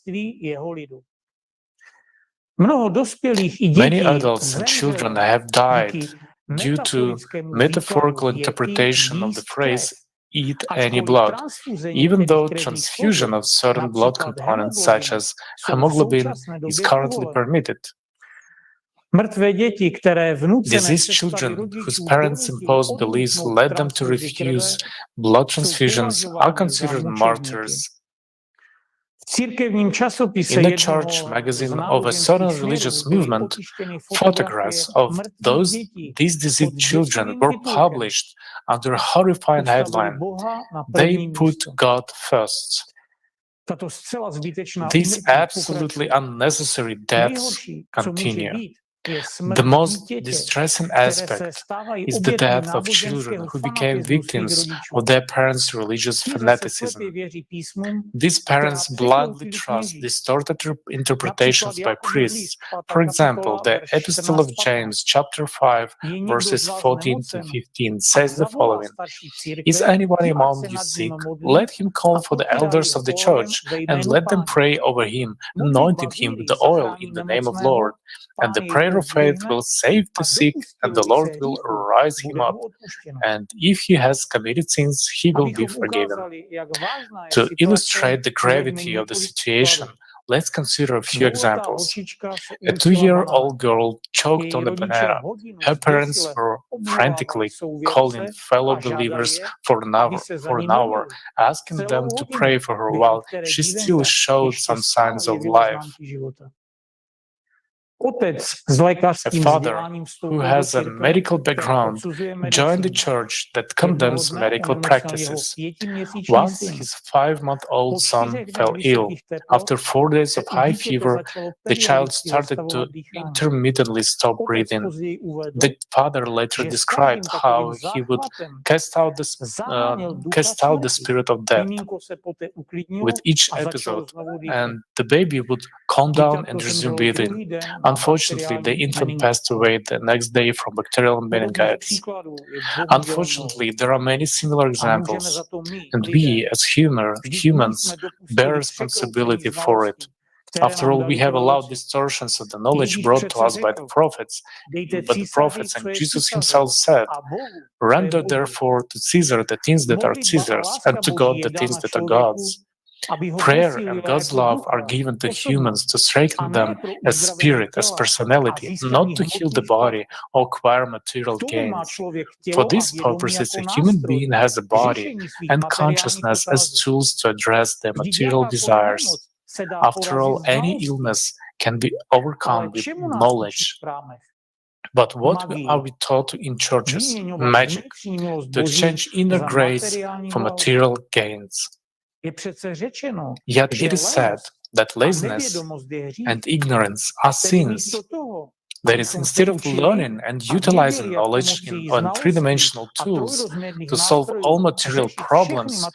M: Many adults and children have died due to metaphorical interpretation of the phrase eat any blood, even though transfusion of certain blood components such as hemoglobin is currently permitted. Deceased children whose parents' imposed beliefs led them to refuse blood transfusions are considered martyrs. In a church magazine of a certain religious movement, photographs of these deceased children were published under a horrifying headline, "They put God first." These absolutely unnecessary deaths continue. The most distressing aspect is the death of children who became victims of their parents' religious fanaticism. These parents blindly trust distorted interpretations by priests. For example, the Epistle of James, chapter 5, verses 14 to 15 says the following: "Is anyone among you sick? Let him call for the elders of the church, and let them pray over him, anointing him with the oil in the name of the Lord. And the prayer of faith will save the sick, and the Lord will raise him up. And if he has committed sins, he will be forgiven." To illustrate the gravity of the situation, let's consider a few examples. A 2-year-old girl choked on a banana. Her parents were frantically calling fellow believers for an hour, asking them to pray for her while she still showed some signs of life. A father who has a medical background joined a church that condemns medical practices. Once his 5-month-old son fell ill. After 4 days of high fever, the child started to intermittently stop breathing. The father later described how he would cast out the spirit of death with each episode, and the baby would calm down and resume breathing. Unfortunately, the infant passed away the next day from bacterial meningitis. Unfortunately, there are many similar examples, and we, as humans, bear responsibility for it. After all, we have allowed distortions of the knowledge brought to us by the prophets, but the prophets and Jesus himself said, "Render therefore to Caesar the things that are Caesar's, and to God the things that are God's." Prayer and God's love are given to humans to strengthen them as spirit, as personality, not to heal the body or acquire material gains. For these purposes, a human being has a body and consciousness as tools to address their material desires. After all, any illness can be overcome with knowledge. But what are we taught in churches? Magic, to exchange inner grace for material gains. Yet it is said that laziness and ignorance are sins. That is, instead of learning and utilizing knowledge on three-dimensional tools to solve all material problems,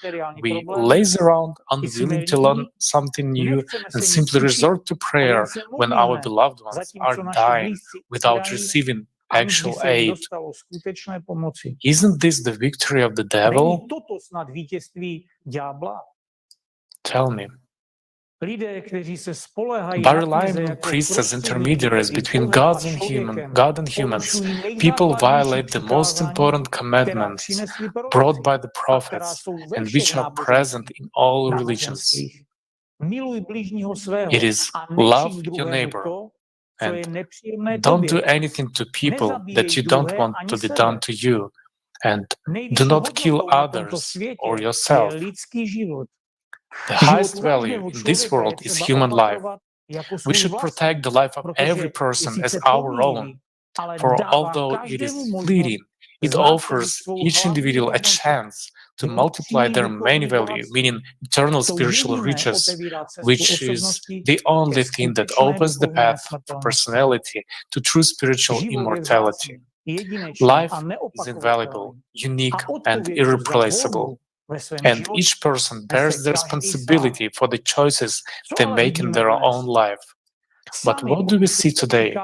M: we laze around unwilling to learn something new and simply resort to prayer when our beloved ones are dying without receiving actual aid. Isn't this the victory of the devil? Tell me. By relying on priests as intermediaries between God and humans, people violate the most important commandments brought by the prophets and which are present in all religions. It is love your neighbor and don't do anything to people that you don't want to be done to you, and do not kill others or yourself. The highest value in this world is human life. We should protect the life of every person as our own, for although it is fleeting, it offers each individual a chance to multiply their many value, meaning eternal spiritual riches, which is the only thing that opens the path for personality to true spiritual immortality. Life is invaluable, unique, and irreplaceable, and each person bears the responsibility for the choices they make in their own life. But what do we see today?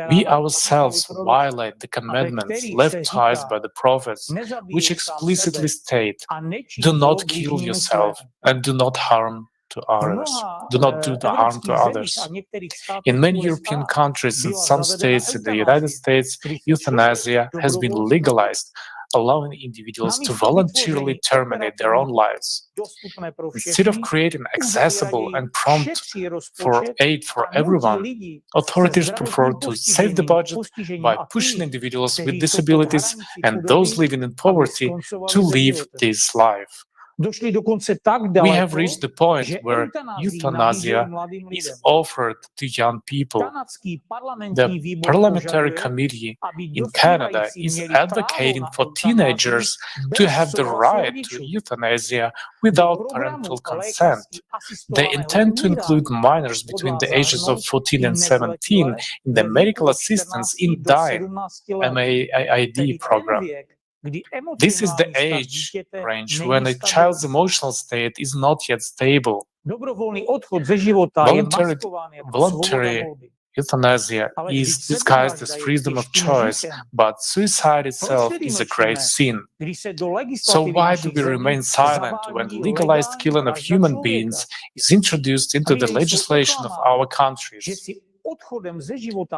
M: We ourselves violate the commandments left to us by the prophets, which explicitly state, do not kill yourself and do not harm to others. Do not do the harm to others. In many European countries and some states in the United States, euthanasia has been legalized, allowing individuals to voluntarily terminate their own lives. Instead of creating accessible and prompt for aid for everyone, authorities prefer to save the budget by pushing individuals with disabilities and those living in poverty to live this life. We have reached the point where euthanasia is offered to young people. The Parliamentary Committee in Canada is advocating for teenagers to have the right to euthanasia without parental consent. They intend to include minors between the ages of 14 and 17 in the medical assistance in dying MAID program. This is the age range when a child's emotional state is not yet stable. Voluntary euthanasia is disguised as freedom of choice, but suicide itself is a grave sin. So why do we remain silent when legalized killing of human beings is introduced into the legislation of our countries?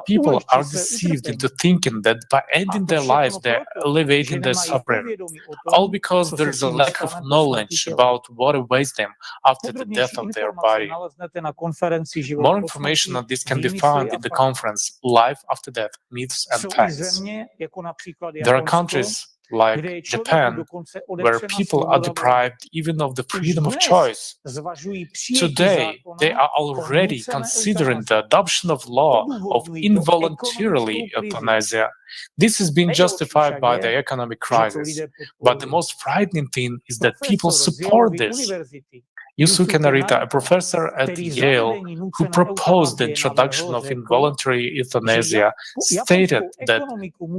M: People are deceived into thinking that by ending their lives they are elevating their suffering, all because there is a lack of knowledge about what awaits them after the death of their body. More information on this can be found in the conference Life After Death, Myths and Facts. There are countries like Japan, where people are deprived even of the freedom of choice. Today, they are already considering the adoption of law of involuntarily euthanasia. This has been justified by the economic crisis. But the most frightening thing is that people support this. Yusuke Narita, a professor at Yale who proposed the introduction of involuntary euthanasia, stated that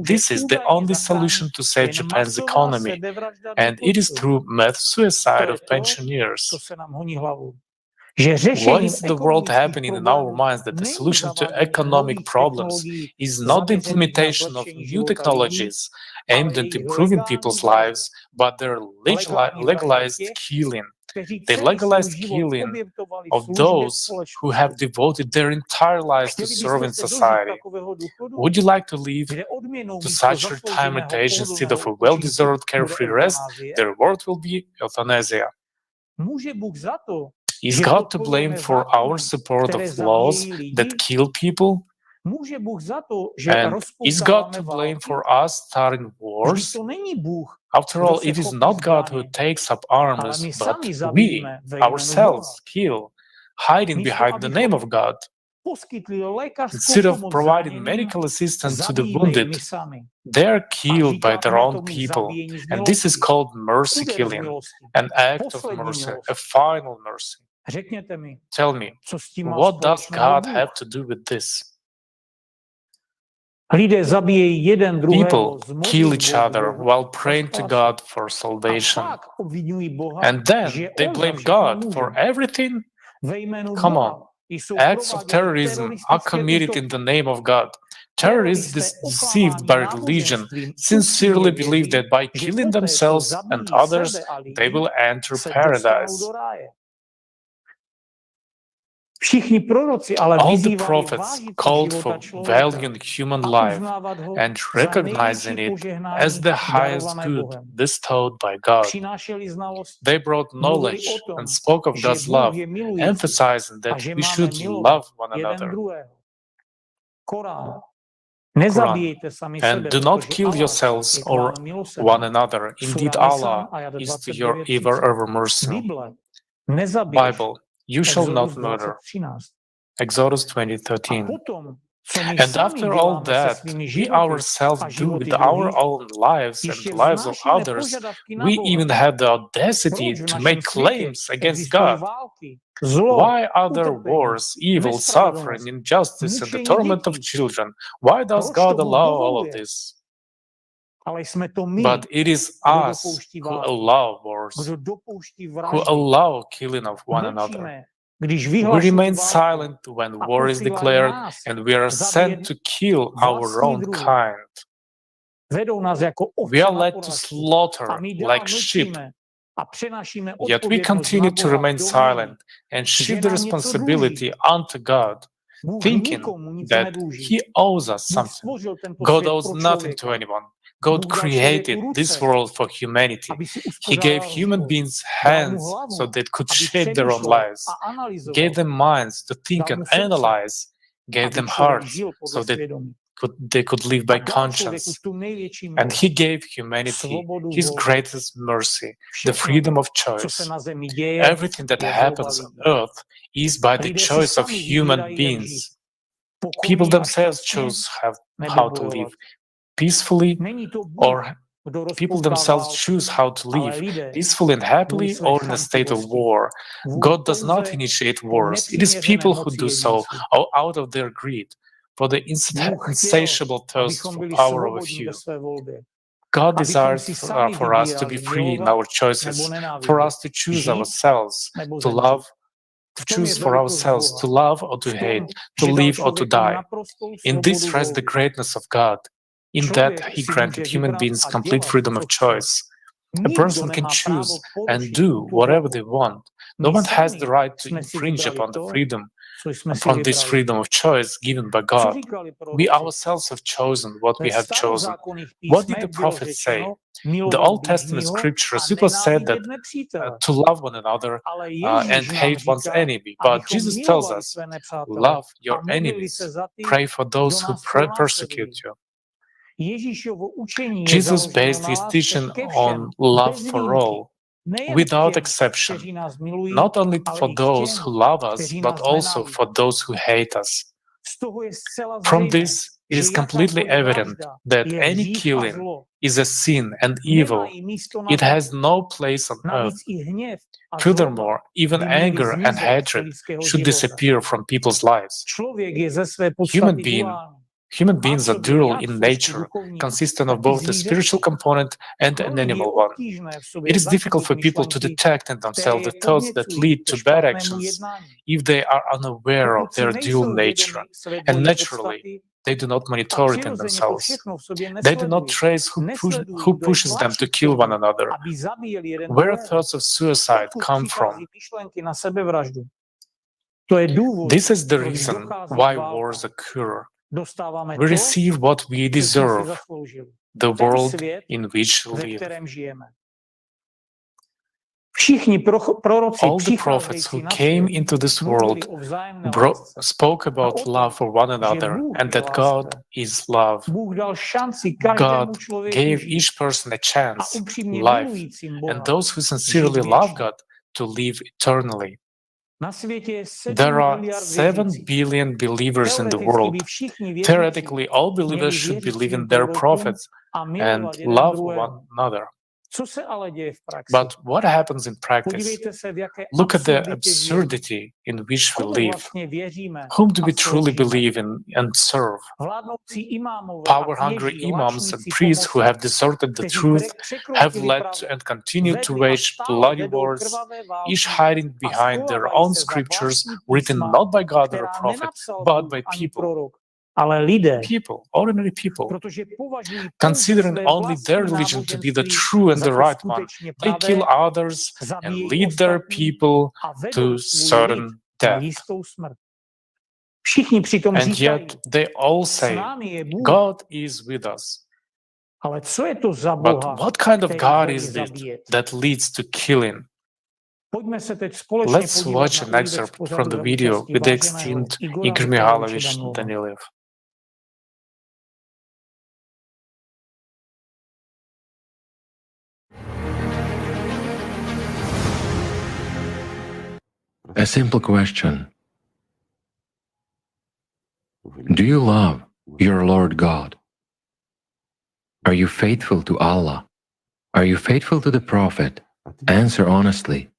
M: this is the only solution to save Japan's economy, and it is through mass suicide of pensioners. What is the world happening in our minds that the solution to economic problems is not the implementation of new technologies aimed at improving people's lives, but their legalized killing? The legalized killing of those who have devoted their entire lives to serving society. Would you like to live to such retirement age instead of a well-deserved carefree rest? The reward will be euthanasia. Is God to blame for our support of laws that kill people? And is God to blame for us starting wars? After all, it is not God who takes up arms, but we ourselves kill, hiding behind the name of God. Instead of providing medical assistance to the wounded, they are killed by their own people, and this is called mercy killing, an act of mercy, a final mercy. Tell me, what does God have to do with this? People kill each other while praying to God for salvation. And then they blame God for everything? Come on. Acts of terrorism are committed in the name of God. Terrorists deceived by religion sincerely believe that by killing themselves and others, they will enter paradise. All the prophets called for valuing human life and recognizing it as the highest good bestowed by God. They brought knowledge and spoke of God's love, emphasizing that we should love one another. Quran. And do not kill yourselves or one another. Indeed, Allah is to your ever mercy. Bible. You shall not murder. Exodus 20:13. And after all that we ourselves do with our own lives and the lives of others, we even have the audacity to make claims against God. Why are there wars, evil, suffering, injustice, and the torment of children? Why does God allow all of this? But it is us who allow wars, who allow killing of one another. We remain silent when war is declared, and we are sent to kill our own kind. We are led to slaughter like sheep, yet we continue to remain silent and shift the responsibility onto God, thinking that He owes us something. God owes nothing to anyone. God created this world for humanity. He gave human beings hands so they could shape their own lives, gave them minds to think and analyze, gave them hearts so they could live by conscience. And He gave humanity His greatest mercy, the freedom of choice. Everything that happens on earth is by the choice of human beings. People themselves choose how to live peacefully, or people themselves choose how to live peacefully and happily, or in a state of war. God does not initiate wars. It is people who do so out of their greed, for the insatiable thirst for power of a few. God desires for us to be free in our choices, for us to choose ourselves, to love, to choose for ourselves to love or to hate, to live or to die. In this rests the greatness of God. In that He granted human beings complete freedom of choice. A person can choose and do whatever they want. No one has the right to infringe upon the freedom, upon this freedom of choice given by God. We ourselves have chosen what we have chosen. What did the prophets say? The Old Testament scriptures, it was said that to love one another and hate one's enemy. But Jesus tells us, love your enemies, pray for those who persecute you. Jesus based His teaching on love for all, without exception, not only for those who love us, but also for those who hate us. From this, it is completely evident that any killing is a sin and evil. It has no place on earth. Furthermore, even anger and hatred should disappear from people's lives. Human beings are dual in nature, consisting of both a spiritual component and an animal one. It is difficult for people to detect in themselves the thoughts that lead to bad actions if they are unaware of their dual nature, and naturally, they do not monitor it in themselves. They do not trace who pushes them to kill one another, where thoughts of suicide come from. This is the reason why wars occur. We receive what we deserve, the world in which we live. All the prophets who came into this world spoke about love for one another and that God is love. God gave each person a chance, life, and those who sincerely love God to live eternally. There are 7 billion believers in the world. Theoretically, all believers should believe in their prophets and love one another. But what happens in practice? Look at the absurdity in which we live. Whom do we truly believe in and serve? Power-hungry imams and priests who have distorted the truth, have led to and continue to wage bloody wars, each hiding behind their own scriptures written not by God or a prophet, but by people. People, ordinary people, considering only their religion to be the true and the right one, they kill others and lead their people to certain death. And yet they all say, God is with us. But what kind of God is it that leads to killing? Let's watch an excerpt from the video with the esteemed Igor Mikhailovich Danilev.
S: A simple question. Do you love your Lord God? Are you faithful to Allah? Are you faithful to the Prophet? Answer honestly.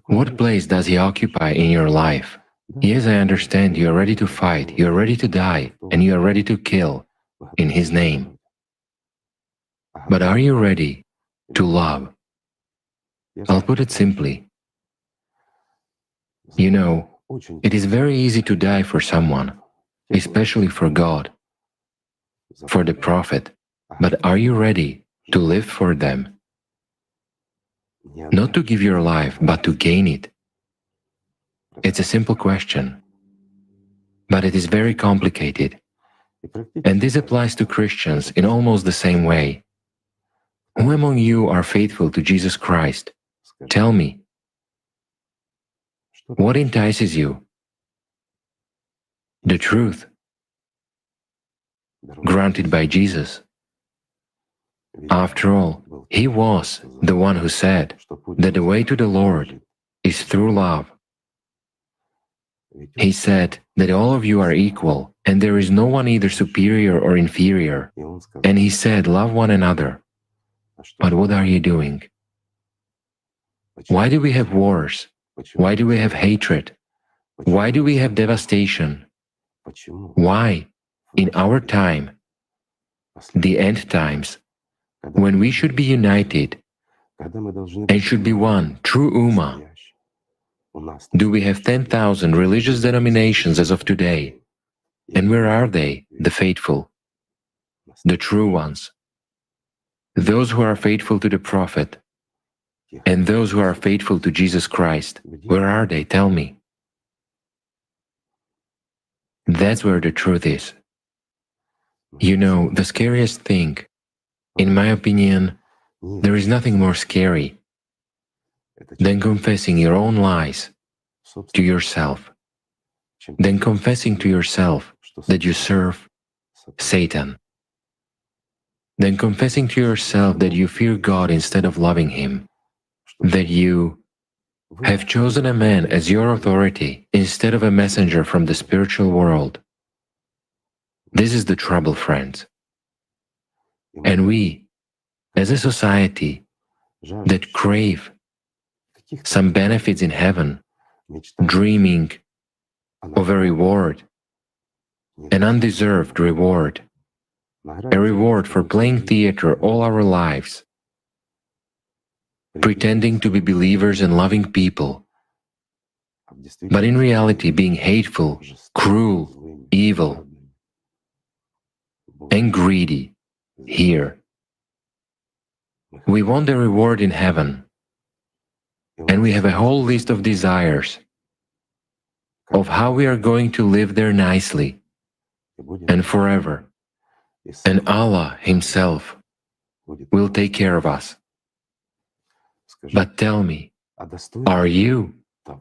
S: What place does he occupy in your life? Yes, I understand you are ready to fight, you are ready to die, and you are ready to kill in his name. But are you ready to love? I'll put it simply. You know, it is very easy to die for someone, especially for God, for the Prophet. But are you ready to live for them? Not to give your life, but to gain it. It's a simple question, but it is very complicated. And this applies to Christians in almost the same way. Who among you are faithful to Jesus Christ? Tell me. What entices you? The truth, granted by Jesus. After all, he was the one who said that the way to the Lord is through love. He said that all of you are equal and there is no one either superior or inferior. And he said, love one another. But what are you doing? Why do we have wars? Why do we have hatred? Why do we have devastation? Why, in our time, the end times, when we should be united and should be one true Ummah, do we have 10,000 religious denominations as of today? And where are they, the faithful, the true ones? Those who are faithful to the Prophet and those who are faithful to Jesus Christ, where are they? Tell me. That's where the truth is. You know, the scariest thing, in my opinion, there is nothing more scary than confessing your own lies to yourself, than confessing to yourself that you serve Satan, than confessing to yourself that you fear God instead of loving Him, that you have chosen a man as your authority instead of a messenger from the spiritual world. This is the trouble, friends. And we, as a society that crave some benefits in heaven, dreaming of a reward, an undeserved reward, a reward for playing theater all our lives, pretending to be believers and loving people, but in reality being hateful, cruel, evil, and greedy here. We want a reward in heaven, and we have a whole list of desires of how we are going to live there nicely and forever, and Allah Himself will take care of us. But tell me, are you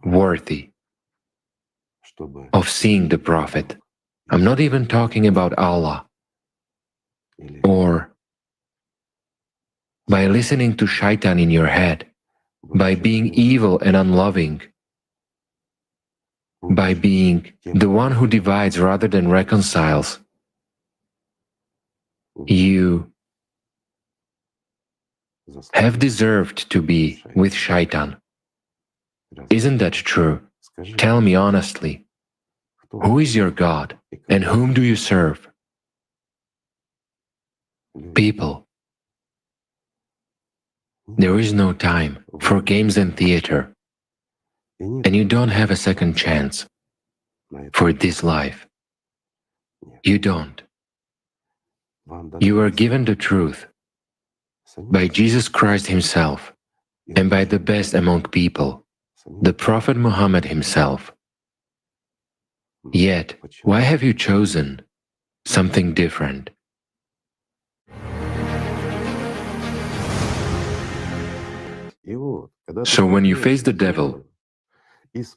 S: worthy of seeing the Prophet? I'm not even talking about Allah, or by listening to shaitan in your head, by being evil and unloving, by being the one who divides rather than reconciles. You have deserved to be with Shaitan. Isn't that true? Tell me honestly, who is your God and whom do you serve? People. There is no time for games and theater, and you don't have a second chance for this life. You don't. You are given the truth by Jesus Christ himself and by the best among people, the Prophet Muhammad himself. Yet, why have you chosen something different? So when you face the devil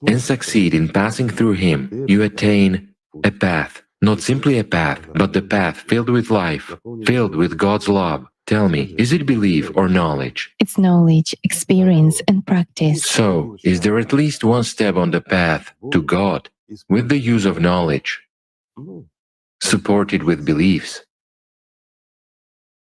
S: and succeed in passing through him, you attain a path, not simply a path, but the path filled with life, filled with God's love. Tell me, is it belief or knowledge?
L: It's knowledge, experience, and practice.
S: So, is there at least one step on the path to God with the use of knowledge, supported with beliefs?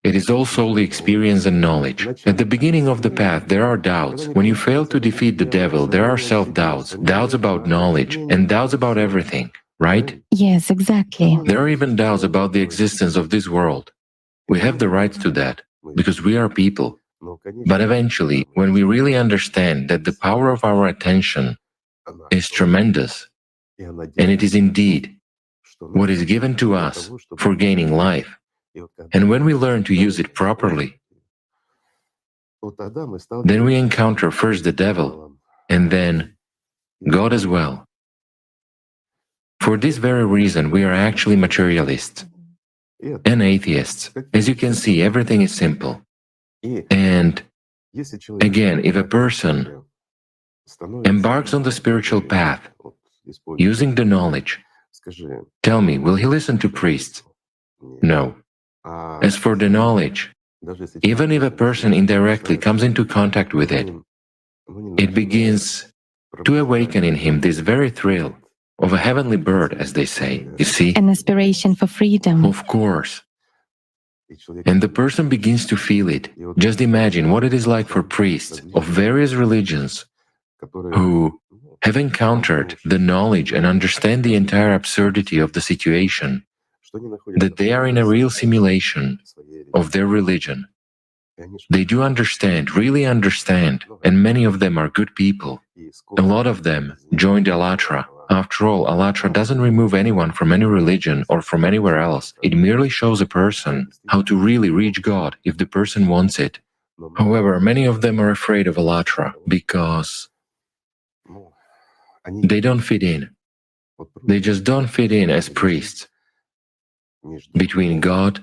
S: It is all solely experience and knowledge. At the beginning of the path, there are doubts. When you fail to defeat the devil, there are self-doubts, doubts about knowledge, and doubts about everything, right?
L: Yes, exactly.
S: There are even doubts about the existence of this world. We have the right to that, because we are people. But eventually, when we really understand that the power of our attention is tremendous, and it is indeed what is given to us for gaining life, and when we learn to use it properly, then we encounter first the devil, and then God as well. For this very reason, we are actually materialists and atheists. As you can see, everything is simple. And again, if a person embarks on the spiritual path using the knowledge, tell me, will he listen to priests? No. As for the knowledge, even if a person indirectly comes into contact with it, it begins to awaken in him this very thrill of a heavenly bird, as they say, you see?
L: An aspiration for freedom.
S: Of course. And the person begins to feel it. Just imagine what it is like for priests of various religions who have encountered the knowledge and understand the entire absurdity of the situation, that they are in a real simulation of their religion. They do understand, really understand, and many of them are good people. A lot of them joined Alatra. After all, Alatra doesn't remove anyone from any religion or from anywhere else. It merely shows a person how to really reach God if the person wants it. However, many of them are afraid of Alatra because they don't fit in. They just don't fit in as priests between God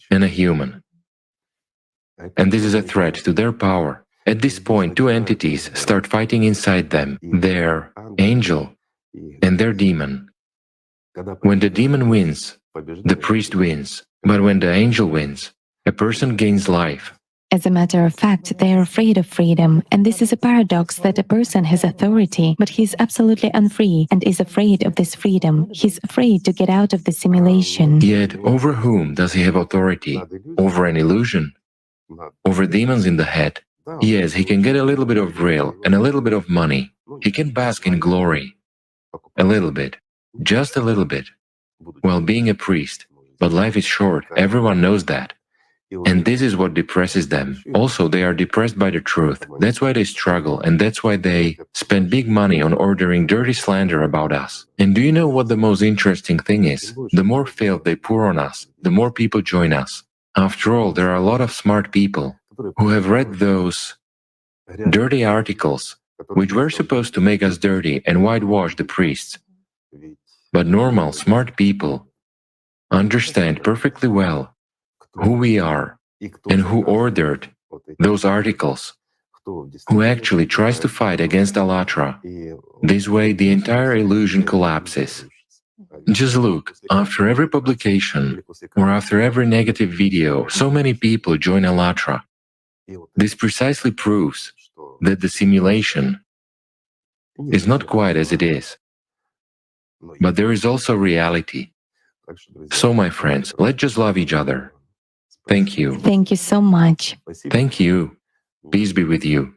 S: and a human. And this is a threat to their power. At this point, two entities start fighting inside them, their angel and their demon. When the demon wins, the priest wins. But when the angel wins, a person gains life.
L: As a matter of fact, they are afraid of freedom, and this is a paradox that a person has authority, but he's absolutely unfree and is afraid of this freedom. He's afraid to get out of the simulation.
S: Yet, over whom does he have authority? Over an illusion? Over demons in the head? Yes, he can get a little bit of thrill and a little bit of money. He can bask in glory. A little bit. Just a little bit. While being a priest. But life is short, everyone knows that. And this is what depresses them. Also, they are depressed by the truth. That's why they struggle, and that's why they spend big money on ordering dirty slander about us. And do you know what the most interesting thing is? The more filth they pour on us, the more people join us. After all, there are a lot of smart people who have read those dirty articles, which were supposed to make us dirty and whitewash the priests. But normal, smart people understand perfectly well who we are and who ordered those articles, who actually tries to fight against Alatra. This way, the entire illusion collapses. Just look, after every publication or after every negative video, so many people join Alatra. This precisely proves that the simulation is not quite as it is. But there is also reality. So, my friends, let's just love each other. Thank you.
L: Thank you so much.
S: Thank you. Peace be with you.